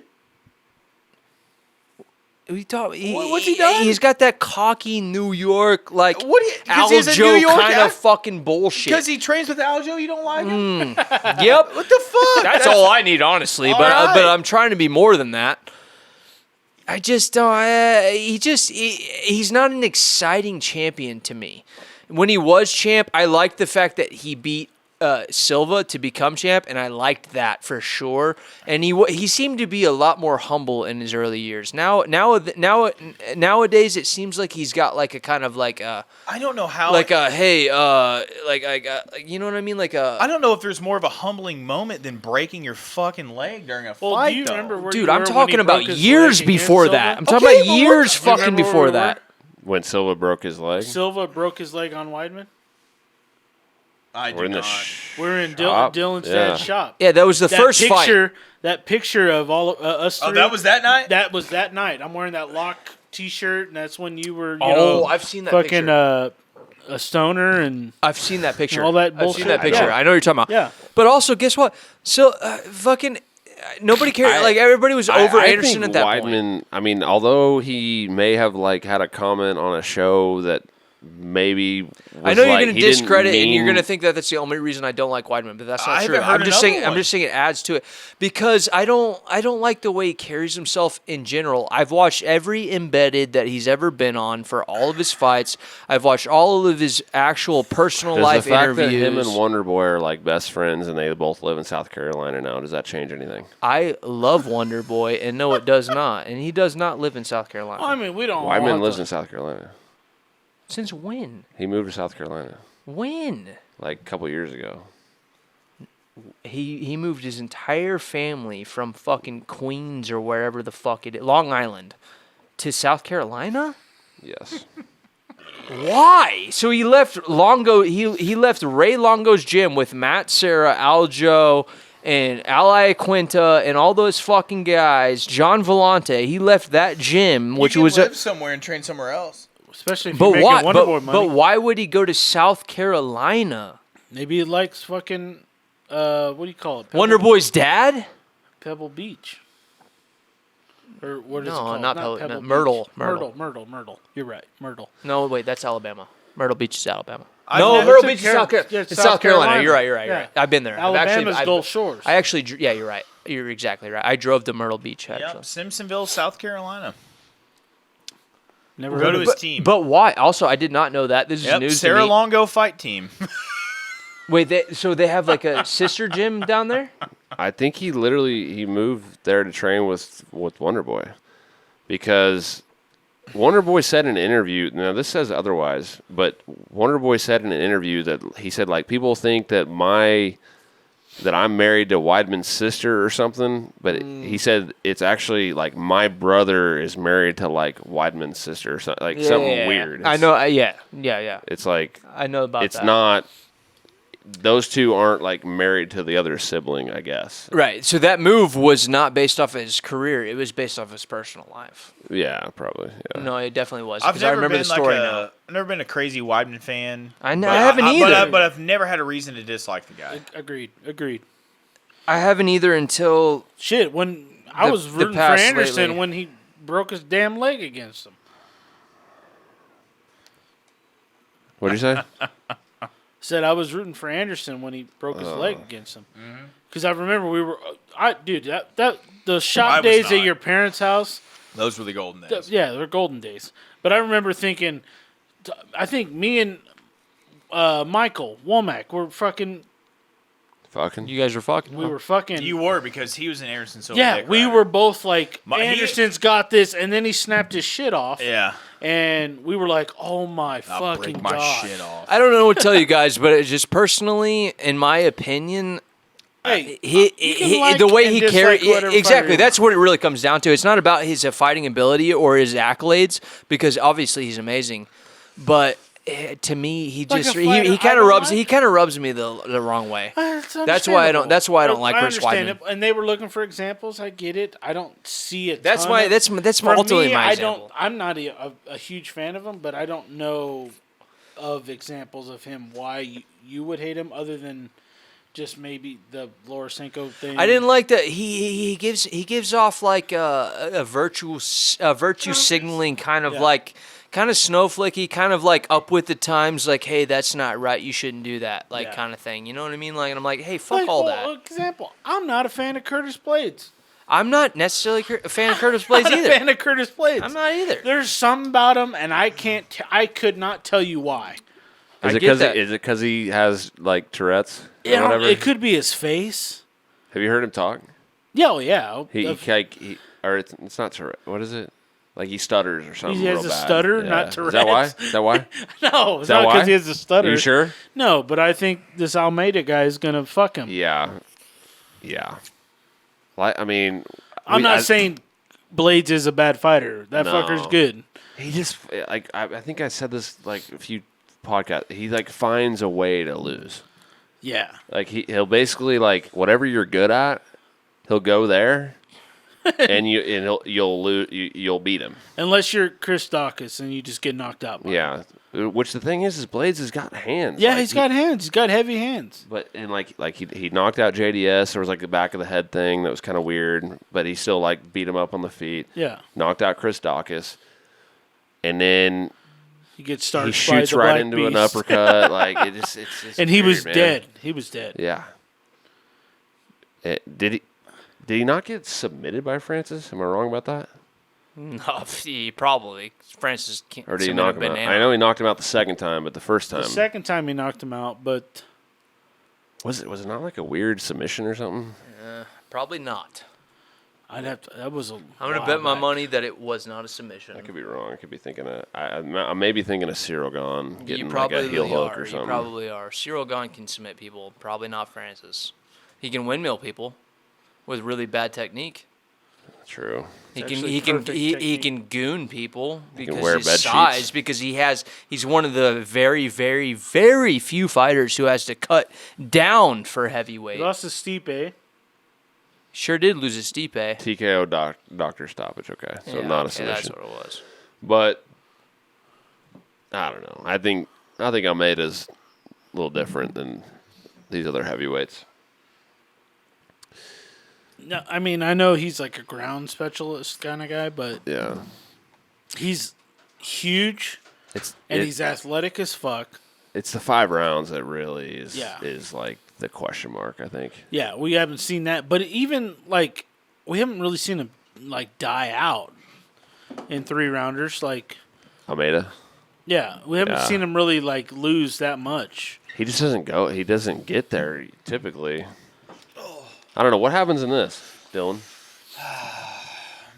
What's he done? He's got that cocky New York like Because he's a New Aljo York kind guy? of fucking bullshit. Because he trains with Aljo, you don't like him? Yep. What the fuck? That's all I need, honestly. All But right. I'm trying to be more than that. I just don't. He's not an exciting champion to me. When he was champ, I liked the fact that he beat Silva to become champ, and I liked that for sure. And he seemed to be a lot more humble in his early years. Nowadays, it seems like he's got like a kind of like a I don't know how. like a hey you know what I mean, like a. I don't know if there's more of a humbling moment than breaking your fucking leg during a Well, fight. do you though. remember where Dude, you I'm were when talking he about broke his years leg against before Silva? that. I'm talking Okay, about but years Do you fucking remember where before we that. When Silva broke his leg. Silva broke his leg on Weidman. I do We're in the not. We're in Shop? Dylan's Yeah. dad's shop. Yeah, that was the first fight. That picture of all us three. Oh, that was that night? That was that night. I'm wearing that lock T-shirt, and that's when you were. I've seen that fucking picture. A stoner and I've seen that picture. all that I've bullshit. seen that picture. Yeah. I know what you're talking about. Yeah. But also, guess what? So, fucking nobody cared. Like everybody was over I Anderson think at that point. Weidman, I mean, although he may have like had a comment on a show that maybe was I know you're like, going to he didn't discredit, and you're mean- going to think that that's the only reason I don't like Weidman, but that's not I true. haven't heard I'm just saying. another I'm just saying it adds to it because I don't like the way he carries himself in general. I've watched every embedded that he's ever been on for all of his fights. I've watched all of his actual personal Does life the fact interviews. that him and Wonder Boy are like best friends and they both live in South Carolina now, does that change anything? I love Wonder Boy, and no, it does not. And he does not live in South Carolina. I mean, we don't. all Weidman have lives to- in South Carolina. Since when? He moved to South Carolina When? like a couple years ago. He moved his entire family from fucking Queens or wherever the fuck it is, Long Island, to South Carolina? Yes. Why? So he left Longo. He left Ray Longo's gym with Matt Serra, Aljo, and Ali Quinta, and all those fucking guys. John Vellante. He left that gym, which you can was live somewhere and train somewhere else. especially if but you're making why? Wonder Boy money. But why would he go to South Carolina? Maybe he likes fucking. What do you call it? Wonder Boy's dad? Pebble Beach. Or what is it No, called? not Pebble- no, Beach. Myrtle. Myrtle. You're right. Myrtle. No, wait, that's Alabama. Myrtle Beach is Alabama. I've No, never- Myrtle It's Beach is in South Car- Carolina. it's It's South South Carolina. Carolina. You're right. You're Yeah. right. I've been there. Alabama's Gulf Shores. I actually, yeah, you're right. You're exactly right. I drove to Myrtle Beach actually. Yep, Simpsonville, South Carolina. Never Go heard to of his it. team. But why? Also, I did not know that. This is Yep, news Sarah to me. Longo fight team. Wait, so they have like a sister gym down there? I think he moved there to train with Wonder Boy because Wonder Boy said in an interview, now this says otherwise, but Wonder Boy said in an interview that he said like people think that I'm married to Weidman's sister or something, but he said it's actually like my brother is married to like Weidman's sister or something, like something weird. I know. Yeah. It's like I know about it's that. not those two aren't like married to the other sibling, I guess. Right. So that move was not based off of his career. It was based off his personal life. Yeah, probably. Yeah. No, it definitely was. I've Because I never remember been the story like now. I've never been a crazy Weidman fan. I haven't either. But I've never had a reason to dislike the guy. Agreed. I haven't either until Shit, when I was the rooting for past Anderson lately. when he broke his damn leg against him. What'd you say? Said I was rooting for Anderson when he broke his leg against him. Because I remember the shop I was days at not. your parents' house. Those were the golden days. Yeah, they're golden days. But I remember thinking, I think me and Michael Womack were fucking. you guys were fucking. We were fucking. You were because he was an Anderson Silva. Yeah, dick we rider. were both like, He- Anderson's got this, and then he snapped his shit off. Yeah. And we were like, oh my I'll fucking break my god. shit off. I don't know what to tell you guys, but it's just personally, in my opinion, Hey, he like the way and he dislike carried whatever exactly. fighter. That's what it really comes down to. It's not about his fighting ability or his accolades, because obviously he's amazing, but. To me, he Like just a fighter he kind I of don't rubs like? he kind of rubs me the wrong way. That's why I don't- that's why I don't like I Chris understand Weidman. it, and they were looking for examples. I get it. I don't see it. That's why that's ultimately my example. I'm not a huge fan of him, but I don't know of examples of him why you would hate him other than just maybe the Lorosenko thing. I didn't like that he gives off like a virtue signaling kind of Yeah. like kind of snowflakey, kind of like up with the times, like, hey, that's not right, you shouldn't do that, like Yeah. kind of thing. You know what I mean? Like, and I'm like, hey, fuck Like, all well, that. Example: I'm not a fan of Curtis Blades. I'm not necessarily a fan of Curtis Blades Not either. a fan of Curtis Blades. I'm not either. There's something about him, and I can't. I could not tell you why. I Is it get that. because he has like Tourette's or You know, whatever? it could be his face. Have you heard him talk? Yeah, oh, yeah. Or it's not Tourette. What is it? Like he stutters or something. He has real a bad. stutter, Yeah. not Is that why? Tourette's. Is that why? No, it's that not why? because he has a stutter. Are you sure? No, but I think this Almeida guy is gonna fuck him. Yeah. Like I mean, I'm not saying Blades is a bad fighter. That No. fucker's good. he just like I think I said this like a few podcasts. He like finds a way to lose. Yeah. Like he'll basically like whatever you're good at, he'll go there, and you'll lose. You'll beat him. Unless you're Chris Dawkins and you just get knocked out. By him. Yeah. Which the thing is Blades has got hands. Yeah, Like, he's got hands. He's got heavy hands. But and like he knocked out JDS. There was like the back of the head thing that was kind of weird, but he still like beat him up on the feet. Yeah. Knocked out Chris Dawkins, and then He gets started. he shoots by the right Black into Beast. an uppercut. Like it's just And he was weird, man. dead. He was dead. Yeah. Did he not get submitted by Francis? Am I wrong about that? No, he probably. Francis can't. Or did he submit a knock him out? banana. I know he knocked him out the second time, but the first time The second time he knocked him out, but was it not like a weird submission or something? Probably not. I'd have to. That was a. I'm gonna bet my money that it was not a submission. I could be wrong. I could be thinking of. I may be thinking of Cyril Gone You getting like probably a heel hook are. or something. You probably are. Cyril Gone can submit people. Probably not Francis. He can windmill people with really bad technique. True. He It's can actually he can perfect he technique. can goon people because wear his bed size. sheets. Because he's one of the very very very few fighters who has to cut down for heavyweight. He lost to Stipe. Sure did lose his Stipe. TKO doctor stoppage. Okay, so Yeah, not a okay, that's submission. what it was. But I don't know. I think Almeida's a little different than these other heavyweights. No, I mean I know he's like a ground specialist kind of guy, but Yeah. he's huge It's and he's athletic as fuck. it's the 5 rounds that really Yeah. is like the question mark, I think. Yeah, we haven't seen that, but even like we haven't really seen him like die out in 3-rounders. Like, Almeida. yeah, we haven't Yeah. seen him really like lose that much. He just doesn't go. He doesn't get there typically. I don't know what happens in this, Dylan.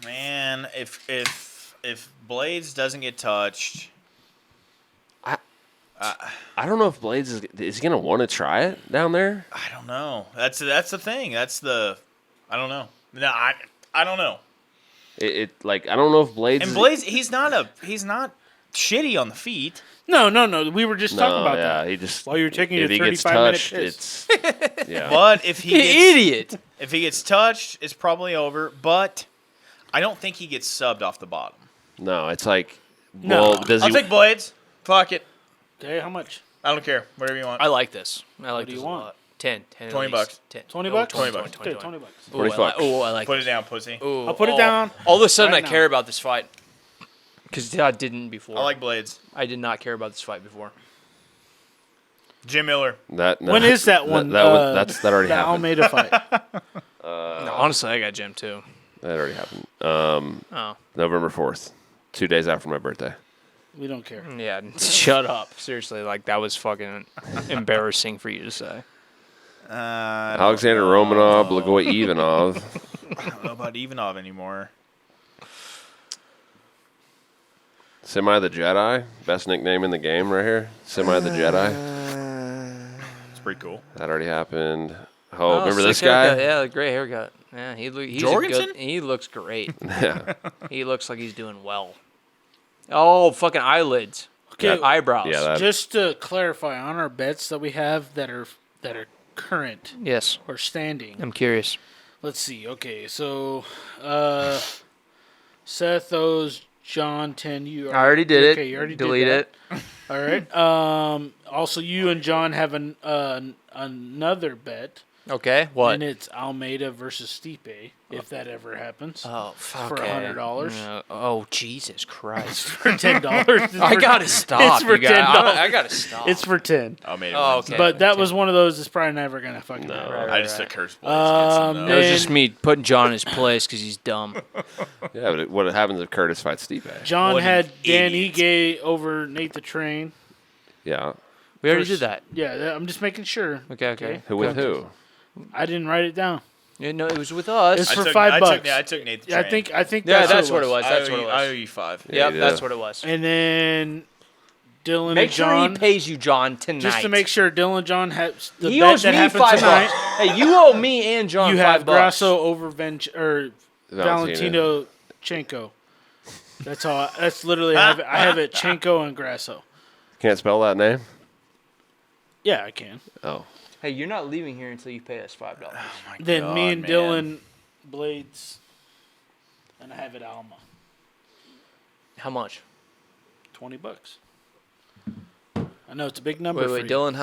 Man, if Blades doesn't get touched, I don't know if Blades is he gonna want to try it down there. I don't know. That's the thing. I don't know. No, I don't know. It like I don't know if Blades. And Blades, he's not shitty on the feet. No. We were just talking about that. he just While you were taking if your he gets 35-minute touched, piss. it's But if he You gets, idiot. if he gets touched, it's probably over. But I don't think he gets subbed off the bottom. no, it's like No. well, does I'll he? take blades. Fuck it. Okay, how much? I don't care. Whatever you want. I like this. I like do this you a want? lot. 10 at 20 least. bucks. 10. 20 Oh, bucks? 20 bucks. Okay, 20 bucks. Ooh, 20 bucks. I like Put this. it down, pussy. Ooh, I'll put it down. All of a sudden, right I care now. about this fight. Because I didn't before. I like blades. I did not care about this fight before. Jim Miller. That no, When is that one? That already the happened. Almeida fight. No, honestly, I got Jim too. That already happened. Oh. November 4th, 2 days after my birthday. We don't care. Yeah, shut up. Seriously, like, that was fucking embarrassing for you to say. Alexander Romanov, Blagoy Ivanov. I don't know about Ivanov anymore. Semi the Jedi, best nickname in the game right here. Semi the Jedi. It's pretty cool. That already happened. Oh, remember sick this guy? haircut. Yeah, the great haircut. Yeah, he's Jorgensen? a good. He looks great. Yeah. He looks like he's doing well. Oh, fucking eyelids. Okay, Eyebrows. Yeah, that, just to clarify, on our bets that we have that are current Yes, or standing, I'm curious. let's see. Okay, so Seth owes John 10. You I already did it. Okay, you already Delete did it. that. All right. Also, you and John have another bet, Okay, what? and it's Almeida versus Stipe, if that ever happens. Oh, fuck. For $100. Oh, Jesus Christ. For $10. I gotta stop. It's for you guys. $10. I gotta stop. It's for 10. Almeida Oh, wins. okay. But that was one of those that's probably never gonna fucking happen. Right, I just right. took Curse blades against him, That though. was then- just me putting John in his place because he's dumb. yeah, but what happens if Curtis fights Stipe? John What an had Dan idiot. Ige over Nate the Train. Yeah. We already First- did that. Yeah, I'm just making sure. Okay. Who with who? I didn't write it down. Yeah, no, it was with us. It's I for took, $5. I took Nate the Yeah, Train. I think Yeah, that's, that's what it was. I That's owe what you- it I owe was. you 5. Yeah, Yep, you that's did. what it was. And then Dylan Make and sure John. he pays you, John, tonight. Just to make sure Dylan John has the he bet owes that me happened $5. tonight. Hey, you owe me and John You $5. have Grasso over Valentino. Valentino Chenko. That's all. That's literally I have it Chenko and Grasso. Can't spell that name? Yeah, I can. Oh. Hey, you're not leaving here until you pay us $5. Then me and man. Dylan Blades, and I have it Alma. How much? $20. I know it's a big number. Wait, for Dylan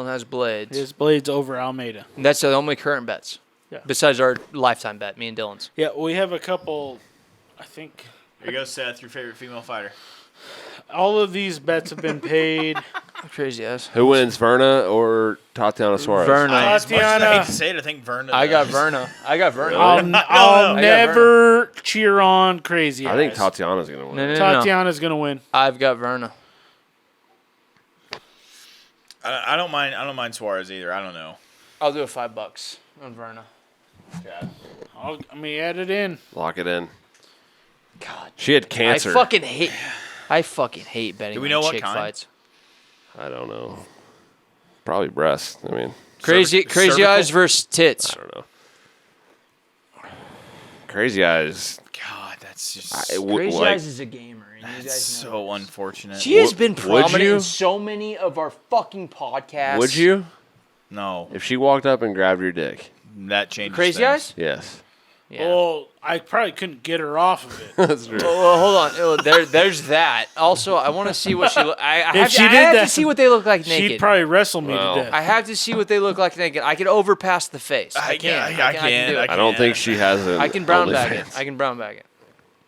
has blades. you. His Blades over Almeida. And that's the only current bets. Yeah. Besides our lifetime bet, me and Dylan's. Yeah, we have a couple. I think Here you go, Seth, your favorite female fighter. all of these bets have been paid. Crazy ass. Who wins, Verna or Tatiana Suarez? Verna. As much as I Tatiana. hate to say it, I think Verna I got does. Verna. I got Verna. I'll no. I'll I got never cheer on Crazy I think Eyes. Tatiana's going to win. No. Tatiana's gonna win. I've got Verna. I don't mind Suarez either. I don't know. I'll do a $5 on Verna. I mean, add it in. Lock it in. God. She had cancer. I fucking hate betting Do we on know what chick kind? fights. I don't know. Probably breast. I mean, Crazy cervical? eyes versus tits. I don't know. Crazy Eyes. God, that's just Crazy like, Eyes is a gamer, and you that's guys know. so unfortunate. She has been Would prominent you? in so many of our fucking podcasts. Would you? No, If she walked up and grabbed your dick? that changes Crazy things. Eyes? Yes. Yeah. Well, I probably couldn't get her off of it. That's true. Well, hold on. There's that. Also, I want to see what she. I have, she to, I did have that, to see what they look like naked. She'd probably wrestle me Well, to death. I have to see what they look like naked. I can overpass the face. I can. I can do it. I don't think she has an I can brown OnlyFans. bag it. I can brown bag it.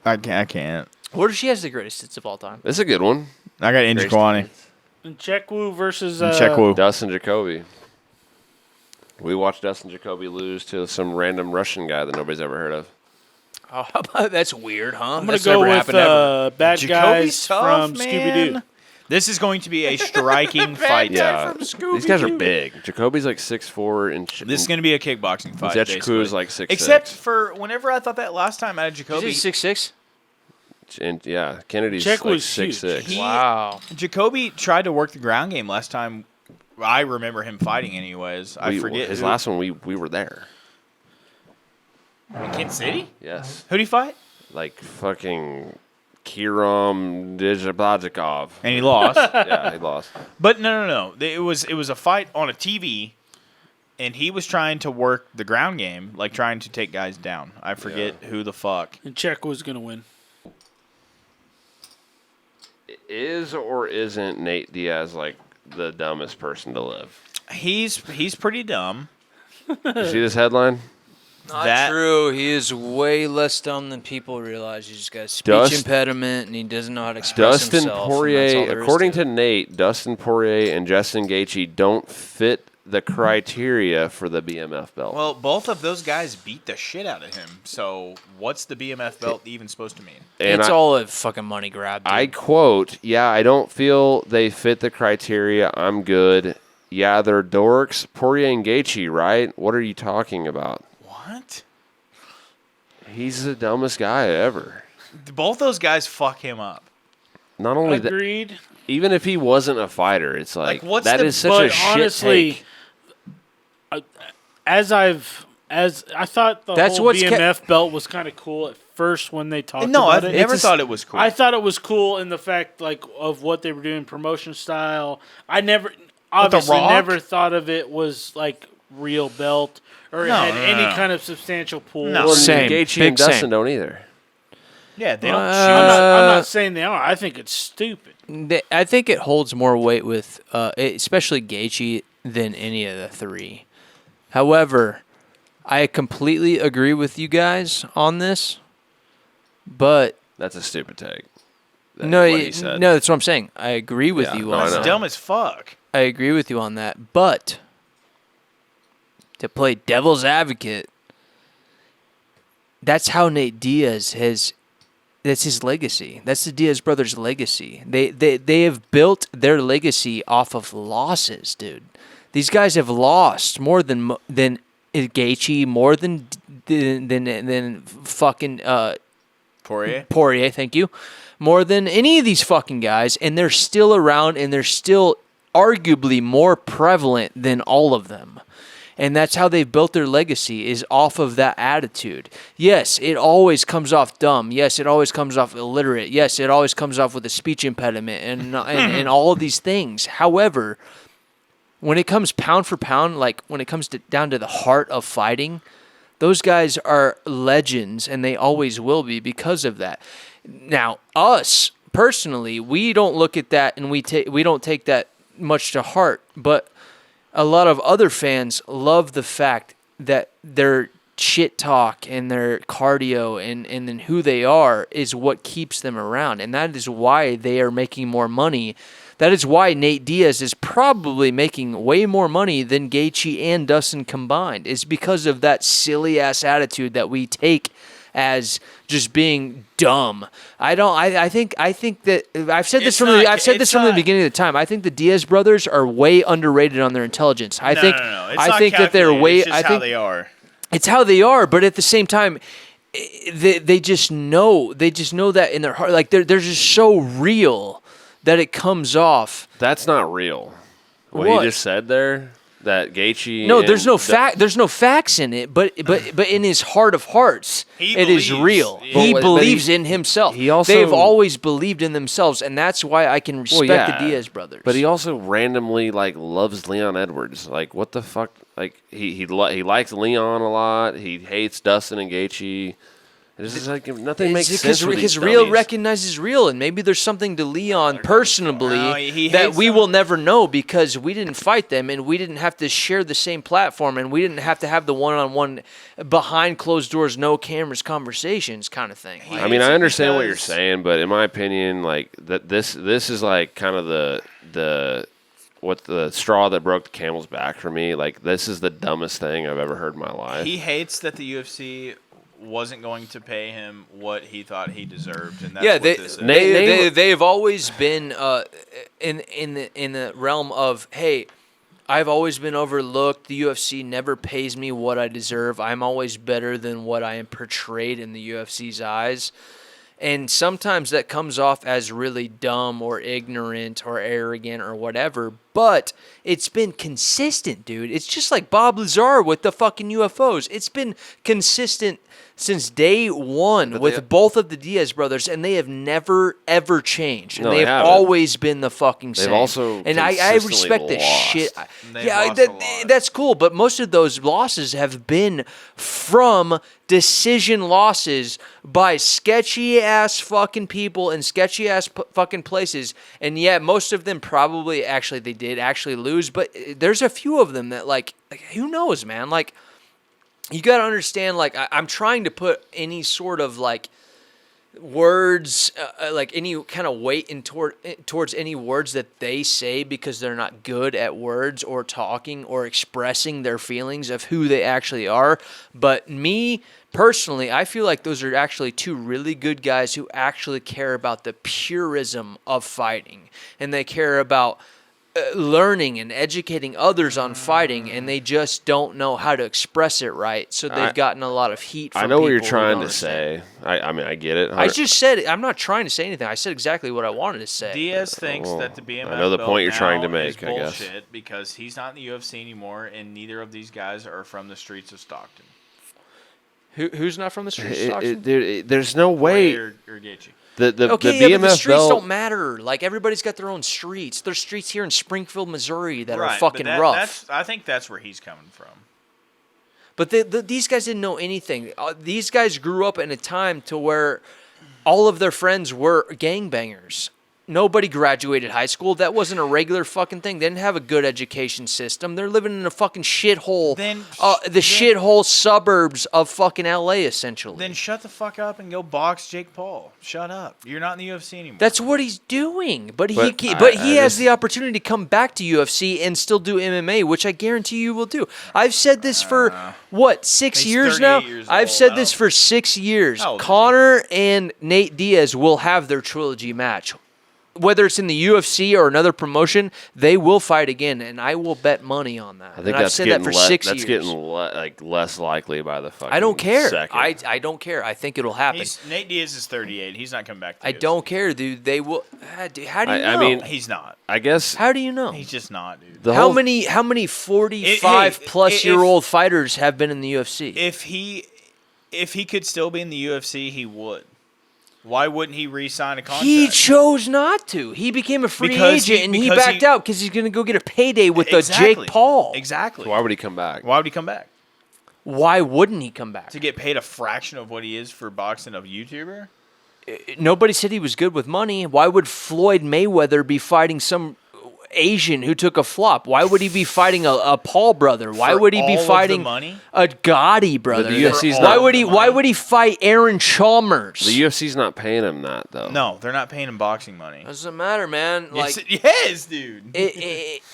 I can't. What if she has the greatest tits of all time? This is a good one. I got Inja Kwani. And Chekwu versus Chekwu. Dustin Jacoby. We watched Dustin Jacoby lose to some random Russian guy that nobody's ever heard of. Oh, how about that's weird, huh? I'm gonna That's go never with happened ever. bad Jacoby's guys tough, from man. Scooby Doo. This is going to be a striking fight. Yeah, these guys are big. Jacoby's like 6'4", and This is going to be a kickboxing fight. Zetchku basically. is like 6'6". Except for whenever I thought that last time out of Is Jacoby, he 6'6"? And yeah, Kennedy's Check like was huge. 6'6". He- Wow. Jacoby tried to work the ground game last time. I remember him fighting. Anyways, I forget his who. last one. We were there. In Kansas City. Yes, Who'd he fight? like fucking Kiram Djibadzikov. And he lost. Yeah, he lost. But no. It was a fight on a TV, and he was trying to work the ground game, like trying to take guys down. I forget who the fuck. And Czech was going to win. Is or isn't Nate Diaz like the dumbest person to live? He's pretty dumb. You see this headline? Not true. He is way less dumb than people realize. He's just got a speech impediment, and he doesn't know how to express Dustin himself. Poirier, according to Nate, Dustin Poirier and Justin Gaethje don't fit the criteria for the BMF belt. Well, both of those guys beat the shit out of him. So what's the BMF belt even supposed to mean? It's all a fucking money grab, dude. I quote, "Yeah, I don't feel they fit the criteria. I'm good. Yeah, they're dorks. Poirier and Gaethje, right? What are you talking about?" What? He's the dumbest guy ever. Both those guys fuck him up. Not only that, Agreed. even if he wasn't a fighter, it's like what's that the- is such But a shit honestly, take. as I thought the That's whole what's BMF belt was kind of cool at first when they talked No, about I it. never thought it was cool. I thought it was cool in the fact of what they were doing, promotion style. I obviously Rock? never thought of it was like real belt or it had any kind of substantial pool. No. Well, Same. Gaethje Big and Dustin same. don't either. Yeah, they don't I'm not saying they are. I think it's stupid. I think it holds more weight with, especially Gaethje, than any of the three. However, I completely agree with you guys on this, but That's a stupid take. That's no, what he said. no, that's what I'm saying. I agree with Yeah, you no, on I That's know. that. dumb as fuck. I agree with you on that, but to play devil's advocate, that's how Nate Diaz has. That's his legacy. That's the Diaz brothers' legacy. They have built their legacy off of losses, dude. These guys have lost more than Gaethje, more than fucking Poirier? Thank you, more than any of these fucking guys, and they're still around, and they're still arguably more prevalent than all of them. And that's how they've built their legacy, is off of that attitude. Yes, it always comes off dumb. Yes, it always comes off illiterate. Yes, it always comes off with a speech impediment and all of these things. However, when it comes pound for pound, like when it comes down to the heart of fighting, those guys are legends, and they always will be because of that. Now, us, personally, we don't look at that, and we don't take that much to heart, but a lot of other fans love the fact that their shit talk and their cardio and then who they are is what keeps them around. And that is why they are making more money. That is why Nate Diaz is probably making way more money than Gaethje and Dustin combined. It's because of that silly-ass attitude that we take as just being dumb. I think that I've said this from the beginning of the time. I think the Diaz brothers are way underrated on their intelligence. No. It's I think that they're way. It's just I how think they are. it's how they are, but at the same time, they just know. They just know that in their heart. Like they're just so real that it comes off. That's not real. What What? he just said there, that Gaethje. No, and there's no fact. There's no facts in it, but in his heart of hearts, He it is believes. real. Yeah. He But believes in himself. he also- They've always believed in themselves, and that's why I can respect the Diaz brothers. But he also randomly loves Leon Edwards. Like, what the fuck? Like he likes Leon a lot. He hates Dustin and Gaethje. It's just like nothing makes sense for these because real dummies. recognizes real, and maybe there's something to Leon personally No, he that hates we them. will never know because we didn't fight them, and we didn't have to share the same platform, and we didn't have to have the one-on-one behind closed doors, no cameras conversations kind of thing. Like, I mean, I understand what you're because- saying, but in my opinion, like that this is like kind of the straw that broke the camel's back for me. Like, this is the dumbest thing I've ever heard in my life. He hates that the UFC wasn't going to pay him what he thought he deserved, and that's yeah, what this is. they've always been in the realm of, hey, I've always been overlooked. The UFC never pays me what I deserve. I'm always better than what I am portrayed in the UFC's eyes. And sometimes that comes off as really dumb or ignorant or arrogant or whatever, but it's been consistent, dude. It's just like Bob Lazar with the fucking UFOs. It's been consistent since day one with both of the Diaz brothers, and they have never, ever changed. And No, they they have haven't. always been the fucking same. also and I consistently respect the lost. shit. They've lost a lot. That's cool, but most of those losses have been from decision losses by sketchy ass fucking people in sketchy ass fucking places, and yet most of them probably they did actually lose, but there's a few of them that like who knows, man. Like, you got to understand, like, I'm trying to put any sort of like words, like any kind of weight towards any words that they say, because they're not good at words or talking or expressing their feelings of who they actually are. But me personally, I feel like those are actually two really good guys who actually care about the purism of fighting, and they care about learning and educating others on fighting, and they just don't know how to express it right. So they've gotten a lot of heat from I know what you're people who trying don't to understand. say. I mean, I get it. I just said it. I'm not trying to say anything. I said exactly what I wanted to say. Diaz thinks that the BMF I know the belt point you're trying to now make, is I guess. bullshit because he's not in the UFC anymore, and neither of these guys are from the streets of Stockton. Who's not from the streets of Stockton? Dude, there's no way. Or Gaethje. The Okay, BMF yeah, but the streets belt. don't matter. Like, everybody's got their own streets. There's streets here in Springfield, Missouri that are Right, fucking but rough. I think that's where he's coming from. But these guys didn't know anything. These guys grew up in a time to where all of their friends were gangbangers. Nobody graduated high school. That wasn't a regular fucking thing. They didn't have a good education system. They're living in a fucking shithole. Shithole suburbs of fucking LA, essentially. Then shut the fuck up and go box Jake Paul. Shut up. You're not in the UFC anymore. That's what he's doing. But he I has just- the opportunity to come back to UFC and still do MMA, which I guarantee you will do. I've said this for, 6 He's years now? 38 years I've old. said I this don't- for 6 years. How old is he? Conor and Nate Diaz will have their trilogy match. Whether it's in the UFC or another promotion, they will fight again, and I will bet money on that. I think and that's I've said getting that for 6 that's years. getting less likely by the fucking. I don't care. Second. I don't care. I think it'll happen. Nate Diaz is 38. He's not coming back to I UFC. don't care, dude. They will. Dude, how do you know? I mean, He's not. I guess how do you know? He's just not, dude. the How whole many 45-plus-year-old fighters have been in the UFC? If he could still be in the UFC, he would. Why wouldn't he re-sign a contract? He chose not to. He became a free Because agent, and he because backed out because he's going to go get a payday with Exactly. Jake Paul. Exactly. why would he come back? Why would he come back? Why wouldn't he come back? To get paid a fraction of what he is for boxing a YouTuber? Nobody said he was good with money. Why would Floyd Mayweather be fighting some Asian who took a flop? Why would he be fighting a Paul brother? Why For would he be all of the fighing money? a Gotti brother? the UFC's why not- would he? Why would he fight Aaron Chalmers? The UFC's not paying him that though. No, they're not paying him boxing money. Doesn't matter, man. Yes, Like, yes, dude.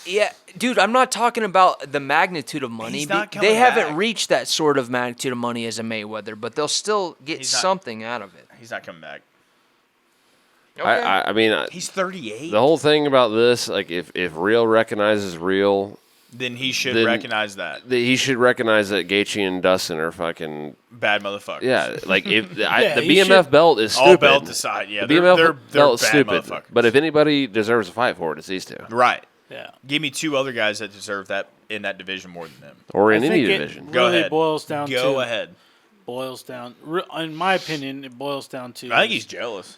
yeah, dude, I'm not talking about the magnitude of money. He's not They coming haven't back. reached that sort of magnitude of money as a Mayweather, but they'll still get He's not- something out of it. He's not coming back. Okay. I mean, He's 38. the whole thing about this, like, if real recognizes real, Then he should Then- recognize that. he should recognize that Gaethje and Dustin are fucking Bad motherfuckers. yeah. Like if the he BMF should- belt is All stupid. belt aside, yeah. The BMF they're belt is bad stupid. motherfuckers. But if anybody deserves a fight for it, it's these two, Right. Yeah. Give me two other guys that deserve that in that division more than them. or I in any think division. It Go really ahead. boils down to. Go ahead. In my opinion, it boils down to. I think he's jealous.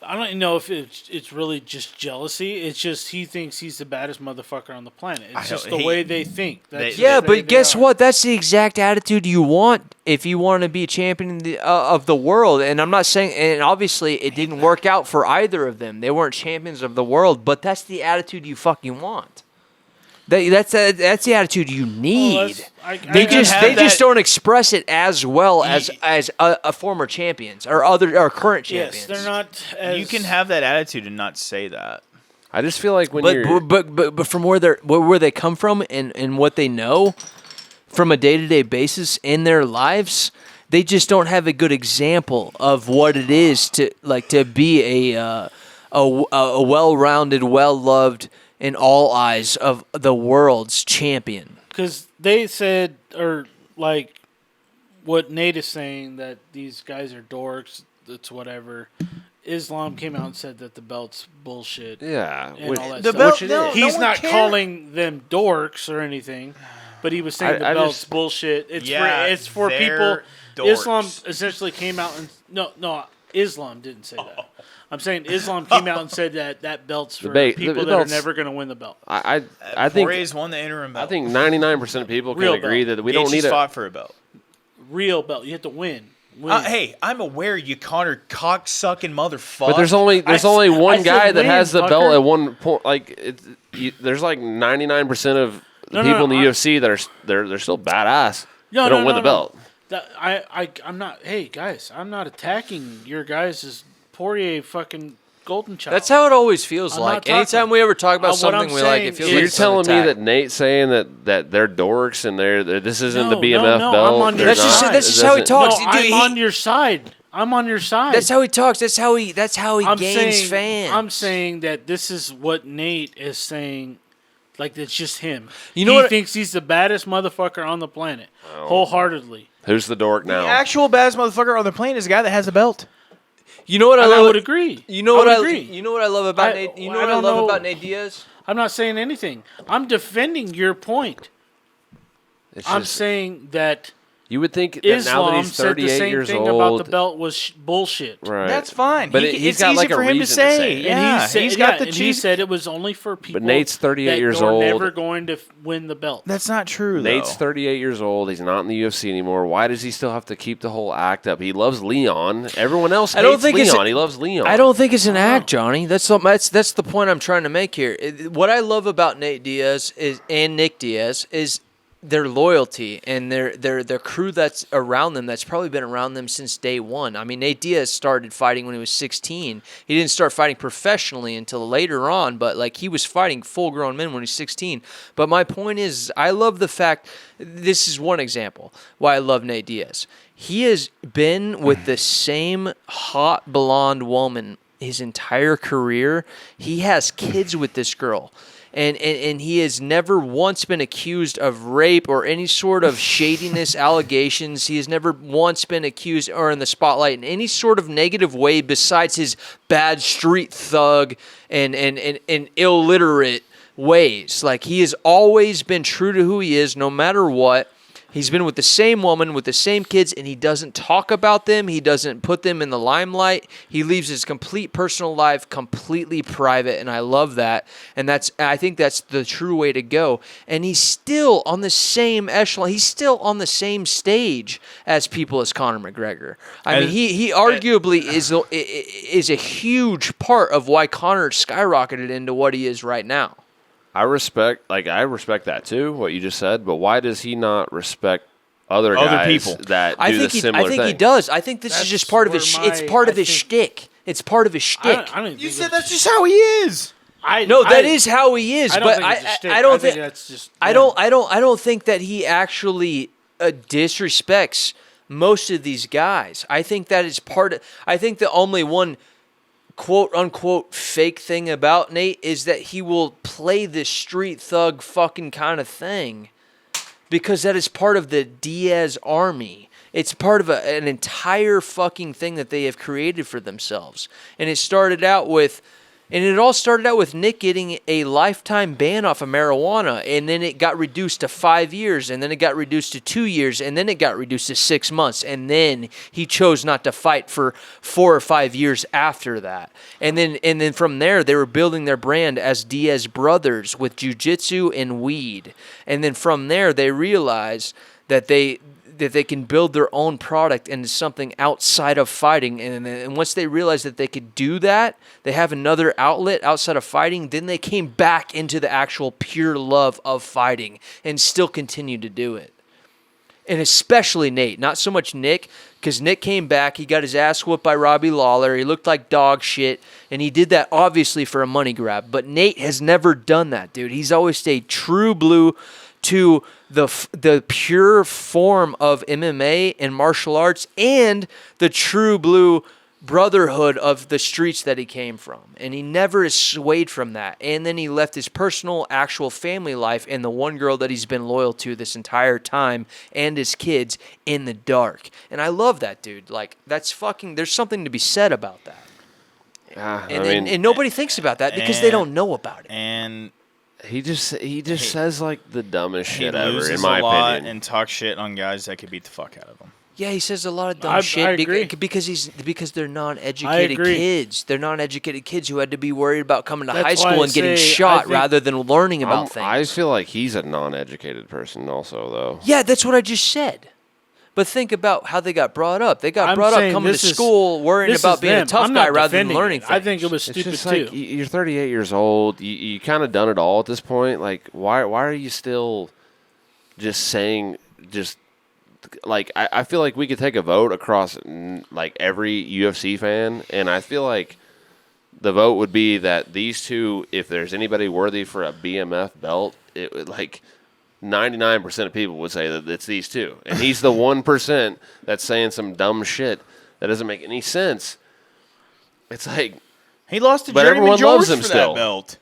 I don't know if it's really just jealousy. It's just he thinks he's the baddest motherfucker on the planet. It's just the way they think. That's They- Yeah, just the way but they guess are. what? That's the exact attitude you want if you want to be a champion of the world. And I'm not saying, and obviously it didn't work out for either of them. They weren't champions of the world, but that's the attitude you fucking want. That's the attitude you need. They just don't express it as well as a former champions or current champions. Yes, they're not. As, You can have that attitude and not say that. I just feel like when you're But from where they come from and what they know from a day-to-day basis in their lives, they just don't have a good example of what it is to be a well-rounded, well-loved in all eyes of the world's champion. because they said, or like what Nate is saying, that these guys are dorks. It's whatever. Islam came out and said that the belt's bullshit. Yeah, And all that the stuff. belt. it No, is. He's no one not cares. calling them dorks or anything, but he was saying the I belt's just- bullshit. It's Yeah, for, it's for people. they're Islam dorks. essentially came out and no, Islam didn't say that. I'm saying Islam came out and said that belt's for people that are belt's- never going to win the belt. I think Poirier's won the interim belt. I think 99% of people can Real agree belt. that we don't need Gaethje's a. fought for a belt. Real belt. You have to win. Hey, I'm aware, you Connor cock-sucking motherfucker. But there's only I one said guy that win, has the fucker. belt at one point. Like there's like 99% of No, people in the I- UFC that are they're still badass. No, they don't no, win no, the belt. That, I'm not. Hey guys, I'm not attacking your guys' Poirier fucking golden child. That's how it always feels I'm not like. talking- Anytime we ever talk about what something I'm we like, saying it feels is- like You're it's an telling me attack. that Nate's saying that they're dorks and this isn't the No, BMF no, belt. I'm on your They're side. not. That's It just how he doesn't- talks. No, Dude, I'm he- on your side. I'm on your side. That's how he talks. That's how he I'm gains saying, fans. I'm saying that this is what Nate is saying. Like, it's just him. You know he what- thinks he's the baddest motherfucker on the planet, wholeheartedly. Who's the dork The now? actual baddest motherfucker on the plane is the guy that has a belt. You know what I And I love? would agree. You know I what would I? agree. You know what I love about I- Nate? You I know what I don't love know. about Nate Diaz? I'm not saying anything. I'm defending your point. It's I'm just- saying that you would think that now that Islam he's said the 38 same years thing old, about the belt was bullshit. right? That's fine. But He- he's it's got easy like a for him to reason say. it. Yeah, And he said, he's got the and he cheese. said it was only for people. Nate's 38 that years are old. never going to win the belt. That's not true, though. Nate's 38 years old. He's not in the UFC anymore. Why does he still have to keep the whole act up? He loves Leon. Everyone else I don't hates think it's Leon. a- He loves Leon. I don't think it's an act, Johnny. That's the point I'm trying to make here. What I love about Nate Diaz and Nick Diaz is their loyalty and their crew that's around them. That's probably been around them since day one. I mean, Nate Diaz started fighting when he was 16. He didn't start fighting professionally until later on, but like he was fighting full-grown men when he was 16. But my point is, I love the fact. This is one example why I love Nate Diaz. He has been with the same hot blonde woman his entire career. He has kids with this girl. And he has never once been accused of rape or any sort of shadiness allegations. He has never once been accused or in the spotlight in any sort of negative way besides his bad street thug and illiterate ways. Like, he has always been true to who he is no matter what. He's been with the same woman, with the same kids, and he doesn't talk about them. He doesn't put them in the limelight. He leaves his complete personal life completely private, and I love that. And I think that's the true way to go. And he's still on the same echelon. He's still on the same stage as people as Conor McGregor. I mean, he arguably is a huge part of why Conor skyrocketed into what he is right now. I respect that too, what you just said, but why does he not respect other guys people that do I the think similar thing? he does. I think this is That's just part of where his. my- It's part of I his think- shtick. It's part of his shtick. I don't You think said it's- that's just how he is. No, that is how he is. I don't But think it's a shtick. I don't think think that's just. I don't think that he actually disrespects most of these guys. I think that is part of. I think the only one quote unquote fake thing about Nate is that he will play this street thug fucking kind of thing because that is part of the Diaz army. It's part of an entire fucking thing that they have created for themselves. And it all started out with Nick getting a lifetime ban off of marijuana, and then it got reduced to 5 years, and then it got reduced to 2 years, and then it got reduced to 6 months, and then he chose not to fight for 4 or 5 years after that. And then from there, they were building their brand as Diaz Brothers with jiu-jitsu and weed. And then from there, they realized that they can build their own product into something outside of fighting. And once they realized that they could do that, they have another outlet outside of fighting, then they came back into the actual pure love of fighting and still continue to do it. And especially Nate, not so much Nick, because Nick came back, he got his ass whooped by Robbie Lawler, he looked like dog shit, and he did that obviously for a money grab. But Nate has never done that, dude. He's always stayed true blue to the pure form of MMA and martial arts and the true blue brotherhood of the streets that he came from. And he never is swayed from that. And then he left his personal, actual family life and the one girl that he's been loyal to this entire time and his kids in the dark. And I love that, dude. Like, that's fucking, there's something to be said about that. And nobody thinks about that because they don't know about it. And he just says like the dumbest he shit ever, loses in my a lot opinion. and talks shit on guys that could beat the fuck out of him. Yeah, he says a lot of dumb I shit agree. because they're I non-educated agree. kids. They're non-educated kids who had to be worried about coming to That's high why school I and getting say, shot I think- rather than learning about things. I feel like he's a non-educated person also, though. Yeah, that's what I just said. But think about how they got brought up. They got I'm brought up saying coming to this is- school worrying this about is being them. a tough I'm guy not rather than defending learning it. things. I think it was It's stupid just too. like you're 38 years old. You kind of done it all at this point. Like, why are you still just saying like I feel like we could take a vote across like every UFC fan, and I feel like the vote would be that these two, if there's anybody worthy for a BMF belt, it would like 99% of people would say that it's these two, and he's the 1% that's saying some dumb shit that doesn't make any sense. It's like He lost to But Journeyman everyone George loves him for still. that belt.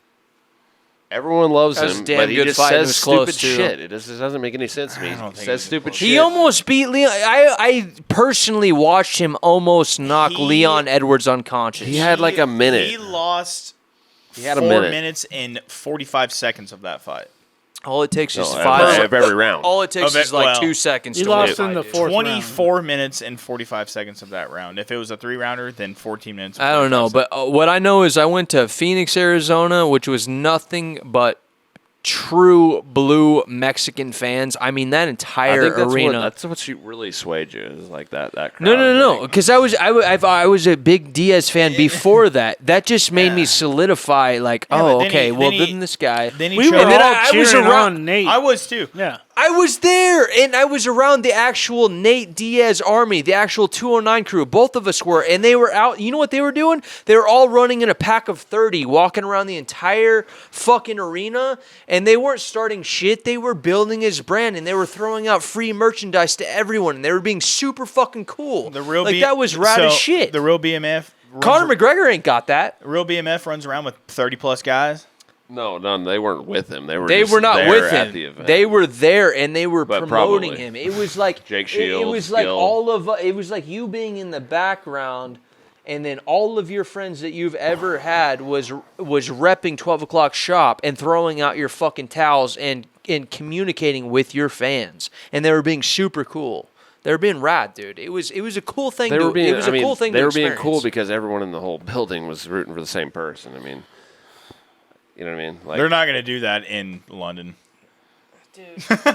everyone loves That was him, a damn but he good just fight. It says was close, stupid too. shit. It just doesn't make any sense to me. I don't He think it says was stupid close. shit. He almost beat Leon. I personally watched him almost knock He- Leon Edwards unconscious. He had like a minute. He lost He had a 4 minute. minutes and 45 seconds of that fight. all it takes is No, five. of every round. All it takes Of it- is like well, 2 seconds. He to lost win in a the fight, dude. fourth round. 24 minutes and 45 seconds of that round. If it was a 3-rounder, then 14 minutes. and I don't 45 know, seconds. but what I know is I went to Phoenix, Arizona, which was nothing but true blue Mexican fans. I mean, that I entire think that's arena. That's what she really swayed you. Is like that crowd. No. thing. Because I was a big Diaz fan before that. That just made me solidify. Like, Yeah, but oh, then okay. he- well, then he- then this guy. Then he We were chose- And then all I was cheering around- on Nate. I was too. Yeah. I was there, and I was around the actual Nate Diaz army, the actual 209 crew. Both of us were, and they were out. You know what they were doing? They were all running in a pack of 30, walking around the entire fucking arena, and they weren't starting shit. They were building his brand, and they were throwing out free merchandise to everyone, and they were being super fucking cool. The real like that was rad as shit. The real BMF. Conor McGregor ain't got that. Real BMF runs around with 30+ guys. No, they weren't with him. They were. They just were not there with at the him. event. They were there and they were But promoting probably. him. It was like Jake it Shields, was like Gil. all of it was like you being in the background, and then all of your friends that you've ever had was repping 12 o'clock shop and throwing out your fucking towels and communicating with your fans, and they were being super cool. They were being rad, dude. It was a cool thing. They were being. It was I a mean, cool thing. they to were being experience. cool because everyone in the whole building was rooting for the same person. I mean, you know what I mean? Like, They're not going to do that in London.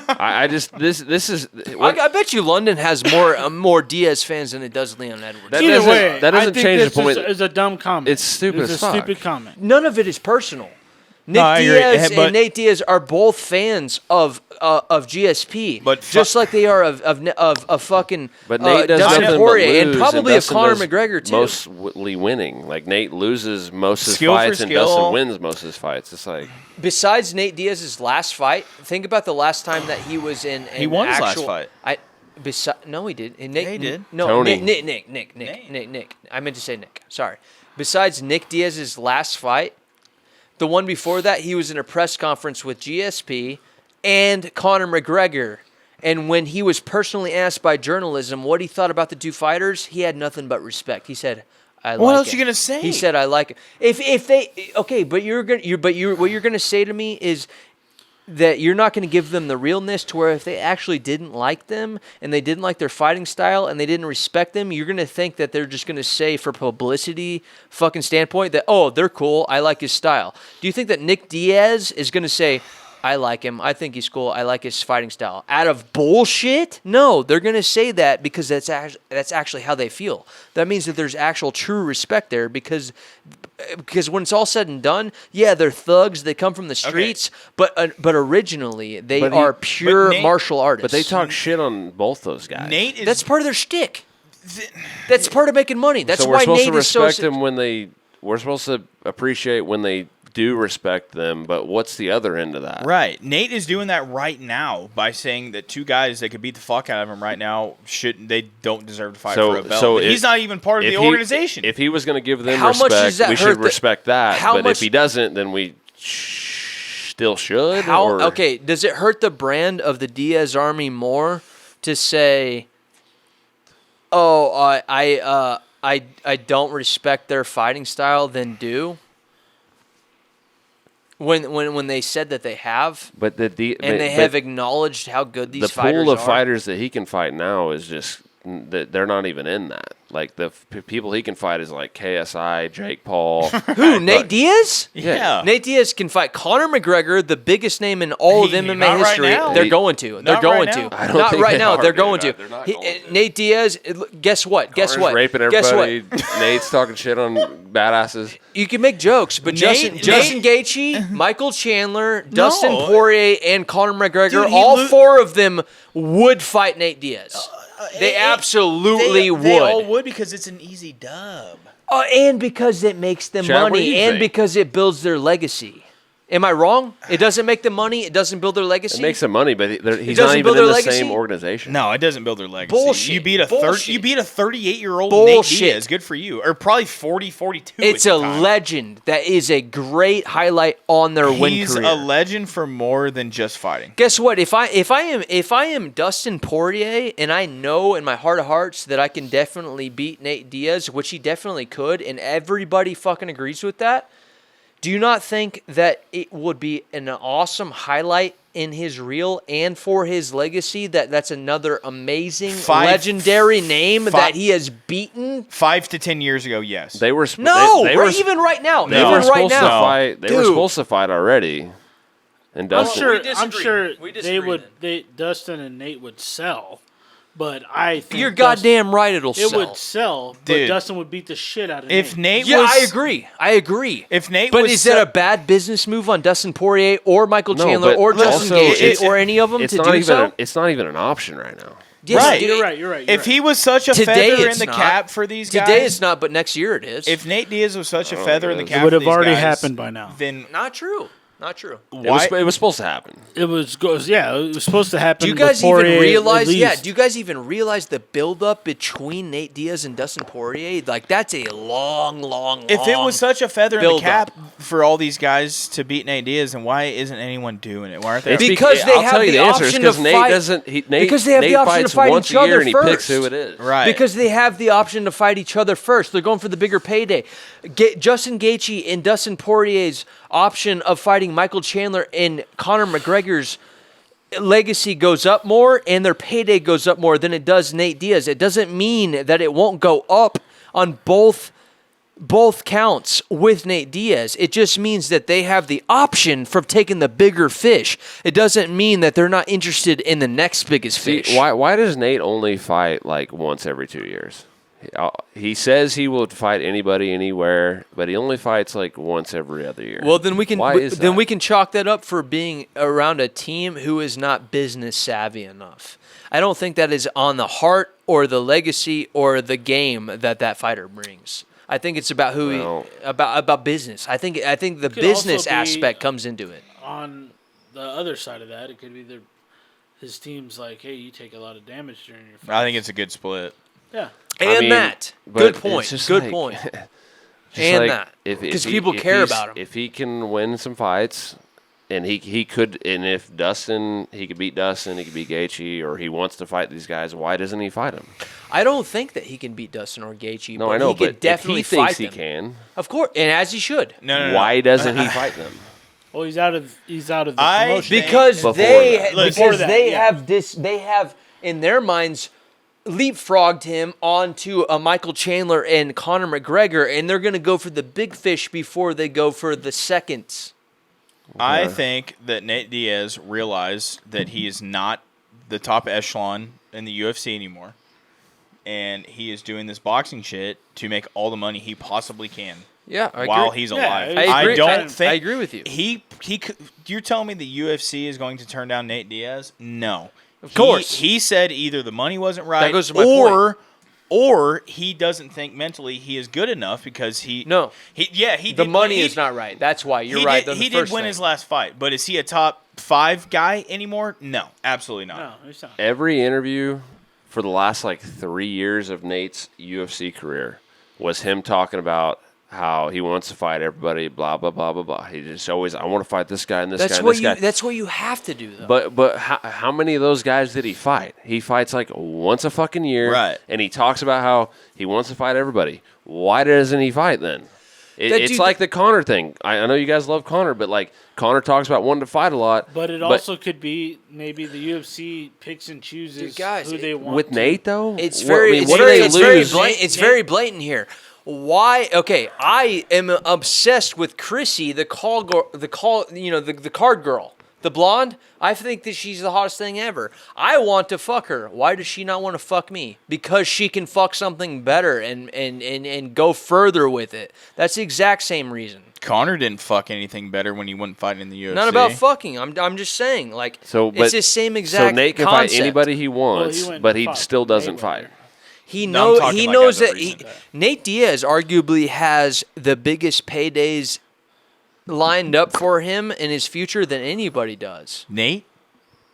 I just this is. I bet you London has more Diaz fans than it does Leon Edwards. That Either doesn't- way, that doesn't I think change the this point. Is a dumb comment. It's stupid It's as a fuck. stupid comment. None of it is personal. Nick I agree. Diaz But- and Nate Diaz are both fans of GSP, But just like they are of fucking But Nate does Dustin nothing Poirier but and lose, probably of Dustin Conor does McGregor too. Mostly winning. Like Nate loses most of his Skill for fights, and skill. Dustin wins most of his fights. It's like Besides Nate Diaz's last fight, think about the last time that he was in. He won his last actual, fight. No, he did. And Nick, Yeah, he did. No, Tony. Nick. I meant to say Nick. Sorry. Besides Nick Diaz's last fight, the one before that, he was in a press conference with GSP and Conor McGregor. And when he was personally asked by journalism what he thought about the two fighters, he had nothing but respect. He said, "I like What else it." you gonna say? He said, "I like it." If they okay, but what you're gonna say to me is that you're not going to give them the realness to where if they actually didn't like them and they didn't like their fighting style and they didn't respect them, you're going to think that they're just going to say for publicity fucking standpoint that, oh, they're cool, I like his style. Do you think that Nick Diaz is going to say, I like him, I think he's cool, I like his fighting style, out of bullshit? No, they're going to say that because that's actually how they feel. That means that there's actual true respect there because when it's all said and done, yeah, they're thugs. They come from the streets, but originally they are pure Nate- martial artists. but they talk shit on both those guys. Nate is That's part of their shtick. That's part of making money. That's so why we're supposed Nate to is so. respect them when they. We're supposed to appreciate when they do respect them. But what's the other end of that? right. Nate is doing that right now by saying that two guys that could beat the fuck out of him right now don't deserve to fight for a belt. So He's not even part of the organization. If he was going to give them How much does respect, that we hurt should the- respect that. how But much- if he doesn't, then we still should. or- Okay, does it hurt the brand of the Diaz Army more to say, "Oh, I don't respect their fighting style than do. When they said that they have, But they have acknowledged how good these fighters are. The pool of fighters that he can fight now is just that they're not even in that. Like the people he can fight is like KSI, Jake Paul. Who? Nate Diaz? Yeah. Nate Diaz can fight Conor McGregor, the biggest name in all of MMA not right history. now. They're going to. They're Not going right to. now. I don't Not think right they now. are, They're dude. going to. They're not going to. Nate Diaz. Guess what? Guess Connor's what? raping Guess everybody. what? Nate's talking shit on badasses. You can make jokes, but Justin Gaethje, Michael Chandler, Dustin Poirier, and Conor McGregor, Dude, all four of them would fight Nate Diaz. They absolutely would. They all would because it's an easy dub. And because it makes them Chad, what do money, you and think? because it builds their legacy. Am I wrong? It doesn't make them money. It doesn't build their legacy. It makes some money, but he's doesn't not even build in their the legacy? same organization. No, it doesn't build their legacy. Bullshit. You beat a Bullshit. you beat a 38-year-old Nate Bullshit. Diaz. Good for you. Or probably 40, 42. It's at a the time. legend. That is a great highlight on their win He's career. a legend for more than just fighting. Guess what? If I am Dustin Poirier, and I know in my heart of hearts that I can definitely beat Nate Diaz, which he definitely could, and everybody fucking agrees with that. Do you not think that it would be an awesome highlight in his reel and for his legacy that's another amazing, legendary name that he has beaten? 5 to 10 years ago, yes. They were even right now. They even were right supposed to now. fight. They were Dude. supposed to fight already. And I'm Dustin, sure. We I'm disagree. sure We they disagree would. then. Dustin and Nate would sell, but I think You're goddamn right. It'll It sell. would sell, but Dude. Dustin would beat the shit out of If Nate. Nate Yeah, was, I agree. I agree. If Nate But was is that a bad business move on Dustin Poirier or Michael No, Chandler but or Justin also Gaethje or any of them it's to not do even so? it's not even an option right now. Yes, Right. dude. You're right. You're right. if he was such a Today feather in it's the not. cap for these guys, Today it's not, but next year it is. if Nate Diaz was such a feather in the it cap, it would for have these already guys, happened by now. Then Not true. Not true. why? It was supposed to happen. It was supposed to happen. Do you guys with Poirier even at realize? Yeah. least. Do you guys even realize the buildup between Nate Diaz and Dustin Poirier? Like that's a long. If it was such a feather in the build cap for all these guys to beat Nate Diaz, then why isn't anyone doing it? Why aren't they? It's Because they I'll have tell you the the answer is option because to Nate fight- doesn't. Nate, because they have the Nate option to fights fight once each a year other and he picks first. who it is. Right. Because they have the option to fight each other first. They're going for the bigger payday. Justin Gaethje and Dustin Poirier's option of fighting Michael Chandler and Conor McGregor's legacy goes up more and their payday goes up more than it does Nate Diaz. It doesn't mean that it won't go up on both counts with Nate Diaz. It just means that they have the option for taking the bigger fish. It doesn't mean that they're not interested in the next biggest See, fish. why does Nate only fight like once every 2 years? He says he will fight anybody anywhere, but he only fights like once every other year. Well, then we can Why is then that? we can chalk that up for being around a team who is not business savvy enough. I don't think that is on the heart or the legacy or the game that fighter brings. I think it's about about business. I think the Could business also be- aspect comes into it. On the other side of that, it could be his team's like, hey, you take a lot of damage during your fight. I think it's a good split. Yeah. And but good it's point. just Good like- point. just And like that. if 'Cause he- people if care he's- about him. If he can win some fights, and he could, and if Dustin, he could beat Dustin, he could beat Gaethje, or he wants to fight these guys, why doesn't he fight them? I don't think that he can beat Dustin or Gaethje. No, but I know, he could but definitely if he thinks fight he them. can, Of course, and as he should. No. why doesn't he fight them? Well, he's out of the I promotion. think- Because Before they that. Look, before that, yeah. they have in their minds leapfrogged him onto a Michael Chandler and Conor McGregor, and they're going to go for the big fish before they go for the seconds. I think that Nate Diaz realized that he is not the top echelon in the UFC anymore, and he is doing this boxing shit to make all the money he possibly can. Yeah, I while agree. he's Yeah, alive. I agree. don't think I agree with you. He could, you're telling me the UFC is going to turn down Nate Diaz? No. Of course. He said either the money wasn't right goes to my point. or he doesn't think mentally he is good enough because he No. he The did- money he- is not right. That's why you're he right. Did, on the he did first win thing. his last fight, but is he a top 5 guy anymore? No, absolutely not. No, he's not. Every interview for the last like 3 years of Nate's UFC career was him talking about how he wants to fight everybody, blah, blah, blah, blah, blah. He just always, I want to fight this guy and this guy and this guy. That's what you have to do, though. But how many of those guys did he fight? He fights like once a fucking year. Right. And he talks about how he wants to fight everybody. Why doesn't he fight then? It's like the Conor thing. I know you guys love Conor, but like Conor talks about wanting to fight a lot. But it also could be maybe the UFC picks and chooses who they want. With Nate, though? It's very blatant here. Why? Okay, I am obsessed with Chrissy, the card girl, the blonde. I think that she's the hottest thing ever. I want to fuck her. Why does she not want to fuck me? Because she can fuck something better and go further with it. That's the exact same reason. Conor didn't fuck anything better when he wasn't fighting in the UFC. Not about fucking. I'm just saying, like, it's the same exact. So Nate can concept. fight anybody he wants, but he still doesn't fight. He knows that Nate Diaz arguably has the biggest paydays lined up for him in his future than anybody does. Nate?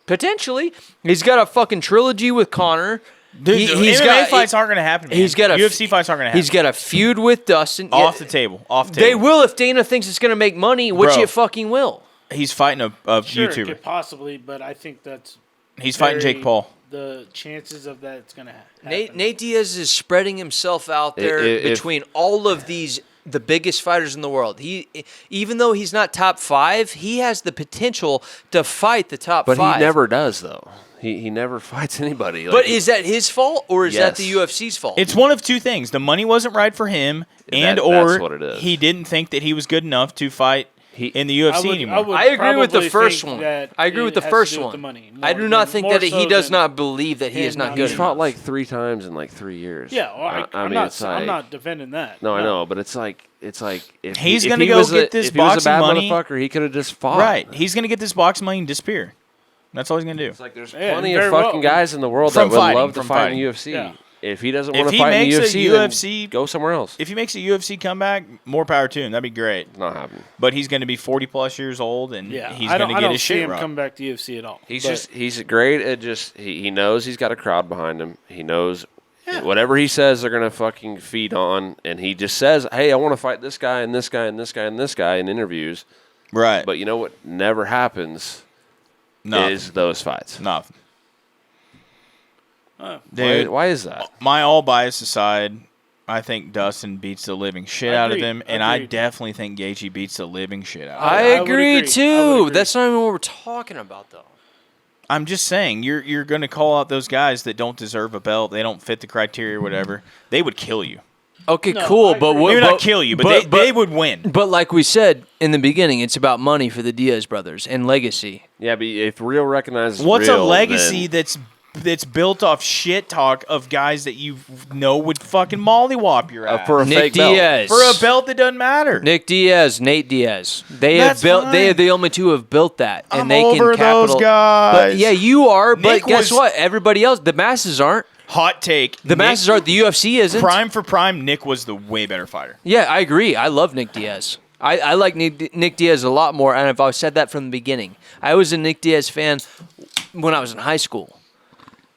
Potentially. He's got a fucking trilogy with Conor. Dude, MMA fights aren't going to happen, man. UFC fights aren't going to happen. He's got a feud with Dustin. Off the table. They will if Dana thinks it's going to make money, which it fucking will. He's fighting a YouTuber. It could possibly, but I think that's... He's fighting Jake Paul. The chances of that it's going to happen. Nate Diaz is spreading himself out there between all of the biggest fighters in the world. Even though he's not top 5, he has the potential to fight the top 5. But he never does, though. He never fights anybody. But is that his fault or is that the UFC's fault? It's one of two things. The money wasn't right for him, that's what it is. He didn't think that he was good enough to fight in the UFC anymore. I agree with the first one. I agree with the first one. I do not think that he does not believe that he is not good. He's fought like 3 times in like 3 years. Yeah, well, I'm not defending that. No, I know, but it's like if he's going to go get this boxing money. If he was a bad motherfucker, he could have just fought. Right. He's going to get this boxing money and disappear. That's all he's going to do. It's like there's plenty of fucking guys in the world that would love to fight in the UFC. Yeah. If he doesn't want to fight in the UFC, then go somewhere else. If he makes a UFC comeback, more power to him. That'd be great. It's not happening. But he's going to be 40-plus years old, and he's going to get his shit right. I don't see him come back to UFC at all. He's great at just he knows he's got a crowd behind him. He knows whatever he says they're going to fucking feed on, and he just says, hey, I want to fight this guy and this guy and this guy and this guy in interviews. Right. But you know what never happens is those fights. Nothing. Dude, why is that? My all bias aside, I think Dustin beats the living shit out of him, and I definitely think Gaethje beats the living shit out of him. I agree too. That's not even what we're talking about, though. I'm just saying, you're going to call out those guys that don't deserve a belt, they don't fit the criteria or whatever. They would kill you. Okay, cool, but maybe not kill you, but they would win. But like we said in the beginning, it's about money for the Diaz brothers and legacy. Yeah, but if Real recognizes what's Real, a legacy that's built off shit talk of guys that you know would fucking mollywop your ass for a fake belt. For a belt that doesn't matter. Nate Diaz. They have the only two who have built that, and they over can capital. Those guys. But yeah, you are. But guess what? Everybody else, the masses aren't. Hot take. The masses aren't. The UFC isn't. Prime for prime, Nick was the way better fighter. Yeah, I agree. I love Nick Diaz. I like Nick Diaz a lot more, and I've said that from the beginning. I was a Nick Diaz fan when I was in high school.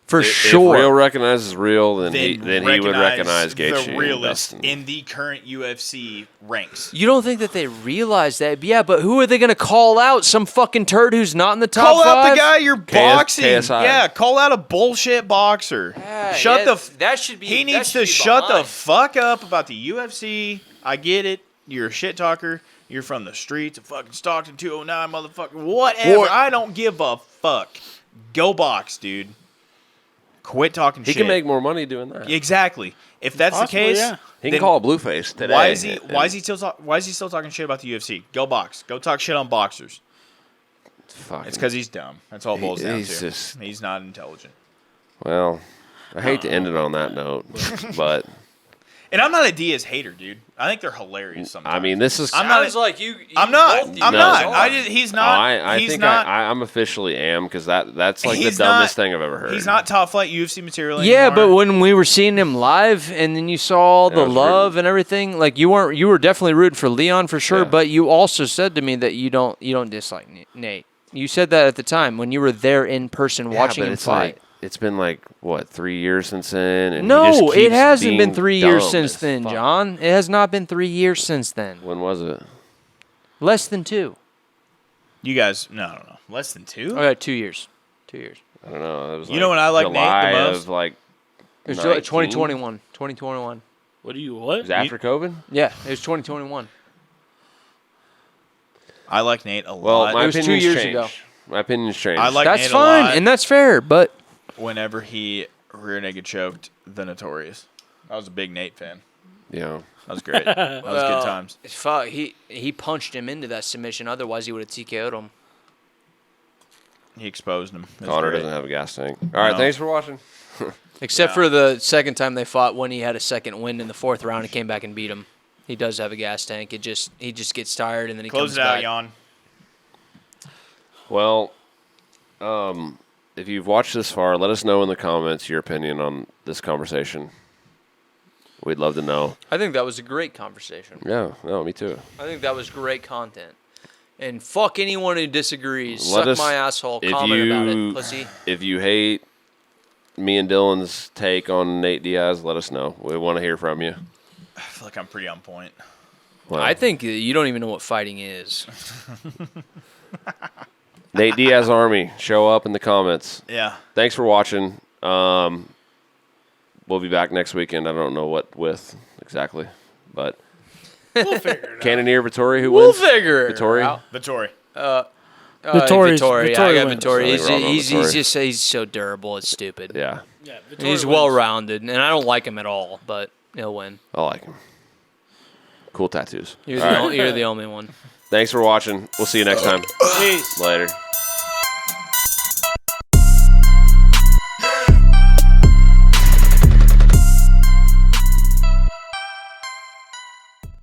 For sure. If Real recognizes Real, then he would recognize Gaethje. The realist in the current UFC ranks. You don't think that they realize that? Yeah, but who are they going to call out? Some fucking turd who's not in the top call 5? Call out the guy you're boxing. KSI. Yeah, call out a bullshit boxer. That should be. He needs to shut the fuck up about the UFC. I get it. You're a shit talker. You're from the streets of fucking Stockton 209, motherfucker. Whatever. I don't give a fuck. Go box, dude. Quit talking shit. He can make more money doing that. Exactly. If that's the case, he can call a Blueface today. Why is he still talking shit about the UFC? Go box. Go talk shit on boxers. It's because he's dumb. That's all it boils down to. He's not intelligent. Well, I hate to end it on that note, but. And I'm not a Diaz hater, dude. I think they're hilarious sometimes. I mean, this is. I'm not. I'm not. He's not. I think I'm officially am because that's like the dumbest thing I've ever heard. He's not top flight UFC material anymore. Yeah, but when we were seeing him live, and then you saw all the love and everything, like you were definitely rooting for Leon for sure. Yeah. But you also said to me that you don't dislike Nate. You said that at the time when you were there in person watching him fight. it's been like, what, 3 years since then? And he just No, it keeps hasn't been being 3 years dumb since as then, fuck. John. It has not been 3 years since then. When was it? Less than 2. You guys, no. Less than 2? Oh, yeah, 2 years. 2 years. I don't know. It was You know when I like Nate the July most? of like It was 19? 2021. 2021. What do you It what? was after COVID? Yeah, it was 2021. I like Nate a Well, lot. my It was 2 opinion's years changed. ago. My opinion's changed. I like That's Nate a fine, lot. and that's fair, but Whenever he rear naked choked the Notorious. I was a big Nate fan. Yeah. That was great. That was good times. fuck, he punched him into that submission. Otherwise, he would have TKO'd him. He exposed him. It was Connor great. doesn't have a gas tank. All right, No. thanks for watching. Except Yeah. for the second time they fought when he had a second win in the 4th round and came back and beat him. He does have a gas tank. He just gets tired and then he Close comes it out, back. Jan. Well, if you've watched this far, let us know in the comments your opinion on this conversation. We'd love to know. I think that was a great conversation. Yeah, no, me too. I think that was great content. And fuck anyone who disagrees. Let Suck us- my asshole. if Comment about you- it, pussy. If you hate me and Dylan's take on Nate Diaz, let us know. We want to hear from you. I feel like I'm pretty on point. Well, I think you don't even know what fighting is. Nate Diaz Army, show up in the comments. Yeah. Thanks for watching. We'll be back next weekend. I don't know what with exactly, but We'll figure it out. Cannoneer Vittori, who We'll wins? figure it Vittori? out. Vittori. Vittori's- Vittori. I Vittori got wins. Vittori. I think we're all going He's Vittori. just he's so durable. It's stupid. Yeah, Yeah, And Vittori he's wins. well rounded, and I don't like him at all. But he'll win. I like him. Cool tattoos. You're All the, right. you're the only one. Thanks for watching. We'll see you next time. Peace. Later.